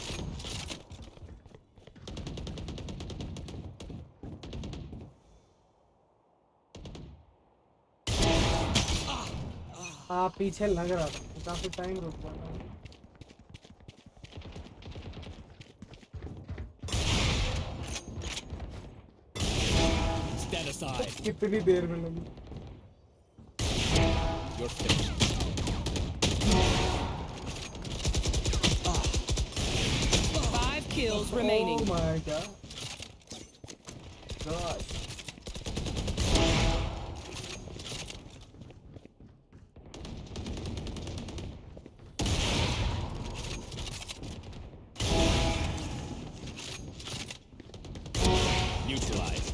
Speaker 3: हाँ पीछे लग रहा था, काफी टाइम रुक गया था.
Speaker 13: Stand aside.
Speaker 3: कितनी देर में लगी.
Speaker 13: You're finished.
Speaker 5: 5 kills remaining.
Speaker 3: Oh my god. Gosh.
Speaker 13: Neutralized.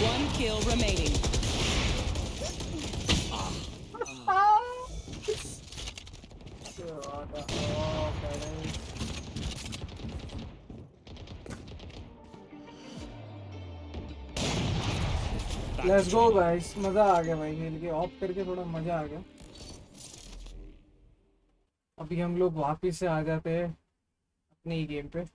Speaker 5: One kill remaining.
Speaker 3: Let's go guys. मजा आ गया भाई खेल के. ऑफ करके थोड़ा मजा आ गया. अभी हम लोग वापिस से आ जाते हैं अपने ही गेम पे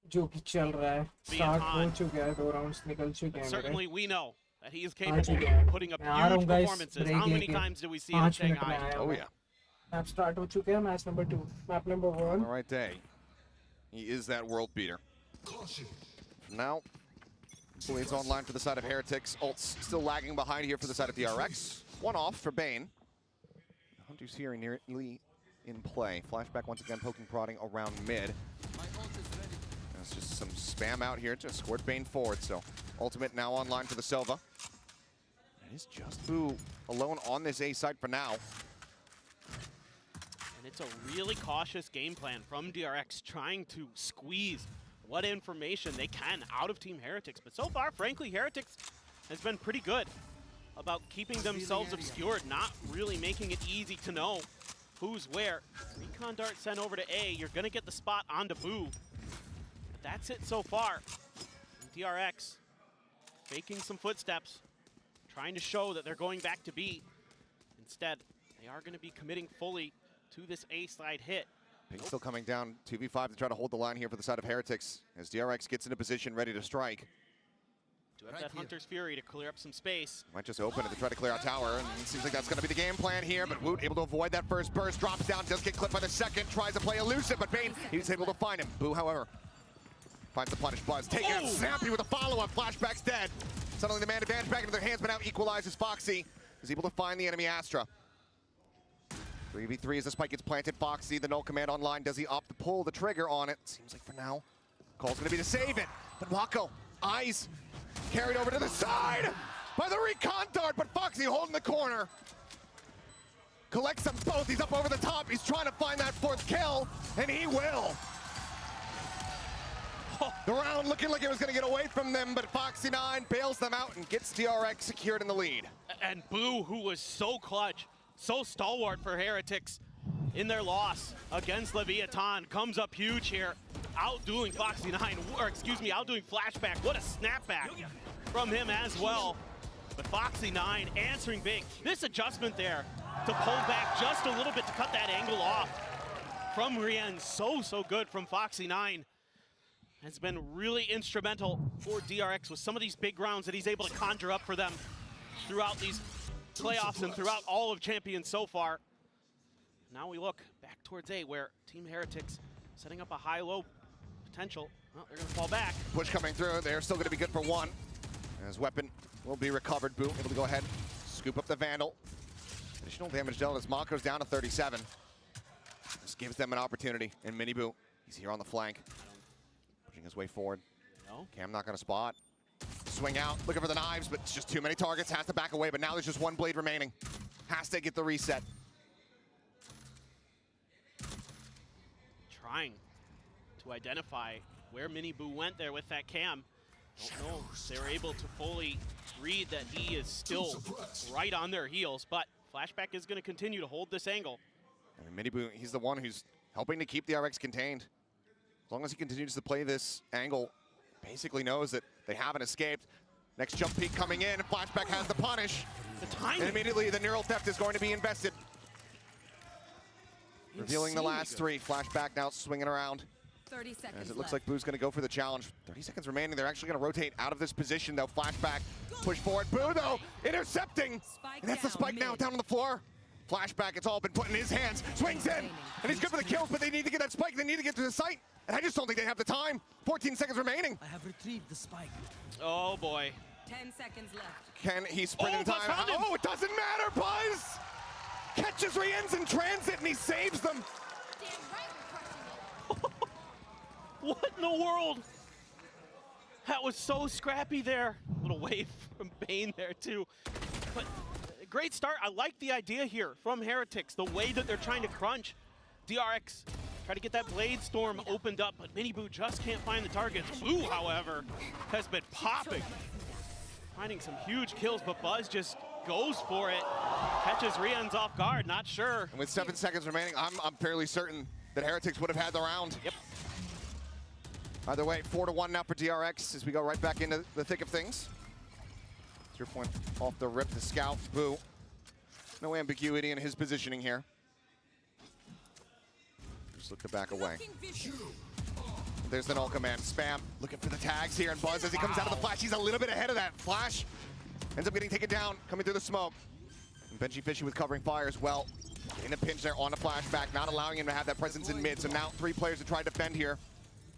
Speaker 3: जो कि चल रहा है. स्टार्ट हो चुका है, 2 राउंड्स निकल चुके हैं.
Speaker 7: Certainly we know that he is capable of putting up huge performances. How many times do we see him Shanghai?
Speaker 14: Oh yeah.
Speaker 3: Match start हो चुके हैं. Match number 2, map number 1.
Speaker 14: All right, Day. He is that world beater. Now, Blades online for the side of Heretics. Ult's still lagging behind here for the side of DRX. One off for Bane. Hunter's here nearly in play. Flashback once again, poking, prodding around mid. There's just some spam out here to escort Bane forward. So, Ultimate now online for the Silva. It is just Boo alone on this A side for now.
Speaker 15: It's a really cautious game plan from DRX, trying to squeeze what information they can out of Team Heretics. But so far, frankly, Heretics has been pretty good about keeping themselves obscured, not really making it easy to know who's where. Recon Dart sent over to A. You're going to get the spot onto Boo. But that's it so far. And DRX faking some footsteps, trying to show that they're going back to B. Instead, they are going to be committing fully to this A side hit.
Speaker 14: Pink still coming down 2v5 to try to hold the line here for the side of Heretics as DRX gets into position ready to strike.
Speaker 15: Do have that Hunter's Fury to clear up some space.
Speaker 14: Might just open it to try to clear out tower, and it seems like that's going to be the game plan here, but Woot able to avoid that first burst, drops down, does get clipped by the second, tries to play elusive, but Bane, he's able to find him. Boo, however, finds the punish Buzz, taking it snappy with a follow-up, Flashback's dead. Suddenly the man advantage back into their hands, but now equalizes. Foxy is able to find the enemy Astra. 3v3 as the spike gets planted. Foxy, the null command online. Does he opt to pull the trigger on it? Seems like for now, call's going to be to save it. But Wako, eyes carried over to the side by the recon dart, but Foxy holding the corner. Collects them both. He's up over the top. He's trying to find that fourth kill, and he will. The round looking like it was going to get away from them, but Foxy9 bails them out and gets DRX secured in the lead.
Speaker 15: And Boo, who was so clutch, so stalwart for Heretics in their loss against Leviathan, comes up huge here, outdoing Foxy9, or excuse me, outdoing Flashback. What a snapback from him as well. But Foxy9 answering big. This adjustment there to pull back just a little bit to cut that angle off from Rien. So good from Foxy9. Has been really instrumental for DRX with some of these big rounds that he's able to conjure up for them throughout these playoffs and throughout all of Champions so far. Now we look back towards A, where Team Heretics setting up a high-low potential. Well, they're going to fall back.
Speaker 14: Push coming through. They're still going to be good for one. His weapon will be recovered. Boo able to go ahead, scoop up the Vandal. Additional damage dealt as Mako's down to 37. This gives them an opportunity. And Mini Boo, he's here on the flank. Pushing his way forward.
Speaker 15: No.
Speaker 14: Cam not going to spot. Swing out, looking for the knives, but it's just too many targets. Has to back away, but now there's just one blade remaining. Has to get the reset.
Speaker 15: Trying to identify where Mini Boo went there with that cam. Don't know if they were able to fully read that he is still right on their heels, but Flashback is going to continue to hold this angle.
Speaker 14: And Mini Boo, he's the one who's helping to keep the RX contained. As long as he continues to play this angle, basically knows that they haven't escaped. Next jump peek coming in, Flashback has the punish.
Speaker 15: The timing.
Speaker 14: And immediately the neural theft is going to be invested. Revealing the last three. Flashback now swinging around.
Speaker 17: 30 seconds
Speaker 14: as it looks like Boo's going to go for the challenge. 30 seconds remaining. They're actually going to rotate out of this position, though. Flashback, push forward. Boo, though, intercepting. And that's the spike now down on the floor. Flashback, it's all been put in his hands. Swings in, and he's good for the kills, but they need to get that spike. They need to get to the site, and I just don't think they have the time. 14 seconds remaining.
Speaker 17: I have retrieved the spike.
Speaker 15: Oh, boy.
Speaker 17: 10 seconds left.
Speaker 14: Can he sprint in time? Oh, it doesn't matter, Buzz! Catches Rien's in transit, and he saves them.
Speaker 15: What in the world? That was so scrappy there. A little wave from Bane there, too. But great start. I like the idea here from Heretics, the way that they're trying to crunch. DRX try to get that Blade Storm opened up, but Mini Boo just can't find the targets. Boo, however, has been popping. Finding some huge kills, but Buzz just goes for it. Catches Rien's off guard, not sure.
Speaker 14: And with 7 seconds remaining, I'm fairly certain that Heretics would have had the round.
Speaker 15: Yep.
Speaker 14: Either way, 4-1 now for DRX as we go right back into the thick of things. 0 point off the rip to Scout. Boo. No ambiguity in his positioning here. Just look to back away. There's the null command. Spam looking for the tags here, and Buzz as he comes out of the flash. He's a little bit ahead of that. Flash ends up getting taken down, coming through the smoke. And Benji Fishy with covering fire as well. In a pinch there on a flashback, not allowing him to have that presence in mid. So now 3 players to try to defend here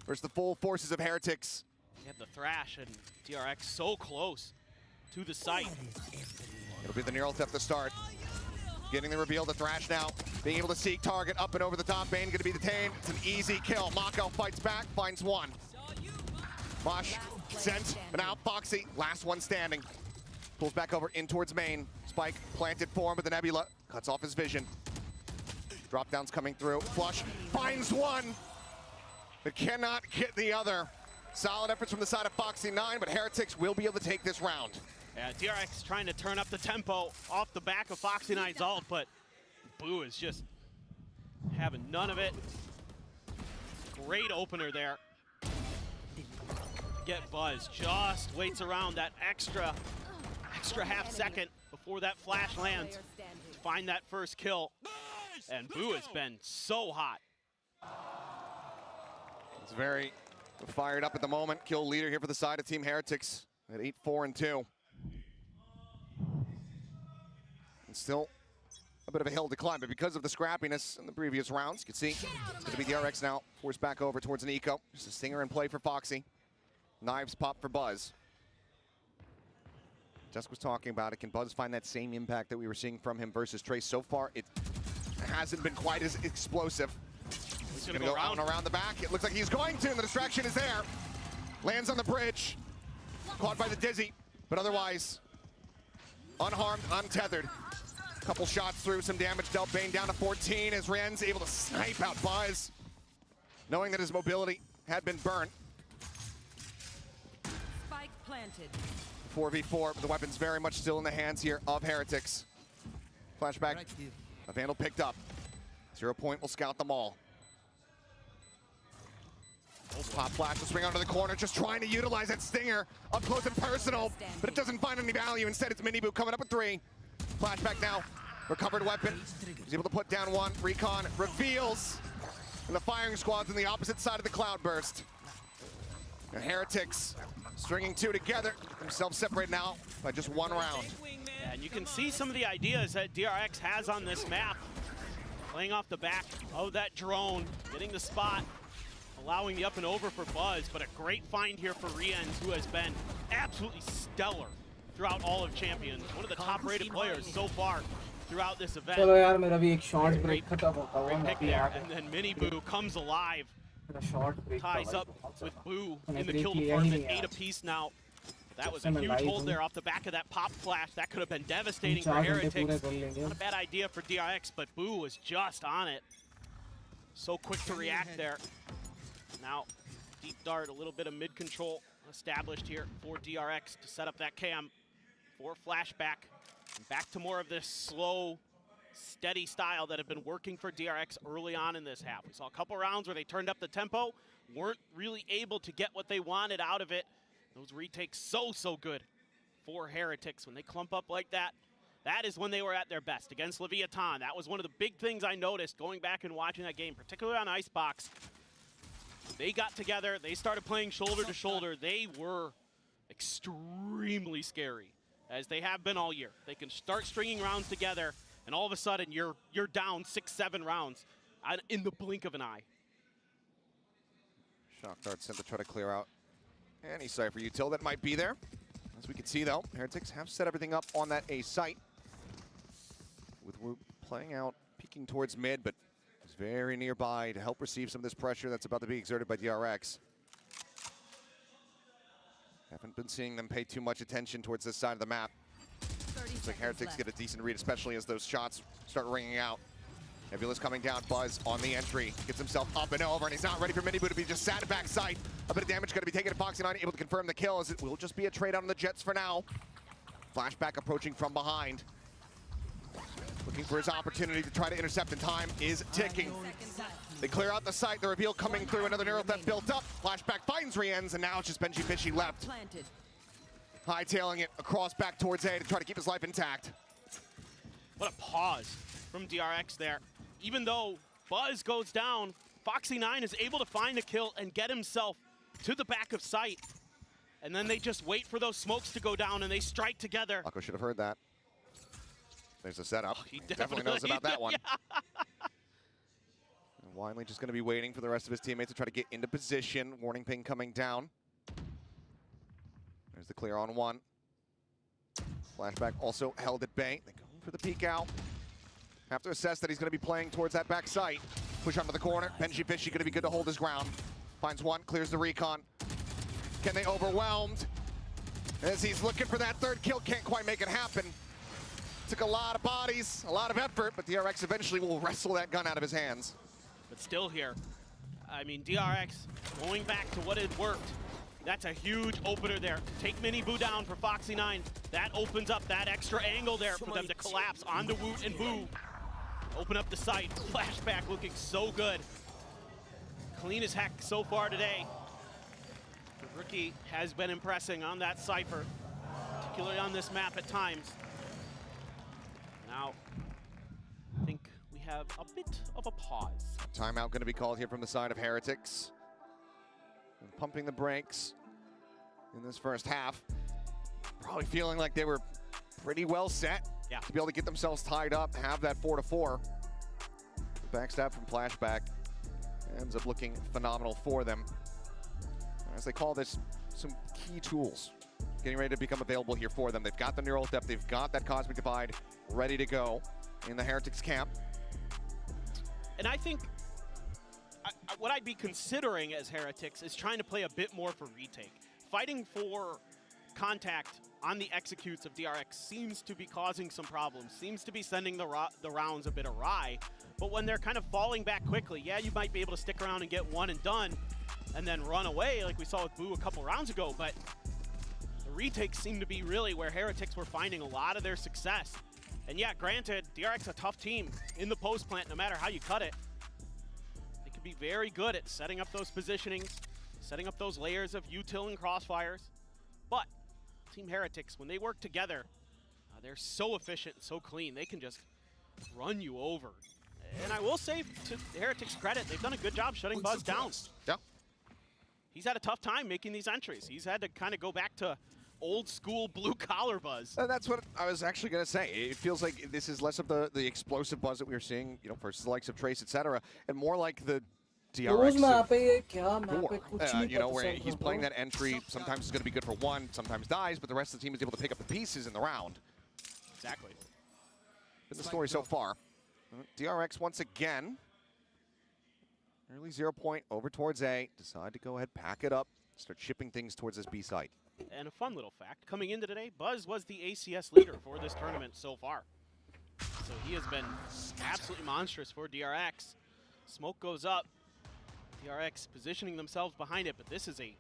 Speaker 14: versus the full forces of Heretics.
Speaker 15: You have the Thrash and DRX so close to the site.
Speaker 14: It'll be the neural theft to start. Getting the reveal, the Thrash now being able to seek target up and over the top. Bane going to be detained. It's an easy kill. Mako fights back, finds one. Mosh sent, but now Foxy, last one standing. Pulls back over in towards main. Spike planted for him, but the Nebula cuts off his vision. Drop downs coming through. Flush finds one, but cannot get the other. Solid efforts from the side of Foxy9, but Heretics will be able to take this round.
Speaker 15: Yeah, DRX trying to turn up the tempo off the back of Foxy9's ult, but Boo is just having none of it. Great opener there. Get Buzz, just waits around that extra half second before that flash lands to find that first kill. And Boo has been so hot.
Speaker 14: It's very fired up at the moment. Kill leader here for the side of Team Heretics at 8-4-2. And still a bit of a hill to climb, but because of the scrappiness in the previous rounds, you can see it's going to be DRX now, forced back over towards an eco. Just a stinger in play for Foxy. Knives pop for Buzz. Jessica was talking about it. Can Buzz find that same impact that we were seeing from him versus Trace? So far, it hasn't been quite as explosive. He's going to go out and around the back. It looks like he's going to, and the distraction is there. Lands on the bridge. Caught by the Dizzy, but otherwise unharmed, untethered. Couple shots through, some damage dealt. Bane down to 14 as Rien's able to snipe out Buzz, knowing that his mobility had been burnt.
Speaker 17: Spike planted.
Speaker 14: 4v4, but the weapon's very much still in the hands here of Heretics. Flashback, a Vandal picked up. 0 Point will scout them all. Pop flash will swing onto the corner, just trying to utilize that stinger up close and personal, but it doesn't find any value. Instead, it's Miniboo coming up with 3. Flashback now, recovered weapon. He's able to put down 1. Recon reveals, and the firing squad's on the opposite side of the cloudburst. And Heretics stringing 2 together, themselves separated now by just 1 round.
Speaker 15: Yeah, and you can see some of the ideas that DRX has on this map. Playing off the back of that drone, getting the spot, allowing the up and over for Buzz, but a great find here for Rienz, who has been absolutely stellar throughout all of Champions. One of the top-rated players so far throughout this event.
Speaker 3: चलो यार मेरा भी एक short break खत्म होता हुआ मैं भी आ
Speaker 15: And then Miniboo comes alive.
Speaker 3: Short break
Speaker 15: Ties up with Boo in the kill department, 8 apiece now. That was a huge hold there off the back of that pop flash. That could have been devastating for Heretics. Not a bad idea for DRX, but Boo was just on it. So quick to react there. Now, deep dart, a little bit of mid-control established here for DRX to set up that cam for flashback. And back to more of this slow, steady style that have been working for DRX early on in this half. We saw a couple rounds where they turned up the tempo, weren't really able to get what they wanted out of it. Those retakes so good for Heretics. When they clump up like that, that is when they were at their best against Leviathan. That was one of the big things I noticed going back and watching that game, particularly on Icebox. They got together, they started playing shoulder to shoulder. They were extremely scary, as they have been all year. They can start stringing rounds together, and all of a sudden you're down 6-7 rounds in the blink of an eye.
Speaker 14: Shock dart sent to try to clear out any Cypher util that might be there. As we can see though, Heretics have set everything up on that A site. With Whoop playing out, peeking towards mid, but is very nearby to help receive some of this pressure that's about to be exerted by DRX. Haven't been seeing them pay too much attention towards this side of the map. Looks like Heretics get a decent read, especially as those shots start ringing out. Nebula's coming down, Buzz on the entry, gets himself up and over, and he's not ready for Miniboo to be just sat back sight. A bit of damage going to be taken to Foxy9, able to confirm the kill, as it will just be a trade out on the Jets for now. Flashback approaching from behind. Looking for his opportunity to try to intercept, and time is ticking. They clear out the site, the reveal coming through, another neural theft built up. Flashback finds Rienz, and now it's just BenjiFishy left. Hightailing it across back towards A to try to keep his life intact.
Speaker 15: What a pause from DRX there. Even though Buzz goes down, Foxy9 is able to find a kill and get himself to the back of sight. And then they just wait for those smokes to go down and they strike together.
Speaker 14: Akko should have heard that. There's a setup. He definitely knows about that one.
Speaker 15: Yeah.
Speaker 14: And Winley just going to be waiting for the rest of his teammates to try to get into position. Warning ping coming down. There's the clear on 1. Flashback also held at bay. They go for the peek out. Have to assess that he's going to be playing towards that back site. Push onto the corner. BenjiFishy going to be good to hold his ground. Finds 1, clears the recon. Can they overwhelmed? As he's looking for that 3rd kill, can't quite make it happen. Took a lot of bodies, a lot of effort, but DRX eventually will wrestle that gun out of his hands.
Speaker 15: But still here. I mean, DRX going back to what had worked. That's a huge opener there. Take Mini Boo down for Foxy9. That opens up that extra angle there for them to collapse onto Woot and Boo. Open up the site. Flashback looking so good. Clean as heck so far today. The rookie has been impressing on that Cypher, particularly on this map at times. Now, I think we have a bit of a pause.
Speaker 14: Timeout going to be called here from the side of Heretics. And pumping the brakes in this first half. Probably feeling like they were pretty well set to be able to get themselves tied up, have that 4-4. The backstab from Flashback ends up looking phenomenal for them. As they call this, some key tools getting ready to become available here for them. They've got the neural depth, they've got that cosmic divide ready to go in the Heretics camp.
Speaker 15: And I think what I'd be considering as Heretics is trying to play a bit more for retake. Fighting for contact on the executes of DRX seems to be causing some problems, seems to be sending the rounds a bit awry. But when they're kind of falling back quickly, yeah, you might be able to stick around and get one and done and then run away like we saw with Boo a couple rounds ago, but the retakes seem to be really where Heretics were finding a lot of their success. And yeah, granted, DRX a tough team in the post plant no matter how you cut it. They can be very good at setting up those positionings, setting up those layers of util and crossfires. But Team Heretics, when they work together, they're so efficient and so clean. They can just run you over. And I will say, to Heretics' credit, they've done a good job shutting Buzz down.
Speaker 14: Yeah.
Speaker 15: He's had a tough time making these entries. He's had to kind of go back to old school blue collar Buzz.
Speaker 14: That's what I was actually going to say. It feels like this is less of the explosive Buzz that we were seeing, you know, versus the likes of Trace, etc., and more like the DRX. You know, where he's playing that entry. Sometimes it's going to be good for one, sometimes dies, but the rest of the team is able to pick up the pieces in the round.
Speaker 15: Exactly.
Speaker 14: Been the story so far. DRX once again. Early 0 point over towards A. Decide to go ahead, pack it up, start shipping things towards this B site.
Speaker 15: And a fun little fact, coming into today, Buzz was the ACS leader for this tournament so far. So he has been absolutely monstrous for DRX. Smoke goes up. DRX positioning themselves behind it, but this is a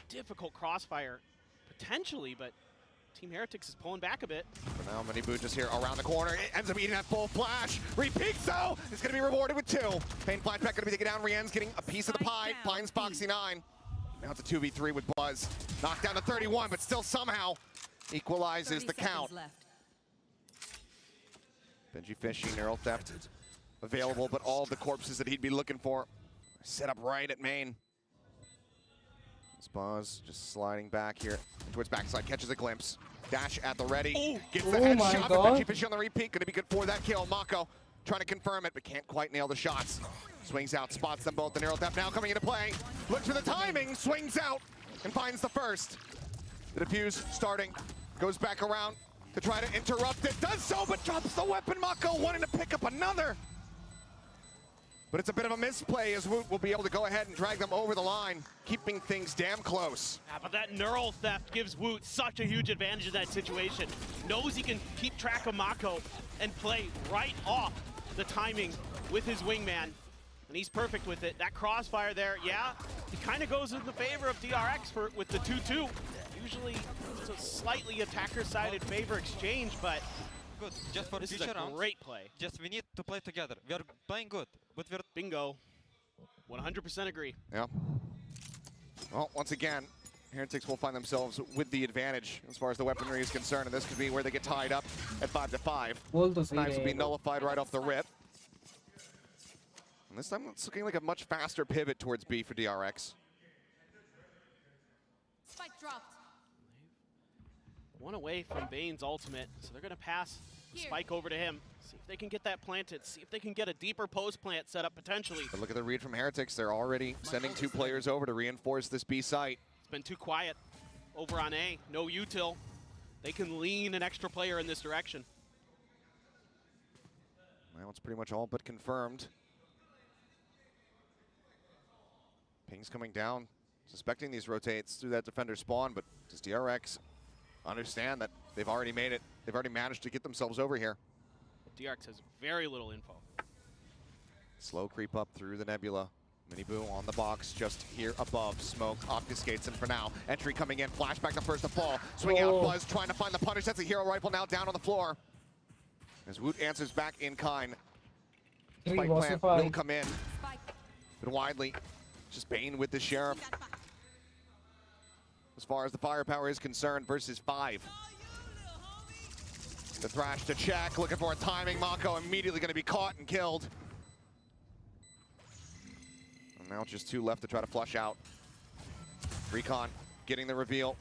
Speaker 15: difficult crossfire, potentially, but Team Heretics is pulling back a bit.
Speaker 14: For now, Mini Boo just here around the corner. It ends up eating that full flash. Repeats though, is going to be rewarded with 2. Pain Flashback going to be taken down. Rien's getting a piece of the pie, finds Foxy9. Now it's a 2v3 with Buzz. Knocked down to 31, but still somehow equalizes the count. Benji Fishy, Neural Theft available, but all of the corpses that he'd be looking for are set up right at main. Buzz just sliding back here towards backside, catches a glimpse. Dash at the ready, gets the headshot, but Benji Fishy on the repeat, gonna be good for that kill. Mako trying to confirm it, but can't quite nail the shots. Swings out, spots them both. The Neural Theft now coming into play. Looks for the timing, swings out, and finds the first. The defuse starting, goes back around to try to interrupt it. Does so, but drops the weapon. Mako wanting to pick up another. But it's a bit of a misplay as Woot will be able to go ahead and drag them over the line, keeping things damn close.
Speaker 15: Yeah, but that Neural Theft gives Woot such a huge advantage in that situation. Knows he can keep track of Mako and play right off the timing with his wingman. And he's perfect with it. That crossfire there, yeah, it kind of goes in the favor of DRX with the 2-2. Usually it's a slightly attacker-sided favor exchange, but
Speaker 12: good. Just for
Speaker 15: this is
Speaker 12: future
Speaker 15: a
Speaker 12: rounds,
Speaker 15: great play.
Speaker 12: Just we need to play together. We are playing good, but we're...
Speaker 15: Bingo. 100% agree.
Speaker 14: Yeah. Well, once again, Heretics will find themselves with the advantage as far as the weaponry is concerned, and this could be where they get tied up at 5-5. Knives will be nullified right off the rip. And this time it's looking like a much faster pivot towards B for DRX.
Speaker 20: Spike dropped.
Speaker 15: One away from Bane's ultimate, so they're going to pass the spike over to him. See if they can get that planted. See if they can get a deeper post plant set up potentially.
Speaker 14: But look at the read from Heretics. They're already sending 2 players over to reinforce this B site.
Speaker 15: It's been too quiet over on A. No util. They can lean an extra player in this direction.
Speaker 14: Well, it's pretty much all but confirmed. Ping's coming down, suspecting these rotates through that defender spawn, but does DRX understand that they've already made it they've already managed to get themselves over here.
Speaker 15: DRX has very little info.
Speaker 14: Slow creep up through the nebula. Miniboo on the box, just here above. Smoke obfuscates him for now. Entry coming in, flashback the first to fall. Swinging out Buzz, trying to find the punish. That's a hero rifle now down on the floor. As Woot answers back in kind. Spike plant will come in. But widely, just Bane with the Sheriff. As far as the firepower is concerned, versus 5. The Thrash to check, looking for a timing. Mako immediately going to be caught and killed. And now just 2 left to try to flush out. Recon getting the reveal.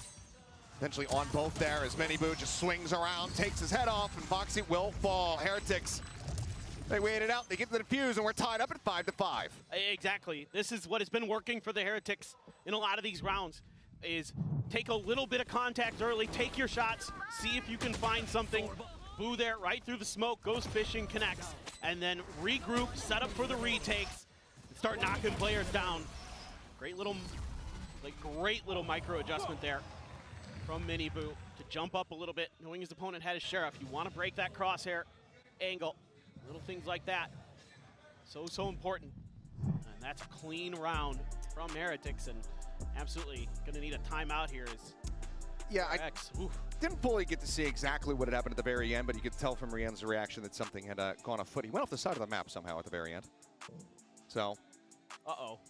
Speaker 14: Potentially on both there as Miniboo just swings around, takes his head off, and Foxy will fall. Heretics, they wait it out, they get the defuse, and we're tied up at 5-5.
Speaker 15: Exactly. This is what has been working for the Heretics in a lot of these rounds, is take a little bit of contact early, take your shots, see if you can find something. Boo there, right through the smoke, goes fishing, connects, and then regroup, set up for the retakes, and start knocking players down. Great little micro adjustment there from Miniboo to jump up a little bit, knowing his opponent had his Sheriff. You want to break that crosshair angle. Little things like that. So important. And that's a clean round from Heretics, and absolutely going to need a timeout here.
Speaker 14: Yeah, I didn't fully get to see exactly what had happened at the very end, but you could tell from Rien's reaction that something had gone afoot. He went off the side of the map somehow at the very end. So,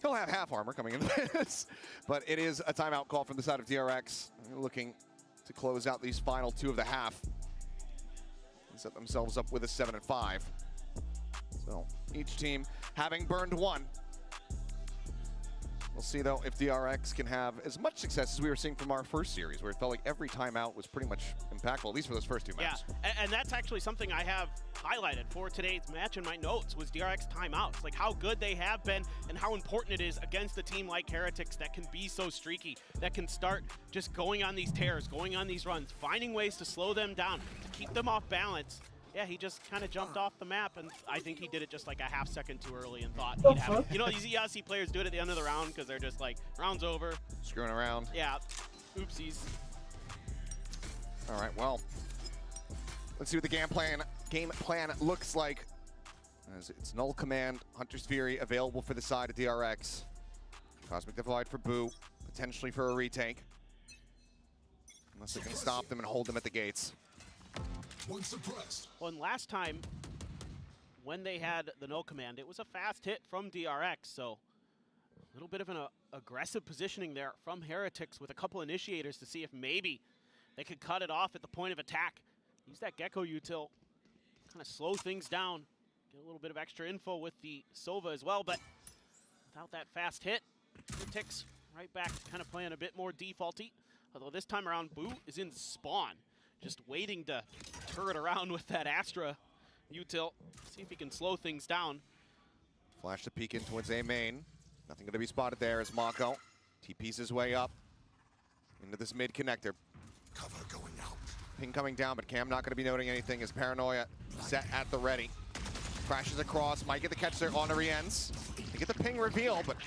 Speaker 14: he'll have half armor coming into this. But it is a timeout call from the side of DRX, looking to close out these final 2 of the half and set themselves up with a 7-5. So, each team having burned 1. We'll see, though, if DRX can have as much success as we were seeing from our first series, where it felt like every timeout was pretty much impactful, at least for those first 2 maps.
Speaker 15: Yeah, and that's actually something I have highlighted for today's match in my notes, was DRX timeouts. Like how good they have been and how important it is against a team like Heretics that can be so streaky, that can start just going on these tears, going on these runs, finding ways to slow them down, to keep them off balance. Yeah, he just kind of jumped off the map, and I think he did it just like a half second too early and thought he'd have it. You know, these ESC players do it at the end of the round because they're just like, round's over.
Speaker 14: Screwing around.
Speaker 15: Yeah, oopsies.
Speaker 14: All right, well, let's see what the game plan looks like. As it's Null Command, Hunter's Fury available for the side of DRX. Cosmic Divide for Boo, potentially for a retake. Unless they can stop them and hold them at the gates.
Speaker 10: One suppressed.
Speaker 15: Well, and last time when they had the no command, it was a fast hit from DRX, so a little bit of an aggressive positioning there from Heretics with a couple initiators to see if maybe they could cut it off at the point of attack. Use that Gecko util, kind of slow things down, get a little bit of extra info with the Sova as well, but without that fast hit, Heretics right back kind of playing a bit more defaulty, although this time around Boo is in spawn. Just waiting to turret around with that Astra util. See if he can slow things down.
Speaker 14: Flash to peek in towards A main. Nothing going to be spotted there as Mako TP's his way up into this mid connector.
Speaker 10: Cover going out.
Speaker 14: Ping coming down, but Cam not going to be noting anything as Paranoia set at the ready. Crashes across, might get the catch there on Rien's. They get the ping reveal, but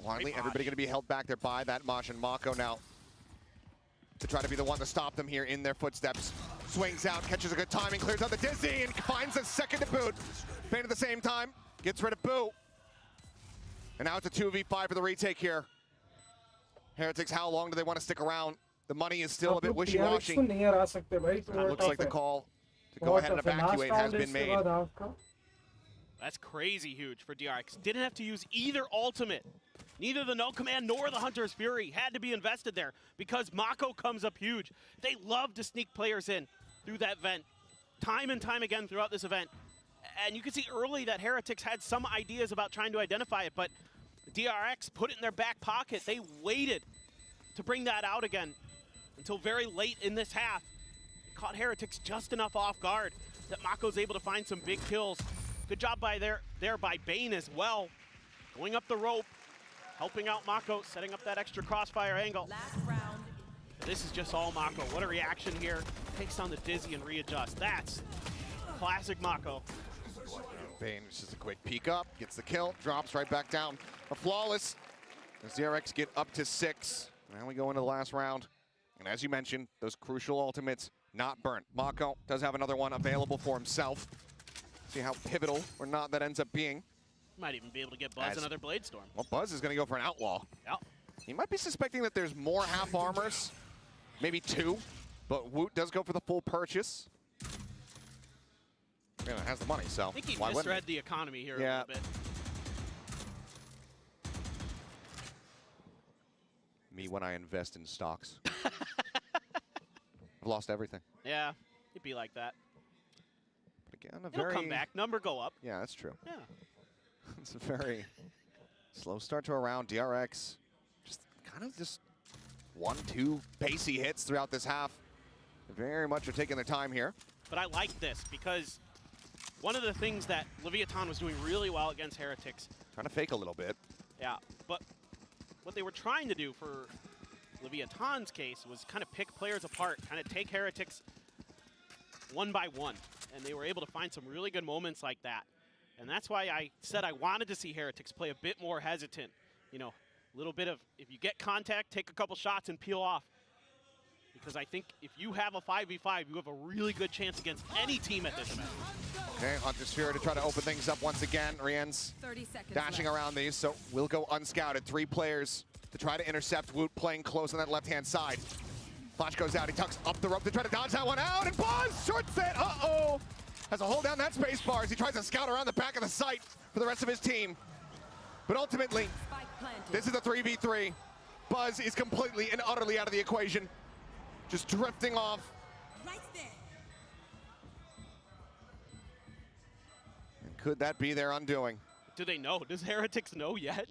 Speaker 14: finally everybody going to be held back there by that Mosh, and Mako now to try to be the one to stop them here in their footsteps. Swings out, catches a good timing, clears out the Dizzy, and finds a second to boot. Bane at the same time, gets rid of Boo. And now it's a 2v5 for the retake here. Heretics, how long do they want to stick around? The money is still a bit wishy-washy. Looks like the call to go ahead and evacuate has been made.
Speaker 15: That's crazy huge for DRX. Didn't have to use either ultimate. Neither the no command nor the Hunter's Fury had to be invested there because Mako comes up huge. They love to sneak players in through that vent time and time again throughout this event. And you can see early that Heretics had some ideas about trying to identify it, but DRX put it in their back pocket. They waited to bring that out again until very late in this half. It caught Heretics just enough off guard that Mako's able to find some big kills. Good job by there by Bane as well. Going up the rope, helping out Mako, setting up that extra crossfire angle.
Speaker 17: Last round.
Speaker 15: This is just all Mako. What a reaction here. Takes on the Dizzy and readjusts. That's classic Mako.
Speaker 14: Bane, just a quick peek up, gets the kill, drops right back down. A flawless as DRX get up to 6. Now we go into the last round. And as you mentioned, those crucial ultimates not burnt. Mako does have another one available for himself. See how pivotal or not that ends up being.
Speaker 15: Might even be able to get Buzz another Blade Storm.
Speaker 14: Well, Buzz is going to go for an Outlaw.
Speaker 15: Yeah.
Speaker 14: He might be suspecting that there's more half armors, maybe 2, but Woot does go for the full purchase. Yeah, has the money, so
Speaker 15: I think he
Speaker 14: why
Speaker 15: misread the economy here a little bit.
Speaker 14: Me when I invest in stocks. I've lost everything.
Speaker 15: Yeah, it'd be like that.
Speaker 14: But again, a
Speaker 15: It'll
Speaker 14: very...
Speaker 15: come back, number go up.
Speaker 14: Yeah, that's true.
Speaker 15: Yeah.
Speaker 14: It's a very slow start to a round. DRX just 1-2 pacey hits throughout this half. They very much are taking their time here.
Speaker 15: But I like this because one of the things that Leviathan was doing really well against Heretics.
Speaker 14: Trying to fake a little bit.
Speaker 15: Yeah, but what they were trying to do for Leviathan's case was kind of pick players apart, kind of take Heretics one by one. And they were able to find some really good moments like that. And that's why I said I wanted to see Heretics play a bit more hesitant. You know, a little bit of, if you get contact, take a couple shots and peel off. Because I think if you have a 5v5, you have a really good chance against any team at this event.
Speaker 14: Okay, Hunter Sphere to try to open things up once again. Rien's dashing around these, so we'll go unscouted. 3 players to try to intercept. Woot playing close on that left-hand side. Flash goes out, he tucks up the rope to try to dodge that one out, and Buzz shorts it, uh-oh! Has a hold down that space bar as he tries to scout around the back of the site for the rest of his team. But ultimately, this is a 3v3. Buzz is completely and utterly out of the equation. Just drifting off.
Speaker 17: Right there.
Speaker 14: And could that be their undoing?
Speaker 15: Do they know? Does Heretics know yet?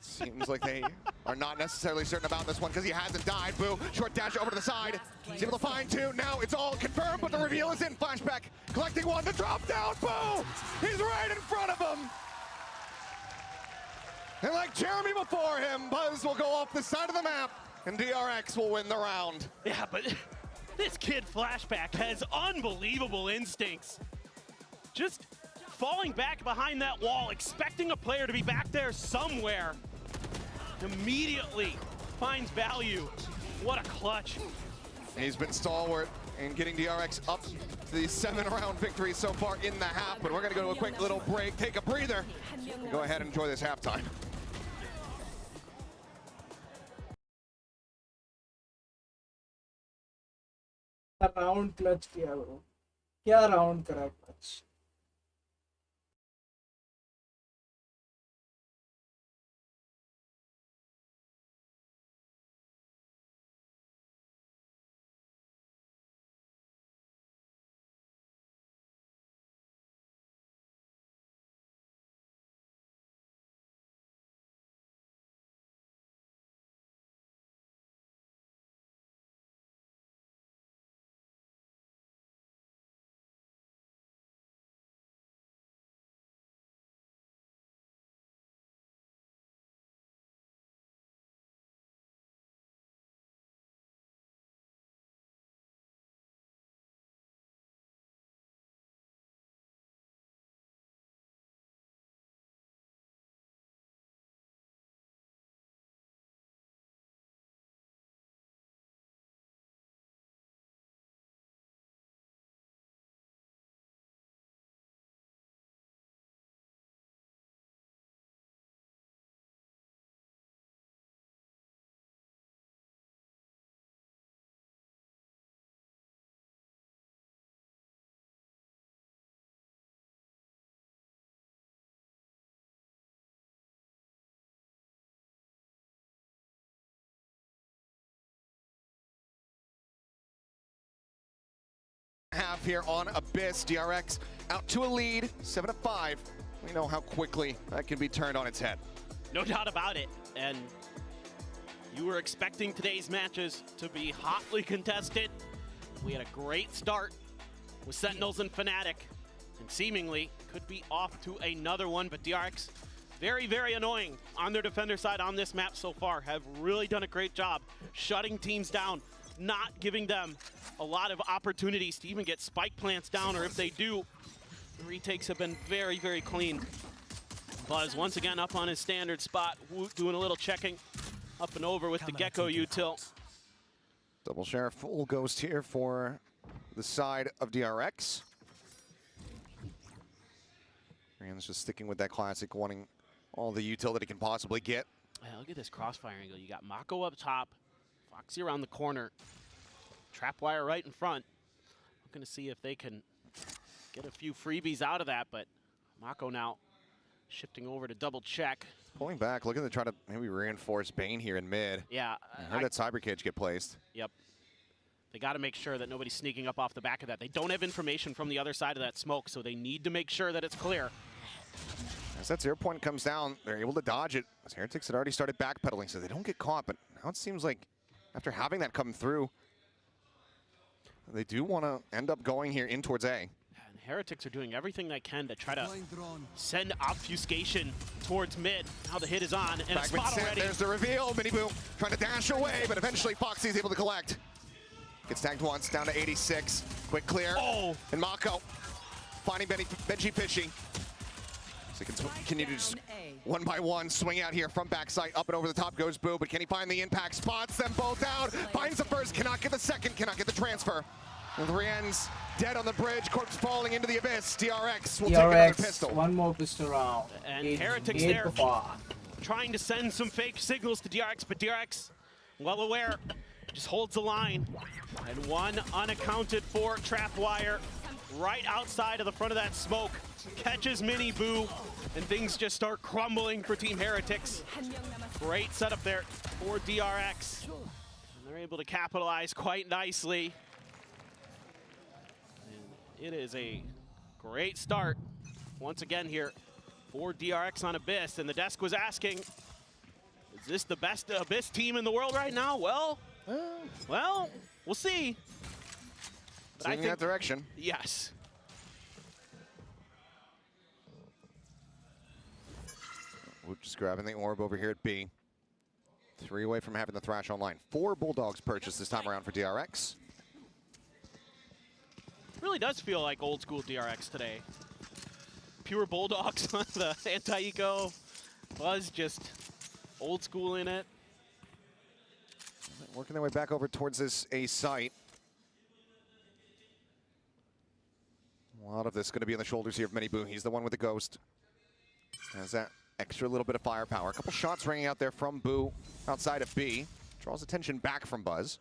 Speaker 14: Seems like they are not necessarily certain about this one because he hasn't died. Boo, short dash over to the side. He's able to find 2. Now it's all confirmed, but the reveal is in. Flashback, collecting 1, the drop down. Boo, he's right in front of him. And like Jeremy before him, Buzz will go off the side of the map, and DRX will win the round.
Speaker 15: Yeah, but this kid Flashback has unbelievable instincts. Just falling back behind that wall, expecting a player to be back there somewhere. Immediately finds value. What a clutch.
Speaker 14: He's been stalwart in getting DRX up to the 7-round victory so far in the half, but we're gonna go to a quick little break, take a breather, and go ahead and enjoy this halftime.
Speaker 3: Round clutch किया bro, क्या round करा clutch.
Speaker 14: Half here on Abyss. DRX out to a lead, 7-5. We know how quickly that can be turned on its head.
Speaker 15: No doubt about it. And you were expecting today's matches to be hotly contested. We had a great start with Sentinels and Fnatic, and seemingly could be off to another one, but DRX, very, very annoying on their defender side on this map so far, have really done a great job shutting teams down, not giving them a lot of opportunities to even get spike plants down, or if they do, the retakes have been very, very clean. Buzz once again up on his standard spot, Woot doing a little checking up and over with the Gecko util.
Speaker 14: Double share full ghost here for the side of DRX. Rand's just sticking with that classic, wanting all the utility he can possibly get.
Speaker 15: Yeah, look at this crossfire angle. You got Mako up top, Foxy around the corner, Trapwire right in front. I'm going to see if they can get a few freebies out of that, but Mako now shifting over to double check.
Speaker 14: Pulling back, looking to try to maybe reinforce Bane here in mid.
Speaker 15: Yeah.
Speaker 14: I heard that Cyber Cage get placed.
Speaker 15: Yep. They got to make sure that nobody's sneaking up off the back of that. They don't have information from the other side of that smoke, so they need to make sure that it's clear.
Speaker 14: As that 0 point comes down, they're able to dodge it. As Heretics had already started backpedaling, so they don't get caught. But now it seems like after having that come through, they do want to end up going here in towards A.
Speaker 15: And Heretics are doing everything they can to try to send obfuscation towards mid. Now the hit is on, and a spot already.
Speaker 14: There's the reveal. Miniboo trying to dash away, but eventually Foxy's able to collect. Gets tagged once, down to 86. Quick clear.
Speaker 15: Oh!
Speaker 14: And Mako finding Benji Fishy. So he can continue to just one by one swing out here from backside. Up and over the top goes Boo, but can he find the impact? Spots them both out. Finds the first, cannot get the second, cannot get the transfer. And 3 ends dead on the bridge, corpse falling into the abyss. DRX will take another pistol.
Speaker 3: One more pistol round.
Speaker 15: And Heretics there trying to send some fake signals to DRX, but DRX, well aware, just holds the line. And one unaccounted for Trapwire right outside of the front of that smoke. Catches Miniboo, and things just start crumbling for Team Heretics. Great setup there for DRX. And they're able to capitalize quite nicely. And it is a great start once again here for DRX on Abyss. And the desk was asking, is this the best Abyss team in the world right now? Well, we'll see. But
Speaker 14: in that direction.
Speaker 15: Yes.
Speaker 14: We're just grabbing the orb over here at B. 3 away from having the Thrash online. 4 Bulldogs purchased this time around for DRX.
Speaker 15: Really does feel like old school DRX today. Pure Bulldogs on the anti-eco. Buzz just old school in it.
Speaker 14: Working their way back over towards this A site. A lot of this going to be on the shoulders here of Miniboo. He's the one with the ghost. Has that extra little bit of firepower. A couple shots ringing out there from Boo outside of B. Draws attention back from Buzz.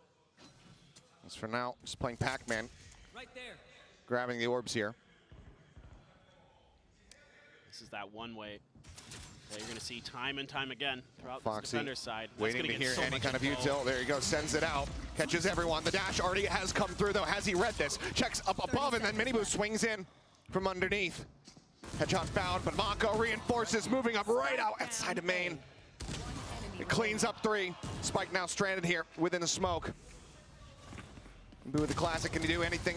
Speaker 14: As for now, just playing Pac-Man.
Speaker 17: Right there.
Speaker 14: Grabbing the orbs here.
Speaker 15: This is that one way that you're going to see time and time again throughout
Speaker 14: Foxy
Speaker 15: this defender's side.
Speaker 14: waiting to hear any kind of util. There you go, sends it out. Catches everyone. The dash already has come through though. Has he read this? Checks up above and then Miniboo swings in from underneath. Headshot found, but Mako reinforces, moving up right out outside of main. It cleans up 3. Spike now stranded here within the smoke. Boo with the classic, can he do anything?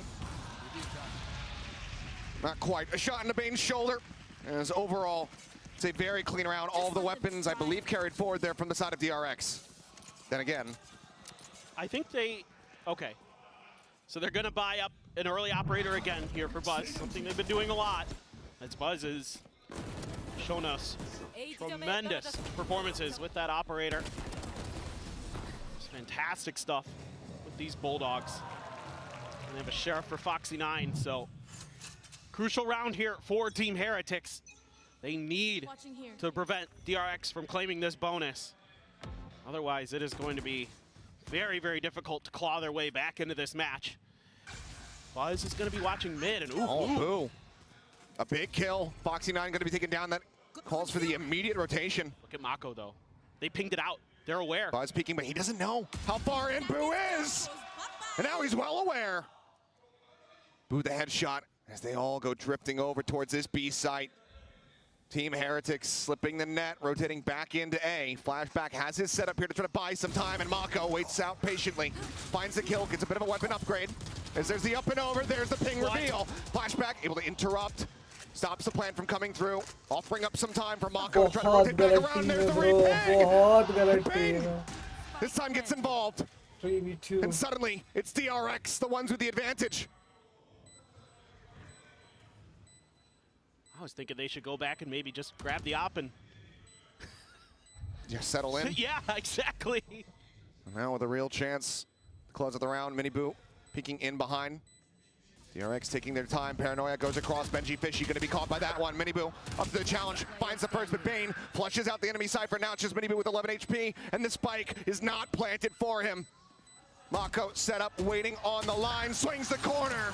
Speaker 14: Not quite. A shot in the Bane's shoulder. As overall, it's a very clean round. All of the weapons, I believe, carried forward there from the side of DRX. Then again.
Speaker 15: I think okay. So they're gonna buy up an early operator again here for Buzz, something they've been doing a lot. As Buzz has shown us tremendous performances with that operator. It's fantastic stuff with these Bulldogs. And they have a Sheriff for Foxy 9, so crucial round here for Team Heretics. They need to prevent DRX from claiming this bonus. Otherwise, it is going to be very, very difficult to claw their way back into this match. Buzz is going to be watching mid, and
Speaker 14: Boo. A big kill. Foxy 9 going to be taken down. That calls for the immediate rotation.
Speaker 15: Look at Mako, though. They pinged it out. They're aware.
Speaker 14: Buzz peeking, but he doesn't know how far in Boo is. And now he's well aware. Boo the headshot as they all go drifting over towards this B site. Team Heretics slipping the net, rotating back into A. Flashback has his setup here to try to buy some time, and Mako waits out patiently. Finds the kill, gets a bit of a weapon upgrade. As there's the up and over, there's the ping reveal. Flashback able to interrupt. Stops the plan from coming through. Offering up some time for Mako to try to rotate back around. There's the reping. This time gets involved.
Speaker 3: 3v2.
Speaker 14: And suddenly, it's DRX, the ones with the advantage.
Speaker 15: I was thinking they should go back and maybe just grab the op and
Speaker 14: just settle in.
Speaker 15: Yeah, exactly.
Speaker 14: Now with a real chance to close out the round, Miniboo peeking in behind. DRX taking their time. Paranoia goes across. Benji Fishy going to be caught by that one. Miniboo up to the challenge. Finds the first, but Bane flushes out the enemy side. For now, it's just Miniboo with 11 HP. And the spike is not planted for him. Mako set up, waiting on the line. Swings the corner.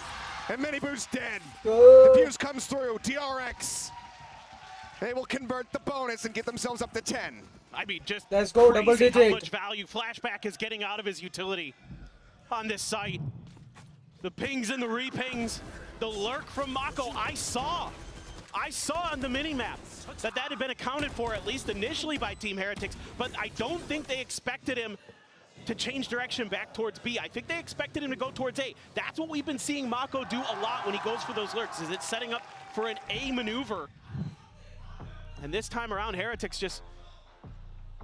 Speaker 14: And Miniboo's dead. The fuse comes through. DRX. They will convert the bonus and get themselves up to 10.
Speaker 15: I mean, just
Speaker 3: let's go double digit.
Speaker 15: How much value Flashback is getting out of his utility on this site. The pings and the repings, the lurk from Mako. I saw on the minimap that had been accounted for, at least initially, by Team Heretics, but I don't think they expected him to change direction back towards B. I think they expected him to go towards A. That's what we've been seeing Mako do a lot when he goes for those lurks, is it's setting up for an A maneuver. And this time around, Heretics just,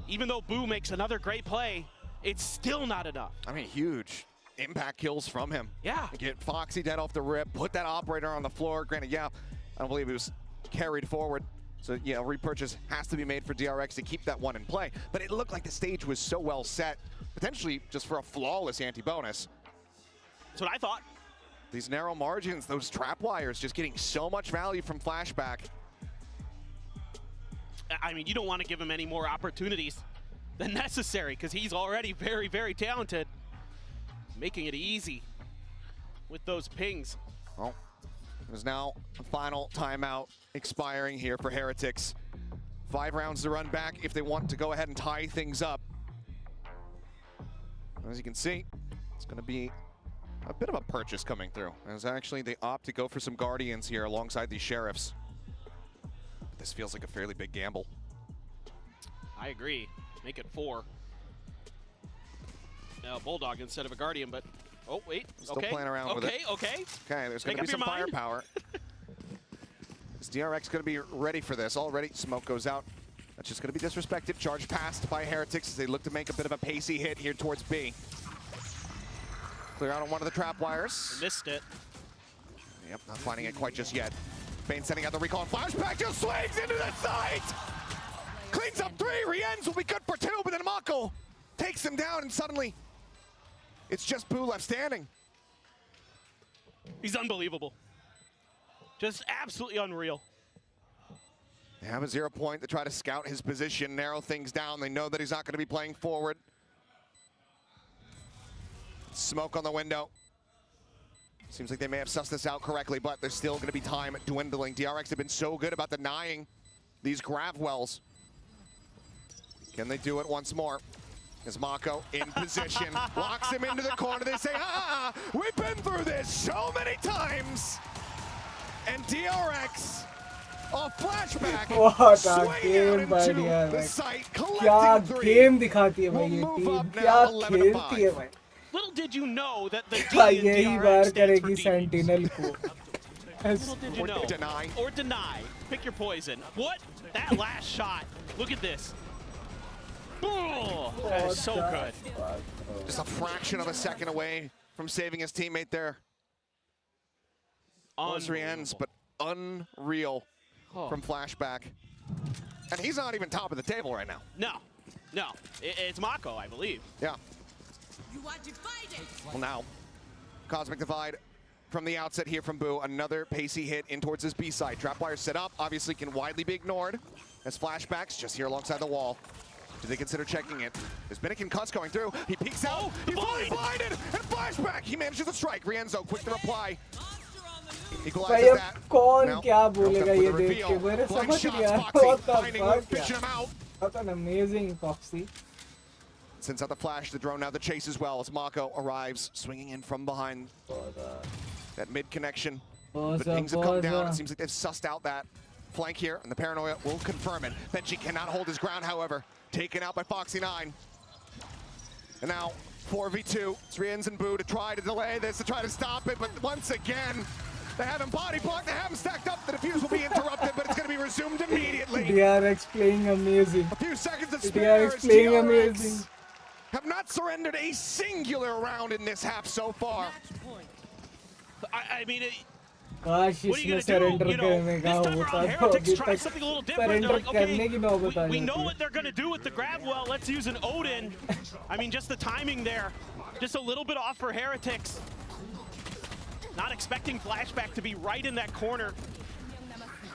Speaker 15: even though Boo makes another great play, it's still not enough.
Speaker 14: I mean, huge impact kills from him.
Speaker 15: Yeah.
Speaker 14: Get Foxy dead off the rip, put that operator on the floor. Granted, yeah, I don't believe it was carried forward. So, yeah, repurchase has to be made for DRX to keep that one in play. But it looked like the stage was so well set, potentially just for a flawless anti-bonus.
Speaker 15: That's what I thought.
Speaker 14: These narrow margins, those trap wires, just getting so much value from Flashback.
Speaker 15: I mean, you don't want to give him any more opportunities than necessary, because he's already very, very talented. Making it easy with those pings.
Speaker 14: Well, there's now a final timeout expiring here for Heretics. 5 rounds to run back if they want to go ahead and tie things up. As you can see, it's going to be a bit of a purchase coming through, as actually they opt to go for some Guardians here alongside these Sheriffs. But this feels like a fairly big gamble.
Speaker 15: I agree. Make it 4. Now Bulldog instead of a Guardian, but oh wait,
Speaker 14: Still playing around with it.
Speaker 15: Okay.
Speaker 14: Okay, there's going to be some firepower. Is DRX going to be ready for this? Already, smoke goes out. That's just going to be disrespected. Charge passed by Heretics as they look to make a bit of a pacey hit here towards B. Clear out on one of the trap wires.
Speaker 15: Missed it.
Speaker 14: Yep, not finding it quite just yet. Bane sending out the recall. Flashback just swings into the site! Cleans up 3. Rienz will be good for 2, but then Mako takes him down, and suddenly it's just Boo left standing.
Speaker 15: He's unbelievable. Just absolutely unreal.
Speaker 14: They have a 0 point to try to scout his position, narrow things down. They know that he's not going to be playing forward. Smoke on the window. Seems like they may have sussed this out correctly, but there's still going to be time dwindling. DRX have been so good about denying these grab wells. Can they do it once more? Is Mako in position, locks him into the corner. They say, we've been through this so many times. And DRX, a flashback,
Speaker 3: what a
Speaker 14: game
Speaker 3: by
Speaker 14: DRX.
Speaker 3: क्या game दिखाती है भाई ये team, क्या खेलती है भाई.
Speaker 15: Little did you know that the
Speaker 3: यही बार करेगी Sentinel को.
Speaker 15: Little did you know. Or deny. Pick your poison. What? That last shot. Look at this. Oh, that is so good.
Speaker 14: Just a fraction of a second away from saving his teammate there. Rienz, but unreal from Flashback. And he's not even top of the table right now.
Speaker 15: No. It's Mako, I believe.
Speaker 14: Yeah.
Speaker 17: You are divided.
Speaker 14: Well, now, Cosmic Divide from the outset here from Boo. Another pacey hit in towards his B side. Trapwire set up, obviously can widely be ignored as Flashbacks just here alongside the wall. Do they consider checking it? There's been a concuss going through. He peeks out. He's fully blinded. And Flashback. He manages to strike. Rienzo, quick to reply. Equalizes that.
Speaker 3: कौन क्या बोलेगा ये देख के मेरे समझ नहीं आया. What the fuck? What an amazing Foxy.
Speaker 14: Sends out the flash, the drone, now the chase as well as Mako arrives, swinging in from behind that mid connection. But things have come down. It seems like they've sussed out that flank here, and the Paranoia will confirm it. Benji cannot hold his ground, however. Taken out by Foxy9. And now 4v2. It's Rienz and Boo to try to delay this, to try to stop it, but once again, they have him body blocked, they have him stacked up, the defuse will be interrupted, but it's going to be resumed immediately.
Speaker 3: DRX playing amazing.
Speaker 14: A few seconds of spare.
Speaker 3: DRX playing amazing.
Speaker 14: Have not surrendered a singular round in this half so far.
Speaker 15: I mean,
Speaker 3: काश इसमें surrender करने का होता तो अभी तक surrender करने की नौबत आ जाती.
Speaker 15: We know what they're going to do with the grab well. Let's use an Odin. I mean, just the timing there. Just a little bit off for Heretics. Not expecting flashback to be right in that corner.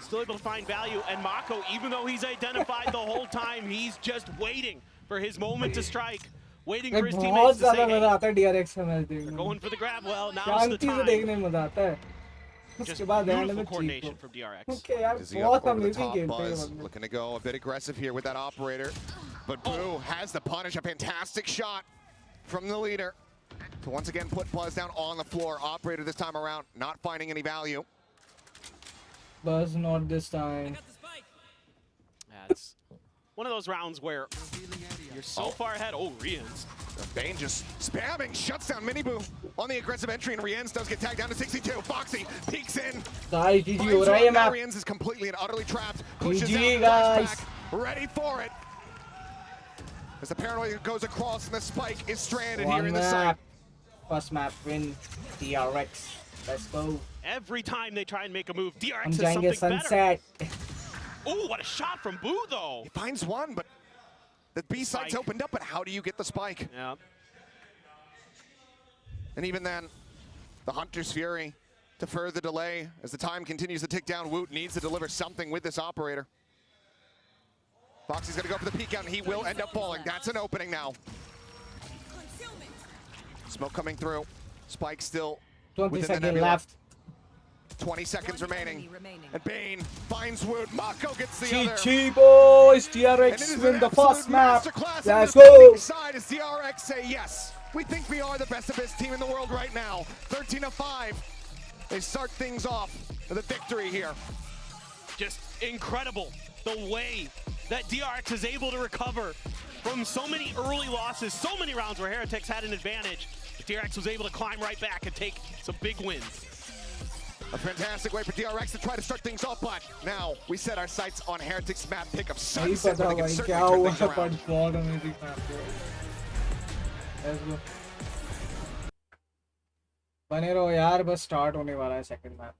Speaker 15: Still able to find value, and Mako, even though he's identified the whole time, he's just waiting for his moment to strike, waiting for his teammates to say, hey,
Speaker 3: they're
Speaker 15: going for the grab. Well, now's the time. Just beautiful coordination from DRX.
Speaker 14: Dizzy up over the top, Buzz looking to go a bit aggressive here with that operator. But Boo has the punish, a fantastic shot from the leader to once again put Buzz down on the floor. Operator this time around, not finding any value.
Speaker 3: Buzz not this time.
Speaker 15: That's one of those rounds where you're so far ahead. Oh, Rians.
Speaker 14: Bane just spamming, shuts down Miniboo on the aggressive entry, and Riens does get tagged down to 62. Foxy peeks in.
Speaker 3: Guys, GG हो रहा है
Speaker 14: Now
Speaker 3: map.
Speaker 14: Riens is completely and utterly trapped. Pushes
Speaker 3: GG
Speaker 14: out,
Speaker 3: guys.
Speaker 14: flashback, ready for it. As the paranoia goes across and the spike is stranded here
Speaker 3: One
Speaker 14: in the site.
Speaker 3: map. First map win. DRX. Let's go.
Speaker 15: Every time they try and make a move, DRX
Speaker 3: हम
Speaker 15: has
Speaker 3: जाएंगे
Speaker 15: something
Speaker 3: sunset.
Speaker 15: better. Oh, what a shot from Boo, though.
Speaker 14: He finds one, but the B side's opened up, but how do you get the spike?
Speaker 15: Yeah.
Speaker 14: And even then, the Hunter's Fury to further delay as the time continues to tick down. Woot needs to deliver something with this operator. Foxy's gonna go for the peek out, and he will end up falling. That's an opening now. Smoke coming through. Spike still
Speaker 3: 20
Speaker 14: within the
Speaker 3: seconds
Speaker 14: nebula.
Speaker 3: left.
Speaker 14: 20 seconds remaining. And Bane finds Woot. Mako gets the other.
Speaker 3: GG boys.
Speaker 14: And it
Speaker 3: DRX
Speaker 14: is
Speaker 3: win
Speaker 14: an
Speaker 3: the first
Speaker 14: absolute
Speaker 3: map.
Speaker 14: masterclass.
Speaker 3: Let's
Speaker 14: And the defending
Speaker 3: go.
Speaker 14: side is DRX say yes. We think we are the best of best team in the world right now. 13-5. They start things off with a victory here.
Speaker 15: Just incredible the way that DRX is able to recover from so many early losses, so many rounds where Heretics had an advantage. But DRX was able to climb right back and take some big wins.
Speaker 14: A fantastic way for DRX to try to start things off, but now we set our sights on Heretics map pick of
Speaker 3: नहीं
Speaker 14: Sunset,
Speaker 3: पता
Speaker 14: where they can
Speaker 3: भाई
Speaker 14: certainly
Speaker 3: क्या
Speaker 14: turn
Speaker 3: हुआ
Speaker 14: things around.
Speaker 3: but बहुत amazing map है. Let's go. बने रहो यार, बस स्टार्ट होने वाला है सेकंड मैप.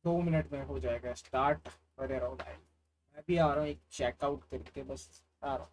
Speaker 3: 2 मिनट में हो जाएगा स्टार्ट. बने रहो भाई. मैं भी आ रहा हूँ एक चेकआउट करके बस आ रहा हूँ.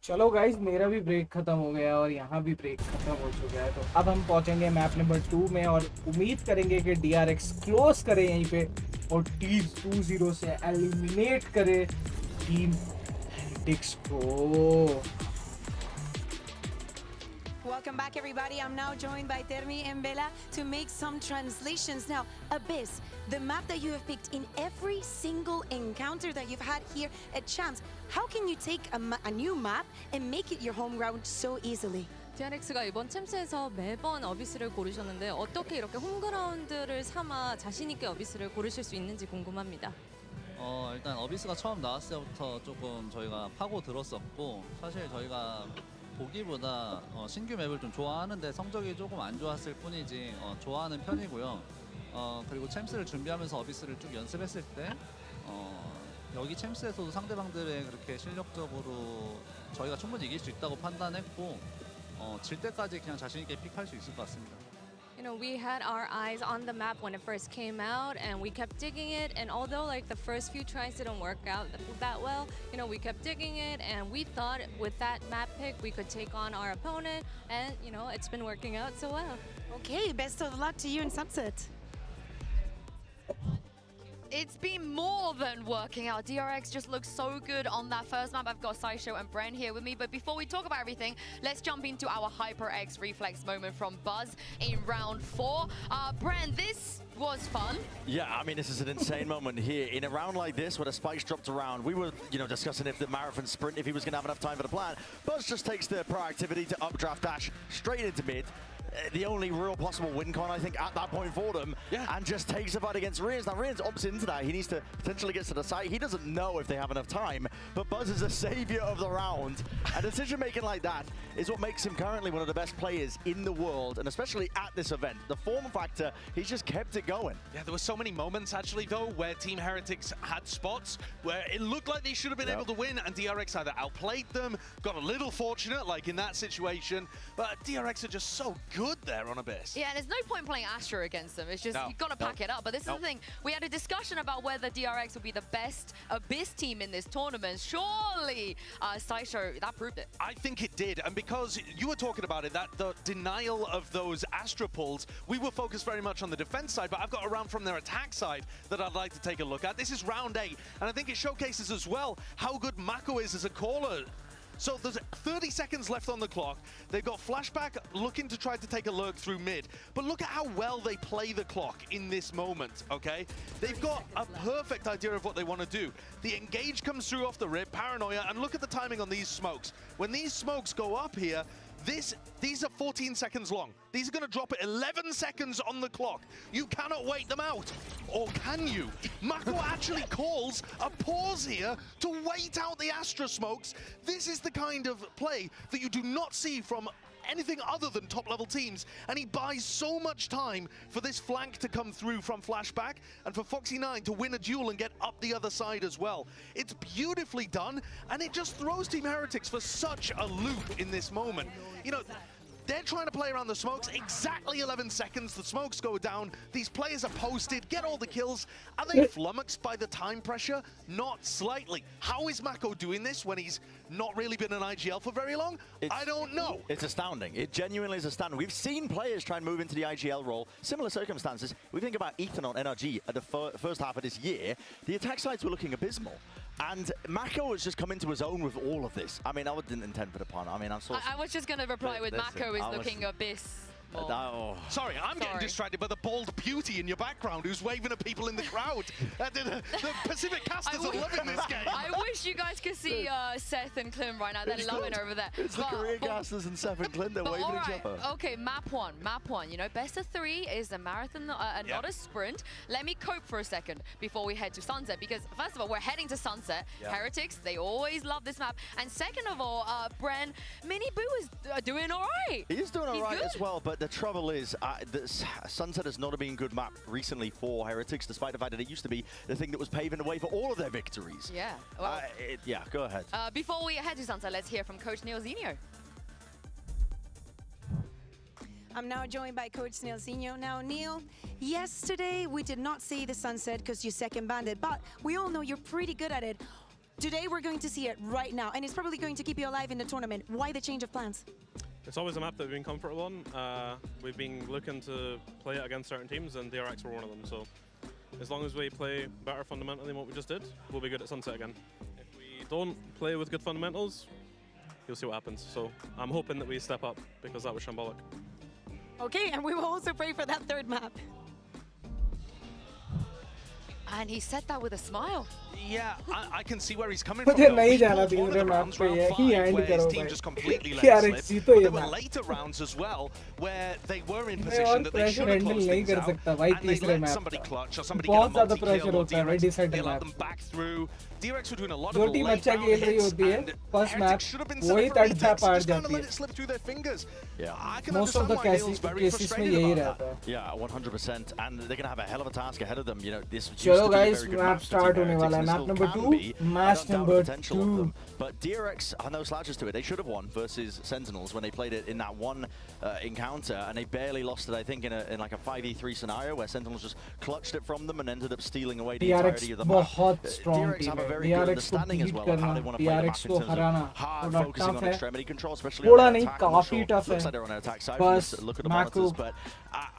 Speaker 3: चलो गाइज मेरा भी ब्रेक खत्म हो गया और यहाँ भी ब्रेक खत्म हो चुका है, तो अब हम पहुंचेंगे मैप नंबर 2 में और उम्मीद करेंगे कि DRX क्लोज करे यहीं पे और टीम 2-0 से एलिमिनेट करे टीम हेरिटिक्स को।
Speaker 16: Welcome back, everybody. I'm now joined by Termi and Bella to make some translations. Now, Abyss, the map that you have picked in every single encounter that you've had here at Champs, how can you take a new map and make it your home ground so easily?
Speaker 6: DRX가 이번 챔스에서 매번 어비스를 고르셨는데 어떻게 이렇게 홈그라운드를 삼아 자신 있게 어비스를 고르실 수 있는지 궁금합니다.
Speaker 19: 일단 어비스가 처음 나왔을 때부터 조금 저희가 파고 들었었고, 사실 저희가 보기보다 신규 맵을 좀 좋아하는데 성적이 조금 안 좋았을 뿐이지 좋아하는 편이고요. 그리고 챔스를 준비하면서 어비스를 쭉 연습했을 때 여기 챔스에서도 상대방들의 그렇게 실력적으로 저희가 충분히 이길 수 있다고 판단했고 질 때까지 그냥 자신 있게 픽할 수 있을 것 같습니다.
Speaker 6: You know, we had our eyes on the map when it first came out, and we kept digging it. And although like the first few tries didn't work out that well, you know, we kept digging it, and we thought with that map pick we could take on our opponent, and you know, it's been working out so well.
Speaker 16: Okay, best of luck to you in Sunset.
Speaker 1: It's been more than working out. DRX just looks so good on that first map. I've got Saisho and Bren here with me. But before we talk about everything, let's jump into our HyperX reflex moment from Buzz in round 4. Bren, this was fun.
Speaker 2: Yeah, I mean, this is an insane moment here. In a round like this, where the spikes dropped around, we were, discussing if the marathon sprint, if he was going to have enough time for the plan. Buzz just takes the proactivity to updraft dash straight into mid. The only real possible win con, I think, at that point for them, and just takes a fight against Rians. Now, Rians opts into that. He needs to potentially get to the site. He doesn't know if they have enough time, but Buzz is a savior of the round. And decision-making like that is what makes him currently one of the best players in the world, and especially at this event. The form factor, he's just kept it going.
Speaker 4: Yeah, there were so many moments, actually, though, where Team Heretics had spots where it looked like they should have been able to win, and DRX either outplayed them, got a little fortunate, like in that situation, but DRX are just so good there on Abyss.
Speaker 1: Yeah, and there's no point playing Astra against them. It's just, you've got to pack it up. But this is the thing. We had a discussion about whether DRX would be the best Abyss team in this tournament. Surely, Saisho, that proved it.
Speaker 4: I think it did. And because you were talking about it, that the denial of those Astra pulls, we were focused very much on the defense side, but I've got a round from their attack side that I'd like to take a look at. This is round 8, and I think it showcases as well how good Mako is as a caller. So there's 30 seconds left on the clock. They've got Flashback looking to try to take a lurk through mid. But look at how well they play the clock in this moment, okay? They've got a perfect idea of what they want to do. The engage comes through off the rip, Paranoia, and look at the timing on these smokes. When these smokes go up here, these are 14 seconds long. These are going to drop at 11 seconds on the clock. You cannot wait them out. Or can you? Mako actually calls a pause here to wait out the Astra smokes. This is the kind of play that you do not see from anything other than top-level teams, and he buys so much time for this flank to come through from Flashback and for Foxy9 to win a duel and get up the other side as well. It's beautifully done, and it just throws Team Heretics for such a loop in this moment. You know, they're trying to play around the smokes. Exactly 11 seconds, the smokes go down. These players are posted, get all the kills. Are they flummoxed by the time pressure? Not slightly. How is Mako doing this when he's not really been in IGL for very long? I don't know.
Speaker 2: It's astounding. It genuinely is astounding. We've seen players try and move into the IGL role. Similar circumstances. We think about Ethan on NRG at the first half of this year. The attack sides were looking abysmal. And Mako has just come into his own with all of this. I mean, I didn't intend for the pun. I mean, I'm so...
Speaker 1: I was just going to reply with Mako is looking Abyss.
Speaker 4: Sorry, I'm getting distracted by the bald beauty in your background who's waving at people in the crowd. The Pacific casters are loving this game.
Speaker 1: I wish you guys could see Seth and Klim right now. They're loving over there.
Speaker 2: It's the Korean casters and Seth and Klim. They're waving each other.
Speaker 1: Okay, map one. You know, best of 3 is a marathon, not a sprint. Let me cope for a second before we head to Sunset, because first of all, we're heading to Sunset. Heretics, they always love this map. And second of all, Bren, Mini Boo is doing all right.
Speaker 2: He is doing all right as well, but the trouble is, Sunset has not been a good map recently for Heretics, despite the fact that it used to be the thing that was paving the way for all of their victories.
Speaker 1: Yeah. Well,
Speaker 2: yeah, go ahead.
Speaker 1: Before we head to Sunset, let's hear from Coach Neilzinho.
Speaker 16: I'm now joined by Coach Neilzinho. Now, Neil, yesterday we did not see the Sunset because you second banded, but we all know you're pretty good at it. Today we're going to see it right now, and it's probably going to keep you alive in the tournament. Why the change of plans?
Speaker 18: It's always a map that we've been comfortable on. We've been looking to play it against certain teams, and DRX were one of them. So as long as we play better fundamentally than what we just did, we'll be good at Sunset again. If we don't play with good fundamentals, you'll see what happens. So I'm hoping that we step up, because that was shambolic.
Speaker 16: Okay, and we will also pray for that third map.
Speaker 1: And he said that with a smile.
Speaker 4: Yeah, I can see where he's coming
Speaker 3: मुझे
Speaker 4: from.
Speaker 3: नहीं जाना तीसरे match पे ये ही and करो भाई यार एक जीतो ये match
Speaker 4: later rounds as well, where they were in
Speaker 3: मैं
Speaker 4: position
Speaker 3: और
Speaker 4: that they
Speaker 3: pressure
Speaker 4: should have
Speaker 3: handle
Speaker 4: closed
Speaker 3: नहीं
Speaker 4: things
Speaker 3: कर
Speaker 4: out,
Speaker 3: सकता भाई
Speaker 4: and they
Speaker 3: तीसरे
Speaker 4: let
Speaker 3: match
Speaker 4: somebody clutch or somebody
Speaker 3: बहुत
Speaker 4: get a
Speaker 3: ज़्यादा
Speaker 4: multi-kill
Speaker 3: प्रेशर
Speaker 4: or
Speaker 3: होता है भाई
Speaker 4: DRX,
Speaker 3: decide
Speaker 4: they let
Speaker 3: match
Speaker 4: them back through. DRX were doing a lot
Speaker 3: जो
Speaker 4: of
Speaker 3: टीम
Speaker 4: late
Speaker 3: अच्छा
Speaker 4: round
Speaker 3: खेल रही
Speaker 4: hits,
Speaker 3: होती है
Speaker 4: and
Speaker 3: first
Speaker 4: Heretics
Speaker 3: match
Speaker 4: should have been set
Speaker 3: वही
Speaker 4: up for
Speaker 3: तड़फा
Speaker 4: retakes,
Speaker 3: पार
Speaker 4: just kind of
Speaker 3: जाती
Speaker 4: let
Speaker 3: है
Speaker 4: it slip through their fingers. I can
Speaker 3: Most of
Speaker 4: understand
Speaker 3: the
Speaker 4: why Neil's very
Speaker 3: cases में
Speaker 4: frustrated
Speaker 3: यही
Speaker 4: about
Speaker 3: रहता
Speaker 4: that.
Speaker 3: है
Speaker 2: Yeah, 100%, and they're going to have a hell of a task ahead of them. You know, this used
Speaker 3: चलो
Speaker 2: to be a
Speaker 3: guys
Speaker 2: very good
Speaker 3: map
Speaker 2: match for
Speaker 3: start
Speaker 2: Team
Speaker 3: होने वाला है
Speaker 2: Heretics,
Speaker 3: map
Speaker 2: and
Speaker 3: number
Speaker 2: still
Speaker 3: 2
Speaker 2: can be. I
Speaker 3: match
Speaker 2: don't doubt the
Speaker 3: number
Speaker 2: potential of
Speaker 3: 2
Speaker 2: them. But DRX have no slouches to it. They should have won versus Sentinels when they played it in that one encounter, and they barely lost it, I think, in like a 5v3 scenario where Sentinels just clutched it from them and ended up stealing away the entirety of the map.
Speaker 3: बहुत strong
Speaker 2: DRX
Speaker 3: team
Speaker 2: have a
Speaker 3: है
Speaker 2: very good
Speaker 3: DRX को
Speaker 2: understanding as
Speaker 3: beat
Speaker 2: well of how
Speaker 3: करना
Speaker 2: they want to play the map
Speaker 3: DRX
Speaker 2: in
Speaker 3: को
Speaker 2: terms
Speaker 3: Hariana
Speaker 2: of hard
Speaker 3: थोड़ा
Speaker 2: focusing
Speaker 3: tough
Speaker 2: on
Speaker 3: है
Speaker 2: extremity control, especially
Speaker 3: थोड़ा
Speaker 2: on the
Speaker 3: नहीं
Speaker 2: attack. I'm not
Speaker 3: काफी
Speaker 2: sure.
Speaker 3: Tough
Speaker 2: Looks
Speaker 3: है
Speaker 2: like they're on an attack side.
Speaker 3: बस
Speaker 2: Look at the
Speaker 3: मैको
Speaker 2: monitors, but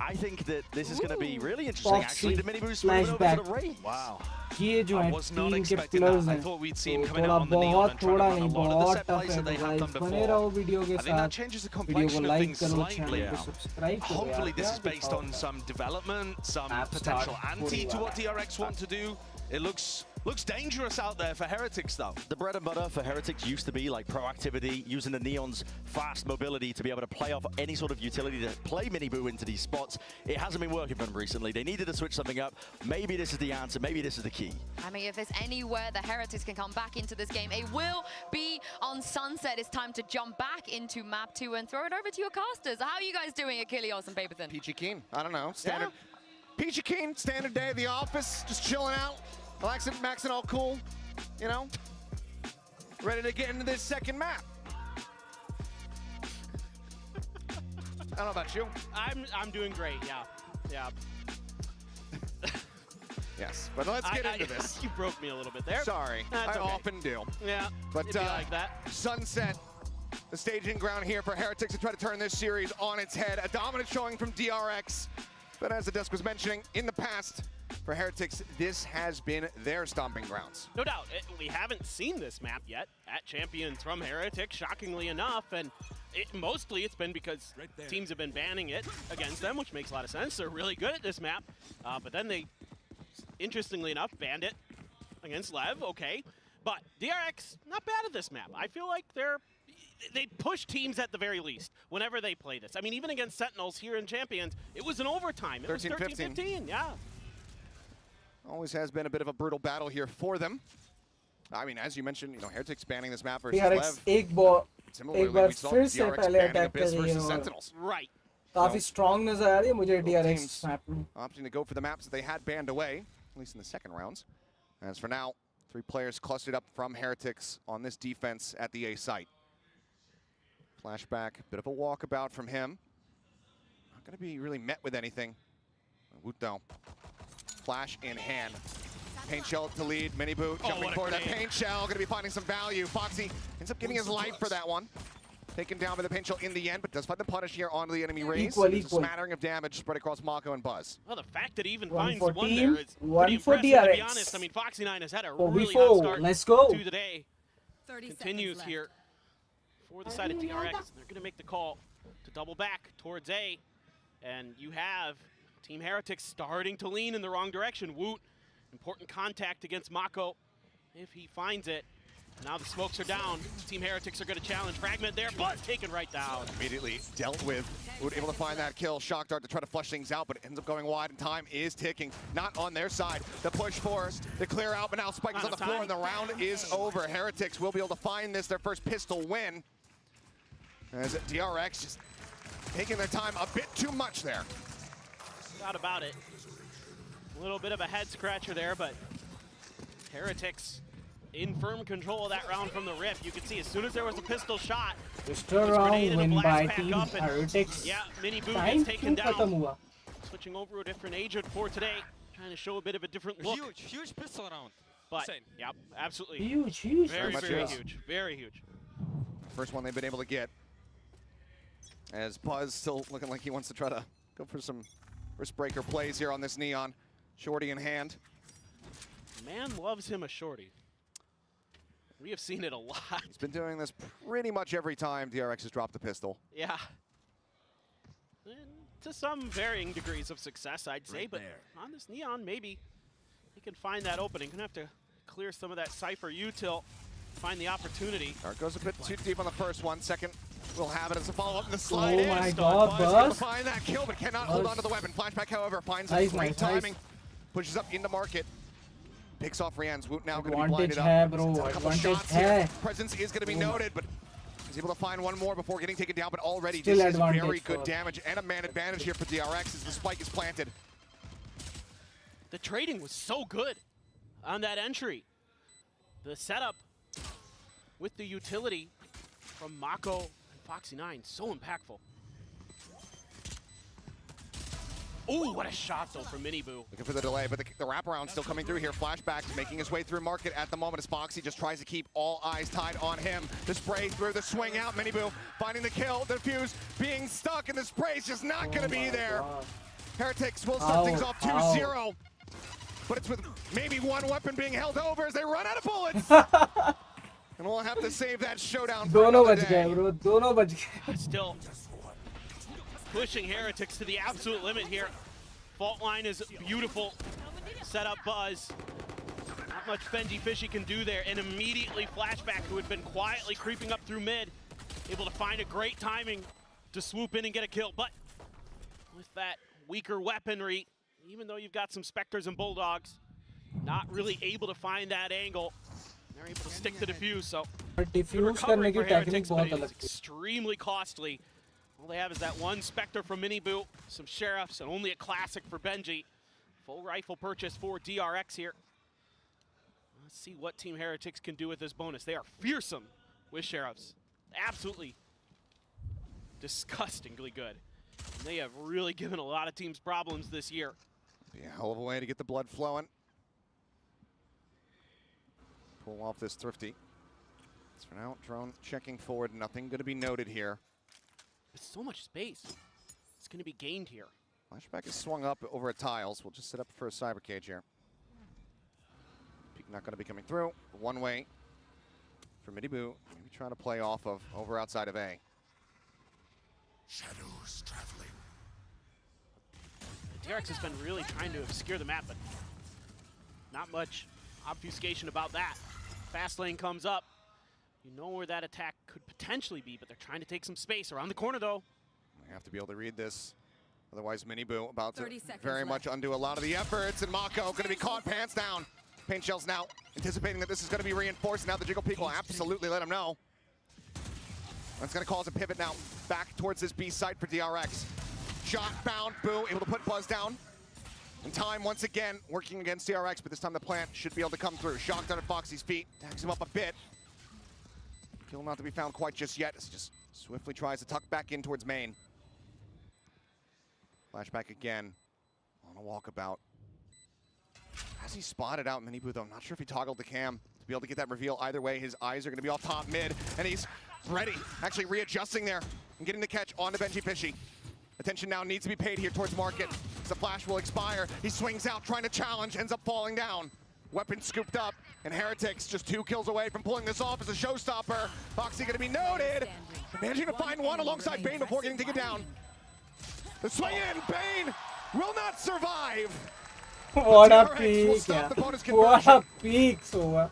Speaker 2: I think that this is going to be really interesting. Actually, the mini boost moving over to
Speaker 3: flashback
Speaker 2: the Ray. Wow.
Speaker 3: ये जो है
Speaker 4: was not
Speaker 3: team के
Speaker 4: expecting
Speaker 3: players
Speaker 4: that. I
Speaker 3: हैं
Speaker 4: thought we'd see
Speaker 3: तो
Speaker 4: him coming
Speaker 3: थोड़ा
Speaker 4: out on the neon
Speaker 3: बहुत
Speaker 4: and trying to
Speaker 3: थोड़ा
Speaker 4: run a
Speaker 3: नहीं
Speaker 4: lot of the
Speaker 3: बहुत
Speaker 4: set
Speaker 3: टफ
Speaker 4: plays
Speaker 3: है
Speaker 4: that they have
Speaker 3: guys
Speaker 4: done
Speaker 3: बने
Speaker 4: before.
Speaker 3: रहो वीडियो के
Speaker 4: I think that
Speaker 3: साथ
Speaker 4: changes the
Speaker 3: वीडियो को
Speaker 4: complexion of
Speaker 3: लाइक
Speaker 4: things
Speaker 3: करो
Speaker 4: slightly.
Speaker 3: चैनल को सब्सक्राइब करो
Speaker 4: Hopefully this
Speaker 3: यार
Speaker 4: is based on some development, some potential ante to what DRX want to do. It looks dangerous out there for Heretics, though.
Speaker 2: The bread and butter for Heretics used to be like proactivity, using the Neon's fast mobility to be able to play off any sort of utility to play Mini-Boo into these spots. It hasn't been working for them recently. They needed to switch something up. Maybe this is the answer. Maybe this is the key.
Speaker 1: I mean, if there's anywhere the Heretics can come back into this game, it will be on Sunset. It's time to jump back into map 2 and throw it over to your casters. How are you guys doing, Achilles and Paperthin?
Speaker 14: Peachy Keen, I don't know, standard. Yeah. Peachy Keen, standard day at the office, just chilling out, relaxing, maxing, all cool, you know? Ready to get into this second map. I don't know about you.
Speaker 15: I'm doing great, yeah.
Speaker 14: Yes, but let's get into this.
Speaker 15: You broke me a little bit there.
Speaker 14: Sorry,
Speaker 15: That's
Speaker 14: I
Speaker 15: okay.
Speaker 14: often do.
Speaker 15: Yeah,
Speaker 14: but
Speaker 15: it'd be like that.
Speaker 14: Sunset, the staging ground here for Heretics to try to turn this series on its head. A dominant showing from DRX, but as the desk was mentioning, in the past, for Heretics, this has been their stomping grounds.
Speaker 15: No doubt. We haven't seen this map yet at Champions from Heretics, shockingly enough, and mostly it's been because teams have been banning it against them, which makes a lot of sense. They're really good at this map, but then they, interestingly enough, banned it against Lev, okay. But DRX, not bad at this map. I feel like they push teams at the very least whenever they play this. I mean, even against Sentinels here in Champions, it was an overtime. It was 13-15, yeah.
Speaker 14: Always has been a bit of a brutal battle here for them. I mean, as you mentioned, you know, Heretics banning this map versus
Speaker 3: DRX
Speaker 14: Lev. Similarly,
Speaker 3: एक बार
Speaker 14: we saw
Speaker 3: फिर से
Speaker 14: DRX
Speaker 3: पहले
Speaker 14: banning
Speaker 3: attack
Speaker 14: Abyss
Speaker 3: कर रही
Speaker 14: versus
Speaker 3: है
Speaker 14: Sentinels.
Speaker 15: Right.
Speaker 3: काफी strong नजर आ रही है मुझे DRX मैप में
Speaker 14: Opting to go for the maps that they had banned away, at least in the second rounds. As for now, 3 players clustered up from Heretics on this defense at the A site. Flashback, bit of a walkabout from him. Not going to be really met with anything. Woot though. Flash in hand. Paint shell to lead. Mini-Boo jumping for that paint shell. Going to be finding some value. Foxy ends up giving his life for that one. Taken down by the paint shell in the end, but does find the punish here onto the enemy raise. A smattering of damage spread across Mako and Buzz.
Speaker 15: Well, the fact that he even finds
Speaker 3: for
Speaker 15: one
Speaker 3: team,
Speaker 15: there is
Speaker 3: one
Speaker 15: pretty
Speaker 3: for
Speaker 15: impressive, to be
Speaker 3: DRX.
Speaker 15: honest. I mean, Foxy9 has had a
Speaker 3: 4v4,
Speaker 15: really hot start
Speaker 3: let's go.
Speaker 15: to the day. Continues here for the side of DRX. They're going to make the call to double back towards A. And you have Team Heretics starting to lean in the wrong direction. Woot, important contact against Mako if he finds it. Now the smokes are down. Team Heretics are going to challenge. Fragment there, Buzz taken right down.
Speaker 14: Immediately dealt with. Woot able to find that kill. Shock Dart to try to flush things out, but it ends up going wide, and time is ticking. Not on their side. The push for the clear out, but now Spike is on the floor, and the round is over. Heretics will be able to find this, their first pistol win. As DRX just taking their time a bit too much there.
Speaker 15: Not about it. A little bit of a head scratcher there, but Heretics in firm control of that round from the rip. You can see as soon as there was a pistol shot,
Speaker 3: Pistol round win by Team Heretics.
Speaker 15: Yeah, Mini-Boo
Speaker 3: Time
Speaker 15: gets taken
Speaker 3: खत्म
Speaker 15: down.
Speaker 3: हुआ.
Speaker 15: Switching over to a different agent for today, trying to show a bit of a different look.
Speaker 12: Huge pistol round.
Speaker 15: But, yep, absolutely.
Speaker 3: Huge.
Speaker 15: Very, very huge. Very huge.
Speaker 14: First one they've been able to get. As Buzz still looking like he wants to try to go for some wrist breaker plays here on this Neon. Shorty in hand.
Speaker 15: Man loves him a shorty. We have seen it a lot.
Speaker 14: He's been doing this pretty much every time DRX has dropped a pistol.
Speaker 15: Yeah. And to some varying degrees of success, I'd say, but on this Neon, maybe he can find that opening. Gonna have to clear some of that Cypher util, find the opportunity.
Speaker 14: Goes a bit too deep on the first one. Second, we'll have it as a follow-up in the slide.
Speaker 3: Oh my God,
Speaker 14: Buzz. Find that kill, but cannot hold on to the weapon. Flashback, however, finds a great timing. Pushes up into market. Picks off Rian's. Woot now going to be blinded up. A couple shots here. Presence is going to be noted, but he's able to find one more before getting taken down. But already this is very good damage and a man advantage here for DRX as the spike is planted.
Speaker 15: The trading was so good on that entry. The setup with the utility from Mako and Foxy9, so impactful. Ooh, what a shot though from Miniboo.
Speaker 14: Looking for the delay, but the wraparound still coming through here. Flashback making his way through market at the moment as Foxy just tries to keep all eyes tied on him. The spray through, the swing out. Miniboo finding the kill, the fuse being stuck, and the spray's just not going to be there. Heretics will start things off 2-0. But it's with maybe one weapon being held over as they run out of bullets. And we'll have to save that showdown for another day.
Speaker 3: Dono bach gaye.
Speaker 15: Still pushing Heretics to the absolute limit here. Fault line is beautiful. Set up Buzz. Not much Benji Fishy can do there. And immediately Flashback, who had been quietly creeping up through mid, able to find a great timing to swoop in and get a kill. But with that weaker weaponry, even though you've got some Spectres and Bulldogs, not really able to find that angle. They're able to stick the defuse, so
Speaker 3: diffuse करने की technique बहुत अलग थी.
Speaker 15: Extremely costly. All they have is that one Spectre from Miniboo, some Sheriffs, and only a classic for Benji. Full rifle purchase for DRX here. Let's see what Team Heretics can do with this bonus. They are fearsome with Sheriffs. Absolutely disgustingly good. And they have really given a lot of teams problems this year.
Speaker 14: Be a hell of a way to get the blood flowing. Pull off this Thrifty. As for now, drone checking forward. Nothing going to be noted here.
Speaker 15: There's so much space. It's going to be gained here.
Speaker 14: Flashback is swung up over at tiles. We'll just set up for a cyber cage here. Peek not going to be coming through. One way for Miniboo. Maybe trying to play off of over outside of A.
Speaker 7: Shadows traveling.
Speaker 15: DRX has been really trying to obscure the map, but not much obfuscation about that. Fast lane comes up. You know where that attack could potentially be, but they're trying to take some space around the corner, though.
Speaker 14: We have to be able to read this. Otherwise, Miniboo about to very much undo a lot of the efforts, and Mako going to be caught pants down. Paint Shells now anticipating that this is going to be reinforced. Now the Jiggle Peak will absolutely let him know. That's going to cause a pivot now back towards this B site for DRX. Shot found, Boo, able to put Buzz down. And time once again working against DRX, but this time the plant should be able to come through. Shocked under Foxy's feet, tags him up a bit. Kill not to be found quite just yet. It's just swiftly tries to tuck back in towards main. Flashback again on a walkabout. Has he spotted out Miniboo though? I'm not sure if he toggled the cam to be able to get that reveal. Either way, his eyes are going to be off top mid, and he's ready, actually readjusting there and getting the catch onto Benji Fishy. Attention now needs to be paid here towards market. The flash will expire. He swings out, trying to challenge, ends up falling down. Weapon scooped up, and Heretics just 2 kills away from pulling this off as a showstopper. Foxy going to be noted. Managing to find one alongside Bane before getting taken down. The swing in, Bane will not survive.
Speaker 3: What a peak, yeah. What a peak, Sova.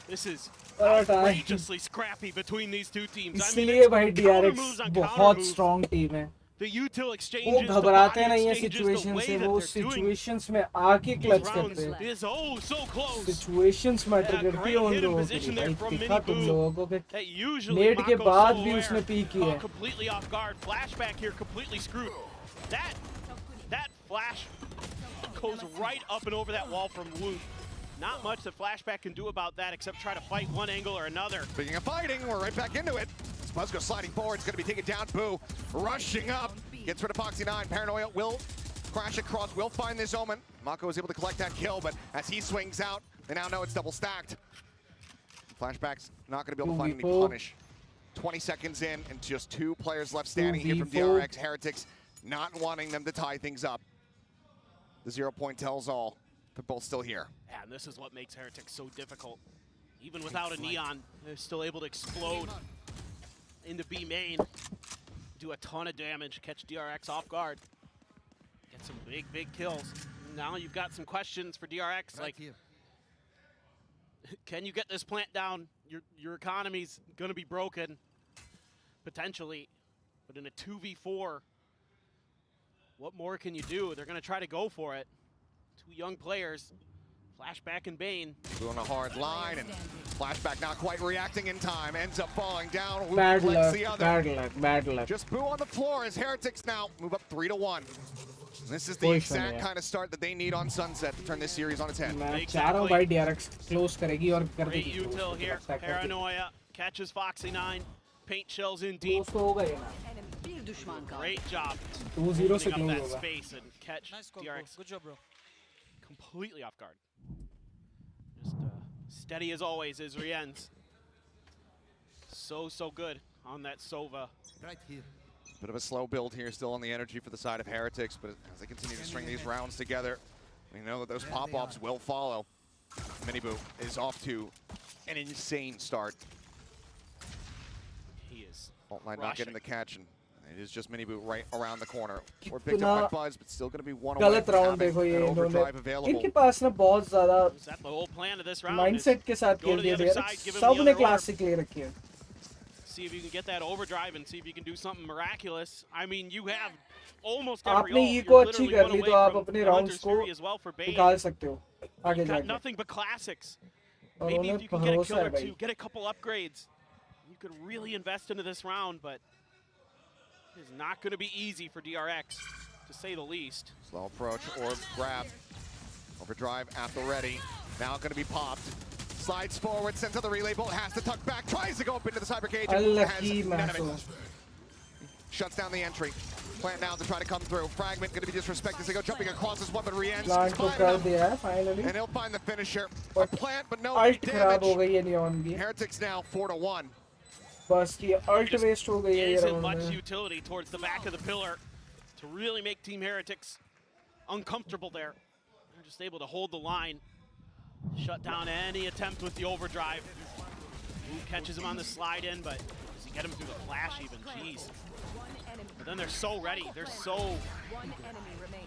Speaker 15: This is outrageously scrappy between these two teams.
Speaker 3: इसलिए भाई DRX बहुत strong team है.
Speaker 15: The util exchanges,
Speaker 3: वो घबराते नहीं है situations से, वो situations में आके clutch करते हैं. Situations matter करती है उन लोगों के लिए. भाई दिखा तुम लोगों को कि नेट के बाद भी उसने पीक की है.
Speaker 15: Completely off guard. Flashback here, completely screwed. That flash goes right up and over that wall from Woot. Not much that Flashback can do about that except try to fight one angle or another.
Speaker 14: Speaking of fighting, we're right back into it. Buzz goes sliding forward, it's going to be taken down. Boo rushing up, gets rid of Foxy9. Paranoia will crash across, will find this Omen. Mako is able to collect that kill, but as he swings out, They now know it's double stacked. Flashback's not going to be able to find any punish. 20 seconds in, and just 2 players left standing here from DRX. Heretics not wanting them to tie things up. The 0 point tells all. They're both still here.
Speaker 15: And this is what makes Heretics so difficult. Even without a Neon, they're still able to explode into B main, do a ton of damage, catch DRX off guard, get some big kills. Now you've got some questions for DRX, like, can you get this plant down? Your economy's gonna be broken, potentially, but in a 2v4, what more can you do? They're gonna try to go for it. 2 young players, Flashback and Bane.
Speaker 14: Doing a hard line, and Flashback not quite reacting in time, ends up falling down.
Speaker 3: Bad luck,
Speaker 14: the other.
Speaker 3: bad luck.
Speaker 14: Just Boo on the floor as Heretics now move up 3-1. This is the exact kind of start that they need on Sunset to turn this series on its head.
Speaker 3: चारों भाई DRX close करेगी और कर
Speaker 15: Great
Speaker 3: देगी.
Speaker 15: util here. Paranoia catches Foxy9. Paint shells in deep.
Speaker 3: Close तो होगा ये ना.
Speaker 15: Great job.
Speaker 3: 2-0 से
Speaker 15: opening up
Speaker 3: close
Speaker 15: that
Speaker 3: होगा.
Speaker 15: space and catch DRX.
Speaker 12: Good job, bro.
Speaker 15: Completely off guard. Just steady as always is Rienz. So good on that Sova.
Speaker 12: Right here.
Speaker 14: Bit of a slow build here, still on the energy for the side of Heretics, but as they continue to string these rounds together, we know that those pop-offs will follow. Miniboo is off to an insane start.
Speaker 15: He is.
Speaker 14: Fault9 not getting the catch, and it is just Miniboo right around the corner. We're picked up by Buzz, but still going to be one away
Speaker 3: गलत
Speaker 14: from
Speaker 3: round
Speaker 14: having
Speaker 3: देखो ये
Speaker 14: an
Speaker 3: इन्होंने.
Speaker 14: overdrive available.
Speaker 3: इनके पास ना बहुत ज़्यादा
Speaker 15: Is that the whole plan of this round?
Speaker 3: mindset के साथ
Speaker 15: Go
Speaker 3: खेल
Speaker 15: to the
Speaker 3: दिया
Speaker 15: other side,
Speaker 3: DRX.
Speaker 15: give him
Speaker 3: सब
Speaker 15: the
Speaker 3: ने
Speaker 15: other
Speaker 3: classic ले रखी है.
Speaker 15: See if you can get that overdrive and see if you can do something miraculous. I mean, you have almost every
Speaker 3: आपने
Speaker 15: ult.
Speaker 3: ये
Speaker 15: You're
Speaker 3: को अच्छी
Speaker 15: literally
Speaker 3: कर
Speaker 15: one
Speaker 3: ली
Speaker 15: away
Speaker 3: तो आप
Speaker 15: from
Speaker 3: अपने
Speaker 15: the
Speaker 3: rounds
Speaker 15: Hunter's
Speaker 3: को
Speaker 15: Fury as well for Bane.
Speaker 3: निकाल सकते हो. आगे
Speaker 15: You've got
Speaker 3: जाके.
Speaker 15: nothing but classics.
Speaker 3: और
Speaker 15: Maybe
Speaker 3: उन्हें
Speaker 15: if you can get a
Speaker 3: भरोसा
Speaker 15: kill
Speaker 3: है
Speaker 15: or
Speaker 3: भाई.
Speaker 15: two, get a couple upgrades, you could really invest into this round, but it's not going to be easy for DRX, to say the least.
Speaker 14: Slow approach, orb grab. Overdrive at the ready. Now going to be popped. Slides forward, sent to the relay bolt, has to tuck back, tries to go up into the cyber cage. And
Speaker 3: Unlucky
Speaker 14: has none of it.
Speaker 3: Maso.
Speaker 14: Shuts down the entry. Plant now to try to come through. Fragment going to be disrespected as they go jumping across his one, but Rienz
Speaker 3: Plant को कर दिया है finally.
Speaker 14: and he'll find the finisher. A plant, but no
Speaker 3: Ult खराब हो
Speaker 14: damage.
Speaker 3: गई है Neon की.
Speaker 14: Heretics now 4-1.
Speaker 3: बस की ult waste हो गई है ये
Speaker 15: Isn't
Speaker 3: round
Speaker 15: much
Speaker 3: में.
Speaker 15: utility towards the back of the pillar to really make Team Heretics uncomfortable there. They're just able to hold the line, shut down any attempt with the overdrive. Who catches him on the slide in, but does he get him through the flash even? Jeez. But then they're so ready. They're so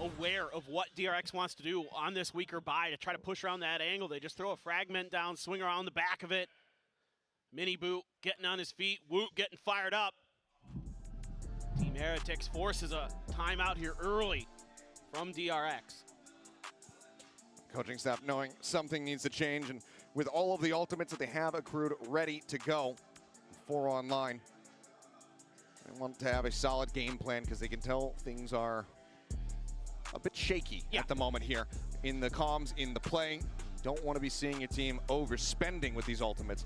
Speaker 15: aware of what DRX wants to do on this weaker buy to try to push around that angle. They just throw a fragment down, swing around the back of it. Miniboo getting on his feet, Woot getting fired up. Team Heretics forces a timeout here early from DRX.
Speaker 14: Coaching staff knowing something needs to change, and with all of the ultimates that they have accrued ready to go, 4 online, they want to have a solid game plan because they can tell things are a bit shaky at the moment here. In the comms, in the play, don't want to be seeing your team overspending with these ultimates.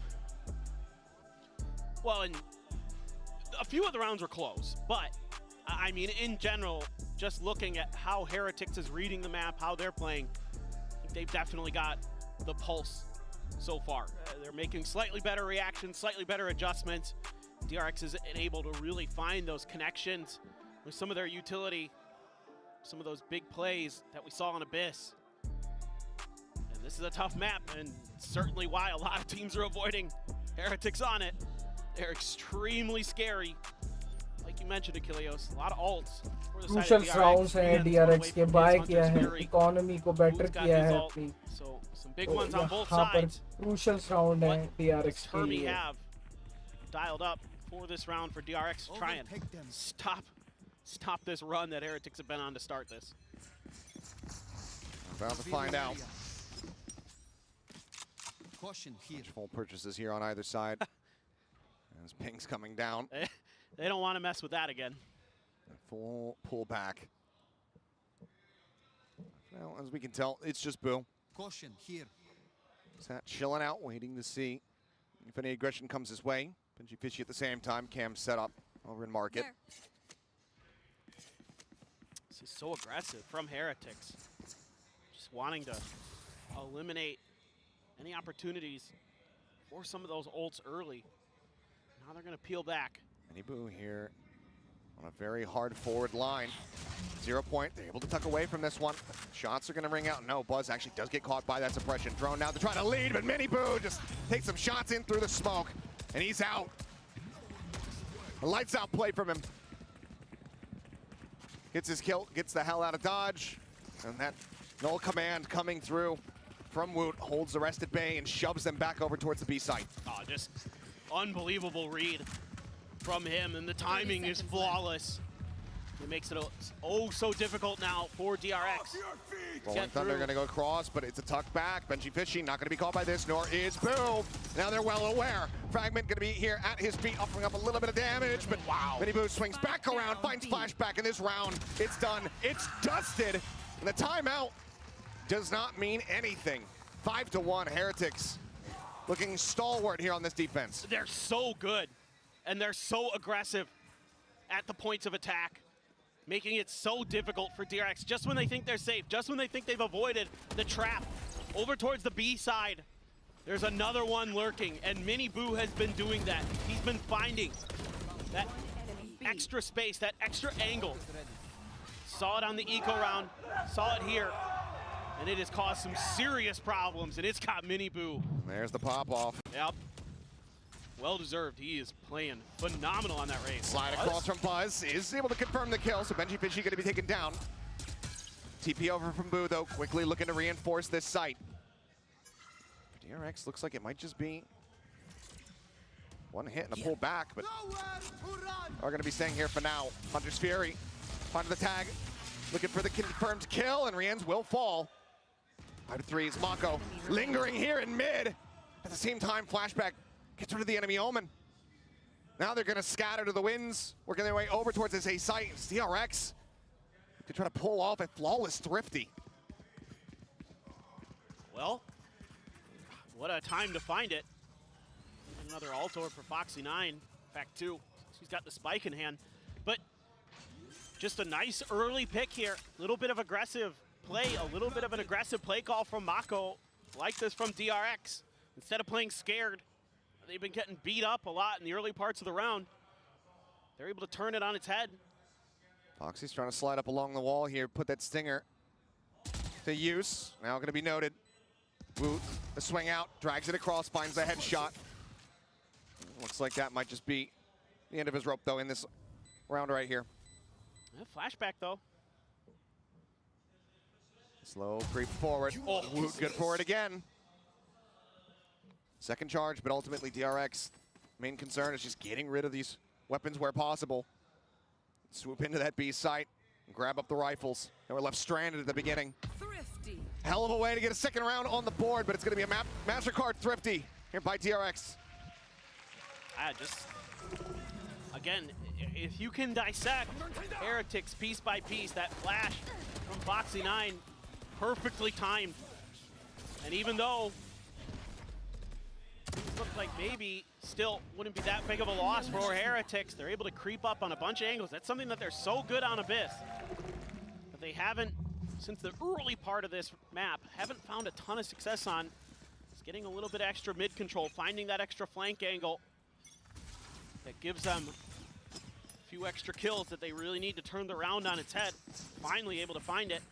Speaker 15: Well, and a few of the rounds were close, but I mean, in general, just looking at how Heretics is reading the map, how they're playing, they've definitely got the pulse so far. They're making slightly better reactions, slightly better adjustments. DRX is able to really find those connections with some of their utility, some of those big plays that we saw on Abyss. And this is a tough map, and certainly why a lot of teams are avoiding Heretics on it. They're extremely scary. Like you mentioned, Achilleos, a lot of ults.
Speaker 3: Crucial rounds हैं DRX के, buy किया है, economy को better किया है अपनी.
Speaker 15: So some big ones on both
Speaker 3: यहाँ पर
Speaker 15: sides.
Speaker 3: crucial round है DRX के
Speaker 15: Kirby
Speaker 3: लिए.
Speaker 15: have dialed up for this round for DRX to try and stop this run that Heretics have been on to start this.
Speaker 14: About to find out.
Speaker 12: Caution here.
Speaker 14: Full purchases here on either side. As ping's coming down.
Speaker 15: They don't want to mess with that again.
Speaker 14: Full pullback. Well, as we can tell, it's just Boo.
Speaker 12: Caution here.
Speaker 14: Sat chilling out, waiting to see if any aggression comes his way. Pinchy Fishy at the same time. Cam set up over in market.
Speaker 15: This is so aggressive from Heretics. Just wanting to eliminate any opportunities for some of those ults early. Now they're going to peel back.
Speaker 14: Minibu here on a very hard forward line. 0 point. They're able to tuck away from this one. Shots are going to ring out. No, Buzz actually does get caught by that suppression drone. Now they're trying to lead, but Minibu just takes some shots in through the smoke, and he's out. A lights out play from him. Gets his kill, gets the hell out of dodge, and that null command coming through from Woot holds the rest at bay and shoves them back over towards the B site.
Speaker 15: Oh, just unbelievable read from him, and the timing is flawless. It makes it oh so difficult now for DRX.
Speaker 14: Rolling Thunder gonna go across, but it's a tuck back. BenjiFishy not gonna be caught by this, nor is Boo. Now they're well aware. Fragment gonna be here at his feet, offering up a little bit of damage, but Minibu swings back around, finds Flashback in this round. It's done, it's dusted, and the timeout does not mean anything. 5-1, Heretics looking stalwart here on this defense.
Speaker 15: They're so good, and they're so aggressive at the points of attack, making it so difficult for DRX just when they think they're safe, just when they think they've avoided the trap. Over towards the B side, there's another one lurking, and Minibu has been doing that. He's been finding that extra space, that extra angle. Saw it on the eco round, saw it here, and it has caused some serious problems, and it's got Minibu.
Speaker 14: There's the pop-off.
Speaker 15: Yep. Well-deserved. He is playing phenomenal on that race.
Speaker 14: Slide across from Buzz, is able to confirm the kill, so BenjiFishy gonna be taken down. TP over from Boo, though, quickly looking to reinforce this site. For DRX, looks like it might just be one hit and a pull back, but are gonna be staying here for now. Hunter's Fury, find the tag, looking for the confirmed kill, and Rien's will fall. 5-3 is Mako, lingering here in mid. At the same time, Flashback gets rid of the enemy Omen. Now they're gonna scatter to the winds, working their way over towards this A site. It's DRX to try to pull off a flawless Thrifty.
Speaker 15: Well, what a time to find it. Another Altor for Foxy9, in fact 2. She's got the spike in hand, but just a nice early pick here. A little bit of aggressive play, a little bit of an aggressive play call from Mako, like this from DRX. Instead of playing scared, they've been getting beat up a lot in the early parts of the round. They're able to turn it on its head.
Speaker 14: Foxy's trying to slide up along the wall here, put that stinger to use. Now gonna be noted. Woot, the swing out, drags it across, finds the headshot. Looks like that might just be the end of his rope though in this round right here.
Speaker 15: Yeah, Flashback though.
Speaker 14: Slow creep forward. Oh, Woot good for it again. Second charge, but ultimately DRX main concern is just getting rid of these weapons where possible. Swoop into that B site and grab up the rifles. And we're left stranded at the beginning.
Speaker 17: Thrifty.
Speaker 14: Hell of a way to get a second round on the board, but it's gonna be a MasterCard Thrifty here by DRX.
Speaker 15: Just, again, if you can dissect Heretics piece by piece, that flash from Foxy9, perfectly timed. And even though it looked like maybe still wouldn't be that big of a loss for Heretics, they're able to creep up on a bunch of angles. That's something that they're so good on Abyss, but they haven't, since the early part of this map, haven't found a ton of success on. It's getting a little bit extra mid control, finding that extra flank angle that gives them a few extra kills that they really need to turn the round on its head. Finally able to find it.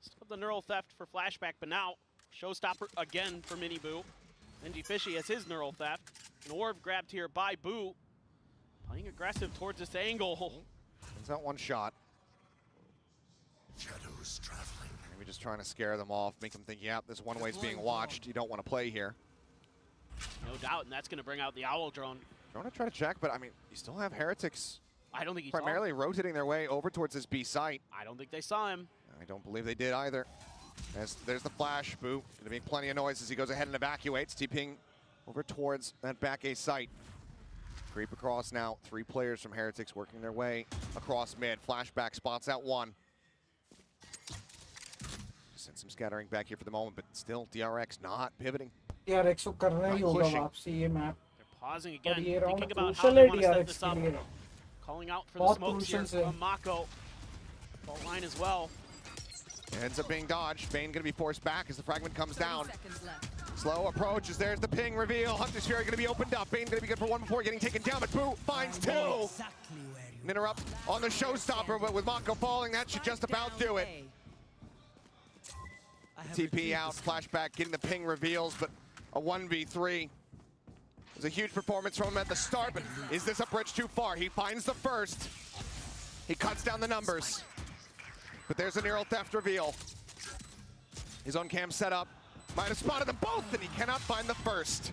Speaker 15: Still the neural theft for Flashback, but now showstopper again for Minibu. BenjiFishy has his neural theft. An orb grabbed here by Boo. Playing aggressive towards this angle.
Speaker 14: Sends out one shot.
Speaker 10: Shadows traveling.
Speaker 14: Maybe just trying to scare them off, make them think, yeah, this one way's being watched. You don't want to play here.
Speaker 15: No doubt, and that's going to bring out the Owl drone.
Speaker 14: I want to try to check, but I mean, you still have Heretics.
Speaker 15: I don't think he
Speaker 14: primarily rotating their way over towards this B site.
Speaker 15: I don't think they saw him.
Speaker 14: I don't believe they did either. As there's the flash. Boo gonna make plenty of noise as he goes ahead and evacuates, TPing over towards that back A site. Creep across now. 3 players from Heretics working their way across mid. Flashback spots out one. Send some scattering back here for the moment, but still DRX not pivoting.
Speaker 3: DRX को करना ही होगा वापसी ये map.
Speaker 15: Pausing again,
Speaker 3: ये round
Speaker 15: thinking about how
Speaker 3: crucial
Speaker 15: they
Speaker 3: है
Speaker 15: want to set
Speaker 3: DRX
Speaker 15: this
Speaker 3: के
Speaker 15: up.
Speaker 3: लिए.
Speaker 15: Calling out for
Speaker 3: बहुत
Speaker 15: the smokes here
Speaker 3: crucial
Speaker 15: from Mako. Fault line as well.
Speaker 14: It ends up being dodged. Bane gonna be forced back as the fragment comes down. Slow approach as there's the ping reveal. Hunter's Fury going to be opened up. Bane going to be good for one before getting taken down, but Boo finds two. Interrupt on the showstopper, but with Mako falling, that should just about do it. TP out, flashback, getting the ping reveals, but a 1v3. It was a huge performance from him at the start, but is this a bridge too far? He finds the first. He cuts down the numbers. But there's a neural theft reveal. His own cam setup. Might have spotted them both, and he cannot find the first.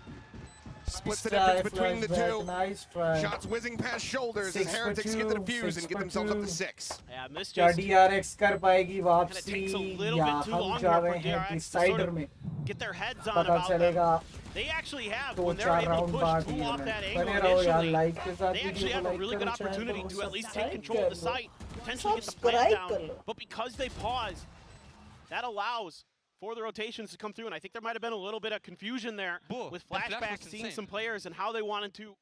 Speaker 14: Splits the difference between the two.
Speaker 3: Nice try.
Speaker 14: Shots whizzing past shoulders as Heretics get the defuse and get themselves up to 6.
Speaker 15: Yeah, missed
Speaker 3: क्या
Speaker 15: just
Speaker 3: DRX कर पाएगी
Speaker 15: kind of
Speaker 3: वापसी
Speaker 15: takes a little
Speaker 3: या
Speaker 15: bit too
Speaker 3: हम
Speaker 15: long
Speaker 3: जा
Speaker 15: here
Speaker 3: रहे
Speaker 15: for
Speaker 3: हैं
Speaker 15: DRX to sort
Speaker 3: decider
Speaker 15: of
Speaker 3: में
Speaker 15: get their heads on
Speaker 3: पता
Speaker 15: about them.
Speaker 3: चलेगा
Speaker 15: They actually have,
Speaker 3: दो
Speaker 15: when they're
Speaker 3: चार
Speaker 15: able to
Speaker 3: राउंड
Speaker 15: push
Speaker 3: बाद
Speaker 15: Boo
Speaker 3: ही
Speaker 15: off
Speaker 3: है
Speaker 15: that
Speaker 3: बने
Speaker 15: angle
Speaker 3: रहो यार
Speaker 15: initially,
Speaker 3: लाइक के साथ
Speaker 15: they actually
Speaker 3: वीडियो
Speaker 15: have
Speaker 3: को
Speaker 15: a
Speaker 3: लाइक
Speaker 15: really good
Speaker 3: करो चैनल
Speaker 15: opportunity
Speaker 3: को
Speaker 15: to at least take
Speaker 3: subscribe
Speaker 15: control of the
Speaker 3: कर लो
Speaker 15: site, potentially get the plant
Speaker 3: subscribe कर
Speaker 15: down.
Speaker 3: Low
Speaker 15: But because they pause, that allows for the rotations to come through, and I think there might have been a little bit of confusion there with flashbacks, seeing some players and how they wanted to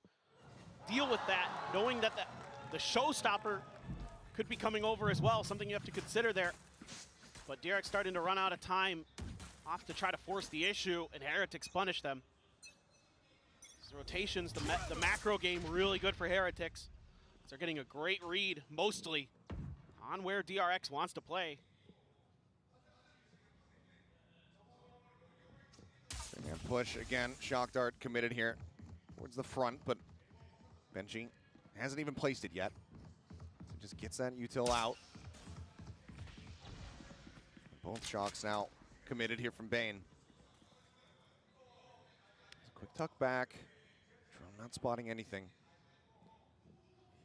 Speaker 15: deal with that, knowing that the showstopper could be coming over as well, something you have to consider there. But DRX starting to run out of time, off to try to force the issue, and Heretics punish them. The rotations, the macro game, really good for Heretics. They're getting a great read, mostly, on where DRX wants to play.
Speaker 14: And push again. Shock Dart committed here towards the front, but Benji hasn't even placed it yet. So just gets that util out. Both Shocks now committed here from Bane. Quick tuck back. Not spotting anything.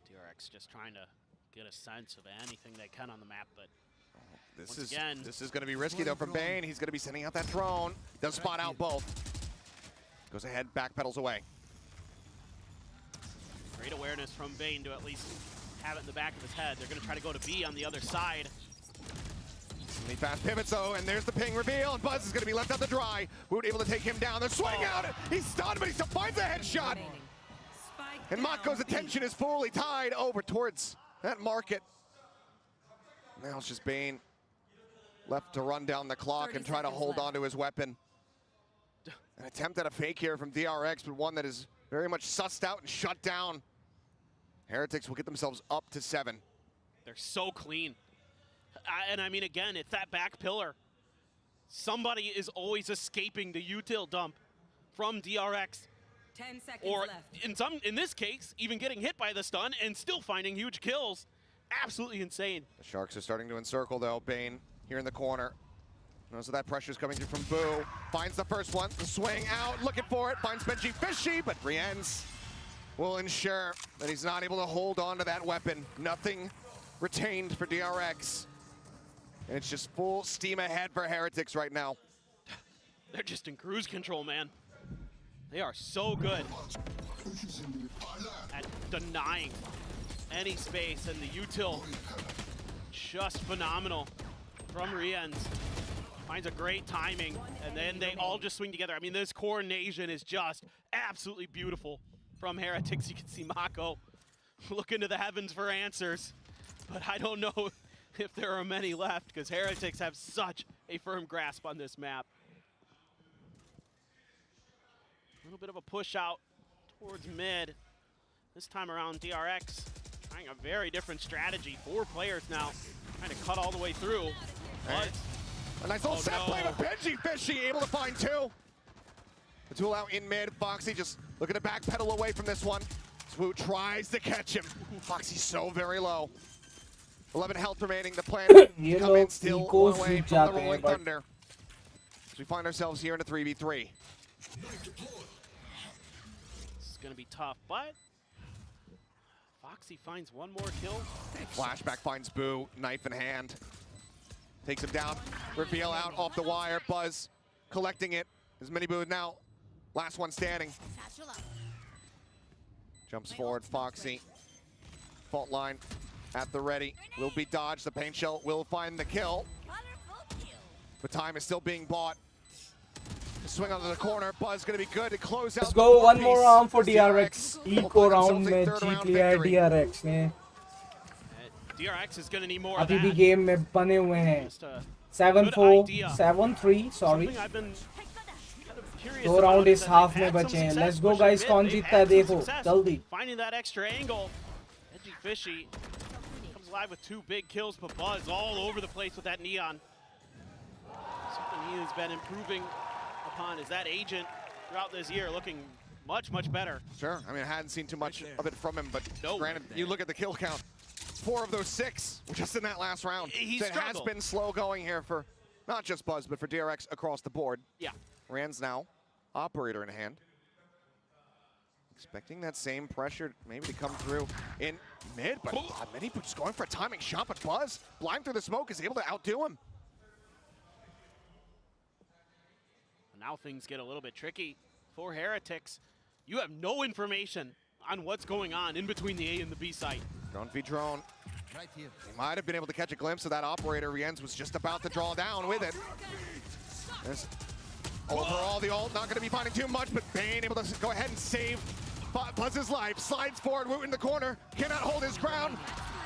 Speaker 15: DRX just trying to get a sense of anything they can on the map, but
Speaker 14: This
Speaker 15: again,
Speaker 14: is going to be risky though from Bane. He's going to be sending out that drone. Does spot out both. Goes ahead, backpedals away.
Speaker 15: great awareness from Bane to at least have it in the back of his head. They're going to try to go to B on the other side.
Speaker 14: He fast pivots though, and there's the ping reveal, and Buzz is going to be left out to dry. Woot able to take him down. They're swinging out. He's stunned, but he still finds a headshot. And Mako's attention is fully tied over towards that market. Now it's just Bane left to run down the clock and try to hold on to his weapon. An attempt at a fake here from DRX, but one that is very much sussed out and shut down. Heretics will get themselves up to 7.
Speaker 15: They're so clean. And I mean, again, it's that back pillar. Somebody is always escaping the util dump from DRX.
Speaker 17: 10 seconds
Speaker 15: or
Speaker 17: left.
Speaker 15: in this case, even getting hit by the stun and still finding huge kills. Absolutely insane.
Speaker 14: The Sharks are starting to encircle though. Bane here in the corner. Knows that pressure's coming through from Boo. Finds the first one, the swing out, looking for it, finds Benji Fishy, but Rienz will ensure that he's not able to hold on to that weapon. Nothing retained for DRX. And it's just full steam ahead for Heretics right now.
Speaker 15: They're just in cruise control, man. They are so good at denying any space, and the util just phenomenal from Rienz. Finds a great timing, and then they all just swing together. I mean, this coordination is just absolutely beautiful from Heretics. You can see Mako look into the heavens for answers, but I don't know if there are many left because Heretics have such a firm grasp on this map. A little bit of a push out towards mid. This time around, DRX trying a very different strategy. 4 players now trying to cut all the way through. But
Speaker 14: a nice little set play with Benji Fishy, able to find 2. The tool out in mid. Foxy just looking to backpedal away from this one. Swoot tries to catch him. Foxy's so very low. 11 health remaining. The plan come in still away from the Rolling Thunder. So we find ourselves here in a 3v3.
Speaker 15: This is going to be tough, but Foxy finds one more kill.
Speaker 14: Flashback finds Boo, knife in hand. Takes him down. Reveal out off the wire. Buzz collecting it. As many Boo now. Last one standing. Jumps forward, Foxy. Fault line at the ready. Will be dodged. The paint shell will find the kill. But time is still being bought. Swing onto the corner. Buzz gonna be good to close out.
Speaker 3: Let's go one more round for DRX. Eco round में जीत लिया है DRX ने.
Speaker 15: DRX is gonna need more of
Speaker 3: अभी
Speaker 15: that.
Speaker 3: भी game में बने हुए हैं. 7-4, 7-3. Sorry.
Speaker 15: Something I've been kind of curious
Speaker 3: 2
Speaker 15: about
Speaker 3: round
Speaker 15: it,
Speaker 3: इस
Speaker 15: that
Speaker 3: हाफ
Speaker 15: they've
Speaker 3: में
Speaker 15: had some
Speaker 3: बचे हैं.
Speaker 15: success
Speaker 3: Let's go
Speaker 15: pushing
Speaker 3: guys.
Speaker 15: mid.
Speaker 3: कौन
Speaker 15: They've
Speaker 3: जीतता है
Speaker 15: had some
Speaker 3: देखो
Speaker 15: success
Speaker 3: जल्दी.
Speaker 15: finding that extra angle. Edgy Fishy comes alive with 2 big kills, but Buzz all over the place with that Neon. Something he has been improving upon is that agent throughout this year, looking much, much better.
Speaker 14: Sure, I mean, I hadn't seen too much of it from him, but granted, you look at the kill count, 4 of those 6 were just in that last round.
Speaker 15: He
Speaker 14: So it has
Speaker 15: struggled.
Speaker 14: been slow going here for not just Buzz, but for DRX across the board.
Speaker 15: Yeah.
Speaker 14: Rand's now, operator in hand. Expecting that same pressure maybe to come through in mid, but many just going for a timing shot, but Buzz, blind through the smoke, is able to outdo him.
Speaker 15: Now things get a little bit tricky for Heretics. You have no information on what's going on in between the A and the B site.
Speaker 14: Drone v drone.
Speaker 12: Right here.
Speaker 14: He might have been able to catch a glimpse of that operator. Rienz was just about to draw down with it. There's overall the ult, not going to be finding too much, but Bane able to go ahead and save Buzz's life. Slides forward, Woot in the corner, cannot hold his ground,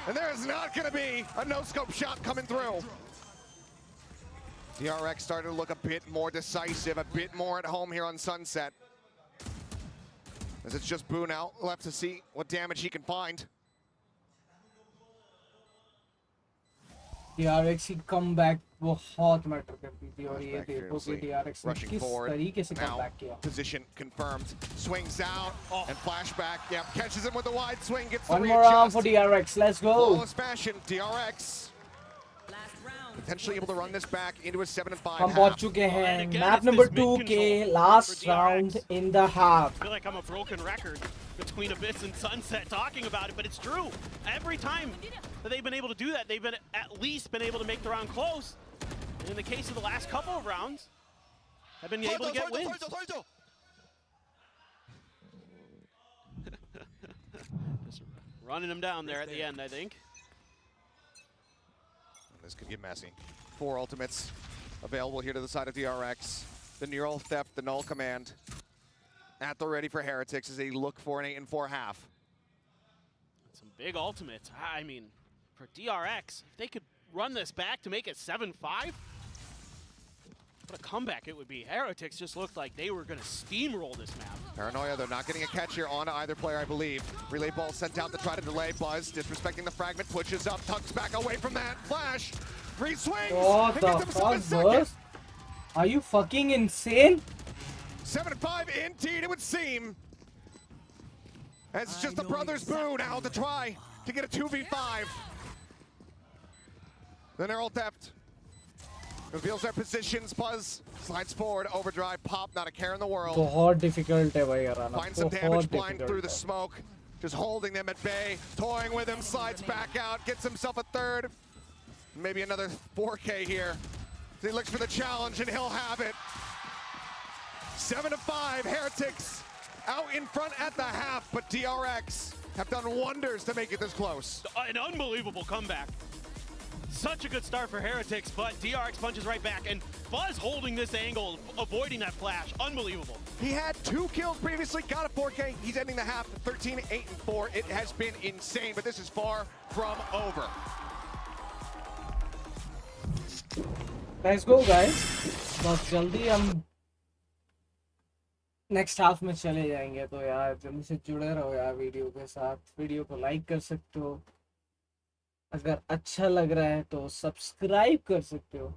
Speaker 14: and there is not going to be a no-scope shot coming through. DRX started to look a bit more decisive, a bit more at home here on Sunset. As it's just Boone out, left to see what damage he can find.
Speaker 3: DRX की comeback बहुत matter करती थी और ये देखो कि DRX ने
Speaker 14: Rushing
Speaker 3: किस
Speaker 14: forward.
Speaker 3: तरीके से
Speaker 14: Now,
Speaker 3: comeback किया.
Speaker 14: position confirmed. Swings out and flashback. Yeah, catches him with a wide swing. Gets
Speaker 3: One
Speaker 14: the
Speaker 3: more round
Speaker 14: readjust.
Speaker 3: for DRX. Let's go.
Speaker 14: Flawless fashion. DRX potentially able to run this back into a 7-5
Speaker 3: हम
Speaker 14: half.
Speaker 3: पहुंच चुके हैं map number 2 के last round in the half.
Speaker 15: I feel like I'm a broken record between Abyss and Sunset talking about it, but it's true. Every time that they've been able to do that, they've been at least been able to make the round close. And in the case of the last couple of rounds, have been able to get wins. Just running them down there at the end, I think.
Speaker 14: This could get messy. 4 ultimates available here to the side of DRX. The neural theft, the null command at the ready for Heretics as they look for an 8-4 half.
Speaker 15: Some big ultimates. I mean, for DRX, if they could run this back to make it 7-5, what a comeback it would be. Heretics just looked like they were going to steamroll this map.
Speaker 14: Paranoia, they're not getting a catch here on either player, I believe. Relay ball sent out to try to delay. Buzz disrespecting the fragment, pushes up, tucks back away from that. Flash, re-swings,
Speaker 3: What the fuck, Buzz? Are you fucking insane?
Speaker 14: 7-5 indeed, it would seem. As it's just the brothers Boo now to try to get a 2v5. The neural theft reveals their positions. Buzz slides forward, overdrive, pop, not a care in the world.
Speaker 3: बहुत difficult है भाई हराना.
Speaker 14: Finds some damage,
Speaker 3: बहुत
Speaker 14: blind through the
Speaker 3: difficult.
Speaker 14: smoke. Just holding them at bay, toying with him, slides back out, gets himself a third. Maybe another 4K here. He looks for the challenge and he'll have it. 7-5, Heretics out in front at the half, but DRX have done wonders to make it this close.
Speaker 15: An unbelievable comeback. Such a good start for Heretics, but DRX punches right back, and Buzz holding this angle, avoiding that flash. Unbelievable.
Speaker 14: He had 2 kills previously, got a 4K. He's ending the half 13, 8, and 4. It has been insane, but this is far from over.
Speaker 3: Let's go guys. बहुत जल्दी हम next half में चले जाएंगे, तो यार जल्दी से जुड़े रहो यार वीडियो के साथ. वीडियो को लाइक कर सकते हो, अगर अच्छा लग रहा है तो सब्सक्राइब कर सकते हो,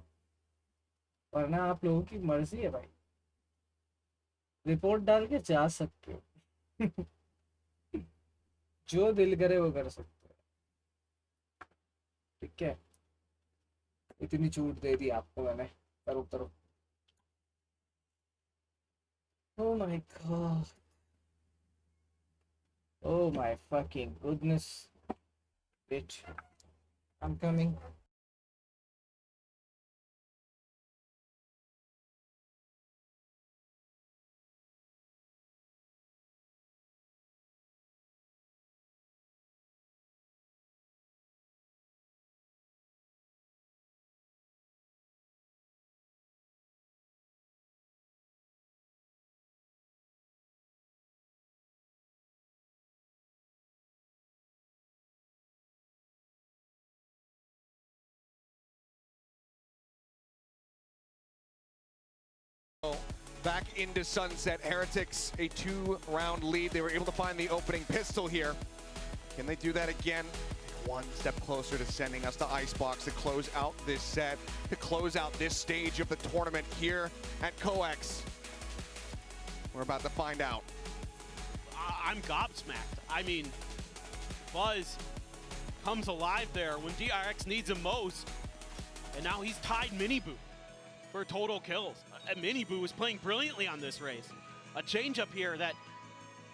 Speaker 3: वरना आप लोगों की मर्जी है भाई. रिपोर्ट डाल के जा सकते हो. जो दिल करे वो कर सकते हो. ठीक है, इतनी छूट दे दी आपको मैंने. करो करो. Oh my god. Oh my fucking goodness. Bitch. I'm coming.
Speaker 14: back into Sunset. Heretics, a 2-round lead. They were able to find the opening pistol here. Can they do that again? One step closer to sending us to Icebox to close out this set, to close out this stage of the tournament here at COEX. We're about to find out.
Speaker 15: I'm gobsmacked. I mean, Buzz comes alive there when DRX needs him most, and now he's tied Miniboo for total kills. Miniboo was playing brilliantly on this race. A change up here that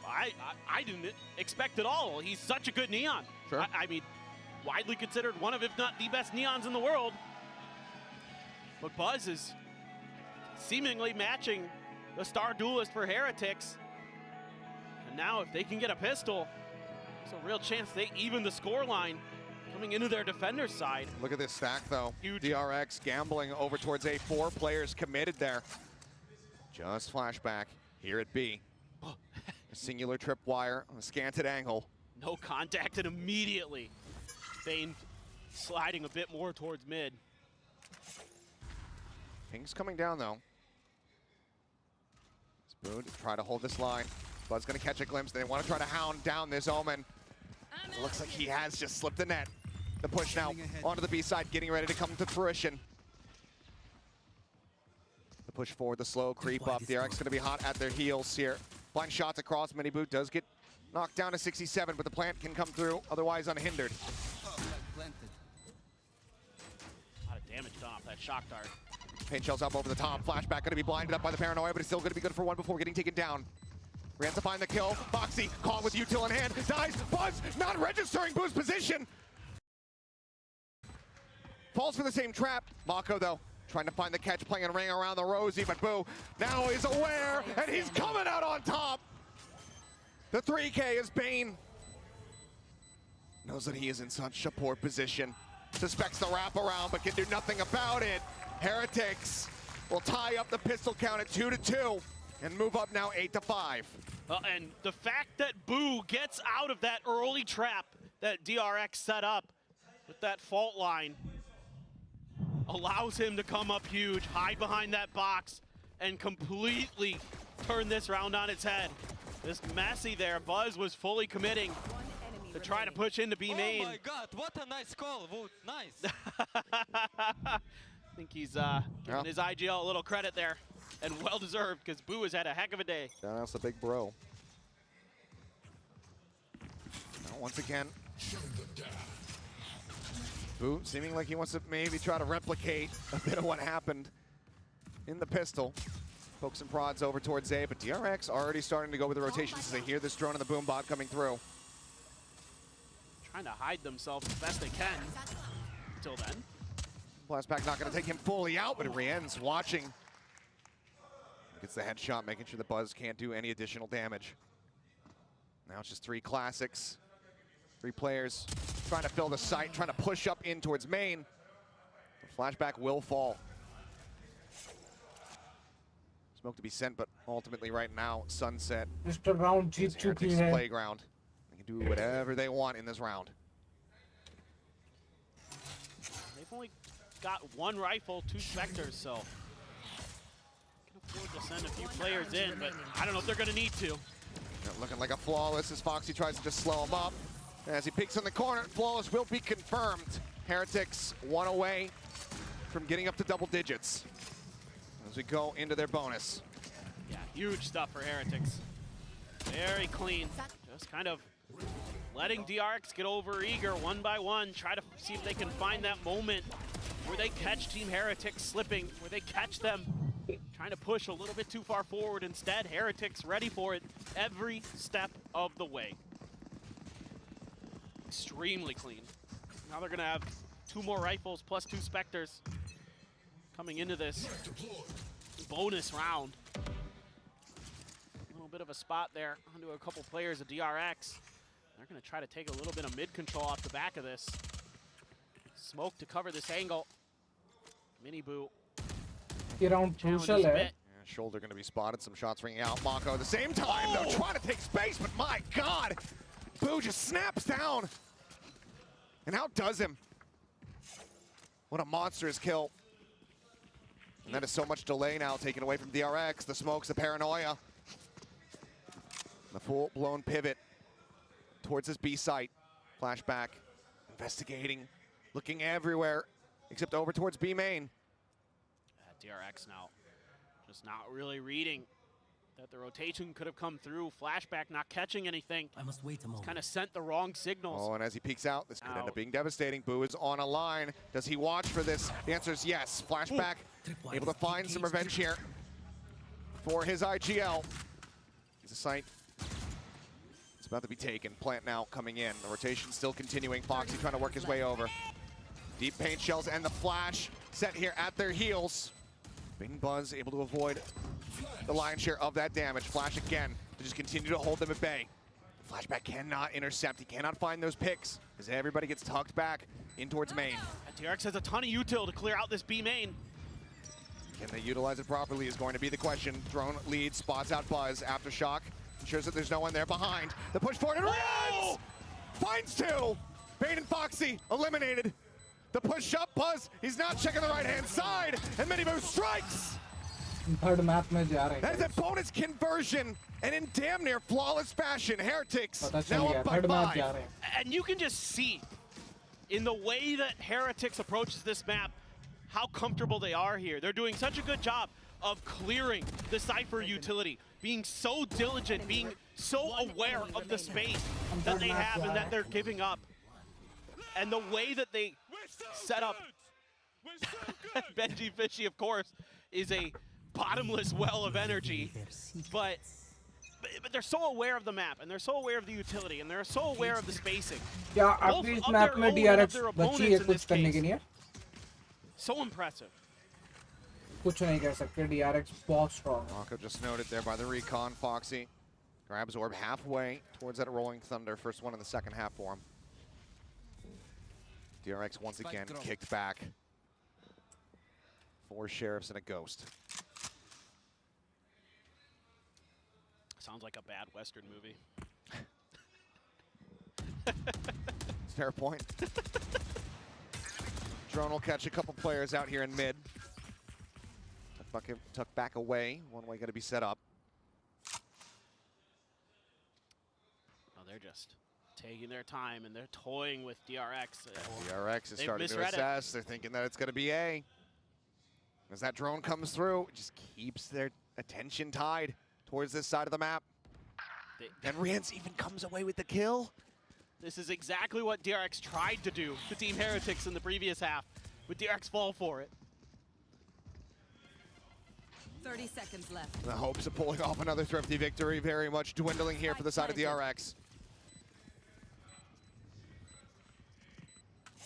Speaker 15: I didn't expect at all. He's such a good Neon.
Speaker 14: Sure.
Speaker 15: I mean, widely considered one of, if not the best Neons in the world. But Buzz is seemingly matching the star duelist for Heretics. And now if they can get a pistol, there's a real chance they even the scoreline coming into their defender's side.
Speaker 14: Look at this stack, though.
Speaker 15: Huge.
Speaker 14: DRX gambling over towards A. 4 players committed there. Just flashback here at B. A singular tripwire on a scanted angle.
Speaker 15: No contact, and immediately Bane sliding a bit more towards mid.
Speaker 14: Ping's coming down, though. Spoon try to hold this line. Bud's gonna catch a glimpse. They want to try to hound down this Omen. It looks like he has just slipped the net. The push now onto the B side, getting ready to come to fruition. The push forward, the slow creep up. DRX gonna be hot at their heels here. Blind shots across. Miniboo does get knocked down to 67, but the plant can come through, otherwise unhindered.
Speaker 15: A lot of damage done off that shock dart.
Speaker 14: Paint shells up over the top. Flashback gonna be blinded up by the paranoia, but it's still gonna be good for one before getting taken down. Rans to find the kill. Foxy caught with util in hand. Dies. Buzz not registering Boo's position. Falls for the same trap. Mako, though, trying to find the catch, playing a ring around the Rosie, but Boo now is aware, and he's coming out on top. The 3K is Bane. Knows that he is in such a poor position. Suspects the wraparound, but can do nothing about it. Heretics will tie up the pistol count at 2-2 and move up now 8-5.
Speaker 15: And the fact that Boo gets out of that early trap that DRX set up with that fault line allows him to come up huge, hide behind that box, and completely turn this round on its head. This messy there, Buzz was fully committing to try to push into B main.
Speaker 9: Oh my god, what a nice call, Wood, nice.
Speaker 15: I think he's giving his IGL a little credit there, and well deserved, because Boo has had a heck of a day.
Speaker 14: Yeah, that's the big bro. Now once again, Boo seeming like he wants to maybe try to replicate a bit of what happened in the pistol. Pokes and prods over towards A, but DRX already starting to go with the rotations as they hear this drone and the boom bot coming through.
Speaker 15: Trying to hide themselves as best they can until then.
Speaker 14: Flashback not going to take him fully out, but Rien's watching. Gets the headshot, making sure the Buzz can't do any additional damage. Now it's just 3 classics. 3 players trying to fill the site, trying to push up in towards main. Flashback will fall. Smoke to be sent, but ultimately right now, Sunset is Heretics' playground. They can do whatever they want in this round.
Speaker 15: They've only got 1 rifle, 2 Spectres, so can afford to send a few players in, but I don't know if they're going to need to.
Speaker 14: Yeah, looking like a Flawless as Foxy tries to just slow him up. As he peeks in the corner, Flawless will be confirmed. Heretics 1 away from getting up to double digits as we go into their bonus.
Speaker 15: Yeah, huge stuff for Heretics. Very clean. Just kind of letting DRX get over eager one by one, try to see if they can find that moment where they catch Team Heretics slipping, where they catch them trying to push a little bit too far forward. Instead, Heretics ready for it every step of the way. Extremely clean. Now they're gonna have 2 more rifles plus 2 Spectres coming into this bonus round. A little bit of a spot there onto a couple players of DRX. They're gonna try to take a little bit of mid control off the back of this. Smoke to cover this angle. Miniboo.
Speaker 3: Crucial hai.
Speaker 14: Shoulder going to be spotted. Some shots ringing out. Mako at the same time, though, trying to take space, but my God, Boo just snaps down and outdoes him. What a monstrous kill. And that is so much delay now taken away from DRX. The smokes, the paranoia. The full-blown pivot towards his B site. Flashback, investigating, looking everywhere, except over towards B main.
Speaker 15: DRX now just not really reading that the rotation could have come through. Flashback not catching anything.
Speaker 21: I must wait a moment.
Speaker 15: Kind of sent the wrong signals.
Speaker 14: Oh, and as he peeks out, this could end up being devastating. Boo is on a line. Does he watch for this? The answer is yes. Flashback able to find some revenge here for his IGL. He's a site. It's about to be taken. Plant now coming in. The rotation still continuing. Foxy trying to work his way over. Deep paint shells and the flash set here at their heels. Bing Buzz able to avoid the lion's share of that damage. Flash again to just continue to hold them at bay. Flashback cannot intercept. He cannot find those picks as everybody gets tucked back in towards main.
Speaker 15: DRX has a ton of util to clear out this B main.
Speaker 14: Can they utilize it properly is going to be the question. Drone leads, spots out Buzz. Aftershock ensures that there's no one there behind. The push forward and runs! Finds two! Bane and Foxy eliminated. The push up, Buzz, he's not checking the right-hand side, and Miniboo strikes!
Speaker 3: Third map में जा रहे हैं.
Speaker 14: That is a bonus conversion, and in damn near flawless fashion, Heretics
Speaker 3: पता चल
Speaker 14: now
Speaker 3: गया.
Speaker 14: up by
Speaker 3: Third map
Speaker 14: 5.
Speaker 3: जा रहे हैं.
Speaker 15: And you can just see in the way that Heretics approaches this map how comfortable they are here. They're doing such a good job of clearing the Cypher utility, being so diligent, being so aware of the space that they have and that they're giving up. And the way that they set up Benji Fishy, of course, is a bottomless well of energy, but they're so aware of the map, and they're so aware of the utility, and they're so aware of the spacing.
Speaker 3: Yeah, at least map में DRX बची है कुछ करने के लिए.
Speaker 15: So impressive.
Speaker 3: कुछ नहीं कर सकते. DRX बहुत strong.
Speaker 14: Mako just noted there by the recon. Foxy grabs orb halfway towards that rolling thunder. First one in the second half for him. DRX once again kicked back. 4 sheriffs and a ghost.
Speaker 15: Sounds like a bad Western movie.
Speaker 14: Fair point. Drone will catch a couple players out here in mid. Tuck back away. One way got to be set up.
Speaker 15: Oh, they're just taking their time, and they're toying with DRX.
Speaker 14: DRX is starting to assess. They're thinking that it's going to be A. As that drone comes through, it just keeps their attention tied towards this side of the map. And Rienz even comes away with the kill.
Speaker 15: This is exactly what DRX tried to do to Team Heretics in the previous half, but DRX fall for it.
Speaker 17: 30 seconds left.
Speaker 14: The hopes of pulling off another thrifty victory very much dwindling here for the side of DRX.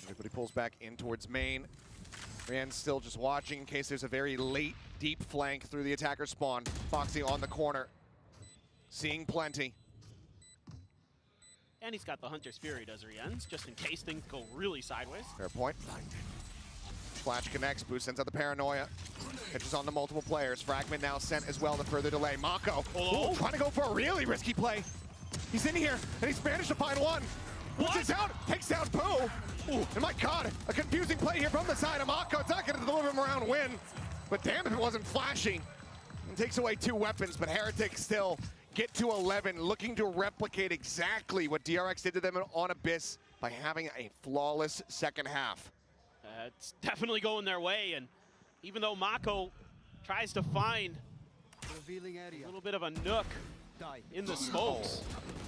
Speaker 14: Everybody pulls back in towards main. Rienz still just watching in case there's a very late, deep flank through the attacker spawn. Foxy on the corner, seeing plenty.
Speaker 15: And he's got the Hunter's Fury, does Rienz, just in case things go really sideways.
Speaker 14: Fair point. Flash connects, Boo sends out the paranoia. Catches on to multiple players. Fragment now sent as well to further delay. Mako, trying to go for a really risky play. He's in here, and he's managed to find one. Pushes out, takes down Boo. Ooh, and my God, a confusing play here from the side of Mako. It's not going to deliver him around win, but damn if it wasn't flashing. And takes away 2 weapons, but Heretics still get to 11, looking to replicate exactly what DRX did to them on Abyss by having a flawless second half.
Speaker 15: It's definitely going their way, and even though Mako tries to find a little bit of a nook in the smokes,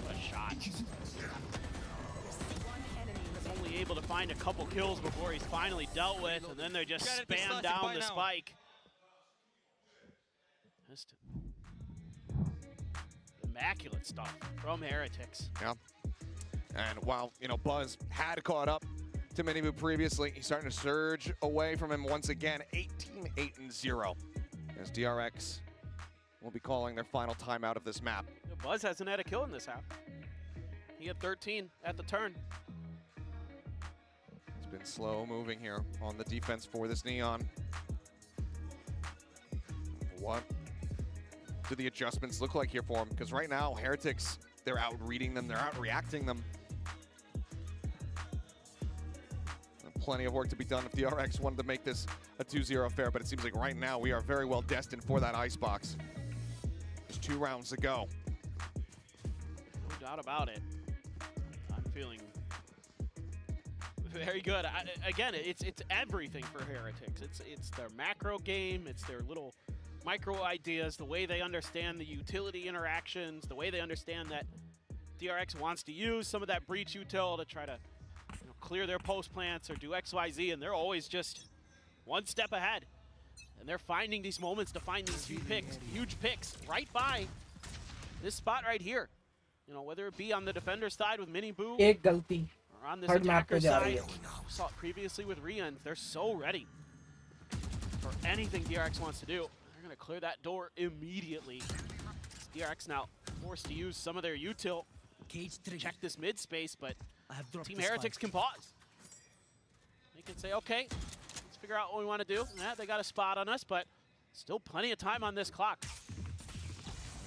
Speaker 15: what a shot. Only able to find a couple kills before he's finally dealt with, and then they just spam down the spike. Just immaculate stuff from Heretics.
Speaker 14: Yeah. And while, you know, Buzz had caught up to Miniboo previously, he's starting to surge away from him once again. 18-8-0 as DRX will be calling their final timeout of this map.
Speaker 15: Buzz hasn't had a kill in this half. He had 13 at the turn.
Speaker 14: It's been slow moving here on the defense for this Neon. What do the adjustments look like here for him? Because right now, Heretics, they're out reading them, they're out reacting them. plenty of work to be done if DRX wanted to make this a 2-0 affair, but it seems like right now we are very well destined for that icebox. Just 2 rounds to go.
Speaker 15: No doubt about it. I'm feeling very good. Again, it's everything for Heretics. It's their macro game. It's their little micro ideas, the way they understand the utility interactions, the way they understand that DRX wants to use some of that breach util to try to clear their post plants or do XYZ, and they're always just one step ahead. And they're finding these moments to find these huge picks right by this spot right here. You know, whether it be on the defender side with Mini Boo
Speaker 3: एक गलती
Speaker 15: or on this
Speaker 3: third map
Speaker 15: attacker
Speaker 3: पे जा रही
Speaker 15: side.
Speaker 3: है.
Speaker 15: We saw it previously with Rian. They're so ready for anything DRX wants to do. They're going to clear that door immediately. DRX now forced to use some of their util to check this mid space, but Team Heretics can pause. They can say, okay, let's figure out what we want to do. Yeah, they got a spot on us, but still plenty of time on this clock.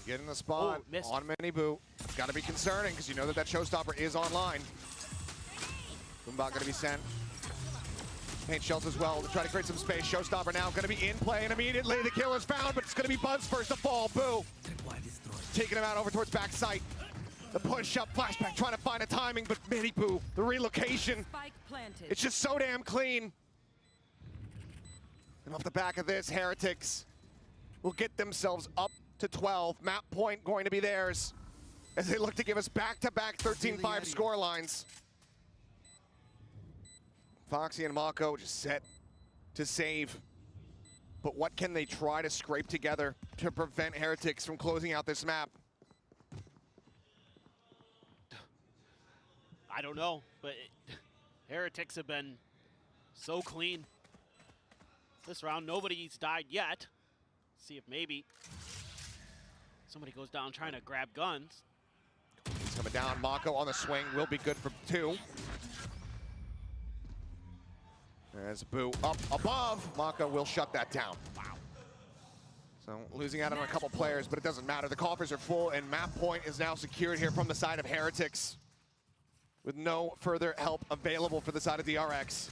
Speaker 14: Getting the spot on Mini Boo. It's got to be concerning because you know that showstopper is online. Boombot going to be sent. Paint shells as well to try to create some space. Showstopper now going to be in play, and immediately the kill is found, but it's going to be Buzz first to fall. Boo taking him out over towards back site. The push up, flashback, trying to find a timing, but Mini Boo, the relocation, it's just so damn clean. And off the back of this, Heretics will get themselves up to 12. Map point going to be theirs as they look to give us back-to-back 13-5 score lines. Foxy and Mako just set to save. But what can they try to scrape together to prevent Heretics from closing out this map?
Speaker 15: I don't know, but Heretics have been so clean this round. Nobody's died yet. See if maybe somebody goes down trying to grab guns.
Speaker 14: He's coming down. Mako on the swing will be good for 2. There's Boo up above. Mako will shut that down. Wow. So losing out on a couple players, but it doesn't matter. The coffers are full, and map point is now secured here from the side of Heretics, with no further help available for the side of DRX.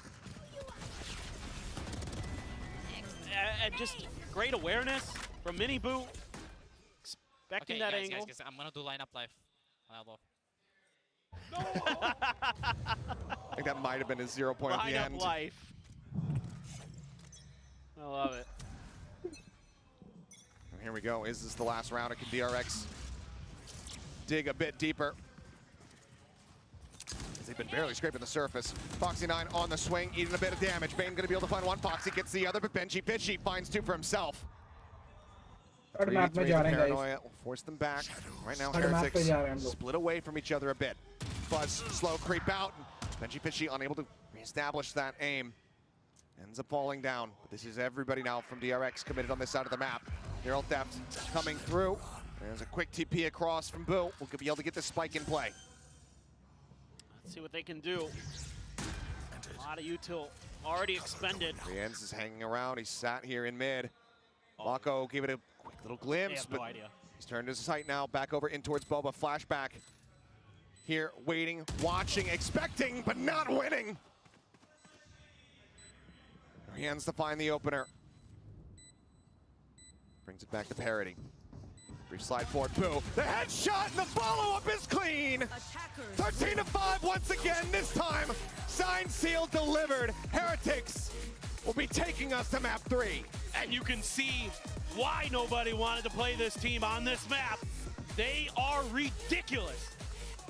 Speaker 15: And just great awareness from Mini Boo. Expecting that angle.
Speaker 9: Guys, I'm gonna do lineup live.
Speaker 14: I think that might have been his 0 point at the end.
Speaker 15: Lineup life. I love it.
Speaker 14: And here we go. Is this the last round? Or can DRX dig a bit deeper? They've been barely scraping the surface. Foxy9 on the swing, eating a bit of damage. Bane gonna be able to find one. Foxy gets the other, but Benji Fishy finds 2 for himself.
Speaker 3: Third map में जा रहे हैं
Speaker 14: Paranoia will force them back. Right now, Heretics split away from each other a bit. Buzz slow creep out. Benji Fishy unable to reestablish that aim. Ends up falling down. But this is everybody now from DRX committed on this side of the map. Neural Theft coming through. There's a quick TP across from Boo. We'll be able to get this spike in play.
Speaker 15: Let's see what they can do. A lot of util already expended.
Speaker 14: Rienz is hanging around. He's sat here in mid. Mako gave it a quick little glimpse, but he's turned his sight now back over in towards Boba. Flashback here, waiting, watching, expecting, but not winning. Rienz to find the opener. Brings it back to parity. Brief slide forward, Boo. The headshot and the follow-up is clean. 13-5 once again, this time. Signed, sealed, delivered. Heretics will be taking us to map 3.
Speaker 15: And you can see why nobody wanted to play this team on this map. They are ridiculous.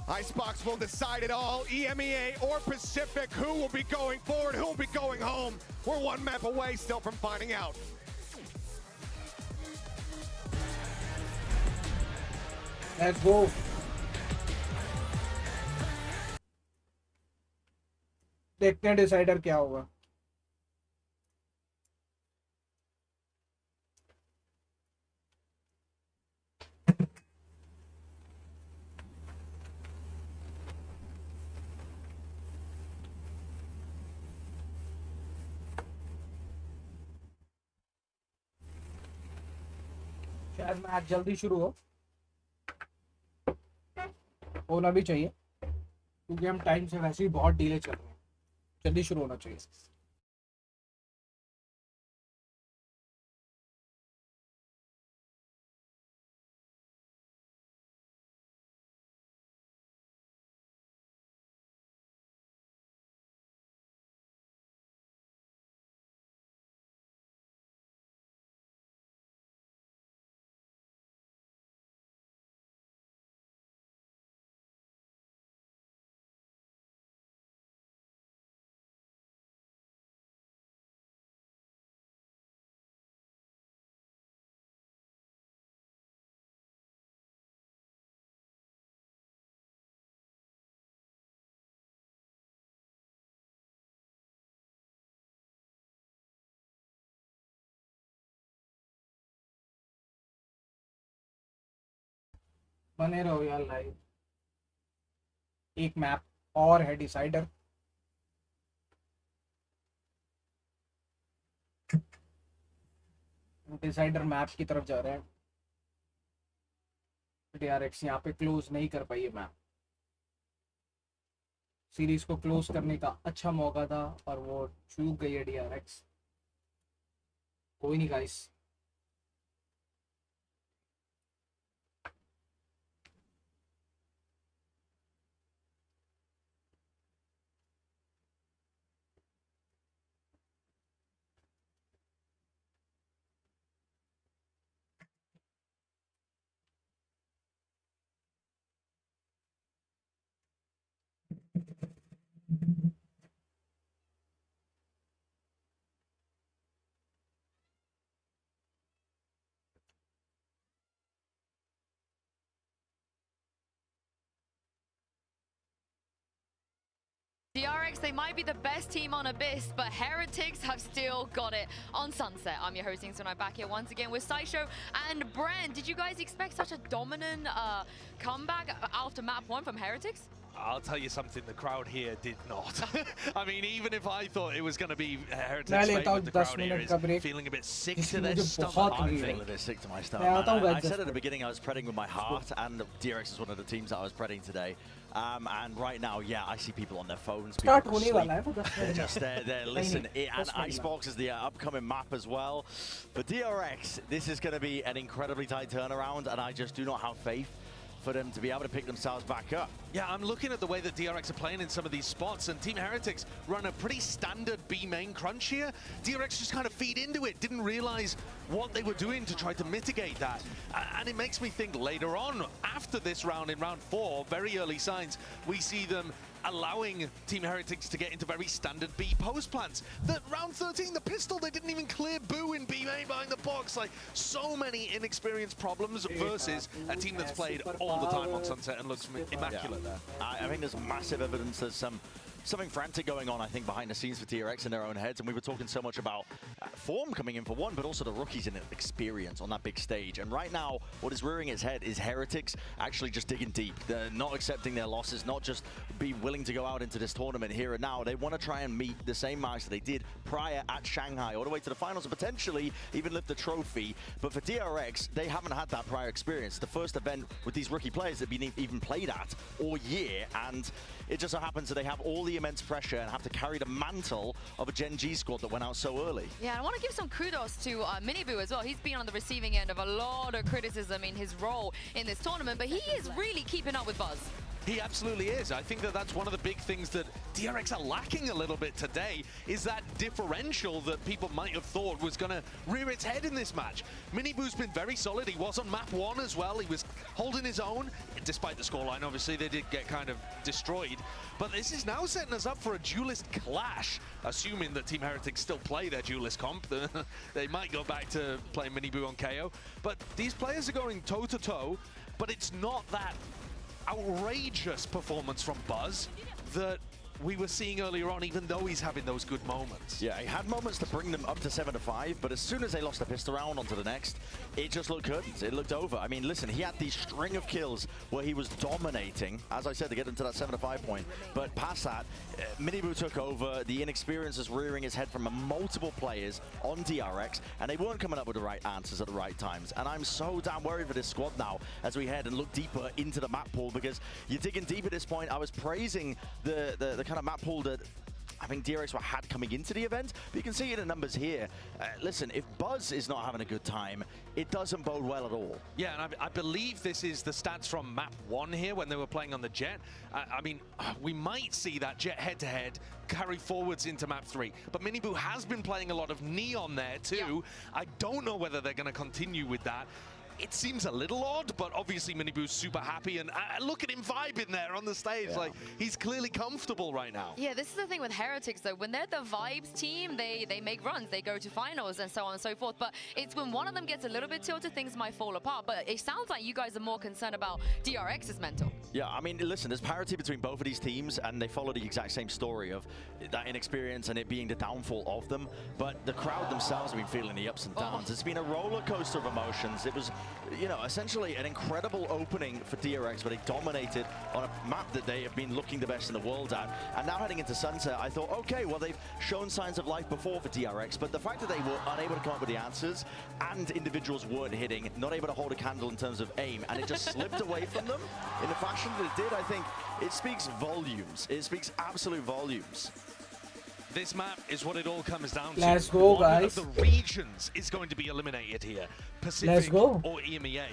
Speaker 14: Icebox will decide it all. EMEA or Pacific, who will be going forward, who will be going home. We're 1 map away still from finding out.
Speaker 3: Let's go. देखते हैं decider क्या होगा. शायद match जल्दी शुरू हो. होना भी चाहिए क्योंकि हम टाइम से वैसे ही बहुत डिले चल रहे हैं. जल्दी शुरू होना चाहिए. बने रहो यार लाइव. एक मैप और है डिसाइडर. डिसाइडर मैप की तरफ जा रहे हैं. DRX यहाँ पे क्लोज नहीं कर पाई है मैप. सीरीज को क्लोज करने का अच्छा मौका था और वो चूक गई है DRX. कोई नहीं guys.
Speaker 1: DRX, they might be the best team on Abyss, but Heretics have still got it on Sunset. I'm your hosting tonight, back here once again with Sideshow and Brand. Did you guys expect such a dominant comeback after map 1 from Heretics?
Speaker 4: I'll tell you something, the crowd here did not. I mean, even if I thought it was going to be Heretics' favourite, the crowd here is feeling a bit sick to their stomach.
Speaker 2: I'm feeling a bit sick to my stomach, man. I said at the beginning I was predding with my heart, and DRX is one of the teams that I was predding today. And right now, yeah, I see people on their phones. They're just there. Listen, and Icebox is the upcoming map as well. For DRX, this is going to be an incredibly tight turnaround, and I just do not have faith for them to be able to pick themselves back up.
Speaker 4: Yeah, I'm looking at the way that DRX are playing in some of these spots, and Team Heretics run a pretty standard B main crunch here. DRX just kind of feed into it, didn't realize what they were doing to try to mitigate that. And it makes me think later on, after this round, in round 4, very early signs, we see them allowing Team Heretics to get into very standard B post plants. That round 13, the pistol, they didn't even clear Boo in B main behind the box. Like, so many inexperienced problems versus a team that's played all the time on Sunset and looks immaculate there.
Speaker 2: I think there's massive evidence there's something frantic going on, I think, behind the scenes for DRX in their own heads. And we were talking so much about form coming in for one, but also the rookies in experience on that big stage. And right now, what is rearing its head is Heretics actually just digging deep. They're not accepting their losses, not just be willing to go out into this tournament here and now. They want to try and meet the same marks that they did prior at Shanghai, all the way to the finals, and potentially even lift the trophy. But for DRX, they haven't had that prior experience. The first event with these rookie players that have been even played at all year, and it just so happens that they have all the immense pressure and have to carry the mantle of a Gen G squad that went out so early.
Speaker 1: Yeah, I want to give some kudos to Miniboo as well. He's been on the receiving end of a lot of criticism in his role in this tournament, but he is really keeping up with Buzz.
Speaker 4: He absolutely is. I think that that's one of the big things that DRX are lacking a little bit today, is that differential that people might have thought was going to rear its head in this match. Miniboo's been very solid. He was on map 1 as well. He was holding his own, despite the scoreline. Obviously, they did get kind of destroyed. But this is now setting us up for a duelist clash, assuming that Team Heretics still play their duelist comp. They might go back to playing Miniboo on KO. But these players are going toe-to-toe, but it's not that outrageous performance from Buzz that we were seeing earlier on, even though he's having those good moments.
Speaker 2: Yeah, he had moments to bring them up to 7-5, but as soon as they lost the pistol round onto the next, it just looked curtains. It looked over. I mean, listen, he had these string of kills where he was dominating, as I said, to get them to that 7-5 point. But past that, Miniboo took over. The inexperience is rearing his head from multiple players on DRX, and they weren't coming up with the right answers at the right times. And I'm so damn worried for this squad now as we head and look deeper into the map pool, because you're digging deep at this point. I was praising the kind of map pool that I think DRX were had coming into the event, but you can see it in the numbers here. Listen, if Buzz is not having a good time, it doesn't bode well at all.
Speaker 4: Yeah, and I believe this is the stats from map 1 here when they were playing on the Jet. I mean, we might see that Jet head-to-head carry forwards into map 3. But Miniboo has been playing a lot of Neon there too. Yeah. I don't know whether they're going to continue with that. It seems a little odd, but obviously Miniboo's super happy, and look at him vibing there on the stage. Yeah. Like, he's clearly comfortable right now.
Speaker 1: Yeah, this is the thing with Heretics, though. When they're the vibes team, they make runs, they go to finals, and so on and so forth. But it's when one of them gets a little bit tilted, things might fall apart. But it sounds like you guys are more concerned about DRX's mental.
Speaker 2: Yeah, I mean, listen, there's parity between both of these teams, and they follow the exact same story of that inexperience and it being the downfall of them. But the crowd themselves have been feeling the ups and downs. It's been a roller coaster of emotions. It was, you know, essentially an incredible opening for DRX, where they dominated on a map that they have been looking the best in the world at. And now heading into Sunset, I thought, okay, well, they've shown signs of life before for DRX, but the fact that they were unable to come up with the answers and individuals weren't hitting, not able to hold a candle in terms of aim, and it just slipped away from them in the fashion that it did, I think it speaks volumes. It speaks absolute volumes.
Speaker 4: This map is what it all comes down to.
Speaker 3: Let's go, guys.
Speaker 4: One of the regions is going to be eliminated here. Pacific or EMEA.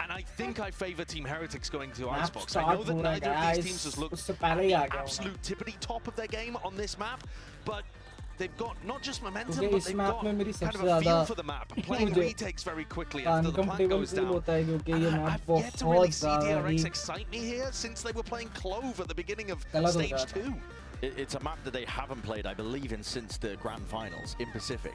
Speaker 4: And I think I favor Team Heretics going to Icebox. I know that neither of these teams has looked at the absolute tippity top of their game on this map, but they've got not just momentum, but they've got kind of a feel for the map. Playing retakes very quickly after the plant goes down. I've yet to really see DRX excite me here since they were playing Clove at the beginning of Stage 2.
Speaker 2: It's a map that they haven't played, I believe, since the Grand Finals in Pacific.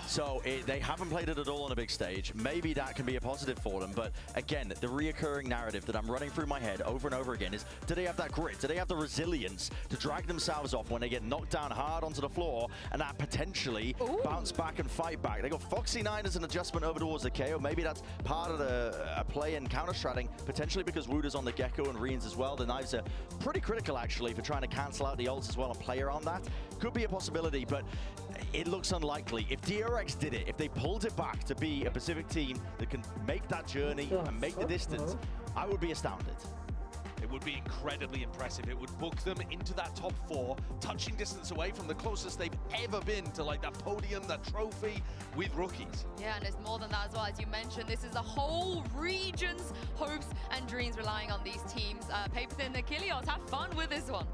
Speaker 2: So they haven't played it at all on a big stage. Maybe that can be a positive for them. But again, the reoccurring narrative that I'm running through my head over and over again is, do they have that grit? Do they have the resilience to drag themselves off when they get knocked down hard onto the floor and that potentially bounce back and fight back? They got Foxy9 as an adjustment over towards the KO. Maybe that's part of the play and counter-stratting, potentially because Wooder's on the Gecko and Reans as well. The knives are pretty critical, actually, for trying to cancel out the ults as well and play around that. Could be a possibility, but it looks unlikely. If DRX did it, if they pulled it back to be a Pacific team that can make that journey and make the distance, I would be astounded.
Speaker 4: It would be incredibly impressive. It would book them into that top 4, touching distance away from the closest they've ever been to like that podium, that trophy with rookies.
Speaker 1: Yeah, and it's more than that as well. As you mentioned, this is a whole region's hopes and dreams relying on these teams. Paper Thin Achilles, have fun with this one.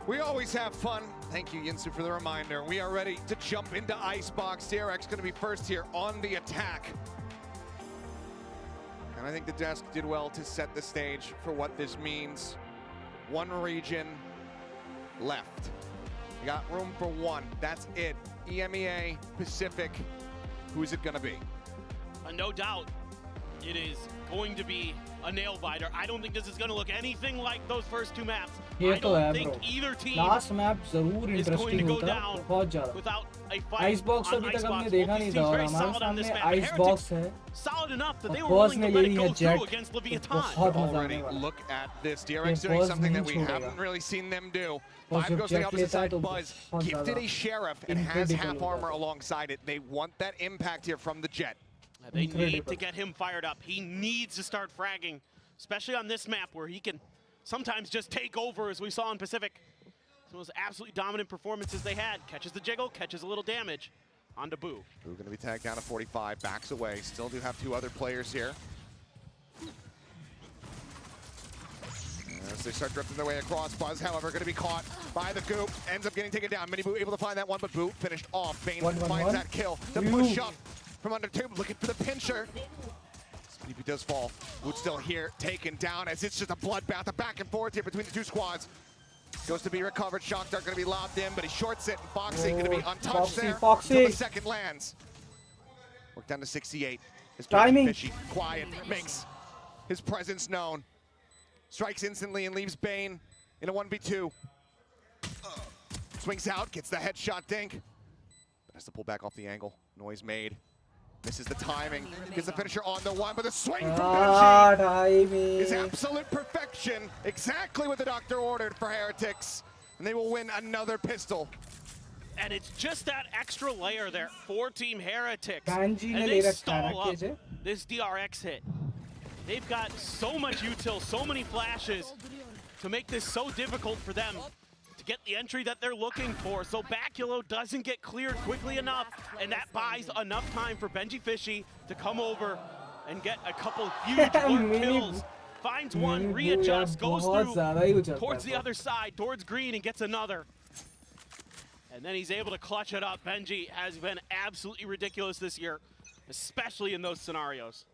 Speaker 14: We always have fun. Thank you, Yinsu, for the reminder. We are ready to jump into Icebox. DRX going to be first here on the attack. And I think the desk did well to set the stage for what this means. One region left. We got room for one. That's it. EMEA, Pacific. Who is it going to be?
Speaker 15: No doubt it is going to be a nail biter. I don't think this is going to look anything like those first 2 maps. I don't think either team
Speaker 3: last map जरूर
Speaker 15: is going to
Speaker 3: interesting
Speaker 15: go
Speaker 3: होता
Speaker 15: down
Speaker 3: बहुत ज़्यादा.
Speaker 15: without a fight
Speaker 3: Icebox
Speaker 15: on
Speaker 3: अभी तक हमने
Speaker 15: Icebox.
Speaker 3: देखा
Speaker 15: Both
Speaker 3: नहीं
Speaker 15: these
Speaker 3: था
Speaker 15: teams
Speaker 3: और
Speaker 15: very
Speaker 3: हमारे
Speaker 15: solid on this
Speaker 3: सामने
Speaker 15: map.
Speaker 3: Icebox
Speaker 15: Heretics
Speaker 3: है.
Speaker 15: solid enough that they were
Speaker 3: Boss
Speaker 15: willing to
Speaker 3: ने
Speaker 15: let
Speaker 3: ले
Speaker 15: it
Speaker 3: ली
Speaker 15: go
Speaker 3: है
Speaker 15: through
Speaker 3: Jet.
Speaker 15: against Leviathan.
Speaker 3: बहुत मजा आने
Speaker 14: Already
Speaker 3: वाला.
Speaker 14: look at this. DRX doing something that we haven't really seen them do. 5 goes to the opposite side. Buzz gifted a Sheriff and has half armor alongside it. They want that impact here from the Jet.
Speaker 15: They need to get him fired up. He needs to start fragging, especially on this map where he can sometimes just take over, as we saw in Pacific. Some of those absolutely dominant performances they had. Catches the jiggle, catches a little damage. On to Boo.
Speaker 14: Boo going to be tagged down to 45, backs away. Still do have 2 other players here. As they start drifting their way across, Buzz, however, going to be caught by the Goop. Ends up getting taken down. Miniboo able to find that one, but Boo finished off. Bane finds that kill. The push up from under 2, looking for the pincher. Sleepy does fall. Wood's still here, taken down as it's just a bloodbath, a back and forth here between the 2 squads. Goes to be recovered. Shock Dart going to be lobbed in, but he shorts it. And Foxy going to be untouched there until the second lands. Work down to 68. His
Speaker 3: timing.
Speaker 14: Fishy, quiet, makes his presence known. Strikes instantly and leaves Bane in a 1v2. Swings out, gets the headshot dink. But has to pull back off the angle. Noise made. Misses the timing. Gets the finisher on the 1, but the swing from Benji is absolute perfection. Exactly what the doctor ordered for Heretics. And they will win another pistol.
Speaker 15: And it's just that extra layer there for Team Heretics.
Speaker 3: Benji
Speaker 15: And
Speaker 3: ने
Speaker 15: they
Speaker 3: ले रखा
Speaker 15: stall
Speaker 3: है
Speaker 15: up
Speaker 3: रखिए
Speaker 15: this DRX hit. They've got so much util, so many flashes. to make this so difficult for them to get the entry that they're looking for. So Baculo doesn't get cleared quickly enough, and that buys enough time for Benji Fishy to come over and get a couple huge lurk kills. Finds one, readjusts, goes through towards the other side, towards green, and gets another. And then he's able to clutch it up. Benji has been absolutely ridiculous this year, especially in those scenarios.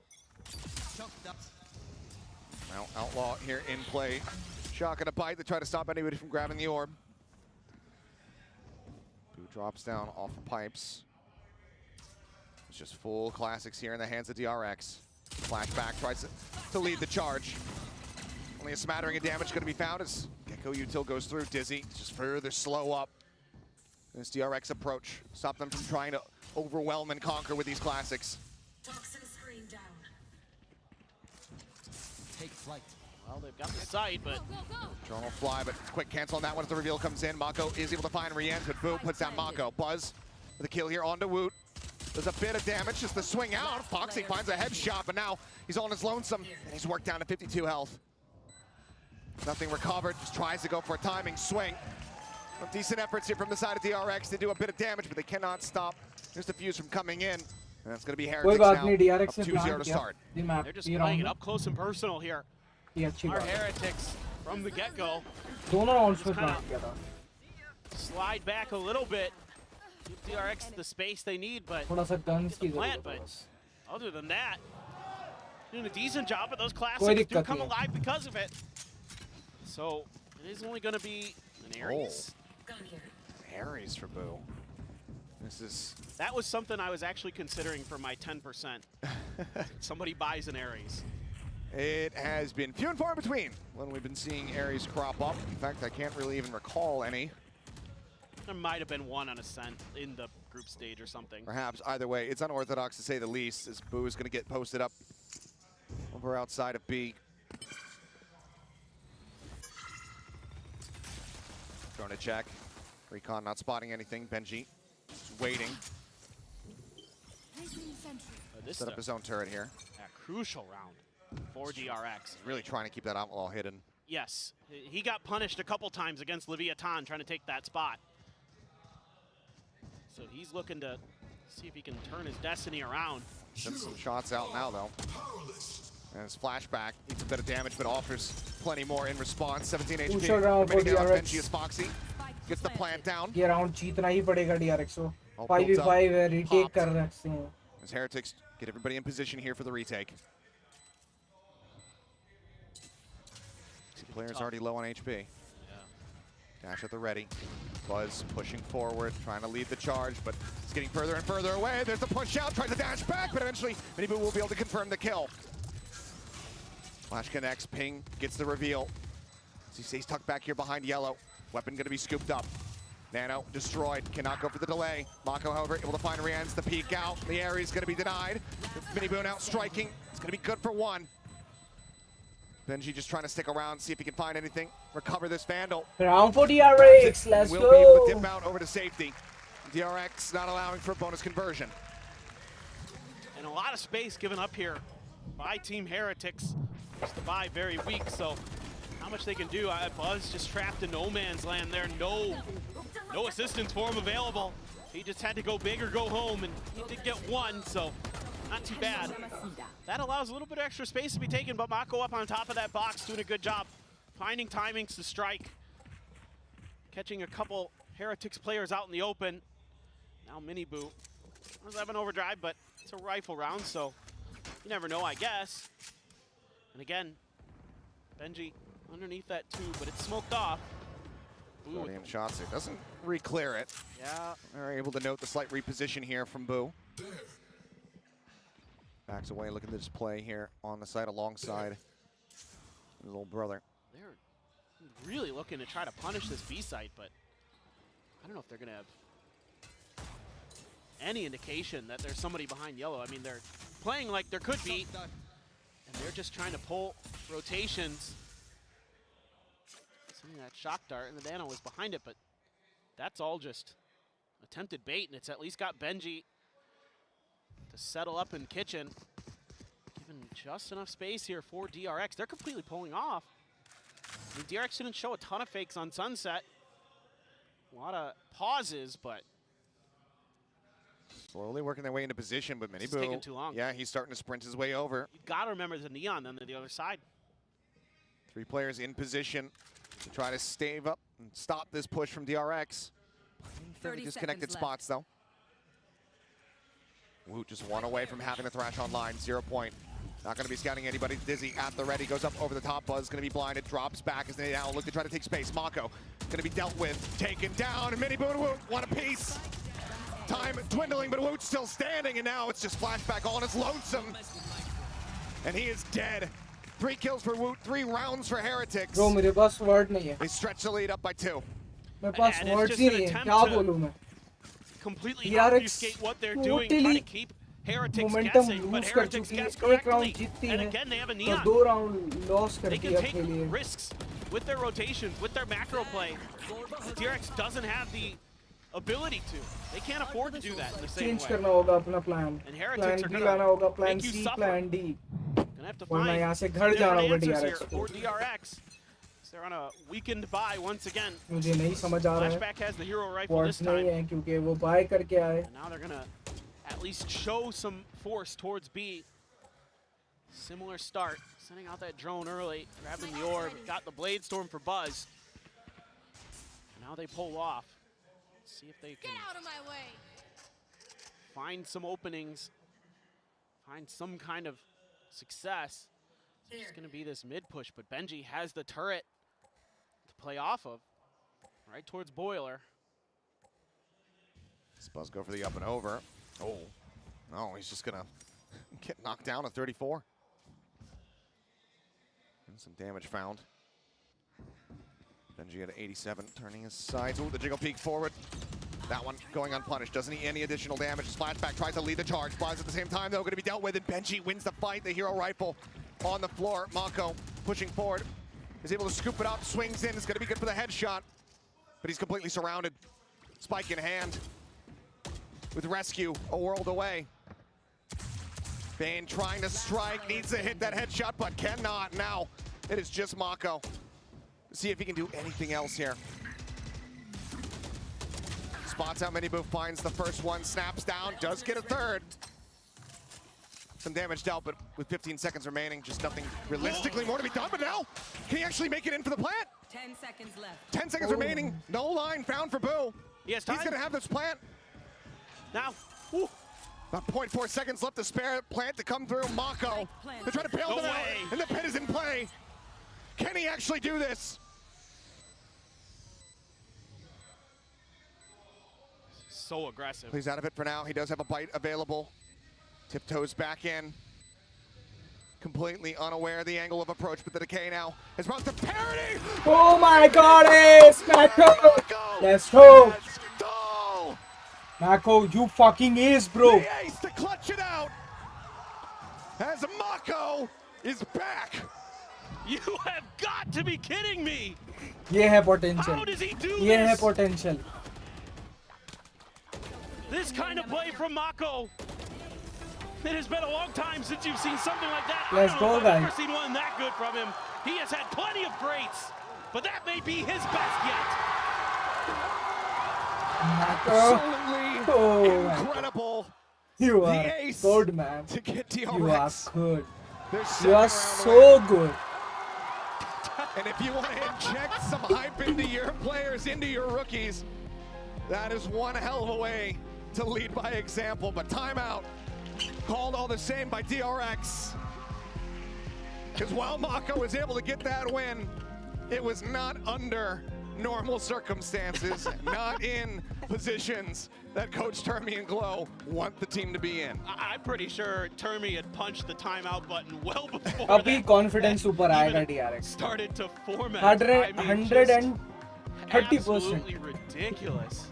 Speaker 14: Now Outlaw here in play. Shock and a bite to try to stop anybody from grabbing the orb. Boo drops down off the pipes. It's just full classics here in the hands of DRX. Flashback tries to lead the charge. Only a smattering of damage going to be found as Gecko Util goes through. Dizzy just further slow up this DRX approach. Stop them from trying to overwhelm and conquer with these classics.
Speaker 16: Toxin screen down.
Speaker 12: Take flight.
Speaker 15: Well, they've got the sight, but...
Speaker 14: Drone will fly, but quick cancel on that one as the reveal comes in. Mako is able to find Rian, but Boo puts down Mako. Buzz with a kill here onto Woot. There's a bit of damage, just the swing out. Foxy finds a headshot, but now he's on his lonesome, and he's worked down to 52 health. Nothing recovered, just tries to go for a timing swing. Some decent efforts here from the side of DRX to do a bit of damage, but they cannot stop There's the fuse from coming in. And that's going to be Heretics now, up 2-0 to start.
Speaker 15: They're just playing it up close and personal here. Our Heretics from the get-go. Slide back a little bit. Give DRX the space they need, but plant. But other than that, doing a decent job, but those classics do come alive because of it. So it is only going to be an Ares.
Speaker 14: Ares for Boo.
Speaker 15: That was something I was actually considering for my 10%. Somebody buys an Ares.
Speaker 14: It has been few and far between when we've been seeing Ares crop up. In fact, I can't really even recall any.
Speaker 15: There might have been one on Ascent in the group stage or something.
Speaker 14: Perhaps. Either way, it's unorthodox to say the least, as Boo is going to get posted up over outside of B. Throwing a check. Recon not spotting anything. Benji just waiting. Set up his own turret here.
Speaker 15: A crucial round for DRX.
Speaker 14: Really trying to keep that Outlaw hidden.
Speaker 15: Yes, he got punished a couple times against Leviathan trying to take that spot. So he's looking to see if he can turn his destiny around.
Speaker 14: Sends some shots out now, though. And his flashback needs a bit of damage, but offers plenty more in response. 17 HP. Remaining down on Benji is Foxy. Gets the plant down.
Speaker 3: ये round जीतना ही पड़ेगा DRX को. 5v5 है, retake कर रहे हैं.
Speaker 14: As Heretics get everybody in position here for the retake. Player's already low on HP. Yeah. Dash at the ready. Buzz pushing forward, trying to lead the charge, but it's getting further and further away. There's the push out, tries to dash back, but eventually Miniboo will be able to confirm the kill. Flash connects, ping, gets the reveal. As he stays tucked back here behind yellow. Weapon gonna be scooped up. Nano destroyed, cannot go for the delay. Mako, however, able to find Rian's the peek out. The Ares gonna be denied. Miniboo now striking. It's gonna be good for one. Benji just trying to stick around, see if he can find anything. Recover this Vandal.
Speaker 3: Round for DRX, let's go.
Speaker 14: Will be able to dip out over to safety. DRX not allowing for a bonus conversion.
Speaker 15: And a lot of space given up here by Team Heretics. Just the buy very weak, so how much they can do. Buzz just trapped in no man's land there. No assistance for him available. He just had to go big or go home, and he did get one, so not too bad. That allows a little bit of extra space to be taken, but Mako up on top of that box doing a good job finding timings to strike. Catching a couple Heretics players out in the open. Now Miniboo does have an overdrive, but it's a rifle round, so you never know, I guess. And again, Benji underneath that tube, but it's smoked off.
Speaker 14: Guardian shots it. Doesn't re-clear it.
Speaker 15: Yeah.
Speaker 14: They're able to note the slight reposition here from Boo. Backs away, looking to just play here on the side alongside his little brother.
Speaker 15: They're really looking to try to punish this B site, but I don't know if they're going to have any indication that there's somebody behind yellow. I mean, they're playing like there could be, and they're just trying to pull rotations. Seeing that shock dart, and the Nano was behind it, but that's all just attempted bait, and it's at least got Benji to settle up in kitchen. Given just enough space here for DRX. They're completely pulling off. I mean, DRX didn't show a ton of fakes on Sunset. A lot of pauses, but
Speaker 14: slowly working their way into position, but
Speaker 15: it's taking too long.
Speaker 14: Yeah, he's starting to sprint his way over.
Speaker 15: You gotta remember the Neon then to the other side.
Speaker 14: 3 players in position to try to stave up and stop this push from DRX.
Speaker 17: 30
Speaker 14: disconnected
Speaker 17: seconds
Speaker 14: spots though. Woot just one away from having the Thrash online. 0 point. Not going to be scouting anybody. Dizzy at the ready. Goes up over the top. Buzz going to be blinded. Drops back as they now look to try to take space. Mako going to be dealt with. Taken down. And Mini Boo and Woot one apiece. Time dwindling, but Woot's still standing. And now it's just flashback on his lonesome. And he is dead. 3 kills for Woot. 3 rounds for Heretics.
Speaker 3: Bro, मेरे पास word नहीं है.
Speaker 14: They stretch the lead up by 2.
Speaker 3: मेरे पास
Speaker 15: And it's
Speaker 3: words
Speaker 15: just
Speaker 3: he
Speaker 15: an
Speaker 3: नहीं है.
Speaker 15: attempt
Speaker 3: क्या
Speaker 15: to
Speaker 3: बोलूँ मैं?
Speaker 15: completely
Speaker 3: DRX
Speaker 15: obfuscate what they're doing, trying to keep Heretics
Speaker 3: momentum
Speaker 15: guessing, but
Speaker 3: lose कर
Speaker 15: Heretics
Speaker 3: चुकी है.
Speaker 15: guess
Speaker 3: 1 round
Speaker 15: correctly.
Speaker 3: जीतती
Speaker 15: And
Speaker 3: है.
Speaker 15: again, they have a
Speaker 3: तो
Speaker 15: Neon.
Speaker 3: 2 round loss
Speaker 15: They
Speaker 3: करती
Speaker 15: can
Speaker 3: है
Speaker 15: take
Speaker 3: अपने लिए.
Speaker 15: risks with their rotations, with their macro play. DRX doesn't have the ability to. They can't afford to do that in the same
Speaker 3: Change
Speaker 15: way.
Speaker 3: करना होगा अपना plan.
Speaker 15: And Heretics
Speaker 3: Plan
Speaker 15: are
Speaker 3: B
Speaker 15: gonna
Speaker 3: लाना होगा. Plan
Speaker 15: make you
Speaker 3: C,
Speaker 15: suffer.
Speaker 3: Plan D.
Speaker 15: Gonna have to
Speaker 3: वरना
Speaker 15: find
Speaker 3: यहाँ से घर जाना होगा
Speaker 15: different answers
Speaker 3: DRX
Speaker 15: here
Speaker 3: को.
Speaker 15: for DRX. They're on a weakened bye once again.
Speaker 3: मुझे नहीं समझ आ रहा है.
Speaker 15: Flashback has the hero rifle
Speaker 3: Words
Speaker 15: this
Speaker 3: नहीं
Speaker 15: time.
Speaker 3: है क्योंकि वो buy करके आए.
Speaker 15: And now they're gonna at least show some force towards B. Similar start, sending out that drone early, grabbing the orb, got the blade storm for Buzz. Now they pull off. See if they can
Speaker 20: Get out of my way.
Speaker 15: find some openings, find some kind of success. It's just gonna be this mid push, but Benji has the turret to play off of, right towards Boiler.
Speaker 14: Does Buzz go for the up and over? Oh, no, he's just gonna get knocked down at 34. And some damage found. Benji at 87, turning his sides. Oh, the jiggle peek forward. That one going unpunished. Doesn't need any additional damage. Splashback tries to lead the charge. Buzz at the same time, though, going to be dealt with, and Benji wins the fight. The hero rifle on the floor. Mako pushing forward. Is able to scoop it up, swings in. It's going to be good for the headshot. But he's completely surrounded. Spike in hand. With Rescue a world away. Bane trying to strike, needs to hit that headshot, but cannot. Now it is just Mako. See if he can do anything else here. Spots out Mini Boo, finds the first one, snaps down, does get a third. Some damage dealt, but with 15 seconds remaining, just nothing realistically more to be done. But now, can he actually make it in for the plant?
Speaker 17: 10 seconds left.
Speaker 14: 10 seconds remaining, no line found for Boo.
Speaker 15: Yes,
Speaker 14: he's gonna have this plant.
Speaker 15: Now,
Speaker 14: about 0.4 seconds left to spare. Plant to come through. Mako. They're trying to bail them out, and the pit is in play. Can he actually do this?
Speaker 15: So aggressive.
Speaker 14: He's out of it for now. He does have a bite available. Tiptoes back in. Completely unaware of the angle of approach, but the decay now is brought to parity.
Speaker 3: Oh my God, it's Mako. Let's go. Mako, you fucking ace, bro.
Speaker 14: The ace to clutch it out. As Mako is back.
Speaker 15: You have got to be kidding me.
Speaker 3: ये है potential.
Speaker 15: How does he do
Speaker 3: ये है
Speaker 15: this?
Speaker 3: potential.
Speaker 15: This kind of play from Mako. It has been a long time since you've seen something like that.
Speaker 3: Let's
Speaker 15: I don't
Speaker 3: go,
Speaker 15: know if I've
Speaker 3: guys.
Speaker 15: ever seen one that good from him. He has had plenty of greats, but that may be his best yet.
Speaker 3: Mako.
Speaker 14: Absolutely incredible.
Speaker 3: You
Speaker 14: The
Speaker 3: are
Speaker 14: ace
Speaker 3: good, man.
Speaker 14: to get
Speaker 3: You are
Speaker 14: DRX.
Speaker 3: good.
Speaker 14: There's
Speaker 3: You are
Speaker 14: second
Speaker 3: so
Speaker 14: round
Speaker 3: good.
Speaker 14: And if you want to inject some hype into your players, into your rookies, that is one hell of a way to lead by example. But timeout called all the same by DRX. Because while Mako was able to get that win, it was not under normal circumstances, not in positions that Coach Termi and Glow want the team to be in.
Speaker 15: I'm pretty sure Termi had punched the timeout button well before
Speaker 3: अभी
Speaker 15: that
Speaker 3: confidence ऊपर आएगा DRX.
Speaker 15: started to format.
Speaker 3: 130%.
Speaker 15: Absolutely ridiculous.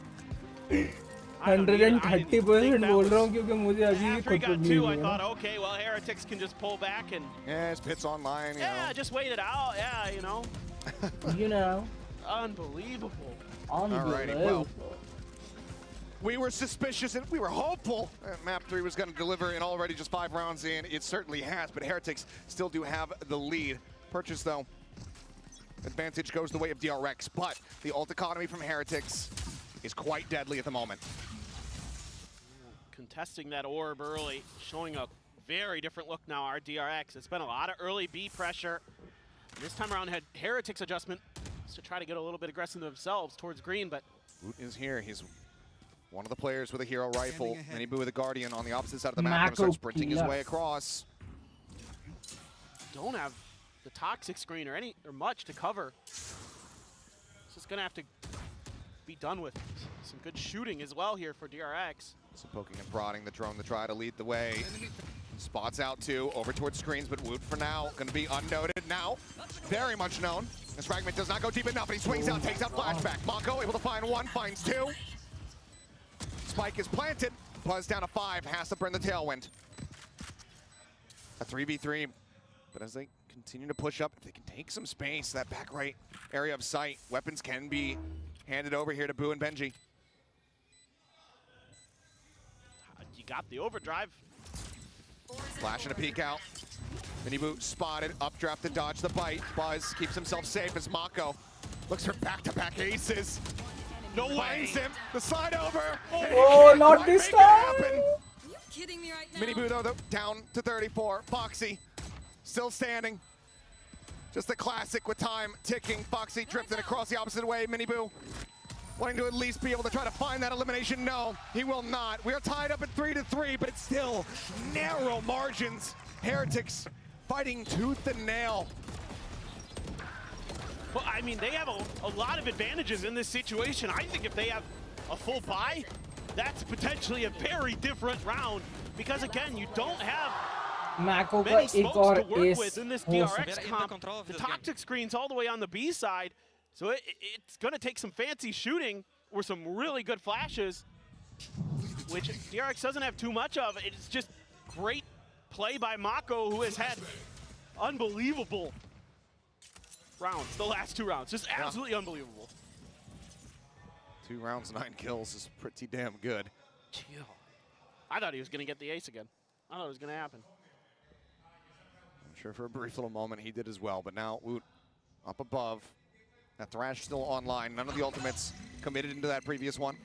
Speaker 3: 130% बोल रहा हूँ क्योंकि मुझे अभी भी
Speaker 15: After he
Speaker 3: खुद को
Speaker 15: got
Speaker 3: believe
Speaker 15: two, I
Speaker 3: नहीं है
Speaker 15: thought,
Speaker 3: ना.
Speaker 15: okay, well, Heretics can just pull back and
Speaker 14: Yeah, his pit's online, you know.
Speaker 15: just wait it out. Yeah, you know.
Speaker 3: You know.
Speaker 15: Unbelievable.
Speaker 14: Alrighty, well, we were suspicious and we were hopeful that Map 3 was going to deliver in already just 5 rounds in. It certainly has, but Heretics still do have the lead. Purchase, though, advantage goes the way of DRX, but the ult economy from Heretics is quite deadly at the moment.
Speaker 15: Contesting that orb early, showing a very different look now, our DRX. It's been a lot of early B pressure. This time around had Heretics adjustment to try to get a little bit aggressive themselves towards green, but
Speaker 14: Woot is here. He's one of the players with a hero rifle. Miniboo with a Guardian on the opposite side of the map. Gonna start sprinting his way across.
Speaker 15: don't have the toxic screen or much to cover. So it's gonna have to be done with some good shooting as well here for DRX.
Speaker 14: So poking and prodding the drone to try to lead the way. Spots out two, over towards screens, but Woot for now going to be unnoted. Now, very much known. This fragment does not go deep enough, but he swings out, takes out flashback. Mako able to find one, finds two. Spike is planted. Buzz down to 5, has to burn the tailwind. A 3v3, but as they continue to push up, if they can take some space, that back right area of sight, weapons can be handed over here to Boo and Benji.
Speaker 15: You got the overdrive.
Speaker 14: Flash and a peek out. Miniboo spotted, updraft to dodge the bite. Buzz keeps himself safe as Mako looks for back-to-back aces.
Speaker 15: No way.
Speaker 14: Finds him, the slide over.
Speaker 3: Oh, not this time.
Speaker 17: Kidding me right now?
Speaker 14: Miniboo though, down to 34. Foxy still standing. Just a classic with time ticking. Foxy drifting across the opposite way. Miniboo wanting to at least be able to try to find that elimination. No, he will not. We are tied up at 3-3, but it's still narrow margins. Heretics fighting tooth and nail.
Speaker 15: Well, I mean, they have a lot of advantages in this situation. I think if they have a full buy, that's potentially a very different round. Because again, you don't have
Speaker 3: Mako
Speaker 15: many
Speaker 3: का एक
Speaker 15: smokes
Speaker 3: और
Speaker 15: to work
Speaker 3: ace
Speaker 15: with in this
Speaker 3: हो
Speaker 15: DRX comp. The toxic screen's all the way on the B side. So it's going to take some fancy shooting or some really good flashes, which DRX doesn't have too much of. It's just great play by Mako, who has had unbelievable rounds, the last 2 rounds. Just absolutely unbelievable.
Speaker 14: 2 rounds, 9 kills is pretty damn good.
Speaker 15: Chill. I thought he was going to get the ace again. I thought it was going to happen.
Speaker 14: I'm sure for a brief little moment he did as well, but now Woot up above. That Thrash still online. None of the ultimates committed into that previous one.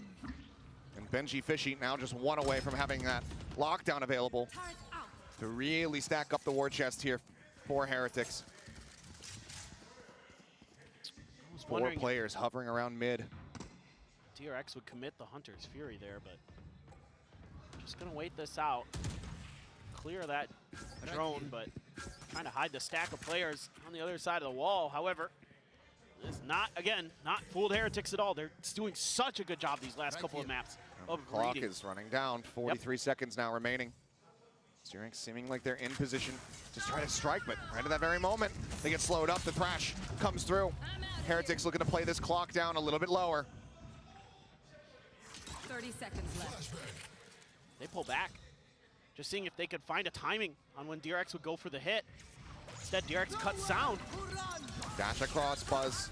Speaker 14: And Benji Fishy now just 1 away from having that lockdown available to really stack up the war chest here for Heretics. 4 players hovering around mid.
Speaker 15: DRX would commit the Hunter's Fury there, but just going to wait this out. Clear that drone, but trying to hide the stack of players on the other side of the wall. However, it's not, again, not fooled Heretics at all. They're doing such a good job these last couple of maps of
Speaker 14: Clock
Speaker 15: reading.
Speaker 14: is running down. 43 seconds now remaining. Steering seeming like they're in position to try to strike, but right at that very moment, they get slowed up. The Thrash comes through. Heretics looking to play this clock down a little bit lower.
Speaker 17: 30 seconds left.
Speaker 15: They pull back. Just seeing if they could find a timing on when DRX would go for the hit. Instead, DRX cuts sound.
Speaker 14: Dash across, Buzz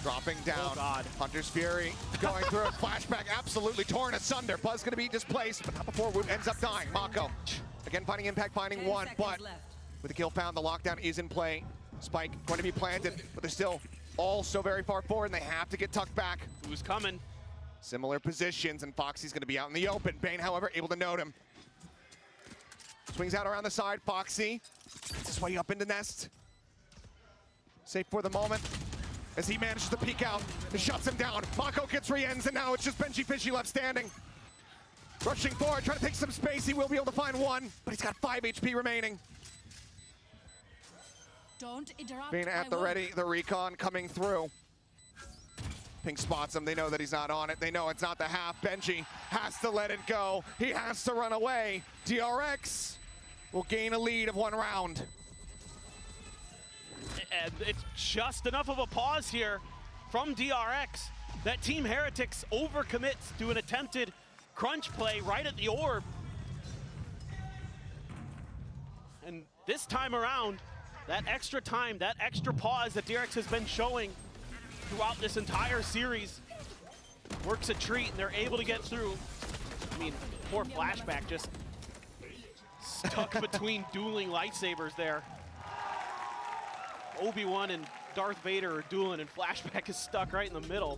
Speaker 14: dropping down.
Speaker 15: Oh God.
Speaker 14: Hunter's Fury going through a flashback, absolutely torn asunder. Buzz gonna be displaced, but not before Woot ends up dying. Mako, again finding impact, finding one, but with the kill found, the lockdown is in play. Spike going to be planted, but they're still all so very far forward, and they have to get tucked back.
Speaker 15: Who's coming?
Speaker 14: Similar positions, and Foxy's gonna be out in the open. Bane, however, able to note him. Swings out around the side, Foxy. Gets his way up into nest. Safe for the moment as he manages to peek out and shuts him down. Mako gets re-ends, and now it's just Benji Fishy left standing. Rushing forward, trying to take some space. He will be able to find one, but he's got 5 HP remaining.
Speaker 17: Don't interrupt.
Speaker 14: Being at the ready, the recon coming through. Pink spots him, they know that he's not on it. They know it's not the half. Benji has to let it go. He has to run away. DRX will gain a lead of 1 round.
Speaker 15: And it's just enough of a pause here from DRX that Team Heretics overcommits to an attempted crunch play right at the orb. And this time around, that extra time, that extra pause that DRX has been showing throughout this entire series works a treat, and they're able to get through. I mean, poor flashback just stuck between dueling lightsabers there. Obi-Wan and Darth Vader are dueling, and Flashback is stuck right in the middle.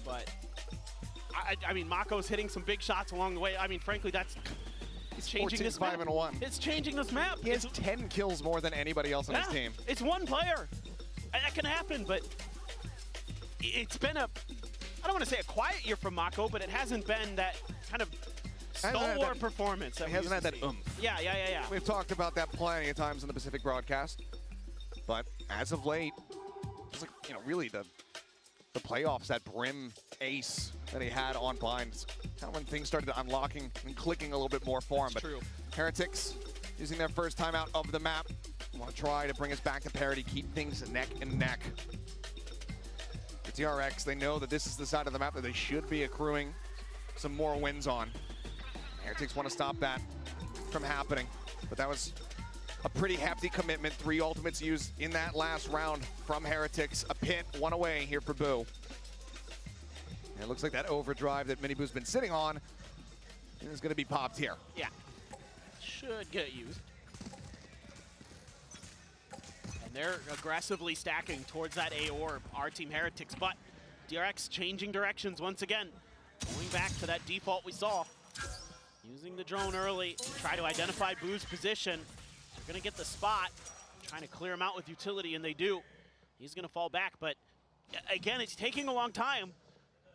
Speaker 15: But, I mean, Mako's hitting some big shots along the way. I mean, frankly, that's changing this map.
Speaker 14: 5-1.
Speaker 15: It's changing this map.
Speaker 14: He has 10 kills more than anybody else on his team.
Speaker 15: It's one player. That can happen, but it's been a, I don't want to say a quiet year from Mako, but it hasn't been that kind of stalwart performance.
Speaker 14: He hasn't had that oomph.
Speaker 15: Yeah.
Speaker 14: We've talked about that plenty of times in the Pacific broadcast. But as of late, it's like, you know, really the playoffs, that Brim ace that he had on Binds, kind of when things started unlocking and clicking a little bit more for him. But
Speaker 15: true.
Speaker 14: Heretics using their first time out of the map. Want to try to bring us back to parity, keep things neck and neck. For DRX, they know that this is the side of the map that they should be accruing some more wins on. Heretics want to stop that from happening, but that was a pretty hefty commitment. 3 ultimates used in that last round from Heretics. A pit, 1 away here for Boo. And it looks like that overdrive that Miniboo's been sitting on is going to be popped here.
Speaker 15: Yeah, should get used. And they're aggressively stacking towards that A orb, our team Heretics, but DRX changing directions once again. Going back to that default we saw. Using the drone early to try to identify Boo's position. They're gonna get the spot, trying to clear him out with utility, and they do. He's gonna fall back, but again, it's taking a long time.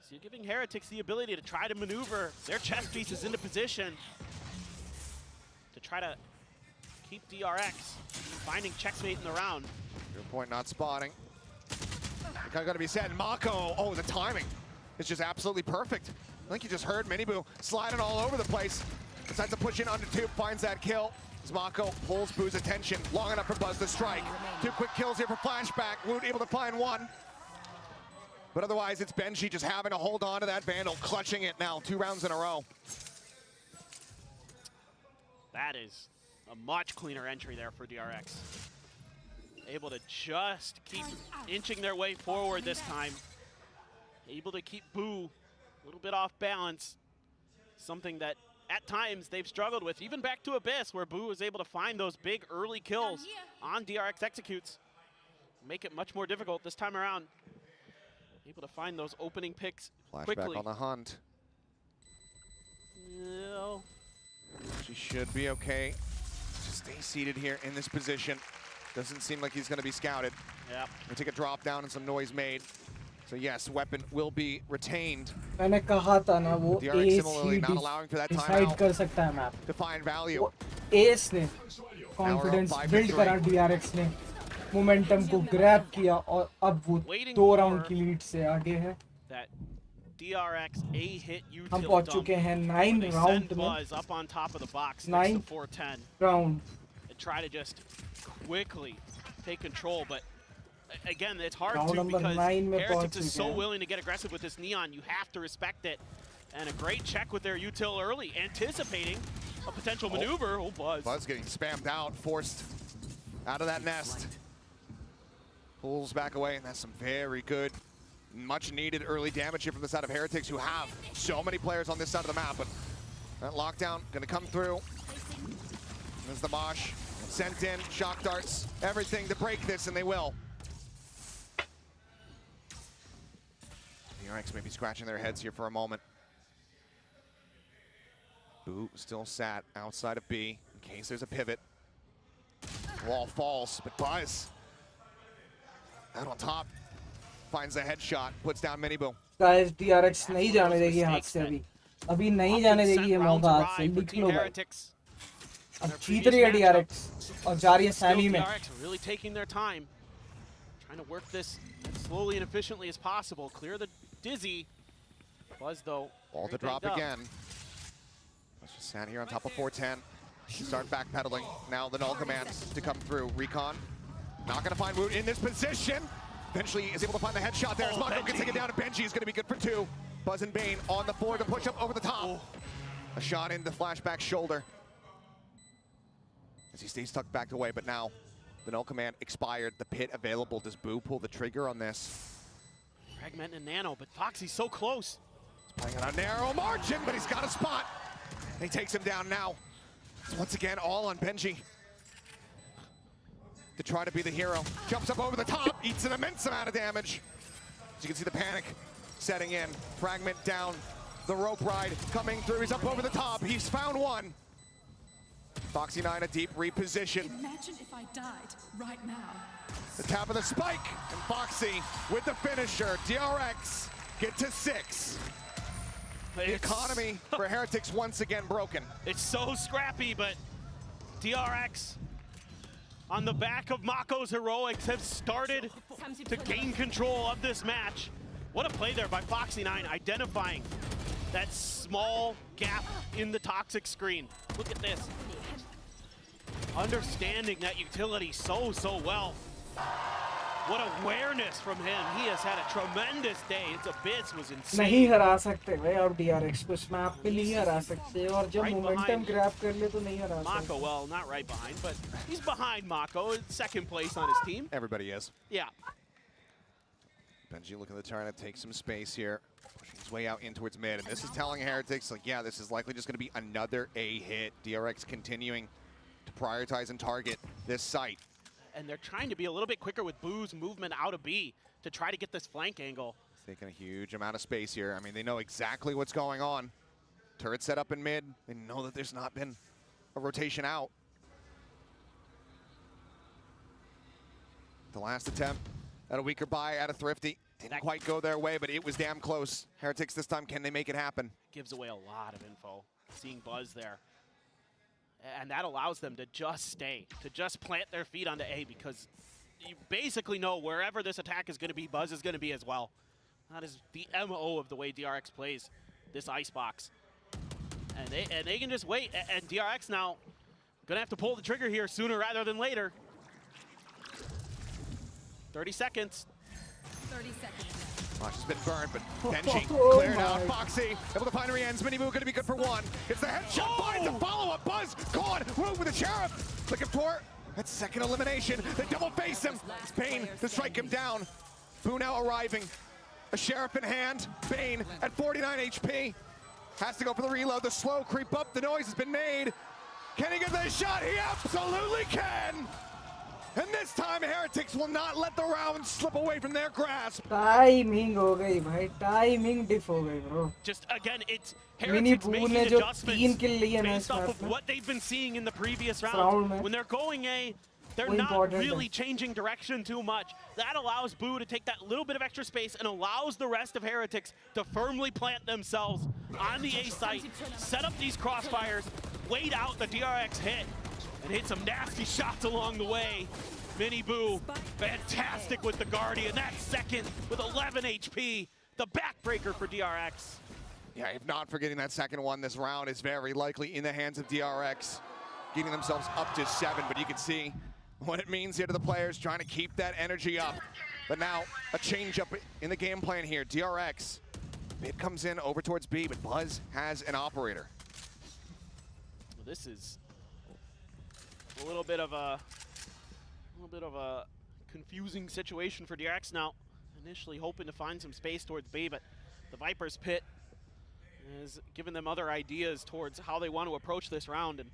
Speaker 15: So you're giving Heretics the ability to try to maneuver their chess pieces into position to try to keep DRX from finding checkmate in the round.
Speaker 14: Good point, not spotting. Kind of got to be said. Mako, oh, the timing is just absolutely perfect. I think you just heard Miniboo sliding all over the place. Decides to push in under tube, finds that kill. As Mako pulls Boo's attention long enough for Buzz to strike. 2 quick kills here for Flashback. Woot able to find 1. But otherwise, it's Benji just having to hold on to that Vandal, clutching it now 2 rounds in a row.
Speaker 15: That is a much cleaner entry there for DRX. Able to just keep inching their way forward this time. Able to keep Boo a little bit off balance. Something that at times they've struggled with, even back to Abyss, where Boo was able to find those big early kills on DRX executes. Make it much more difficult this time around. Able to find those opening picks quickly.
Speaker 14: Flashback on the hunt.
Speaker 15: No.
Speaker 14: She should be okay. Just stay seated here in this position. Doesn't seem like he's going to be scouted.
Speaker 15: Yeah.
Speaker 14: We'll take a drop down and some noise made. So yes, weapon will be retained.
Speaker 3: मैंने कहा था ना वो
Speaker 14: DRX
Speaker 3: ace
Speaker 14: similarly
Speaker 3: he
Speaker 14: not allowing for that
Speaker 3: decide
Speaker 14: timeout
Speaker 3: कर सकता है map.
Speaker 14: to find value.
Speaker 3: Ace ने confidence build करा DRX ने momentum को grab किया और अब वो 2 round की lead से आगे है.
Speaker 15: That DRX A-hit util
Speaker 3: हम पहुंच चुके हैं 9
Speaker 15: they
Speaker 3: round
Speaker 15: send
Speaker 3: में.
Speaker 15: Buzz up on top of the box
Speaker 3: 9
Speaker 15: next to 410.
Speaker 3: round.
Speaker 15: And try to just quickly take control, but again, it's hard
Speaker 3: Round
Speaker 15: to
Speaker 3: number
Speaker 15: because
Speaker 3: 9 में
Speaker 15: Heretics
Speaker 3: पहुंच
Speaker 15: is so
Speaker 3: चुके हैं.
Speaker 15: willing to get aggressive with this Neon. You have to respect it. And a great check with their util early, anticipating a potential maneuver. Oh, Buzz.
Speaker 14: Buzz getting spammed out, forced out of that nest. Pulls back away, and that's some very good, much needed early damage here from the side of Heretics, who have so many players on this side of the map. But that lockdown gonna come through. There's the Mosh. Sent in, shock darts, everything to break this, and they will. The RX may be scratching their heads here for a moment. Boo still sat outside of B in case there's a pivot. Wall falls, but Buzz out on top finds a headshot, puts down Miniboo.
Speaker 3: Guys, DRX नहीं जाने देगी हाथ से अभी. अभी नहीं जाने देगी ये मौका हाथ से. लिख लो भाई. अब जीत रही है DRX और जा रही है सैमी में.
Speaker 15: DRX really taking their time, trying to work this as slowly and efficiently as possible. Clear the Dizzy. Buzz though.
Speaker 14: Ball to drop again. Let's just sat here on top of 410. Start backpedaling. Now the null commands to come through. Recon. Not going to find Woot in this position. Eventually is able to find the headshot there. As Mako can take it down, and Benji is going to be good for 2. Buzz and Bane on the floor to push up over the top. A shot into Flashback's shoulder. As he stays tucked back away, but now the null command expired. The pit available. Does Boo pull the trigger on this?
Speaker 15: Fragment and Nano, but Foxy's so close.
Speaker 14: He's playing on a narrow margin, but he's got a spot. And he takes him down now. It's once again all on Benji. to try to be the hero. Jumps up over the top, eats an immense amount of damage. As you can see the panic setting in. Fragment down, the rope ride coming through. He's up over the top, he's found one. Foxy9 a deep reposition.
Speaker 17: Imagine if I died right now.
Speaker 14: The tap of the spike, and Foxy with the finisher. DRX get to 6. The economy for Heretics once again broken.
Speaker 15: It's so scrappy, but DRX on the back of Mako's heroics have started to gain control of this match. What a play there by Foxy9, identifying that small gap in the toxic screen. Look at this. Understanding that utility so well. What awareness from him. He has had a tremendous day. Its Abyss was insane.
Speaker 3: नहीं हरा सकते भाई आप DRX को इस map पे नहीं हरा सकते और जब मोमेंटम ग्रैब कर ले तो नहीं हरा सकते.
Speaker 15: Mako, well, not right behind, but he's behind Mako, second place on his team.
Speaker 14: Everybody is.
Speaker 15: Yeah.
Speaker 14: Benji looking to try to take some space here. Pushing his way out in towards mid, and this is telling Heretics, like, yeah, this is likely just going to be another A hit. DRX continuing to prioritize and target this site.
Speaker 15: And they're trying to be a little bit quicker with Boo's movement out of B to try to get this flank angle.
Speaker 14: It's taking a huge amount of space here. I mean, they know exactly what's going on. Turret set up in mid. They know that there's not been a rotation out. The last attempt at a weaker buy out of Thrifty. Didn't quite go their way, but it was damn close. Heretics this time, can they make it happen?
Speaker 15: Gives away a lot of info, seeing Buzz there. And that allows them to just stay, to just plant their feet onto A, because you basically know wherever this attack is going to be, Buzz is going to be as well. That is the MO of the way DRX plays this icebox. And they can just wait, and DRX now going to have to pull the trigger here sooner rather than later. 30 seconds.
Speaker 17: 30 seconds.
Speaker 14: Watch has been burned, but Benji cleared out. Foxy able to find Rien's. Miniboo going to be good for one. It's the headshot, finds the follow-up. Buzz gone. Move with the Sheriff. Looking for that second elimination. They double face him. It's Bane to strike him down. Boo now arriving. A Sheriff in hand. Bane at 49 HP. Has to go for the reload. The slow creep up. The noise has been made. Can he get the shot? He absolutely can. And this time, Heretics will not let the round slip away from their grasp.
Speaker 3: Timing हो गई भाई, timing diff हो गई bro.
Speaker 15: Just again, it's Heretics making adjustments
Speaker 3: based
Speaker 15: off of what they've been seeing in the previous round. When they're going A, they're not really changing direction too much. That allows Boo to take that little bit of extra space and allows the rest of Heretics to firmly plant themselves on the A site, set up these crossfires, wait out the DRX hit, and hit some nasty shots along the way. Miniboo, fantastic with the Guardian. That's second with 11 HP. The backbreaker for DRX.
Speaker 14: Yeah, if not forgetting that second one, this round is very likely in the hands of DRX, getting themselves up to 7. But you can see what it means here to the players, trying to keep that energy up. But now, a change up in the game plan here. DRX, Mid comes in over towards B, but Buzz has an operator.
Speaker 15: Well, this is a little bit of a confusing situation for DRX now. Initially hoping to find some space towards B, but the Viper's Pit has given them other ideas towards how they want to approach this round. And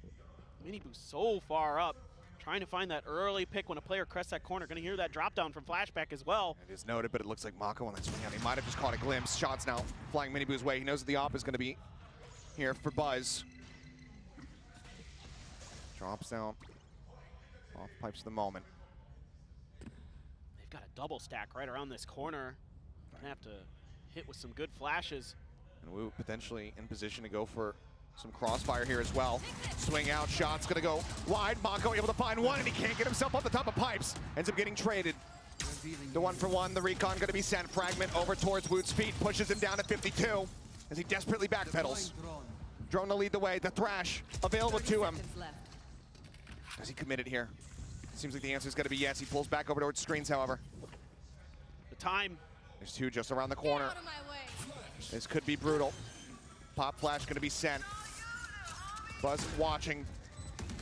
Speaker 15: Miniboo so far up, trying to find that early pick when a player crests that corner. Going to hear that drop down from Flashback as well.
Speaker 14: It is noted, but it looks like Mako on that swing out. He might have just caught a glimpse. Shots now flying Miniboo's way. He knows that the op is going to be here for Buzz. Drops down. Off pipes the moment.
Speaker 15: They've got a double stack right around this corner. Gonna have to hit with some good flashes.
Speaker 14: And Wu potentially in position to go for some crossfire here as well. Swing out, shot's gonna go wide. Mako able to find one, and he can't get himself off the top of pipes. Ends up getting traded. The 1-for-1, the recon gonna be sent. Fragment over towards Woot's feet, pushes him down to 52 as he desperately backpedals. Drone to lead the way, the Thrash available to him. Has he committed here? Seems like the answer is gonna be yes. He pulls back over towards screens, however.
Speaker 15: The time.
Speaker 14: There's two just around the corner. This could be brutal. Pop flash gonna be sent. Buzz watching.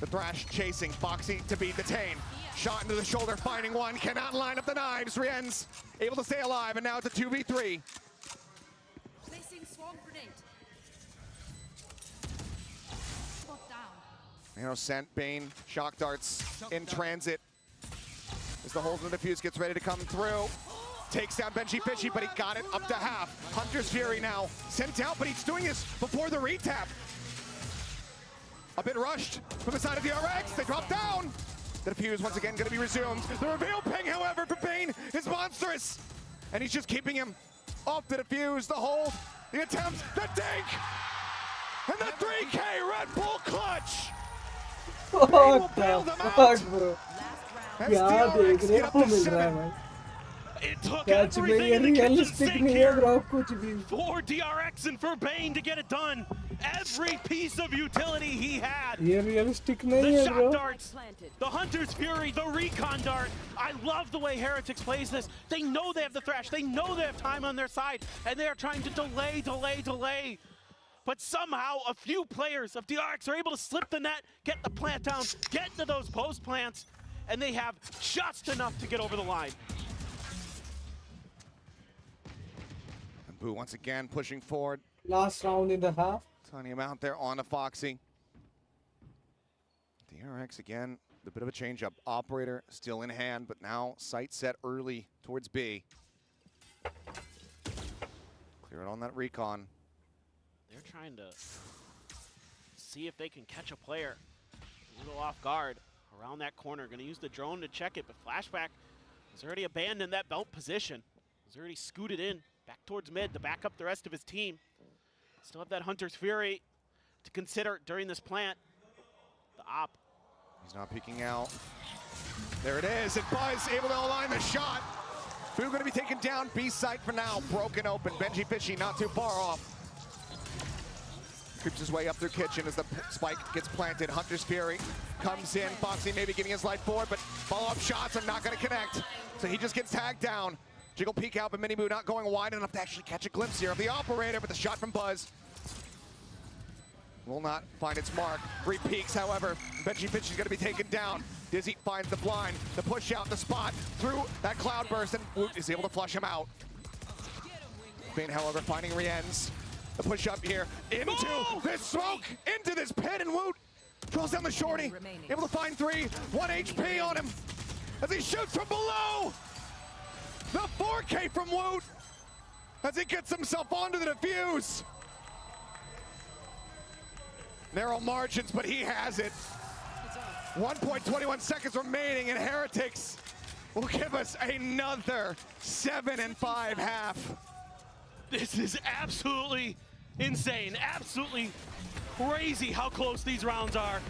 Speaker 14: The Thrash chasing. Foxy to be detained. Shot into the shoulder, finding one. Cannot line up the knives. Rien's able to stay alive, and now it's a 2v3.
Speaker 17: Placing swarm grenade. Spot down.
Speaker 14: Sent Bane, shock darts in transit. As the holes in the defuse gets ready to come through. Takes down BenjiFishy, but he got it up to half. Hunter's Fury now sent out, but he's doing this before the retap. A bit rushed from the side of the RX. They drop down. The defuse once again going to be resumed. The reveal ping, however, for Bane is monstrous. And he's just keeping him off the defuse, the hold, the attempt, the dink, and the 3K Red Bull clutch.
Speaker 3: What the fuck, bro? क्या देख रहे हो मिल रहा है भाई?
Speaker 15: It took
Speaker 3: Catch me
Speaker 15: everything in the kitchen
Speaker 3: realistic
Speaker 15: sink
Speaker 3: नहीं है
Speaker 15: here
Speaker 3: bro कुछ भी.
Speaker 15: for DRX and for Bane to get it done. Every piece of utility he had.
Speaker 3: ये realistic
Speaker 15: The
Speaker 3: नहीं है
Speaker 15: shot
Speaker 3: bro.
Speaker 15: darts, the Hunter's Fury, the recon dart. I love the way Heretics plays this. They know they have the Thrash. They know they have time on their side, and they are trying to delay. But somehow a few players of DRX are able to slip the net, get the plant down, get into those post plants, and they have just enough to get over the line.
Speaker 14: And Boo once again pushing forward.
Speaker 3: Last round in the half.
Speaker 14: Tiny amount there on a Foxy. DRX again, a bit of a change up. Operator still in hand, but now sight set early towards B. Clear it on that recon.
Speaker 15: They're trying to see if they can catch a player a little off guard around that corner. Going to use the drone to check it, but Flashback has already abandoned that belt position. He's already scooted in back towards mid to back up the rest of his team. Still have that Hunter's Fury to consider during this plant. The op.
Speaker 14: He's not peeking out. There it is, and Buzz able to align the shot. Boo going to be taken down. B site for now, broken open. BenjiFishy not too far off. Creeps his way up through kitchen as the spike gets planted. Hunter's Fury comes in. Foxy maybe giving his life forward, but follow-up shots are not going to connect. So he just gets tagged down. Jiggle peek out, but Miniboo not going wide enough to actually catch a glimpse here of the operator, but the shot from Buzz will not find its mark. 3 peeks, however. BenjiFishy's going to be taken down. Dizzy finds the blind, the push out, the spot through that cloud burst, and Woot is able to flush him out. Bane, however, finding Rienz. The push up here into this smoke, into this pit, and Woot draws down the shorty. Able to find 3, 1 HP on him as he shoots from below. The 4K from Woot as he gets himself onto the defuse. Narrow margins, but he has it. 1.21 seconds remaining, and Heretics will give us another 7-5 half.
Speaker 15: This is absolutely insane, absolutely crazy how close these rounds are.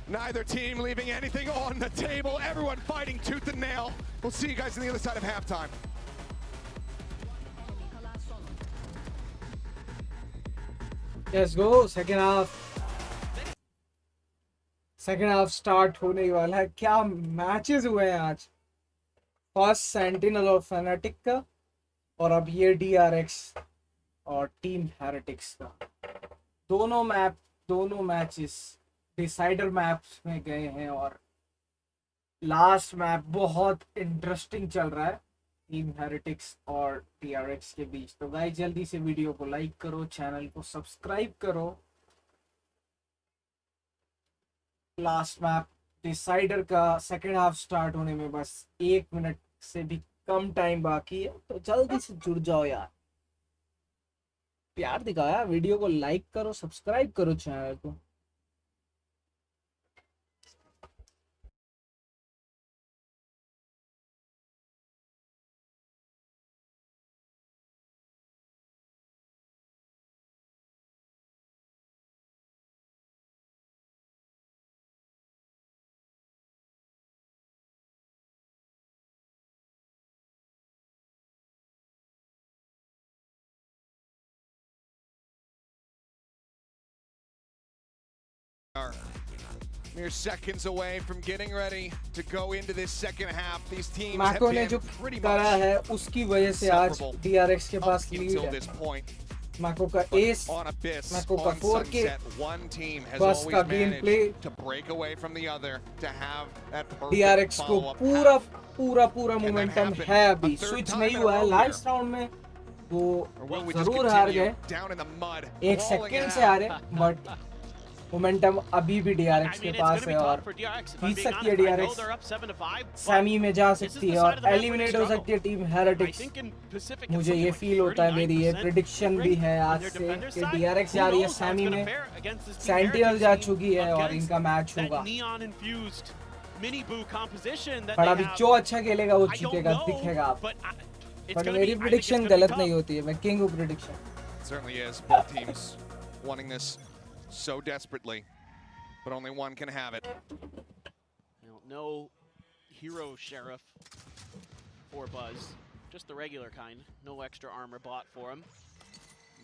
Speaker 14: Neither team leaving anything on the table. Everyone fighting tooth and nail. We'll see you guys on the other side of halftime.
Speaker 3: Let's go, second half. Second half start होने वाला है. क्या matches हुए हैं आज. First sentinel और fanatic का, और अब ये DRX और टीम हेरेटिक्स का. दोनों मैचेस डिसाइडर मैप्स में गए हैं, और लास्ट मैप बहुत इंटरेस्टिंग चल रहा है टीम हेरेटिक्स और DRX के बीच. तो गाइस जल्दी से वीडियो को लाइक करो, चैनल को सब्सक्राइब करो. लास्ट मैप डिसाइडर का सेकेंड हाफ स्टार्ट होने में बस 1 मिनट से भी कम टाइम बाकी है, तो जल्दी से जुड़ जाओ यार. प्यार दिखाओ यार, वीडियो को लाइक करो, सब्सक्राइब करो चैनल को.
Speaker 14: Mere seconds away from getting ready to go into this second half. These teams
Speaker 3: माको ने
Speaker 14: have
Speaker 3: जो
Speaker 14: been pretty
Speaker 3: करा
Speaker 14: much
Speaker 3: है उसकी वजह से आज DRX के पास लीड
Speaker 14: until
Speaker 3: है.
Speaker 14: this point.
Speaker 3: माको का एस,
Speaker 14: On Abyss,
Speaker 3: माको का
Speaker 14: on
Speaker 3: 4K,
Speaker 14: Sunset, one team has
Speaker 3: बस
Speaker 14: always
Speaker 3: का game play.
Speaker 14: managed to break away from the other to have that perfect
Speaker 3: DRX को
Speaker 14: follow-up
Speaker 3: पूरा मोमेंटम है. अभी स्विच नहीं हुआ है. लास्ट राउंड में वो जरूर हार गए, 1 सेकंड से हारे, बट मोमेंटम अभी भी DRX के पास है और जीत सकती है DRX, सेमी में जा सकती है और एलिमिनेट हो सकती है टीम हेरेटिक्स। मुझे ये फील होता है, मेरी ये प्रिडिक्शन भी है आज से कि DRX जा रही है सेमी में, सेंटिनल जा चुकी है और इनका मैच होगा। पर अभी जो अच्छा खेलेगा वो जीतेगा, दिखेगा आप। पर मेरी प्रिडिक्शन गलत नहीं होती है, मैं किंग हूँ prediction.
Speaker 14: Certainly is. Both teams wanting this so desperately, but only one can have it.
Speaker 15: No hero sheriff for Buzz, just the regular kind. No extra armor bought for him.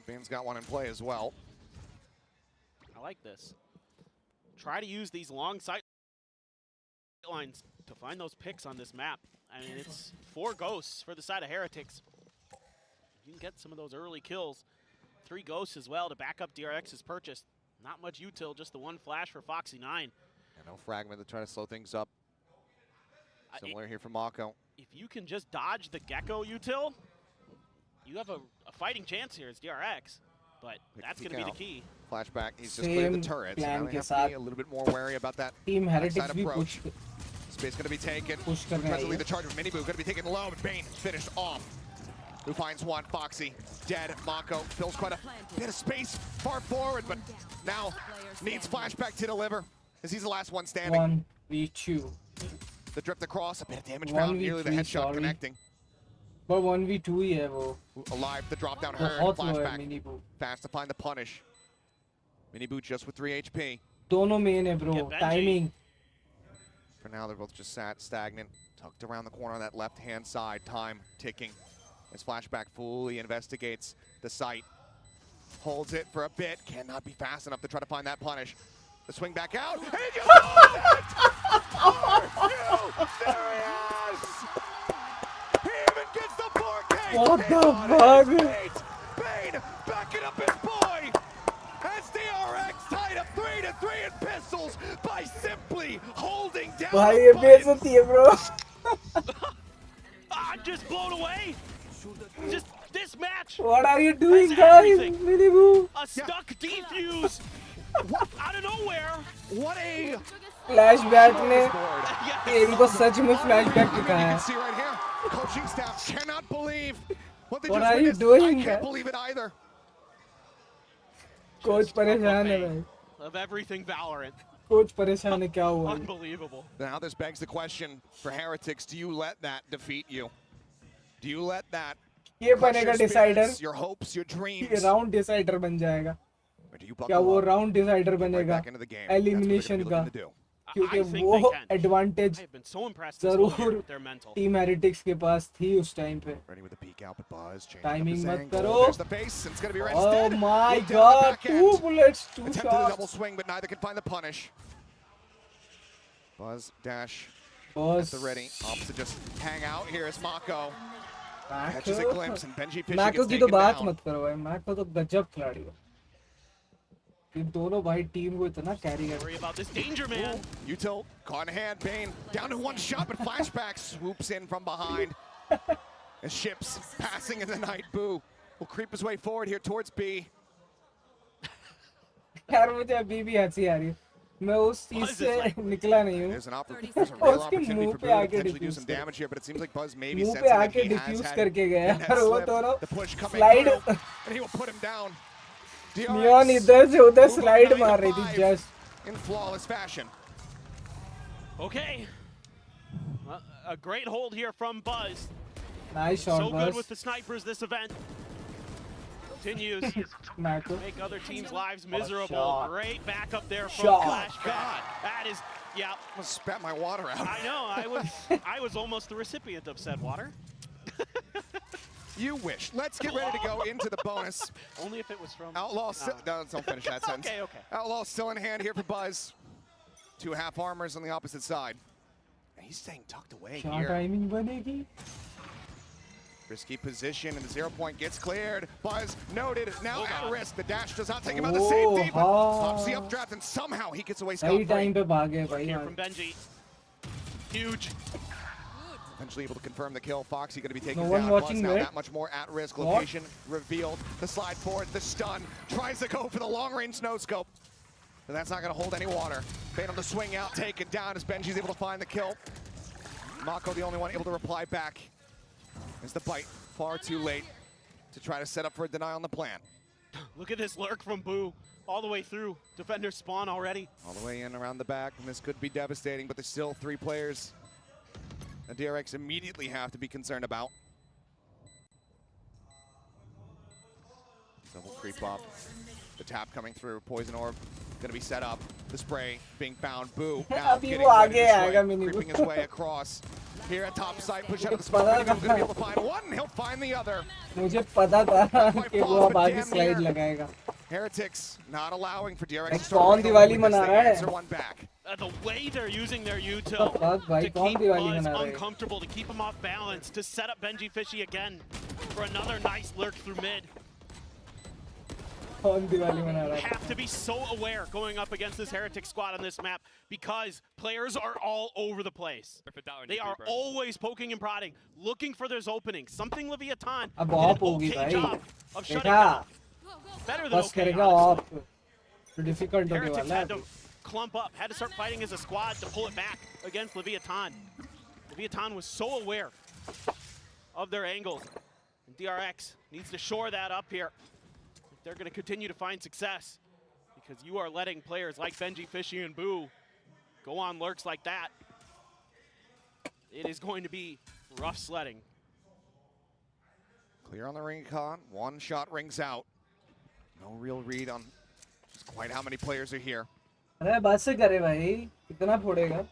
Speaker 14: Bane's got one in play as well.
Speaker 15: I like this. Try to use these long sight lines to find those picks on this map. I mean, it's 4 ghosts for the side of Heretics. You can get some of those early kills. 3 ghosts as well to back up DRX's purchase. Not much util, just the 1 flash for Foxy9.
Speaker 14: And no fragment to try to slow things up. Similar here from Mako.
Speaker 15: If you can just dodge the Gecko util, you have a fighting chance here as DRX. But that's going to be the key.
Speaker 14: Flashback, he's just cleared the turret. So now they have to be a little bit more wary about that
Speaker 3: Team Heretics भी
Speaker 14: approach. Space going to be taken. Presently the charge of Miniboo going to be taken low, but Bane finished off. Who finds one? Foxy dead. Mako fills quite a bit of space far forward, but now needs flashback to deliver as he's the last one standing.
Speaker 3: 1v2.
Speaker 14: The drift across, a bit of damage found, nearly the headshot connecting.
Speaker 3: But 1v2 ही है वो.
Speaker 14: Alive, the drop down her flashback. Fast to find the punish. Miniboo just with 3 HP.
Speaker 3: दोनों main है bro. Timing.
Speaker 14: For now, they're both just sat stagnant, tucked around the corner on that left-hand side. Time ticking. As Flashback fully investigates the site. Holds it for a bit. Cannot be fast enough to try to find that punish. The swing back out. And you There he is! He even gets the 4K!
Speaker 3: What the fuck?
Speaker 14: Bane backing up his boy! SDRX tied up 3-3 in pistols by simply holding down
Speaker 3: भाई ये बेइज्जती है bro.
Speaker 15: I'm just blown away. Just this match.
Speaker 3: What are you doing, guys? Miniboo.
Speaker 15: A stuck defuse out of nowhere.
Speaker 14: What a
Speaker 3: flashback ने इनको सच में flashback दिखाया है.
Speaker 14: See right here, coaching staff cannot believe what they
Speaker 3: What
Speaker 14: just
Speaker 3: are you
Speaker 14: witnessed.
Speaker 3: doing?
Speaker 14: I can't believe it either.
Speaker 3: Coach परेशान है भाई.
Speaker 15: Of everything Valorant.
Speaker 3: Coach परेशान है क्या हुआ?
Speaker 15: Unbelievable.
Speaker 14: Now this begs the question for Heretics: do you let that defeat you? Do you let that
Speaker 3: ये बनेगा decider?
Speaker 14: Your hopes, your dreams.
Speaker 3: ये round decider बन जाएगा. क्या वो round decider बनेगा? Elimination का. क्योंकि वो advantage जरूर Team Heretics के पास थी उस time पे. Timing मत करो. Oh my God! 2 bullets, 2 shots.
Speaker 14: Attempted a double swing, but neither can find the punish. Buzz dash. At the ready. Opposite just hang out here as Mako. Catches a glimpse and Benji Fishy
Speaker 3: Mako
Speaker 14: gets
Speaker 3: की तो
Speaker 14: taken
Speaker 3: बात
Speaker 14: down.
Speaker 3: मत करो भाई. Mako तो गजब खिलाड़ी है. इन दोनों भाई टीम को इतना कैरी कर.
Speaker 15: Worry about this danger, man.
Speaker 14: Util caught in hand. Bane down to 1 shot, but Flashback swoops in from behind. As ships passing in the night. Boo will creep his way forward here towards B.
Speaker 3: यार मुझे अभी भी हंसी आ रही है. मैं उस चीज से निकला नहीं हूँ.
Speaker 14: There's a real opportunity for Boo to potentially do some damage here, but it seems like Buzz maybe
Speaker 3: मुंह
Speaker 14: sensing
Speaker 3: पे
Speaker 14: that
Speaker 3: आके
Speaker 14: he has
Speaker 3: डिफ्यूज
Speaker 14: had
Speaker 3: करके गया
Speaker 14: in that
Speaker 3: और वो
Speaker 14: slip.
Speaker 3: दोनों
Speaker 14: The push coming
Speaker 3: slide
Speaker 14: through, and he will put him down.
Speaker 3: Neon इधर से उधर स्लाइड मार रही थी just
Speaker 14: in flawless fashion.
Speaker 15: Okay. A great hold here from Buzz.
Speaker 3: Nice shot,
Speaker 15: So
Speaker 3: Buzz.
Speaker 15: good with the snipers this event. Continues
Speaker 3: Mako.
Speaker 15: make other teams' lives
Speaker 3: What a
Speaker 15: miserable.
Speaker 3: shot.
Speaker 15: Great backup there from
Speaker 3: Shot.
Speaker 15: Flashback. That is, yeah.
Speaker 14: I spat my water out.
Speaker 15: I know. I was almost the recipient of said water.
Speaker 14: You wish. Let's get ready to go into the bonus.
Speaker 15: Only if it was from
Speaker 14: Outlaw still. No, don't finish that sentence.
Speaker 15: Okay.
Speaker 14: Outlaw still in hand here for Buzz. 2 half armors on the opposite side. And he's staying tucked away
Speaker 3: क्या
Speaker 14: here.
Speaker 3: Timing बनेगी?
Speaker 14: Risky position, and the 0 point gets cleared. Buzz noted, now at risk. The dash does not take him out the safety, but stops the updraft, and somehow he gets away
Speaker 3: सही time
Speaker 14: scot-free.
Speaker 3: पे भागे भाई.
Speaker 15: Here from Benji. Huge.
Speaker 14: Eventually able to confirm the kill. Foxy going to be taken
Speaker 3: No one
Speaker 14: down.
Speaker 3: watching
Speaker 14: Buzz now
Speaker 3: mid.
Speaker 14: that much more at risk.
Speaker 3: What?
Speaker 14: Location revealed. The slide forward, the stun. Tries to go for the long-range no-scope. but that's not going to hold any water. Bane on the swing out, taken down as Benji's able to find the kill. Mako the only one able to reply back. As the bite far too late to try to set up for a deny on the plan.
Speaker 15: Look at this lurk from Boo. All the way through. Defender spawn already.
Speaker 14: All the way in around the back, and this could be devastating, but there's still 3 players that DRX immediately have to be concerned about. Double creep up. The tap coming through. Poison orb going to be set up. The spray being bound. Boo now getting creeping his way across. Here at top side, push out of the spot. He's going to be able to find one, he'll find the other.
Speaker 3: मुझे पता था कि वो अब आगे slide लगाएगा.
Speaker 14: Heretics not allowing for DRX to
Speaker 3: कौन दिवाली मना रहा है?
Speaker 14: answer one back.
Speaker 15: The way they're using their util to keep Buzz uncomfortable, to keep him off balance, to set up Benji Fishy again for another nice lurk through mid. Have to be so aware going up against this Heretic squad on this map because players are all over the place. They are always poking and prodding, looking for those openings. Something Leviathan did an okay job of shutting down. Better than okay, honestly. Heretics had to clump up, had to start fighting as a squad to pull it back against Leviathan. Leviathan was so aware of their angles. And DRX needs to shore that up here. They're going to continue to find success because you are letting players like Benji, Fishy, and Boo go on lurks like that. It is going to be rough sledding.
Speaker 14: Clear on the recon. One shot rings out. No real read on just quite how many players are here.
Speaker 3: अरे बस करे भाई कितना फोड़ेगा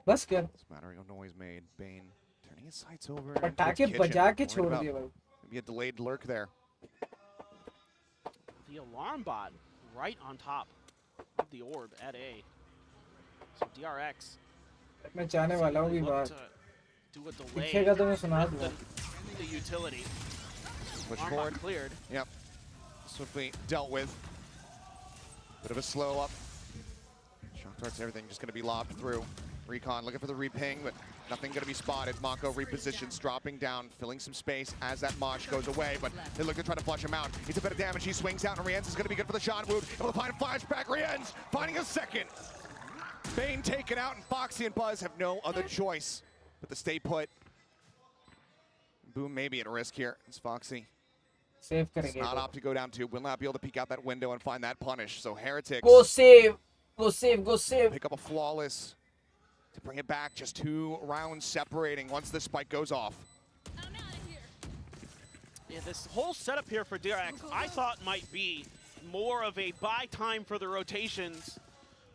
Speaker 3: बस कर.
Speaker 14: Smattering of noise made. Bane turning his sights over.
Speaker 3: पटाखे बजा के छोड़ दिए भाई.
Speaker 14: Maybe a delayed lurk there.
Speaker 15: The alarm bot right on top of the orb at A. So DRX.
Speaker 3: मैं चाहने वाला हूँ कि बात.
Speaker 15: Do a delay.
Speaker 3: दिखेगा तो मैं सुना दूँगा.
Speaker 15: The utility.
Speaker 14: Push
Speaker 15: Alarm
Speaker 14: forward.
Speaker 15: bot cleared.
Speaker 14: Yep. Swiftly dealt with. Bit of a slow up. Shock darts, everything just going to be lobbed through. Recon looking for the reping, but nothing going to be spotted. Mako repositions, dropping down, filling some space as that mosh goes away, but they look to try to flush him out. He's a bit of damage. He swings out, and Rienz is going to be good for the shot. Wood able to find a flashback. Rienz finding a second. Bane taken out, and Foxy and Buzz have no other choice but to stay put. Boom maybe at risk here. It's Foxy.
Speaker 3: Save
Speaker 14: It's not opt to go down to. Will not be able to peek out that window and find that punish. So Heretics.
Speaker 3: Go save. Go save. Go save.
Speaker 14: Pick up a flawless to bring it back. Just 2 rounds separating once the spike goes off.
Speaker 15: Yeah, this whole setup here for DRX, I thought might be more of a buy time for the rotations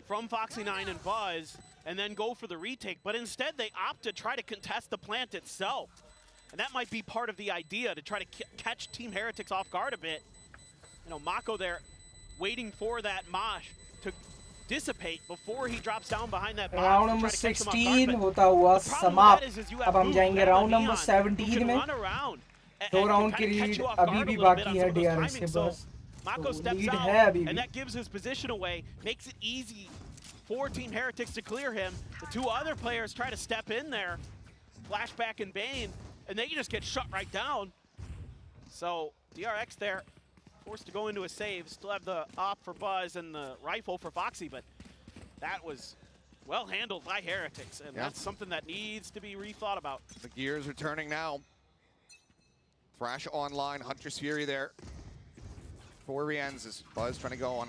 Speaker 15: from Foxy9 and Buzz, and then go for the retake. But instead, they opt to try to contest the plant itself. And that might be part of the idea, to try to catch Team Heretics off guard a bit. You know, Mako there waiting for that mosh to dissipate before he drops down behind that box.
Speaker 3: Round number 16 होता हुआ समाप्त. अब हम जाएंगे round number 17 में. 2 round की lead अभी भी बाकी है DRX के पास.
Speaker 15: Mako steps out, and that gives his position away, makes it easy for Team Heretics to clear him. The 2 other players try to step in there, Flashback and Bane, and they just get shut right down. So DRX there, forced to go into a save. Still have the op for Buzz and the rifle for Foxy, but that was well handled by Heretics, and that's something that needs to be rethought about.
Speaker 14: The gears are turning now. Thrash online, Hunter's Fury there. For Rienz as Buzz trying to go on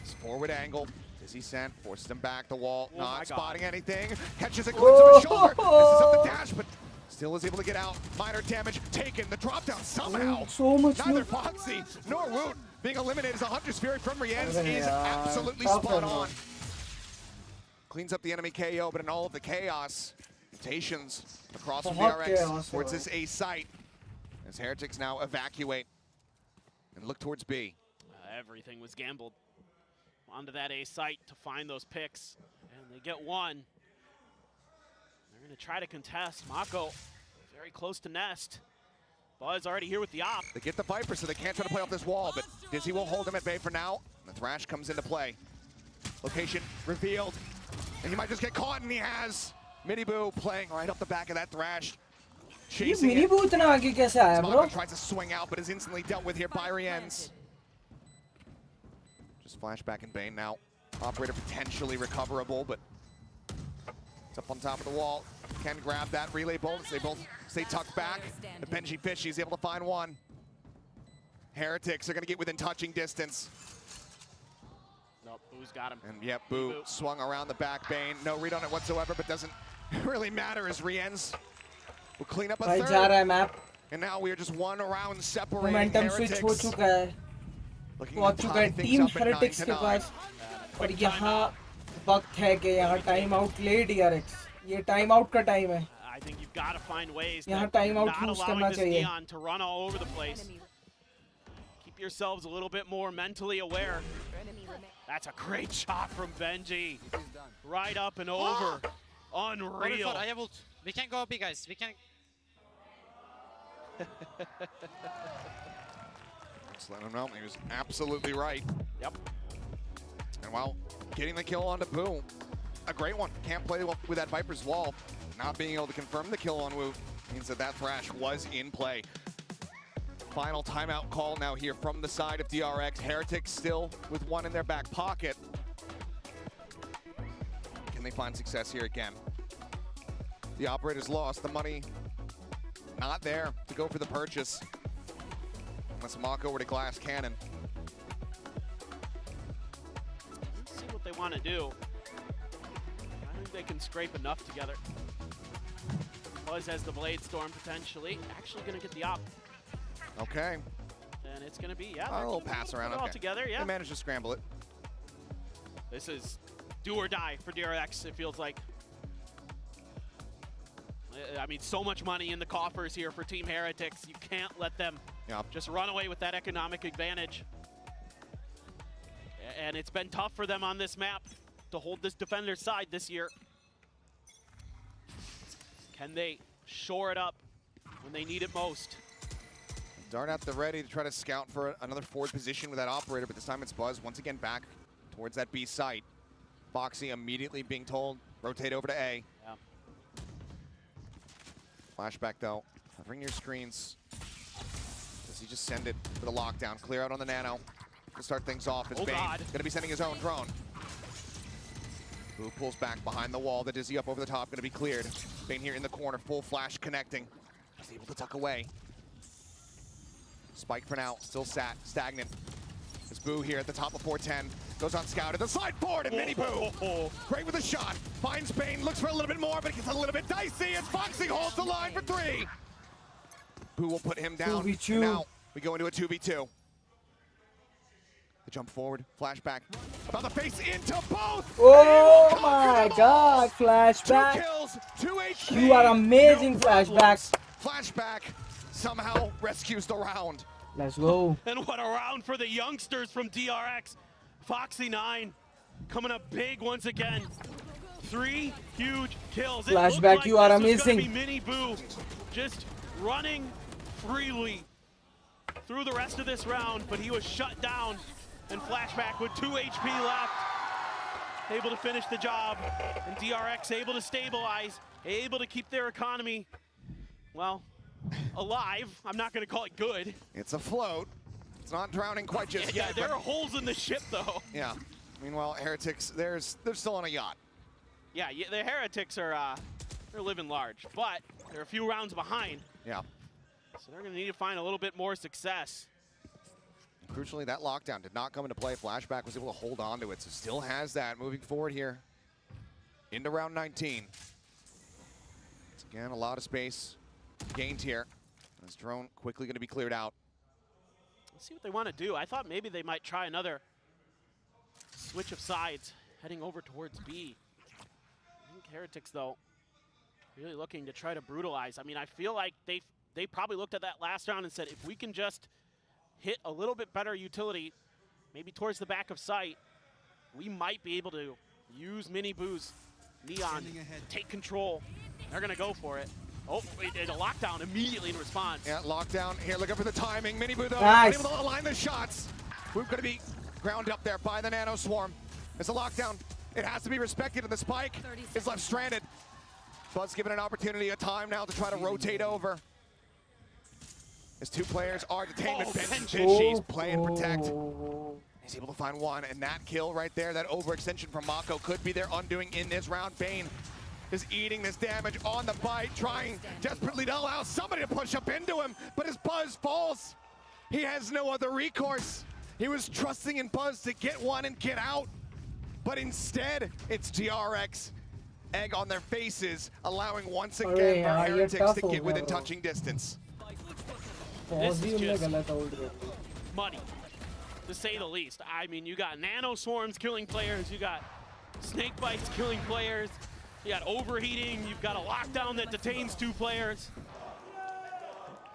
Speaker 14: his forward angle. Dizzy sent, forces him back the wall, not spotting anything. Catches it, going to his shoulder. Misses up the dash, but still is able to get out. Minor damage taken. The drop down somehow.
Speaker 3: So much
Speaker 14: Neither Foxy nor Woot being eliminated as a Hunter's Fury from Rienz is absolutely spot on. Cleans up the enemy KO, but in all of the chaos, rotations across from DRX towards this A site. As Heretics now evacuate and look towards B.
Speaker 15: Everything was gambled onto that A site to find those picks, and they get one. They're going to try to contest. Mako very close to nest. Buzz already here with the op.
Speaker 14: They get the Viper, so they can't try to play off this wall, but Dizzy will hold him at bay for now. And the Thrash comes into play. Location revealed, and he might just get caught, and he has. Miniboo playing right off the back of that Thrash. Chasing it. Mako tries to swing out, but is instantly dealt with here by Rienz. Just Flashback and Bane now. Operator potentially recoverable, but it's up on top of the wall. Can grab that relay bullets. They both stay tucked back. The Benji Fish, he's able to find one. Heretics are going to get within touching distance.
Speaker 15: Nope, Boo's got him.
Speaker 14: And yep, Boo swung around the back Bane. No read on it whatsoever, but doesn't really matter as Rienz will clean up a
Speaker 3: भाई
Speaker 14: third.
Speaker 3: जा रहा है map.
Speaker 14: And now we are just one round separating.
Speaker 3: Momentum switch हो चुका है. पहुंच चुका है टीम हेरेटिक्स के पास. और यहाँ वक्त है कि यहाँ टाइम आउट ले DRX. ये टाइम आउट का टाइम है.
Speaker 15: I think you've got to find ways
Speaker 3: यहाँ
Speaker 15: to
Speaker 3: time out
Speaker 15: not
Speaker 3: use
Speaker 15: allowing
Speaker 3: करना
Speaker 15: this
Speaker 3: चाहिए.
Speaker 15: Neon to run all over the place. Keep yourselves a little bit more mentally aware. That's a great shot from Benji. Right up and over. Unreal.
Speaker 9: I have ult. We can go B, guys. We can.
Speaker 14: Just let him know. He was absolutely right.
Speaker 15: Yep.
Speaker 14: And while getting the kill onto Boo, a great one. Can't play with that Viper's wall. Not being able to confirm the kill on Wu means that that thrash was in play. Final timeout call now here from the side of DRX. Heretics still with one in their back pocket. Can they find success here again? The operator's lost. The money not there to go for the purchase. Let's mock over to Glass Cannon.
Speaker 15: Let's see what they want to do. I think they can scrape enough together. Buzz has the Blade Storm potentially. Actually going to get the op.
Speaker 14: Okay.
Speaker 15: And it's going to be, yeah.
Speaker 14: A little pass around.
Speaker 15: All
Speaker 14: Okay.
Speaker 15: together, yeah.
Speaker 14: They managed to scramble it.
Speaker 15: This is do or die for DRX, it feels like. I mean, so much money in the coffers here for Team Heretics. You can't let them just run away with that economic advantage. And it's been tough for them on this map to hold this defender's side this year. Can they shore it up when they need it most?
Speaker 14: Dart at the ready to try to scout for another forward position with that operator, but this time it's Buzz once again back towards that B site. Foxy immediately being told, rotate over to A.
Speaker 15: Yeah.
Speaker 14: Flashback though, covering your screens. Does he just send it for the lockdown? Clear out on the Nano to start things off as Bane gonna be sending his own drone. Boo pulls back behind the wall, the Dizzy up over the top, gonna be cleared. Bane here in the corner, full flash connecting. He's able to tuck away. Spike for now, still stagnant. It's Boo here at the top of 410. Goes on scout at the slide forward and Mini Boo. Great with a shot. Finds Bane, looks for a little bit more, but it gets a little bit dicey as Foxy holds the line for 3. Boo will put him down.
Speaker 3: 2v2.
Speaker 14: And now we go into a 2v2. The jump forward, flashback. About the face into both.
Speaker 3: Oh my God!
Speaker 14: 2
Speaker 3: Flashback.
Speaker 14: kills, 2 HP.
Speaker 3: You are amazing,
Speaker 14: No
Speaker 3: flashbacks.
Speaker 14: Flashback somehow rescues the round.
Speaker 3: Let's go.
Speaker 15: And what a round for the youngsters from DRX. Foxy 9 coming up big once again. 3 huge kills.
Speaker 3: Flashback,
Speaker 15: like
Speaker 3: you are
Speaker 15: this was gonna
Speaker 3: amazing.
Speaker 15: be Mini Boo just running freely through the rest of this round, but he was shut down. And Flashback with 2 HP left, able to finish the job. And DRX able to stabilize, able to keep their economy, well, alive. I'm not gonna call it good.
Speaker 14: It's afloat. It's not drowning quite just
Speaker 15: Yeah,
Speaker 14: yet.
Speaker 15: there
Speaker 14: but-
Speaker 15: are holes in the ship though.
Speaker 14: Yeah. Meanwhile, Heretics, they're still on a yacht.
Speaker 15: Yeah, the Heretics are they're living large, but they're a few rounds behind.
Speaker 14: Yeah.
Speaker 15: So they're gonna need to find a little bit more success.
Speaker 14: Crucially, that lockdown did not come into play. Flashback was able to hold on to it, so still has that moving forward here into round 19. Once again, a lot of space gained here. This drone quickly going to be cleared out.
Speaker 15: Let's see what they want to do. I thought maybe they might try another switch of sides, heading over towards B. I think Heretics, though, really looking to try to brutalize. I mean, I feel like they probably looked at that last round and said, if we can just hit a little bit better utility, maybe towards the back of sight, we might be able to use Mini Boo's Neon, take control. They're going to go for it. Oh, a lockdown immediately in response.
Speaker 14: Yeah, lockdown here, looking for the timing. Mini Boo, though,
Speaker 3: Nice.
Speaker 14: able to align the shots. We're going to be ground up there by the Nano Swarm. It's a lockdown. It has to be respected, and the Spike is left stranded. Buzz given an opportunity, a time now to try to rotate over. As 2 players are detained with Benji. She's play and protect. He's able to find one, and that kill right there, that overextension from Mako could be their undoing in this round. Bane is eating this damage on the bite, trying desperately to allow somebody to push up into him, but his Buzz falls. He has no other recourse. He was trusting in Buzz to get one and get out, but instead, it's DRX. Egg on their faces, allowing once again for Heretics to get within touching distance.
Speaker 15: This is just muddy, to say the least. I mean, you got nano swarms killing players, you got snake bites killing players, you got overheating, you've got a lockdown that detains 2 players.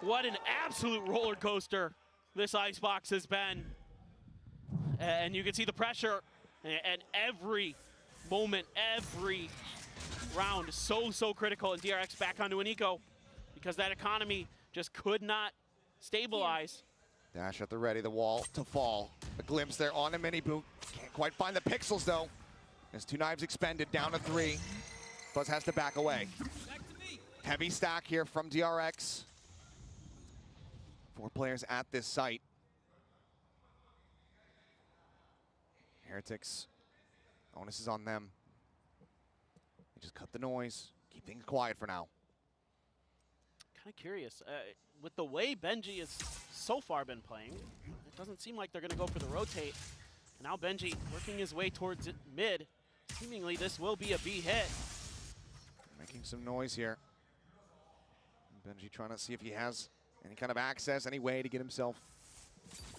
Speaker 15: What an absolute roller coaster this Icebox has been. And you can see the pressure, and every moment, every round is so critical, and DRX back onto an eco because that economy just could not stabilize.
Speaker 14: Dash at the ready, the wall to fall. A glimpse there on a mini boot. Can't quite find the pixels though. As 2 knives expended, down to 3. Buzz has to back away. Heavy stack here from DRX. 4 players at this site. Heretics, onus is on them. They just cut the noise, keep things quiet for now.
Speaker 15: Kind of curious, with the way Benji has so far been playing, it doesn't seem like they're going to go for the rotate. And now Benji working his way towards it mid. Seemingly this will be a B hit.
Speaker 14: Making some noise here. Benji trying to see if he has any kind of access, any way to get himself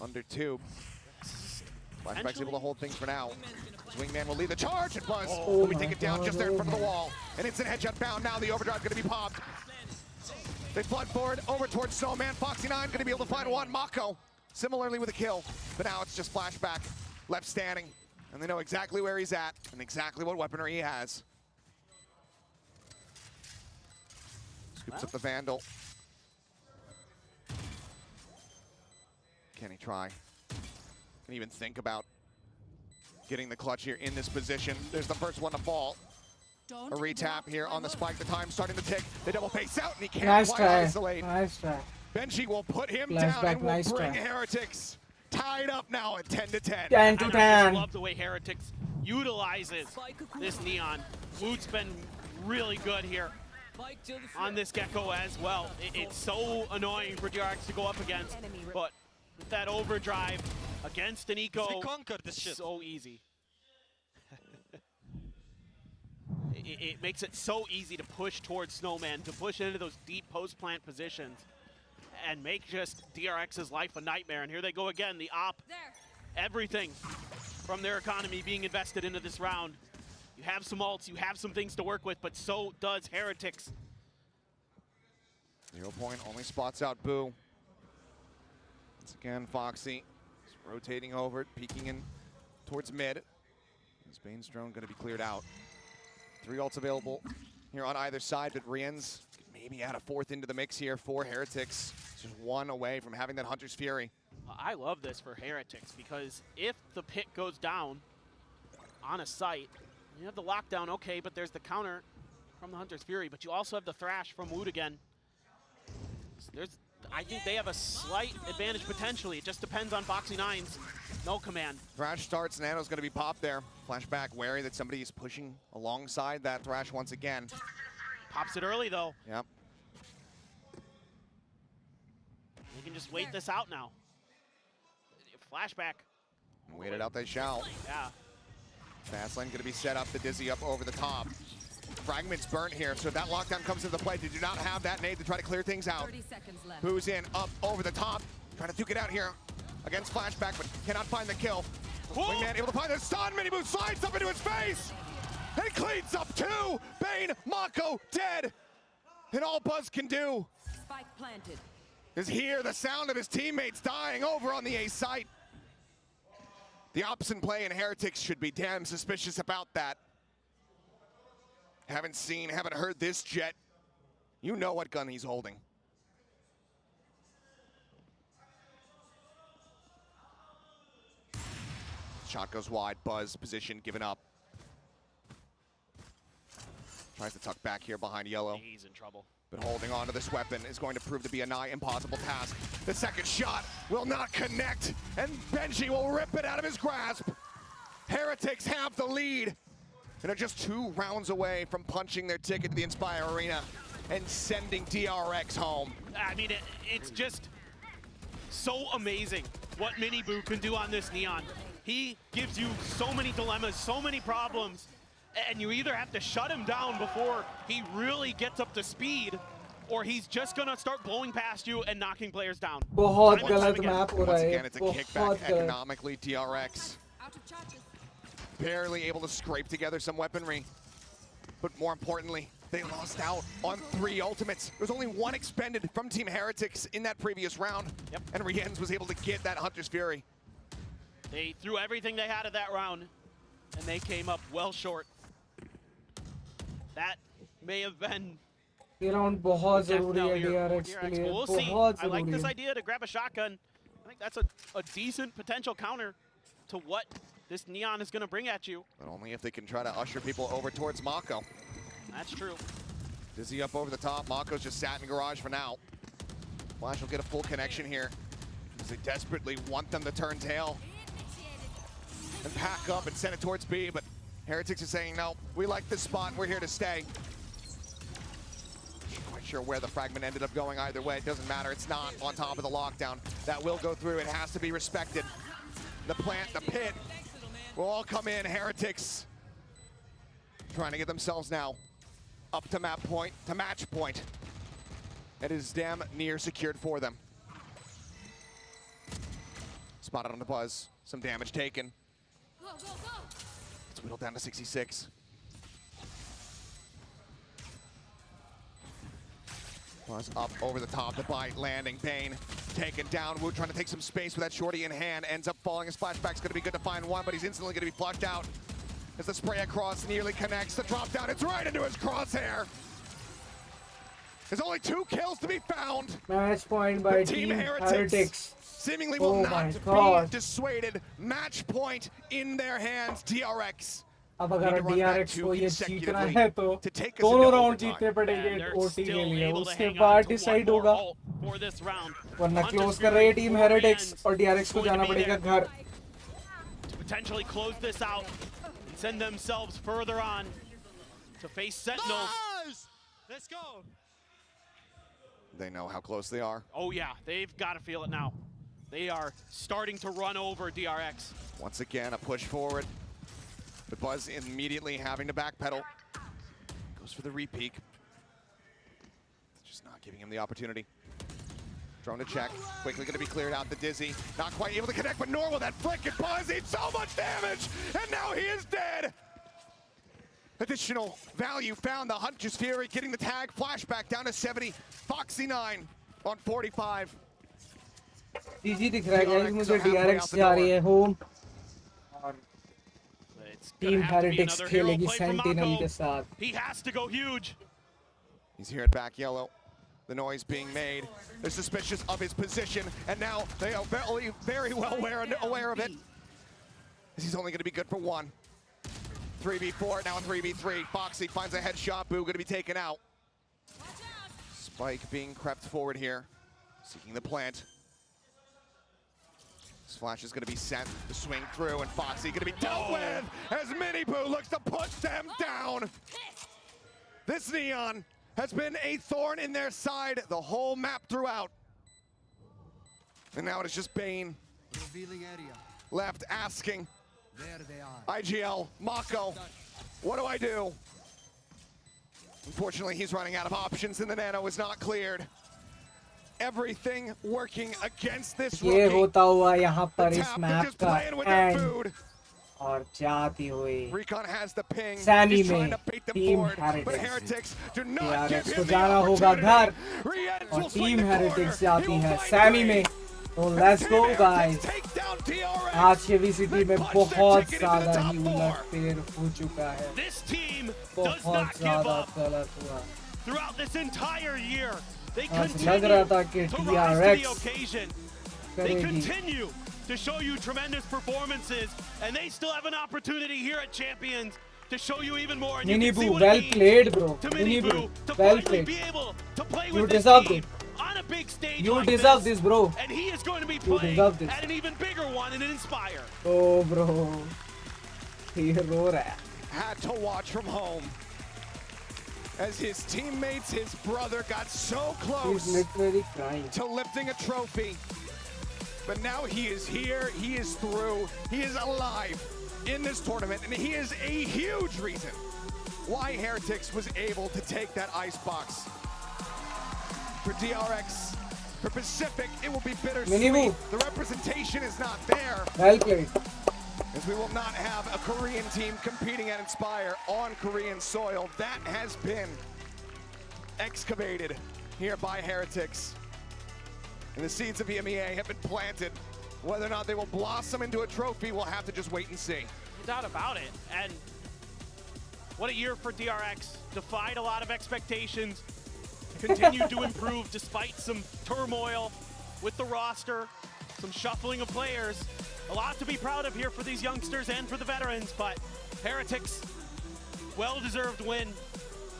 Speaker 14: under tube. Flashback's able to hold things for now. Wingman will lead the charge, and Buzz will be taken down just there in front of the wall. An instant headshot found. Now the overdrive going to be popped. They flood forward over towards Snowman. Foxy9 going to be able to find one. Mako similarly with a kill, but now it's just Flashback left standing, and they know exactly where he's at and exactly what weaponry he has. Scoops up the Vandal. Can he try? Can even think about getting the clutch here in this position. There's the first one to fall. A retap here on the spike. The time's starting to tick. The double face out, and he can't quite isolate.
Speaker 3: Nice try.
Speaker 14: Benji will put him down and will bring Heretics tied up now at 10-10.
Speaker 3: 10-10.
Speaker 15: I love the way Heretics utilizes this Neon. Woot's been really good here on this Gecko as well. It's so annoying for DRX to go up against, but with that overdrive against an eco, so easy. It makes it so easy to push towards Snowman, to push into those deep post-plant positions and make just DRX's life a nightmare. And here they go again, the op. Everything from their economy being invested into this round. You have some ults, you have some things to work with, but so does Heretics.
Speaker 14: 0 point, only spots out Boo. Once again, Foxy is rotating over, peeking in towards mid. Bane's drone going to be cleared out. 3 ults available here on either side, but Rien's maybe add a 4th into the mix here for Heretics. Just 1 away from having that Hunter's Fury.
Speaker 15: I love this for Heretics because if the pit goes down on a site, you have the lockdown, okay, but there's the counter from the Hunter's Fury, but you also have the thrash from Woot again. So I think they have a slight advantage potentially. It just depends on Foxy9's no command.
Speaker 14: Thrash starts, Nano's going to be popped there. Flashback wary that somebody is pushing alongside that Thrash once again.
Speaker 15: Pops it early though.
Speaker 14: Yep.
Speaker 15: They can just wait this out now. Flashback.
Speaker 14: Wait it out they shall.
Speaker 15: Yeah.
Speaker 14: Fast lane going to be set up, the Dizzy up over the top. Fragments burnt here, so if that lockdown comes into play, they do not have that nade to try to clear things out.
Speaker 17: 30 seconds left.
Speaker 14: Who's in, up, over the top, trying to duke it out here against Flashback, but cannot find the kill. Wingman able to find the stun, mini move slides up into his face, and cleans up 2. Bane, Mako, dead. And all Buzz can do
Speaker 17: Spike planted.
Speaker 14: is hear the sound of his teammates dying over on the A site. The ops in play and Heretics should be damn suspicious about that. Haven't seen, haven't heard this Jet. You know what gun he's holding. Shot goes wide, Buzz, position given up. Tries to tuck back here behind yellow.
Speaker 15: He's in trouble.
Speaker 14: But holding on to this weapon is going to prove to be a nigh impossible task. The second shot will not connect, and Benji will rip it out of his grasp. Heretics have the lead, and are just 2 rounds away from punching their ticket to the Inspire Arena and sending DRX home.
Speaker 15: I mean, it's just so amazing what Mini Boo can do on this Neon. He gives you so many dilemmas, so many problems, and you either have to shut him down before he really gets up to speed, or he's just gonna start blowing past you and knocking players down.
Speaker 3: बहुत गलत map हो रहा
Speaker 14: Once
Speaker 3: है,
Speaker 14: again, it's a kickback
Speaker 3: बहुत
Speaker 14: economically. DRX barely able to scrape together some weaponry, but more importantly, they lost out on 3 ultimates. There was only 1 expended from Team Heretics in that previous round, and Riens was able to get that Hunter's Fury.
Speaker 15: They threw everything they had at that round, and they came up well short. That may have been
Speaker 3: ये round बहुत ज़रूरी है
Speaker 15: DRX
Speaker 3: DRX के लिए,
Speaker 15: We'll see.
Speaker 3: बहुत
Speaker 15: I like
Speaker 3: ज़रूरी
Speaker 15: this
Speaker 3: है.
Speaker 15: idea to grab a shotgun. I think that's a decent potential counter to what this Neon is going to bring at you.
Speaker 14: But only if they can try to usher people over towards Mako.
Speaker 15: That's true.
Speaker 14: Dizzy up over the top. Mako's just sat in garage for now. Flash will get a full connection here, because they desperately want them to turn tail and pack up and send it towards B, but Heretics is saying, no, we like this spot, we're here to stay. Not quite sure where the fragment ended up going either way. It doesn't matter, it's not on top of the lockdown. That will go through, it has to be respected. The plant, the pit, will all come in. Heretics trying to get themselves now up to map point, to match point. It is damn near secured for them. Spotted on the buzz, some damage taken. It's whittled down to 66. Buzz up over the top, the bite landing. Bane taken down. Wu trying to take some space with that shorty in hand. Ends up falling. His flashback's going to be good to find one, but he's instantly going to be flushed out as the spray across nearly connects. The drop down, it's right into his crosshair. There's only 2 kills to be found.
Speaker 3: Match point by
Speaker 14: Team
Speaker 3: Team
Speaker 14: Heretics
Speaker 3: Heretics.
Speaker 14: seemingly will not be dissuaded. Match point in their hands. DRX.
Speaker 3: अब अगर DRX को ये जीतना है तो दोनों round जीतने पड़ेंगे OT के लिए, उसके बाद डिसाइड होगा, वरना क्लोज कर रही है टीम हेरेटिक्स और DRX को जाना पड़ेगा घर.
Speaker 15: To potentially close this out and send themselves further on to face Sentinels.
Speaker 7: Let's go.
Speaker 14: They know how close they are.
Speaker 15: Oh yeah, they've got to feel it now. They are starting to run over DRX.
Speaker 14: Once again, a push forward. But Buzz immediately having to backpedal. Goes for the re-peek. Just not giving him the opportunity. Drone to check. Quickly going to be cleared out. The Dizzy. Not quite able to connect, but nor will that flick. And Buzz eats so much damage. And now he is dead. Additional value found. The Hunter's Fury getting the tag. Flashback down to 70. Foxy9 on 45.
Speaker 3: GG दिख रहा है guys, मुझे DRX जा रही है home और team heretics खेलेगी sentinel के साथ.
Speaker 15: He has to go huge.
Speaker 14: He's here at back yellow. The noise being made. They're suspicious of his position, and now they are very well aware of it. He's only going to be good for 1. 3v4, now 3v3. Foxy finds a headshot. Boo going to be taken out. Spike being crept forward here, seeking the plant. Flash is going to be sent to swing through, and Foxy going to be dealt with as Mini Boo looks to put them down. This Neon has been a thorn in their side the whole map throughout. And now it is just Bane
Speaker 12: Revealing area.
Speaker 14: left asking,
Speaker 12: There they are.
Speaker 14: IGL, Mako, what do I do? Unfortunately, he's running out of options, and the Nano is not cleared. Everything working against this rookie.
Speaker 3: ये होता हुआ यहाँ पर इस map का and और जाती हुई
Speaker 14: Recon has the ping.
Speaker 3: Sammy
Speaker 14: He's
Speaker 3: में
Speaker 14: trying to bait them
Speaker 3: team
Speaker 14: forward, but Heretics do not give
Speaker 3: DRX को
Speaker 14: him the
Speaker 3: जाना होगा घर
Speaker 14: opportunity.
Speaker 3: और टीम हेरेटिक्स जाती है सैमी में. तो लेट्स गो गाइस. आज के VCT में बहुत ज़्यादा ही उलटफेर हो चुका है, बहुत ज़्यादा गलत हुआ.
Speaker 15: Throughout this entire year, they
Speaker 3: आज लग रहा था कि DRX
Speaker 15: They continue to show you tremendous performances, and they still have an opportunity here at Champions to show you even more. And
Speaker 3: Mini
Speaker 15: you can see
Speaker 3: Boo,
Speaker 15: what
Speaker 3: well
Speaker 15: it means
Speaker 3: played, bro.
Speaker 15: to
Speaker 3: Mini
Speaker 15: Mini
Speaker 3: Boo,
Speaker 15: Boo to
Speaker 3: well
Speaker 15: finally
Speaker 3: played.
Speaker 15: be able to play
Speaker 3: You
Speaker 15: with this
Speaker 3: deserve
Speaker 15: team
Speaker 3: it.
Speaker 15: on a big stage
Speaker 3: You
Speaker 15: like
Speaker 3: deserve this, bro.
Speaker 15: And he is going to be
Speaker 3: You
Speaker 15: playing
Speaker 3: deserve this.
Speaker 15: at an even bigger one in an Inspire.
Speaker 3: Oh, bro. He ro raha hai.
Speaker 14: Had to watch from home as his teammates, his brother, got so close
Speaker 3: He's literally crying.
Speaker 14: to lifting a trophy. But now he is here, he is through, he is alive in this tournament, and he is a huge reason why Heretics was able to take that icebox. For DRX, for Pacific, it will be bittersweet. The representation is not there.
Speaker 3: Well played.
Speaker 14: As we will not have a Korean team competing at Inspire on Korean soil. That has been excavated here by Heretics. And the seeds of EMEA have been planted. Whether or not they will blossom into a trophy, we'll have to just wait and see.
Speaker 15: No doubt about it. And what a year for DRX. Defied a lot of expectations. Continued to improve despite some turmoil with the roster, some shuffling of players. A lot to be proud of here for these youngsters and for the veterans, but Heretics, well-deserved win.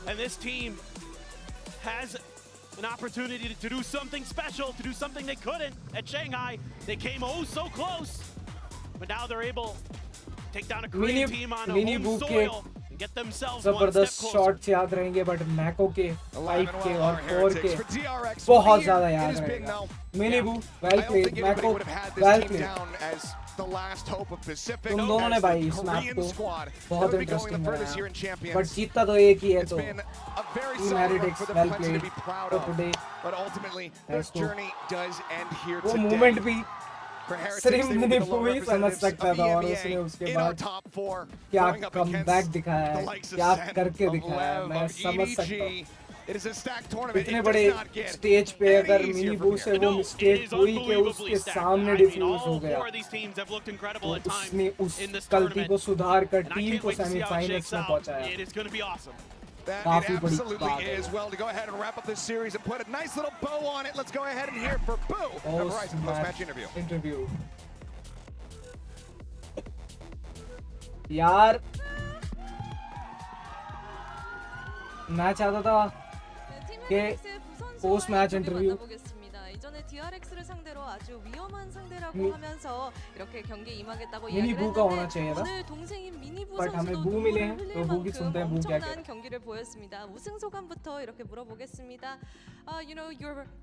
Speaker 15: And this team has an opportunity to do something special, to do something they couldn't at Shanghai. They came oh so close, but now they're able to take down a Korean team on a home soil and get themselves one step
Speaker 3: जबरदस्त
Speaker 15: closer.
Speaker 3: Shots याद रहेंगे but मैको के 5 के और 4 के बहुत ज्यादा याद रहेगा मिनी बू वेल प्लेड मैको well played
Speaker 14: the last hope of Pacific.
Speaker 3: तुम दोनों ने भाई इस मैप को बहुत इंटरेस्टिंग बनाया बट जीता तो एक ही है तो team heretics well played for today
Speaker 14: but ultimately the journey does end here
Speaker 3: वो
Speaker 14: today.
Speaker 3: मूवमेंट भी
Speaker 14: For Heretics,
Speaker 3: सिर्फ
Speaker 14: they will
Speaker 3: mini
Speaker 14: be the
Speaker 3: बू ही समझ
Speaker 14: representatives
Speaker 3: सकता
Speaker 14: of
Speaker 3: था और
Speaker 14: EMEA
Speaker 3: उसने उसके
Speaker 14: in our
Speaker 3: बाद
Speaker 14: top four,
Speaker 3: क्या
Speaker 14: going up
Speaker 3: कमबैक
Speaker 14: against
Speaker 3: दिखाया
Speaker 14: the
Speaker 3: है
Speaker 14: likes of
Speaker 3: क्या
Speaker 14: Seth,
Speaker 3: करके
Speaker 14: of
Speaker 3: दिखाया है
Speaker 14: Lev,
Speaker 3: मैं
Speaker 14: of
Speaker 3: समझ
Speaker 14: EDG.
Speaker 3: सकता हूँ
Speaker 14: It is a stacked tournament.
Speaker 3: इतने
Speaker 14: It
Speaker 3: बड़े
Speaker 14: does not get
Speaker 3: स्टेज पे
Speaker 14: any
Speaker 3: अगर
Speaker 14: easier
Speaker 3: मिनी
Speaker 14: from
Speaker 3: बू
Speaker 14: here.
Speaker 3: से वो मिस्टेक हुई कि उसके सामने डिफ्यूज हो गया तो उसने उस गलती को सुधार कर टीम को सेमीफाइनल्स में पहुंचाया
Speaker 14: That
Speaker 3: काफी
Speaker 14: it
Speaker 3: बड़ी
Speaker 14: absolutely
Speaker 3: बात है
Speaker 14: is. Well, to go ahead and wrap up this series and put a nice little bow on it, let's go ahead and hear for Boo of Horizon post-match interview.
Speaker 3: यार मैं चाहता था कि post match interview
Speaker 6: 이전에 DRX를 상대로 아주 위험한 상대라고 하면서 이렇게 경기에 임하겠다고
Speaker 3: 미니
Speaker 6: 이야기를
Speaker 3: 부가 होना
Speaker 6: 했는데
Speaker 3: चाहिए था
Speaker 6: 오늘 동생인 미니부
Speaker 3: but हमें
Speaker 6: 선수도
Speaker 3: बू मिले हैं
Speaker 6: 눈물을
Speaker 3: तो
Speaker 6: 흘릴
Speaker 3: बू की
Speaker 6: 만큼
Speaker 3: सुनते हैं बू क्या
Speaker 6: 엄청난
Speaker 3: कहते
Speaker 6: 경기를 보였습니다. 우승 소감부터 이렇게 물어보겠습니다. You know,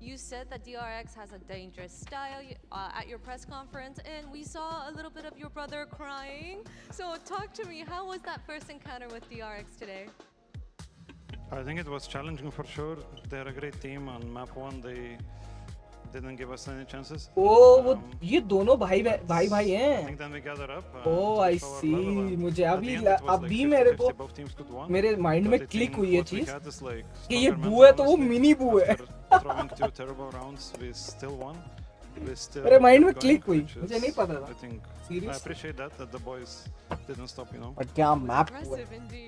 Speaker 6: you said that DRX has a dangerous style at your press conference, and we saw a little bit of your brother crying. So talk to me, how was that first encounter with DRX today?
Speaker 21: I think it was challenging for sure. They're a great team. On map 1, they didn't give us any chances.
Speaker 3: ओ वो ये दोनों भाई भाई हैं
Speaker 21: I think then we gathered up.
Speaker 3: ओ आई सी मुझे अभी मेरे को मेरे माइंड में क्लिक हुई ये चीज कि ये बू है तो वो मिनी बू है
Speaker 21: Throwing 2 terrible rounds, we still won.
Speaker 3: मेरे माइंड में क्लिक हुई मुझे नहीं पता था
Speaker 21: I appreciate that the boys didn't stop, you know.
Speaker 3: But क्या मैप हुआ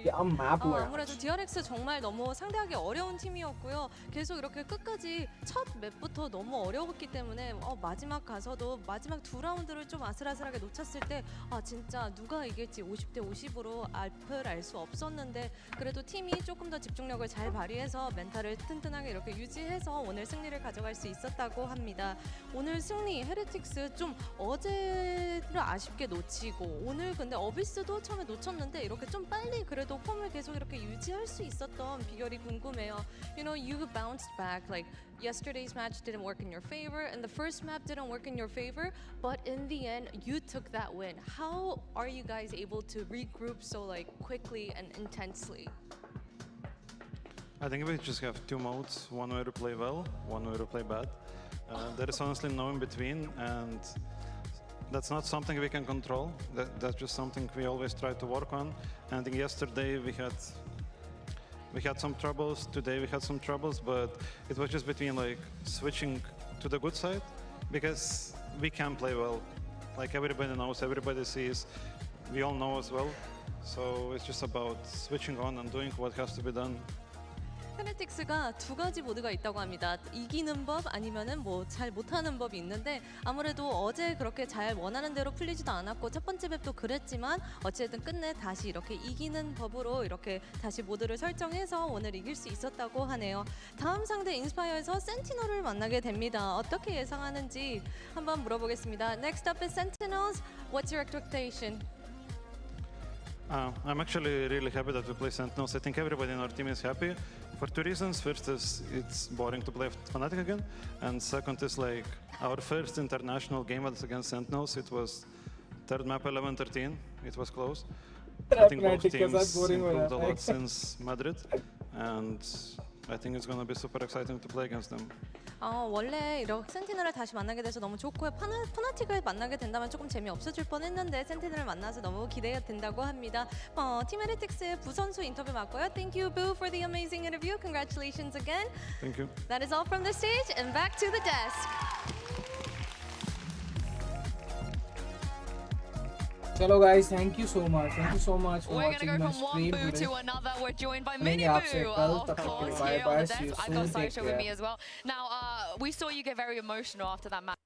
Speaker 3: क्या मैप हुआ
Speaker 6: 아무래도 DRX 정말 너무 상대하기 어려운 팀이었고요. 계속 이렇게 끝까지 첫 맵부터 너무 어려웠기 때문에 마지막 가서도 마지막 두 라운드를 좀 아슬아슬하게 놓쳤을 때 진짜 누가 이길지 50대 50으로 앞을 알 수 없었는데 그래도 팀이 조금 더 집중력을 잘 발휘해서 멘탈을 튼튼하게 이렇게 유지해서 오늘 승리를 가져갈 수 있었다고 합니다. 오늘 승리 헤레틱스 좀 어제를 아쉽게 놓치고 오늘 근데 어비스도 처음에 놓쳤는데 이렇게 좀 빨리 그래도 폼을 계속 이렇게 유지할 수 있었던 비결이 궁금해요. You know, you bounced back. Like yesterday's match didn't work in your favor, and the first map didn't work in your favor, but in the end, you took that win. How are you guys able to regroup so like quickly and intensely?
Speaker 21: I think we just have two modes. One way to play well, one way to play bad. There is honestly no in between, and that's not something we can control. That's just something we always try to work on. And I think yesterday we had some troubles. Today we had some troubles, but it was just between like switching to the good side, because we can play well. Like everybody knows, everybody sees, we all know as well. So it's just about switching on and doing what has to be done.
Speaker 6: 헤레틱스가 두 가지 모드가 있다고 합니다. 이기는 법 아니면은 뭐 잘 못하는 법이 있는데 아무래도 어제 그렇게 잘 원하는 대로 풀리지도 않았고 첫 번째 맵도 그랬지만 어쨌든 끝내 다시 이렇게 이기는 법으로 이렇게 다시 모드를 설정해서 오늘 이길 수 있었다고 하네요. 다음 상대 인스파이어에서 센티널을 만나게 됩니다. 어떻게 예상하는지 한번 물어보겠습니다. Next up is Sentinels. What's your expectation?
Speaker 21: I'm actually really happy that we play Sentinels. I think everybody in our team is happy for two reasons. First is it's boring to play Fnatic again, and second is like our first international game was against Sentinels. It was third map 11-13. It was close. I think both teams improved a lot since Madrid, and I think it's going to be super exciting to play against them.
Speaker 6: 원래 이렇게 센티널을 다시 만나게 돼서 너무 좋고요. 파나틱을 만나게 된다면 조금 재미없어질 뻔했는데 센티널을 만나서 너무 기대가 된다고 합니다. 팀 헤레틱스의 부 선수 인터뷰 맞고요. Thank you, Boo, for the amazing interview. Congratulations again.
Speaker 21: Thank you.
Speaker 6: That is all from the stage and back to the desk.
Speaker 3: Hello guys, thank you so much. Thank you so much for
Speaker 1: We're
Speaker 3: watching
Speaker 1: gonna go
Speaker 3: my
Speaker 1: from one
Speaker 3: stream
Speaker 1: boo
Speaker 3: today.
Speaker 1: to another. We're joined by
Speaker 3: मिलेंगे
Speaker 1: Mini
Speaker 3: आपसे
Speaker 1: Boo,
Speaker 3: कल,
Speaker 1: of
Speaker 3: तब तक के
Speaker 1: course,
Speaker 3: लिए bye
Speaker 1: here on
Speaker 3: bye.
Speaker 1: the
Speaker 3: See you
Speaker 1: desk. I've
Speaker 3: soon.
Speaker 1: got
Speaker 3: Take
Speaker 1: Sasha with
Speaker 3: care.
Speaker 1: me as well. Now, we saw you get very emotional after that match.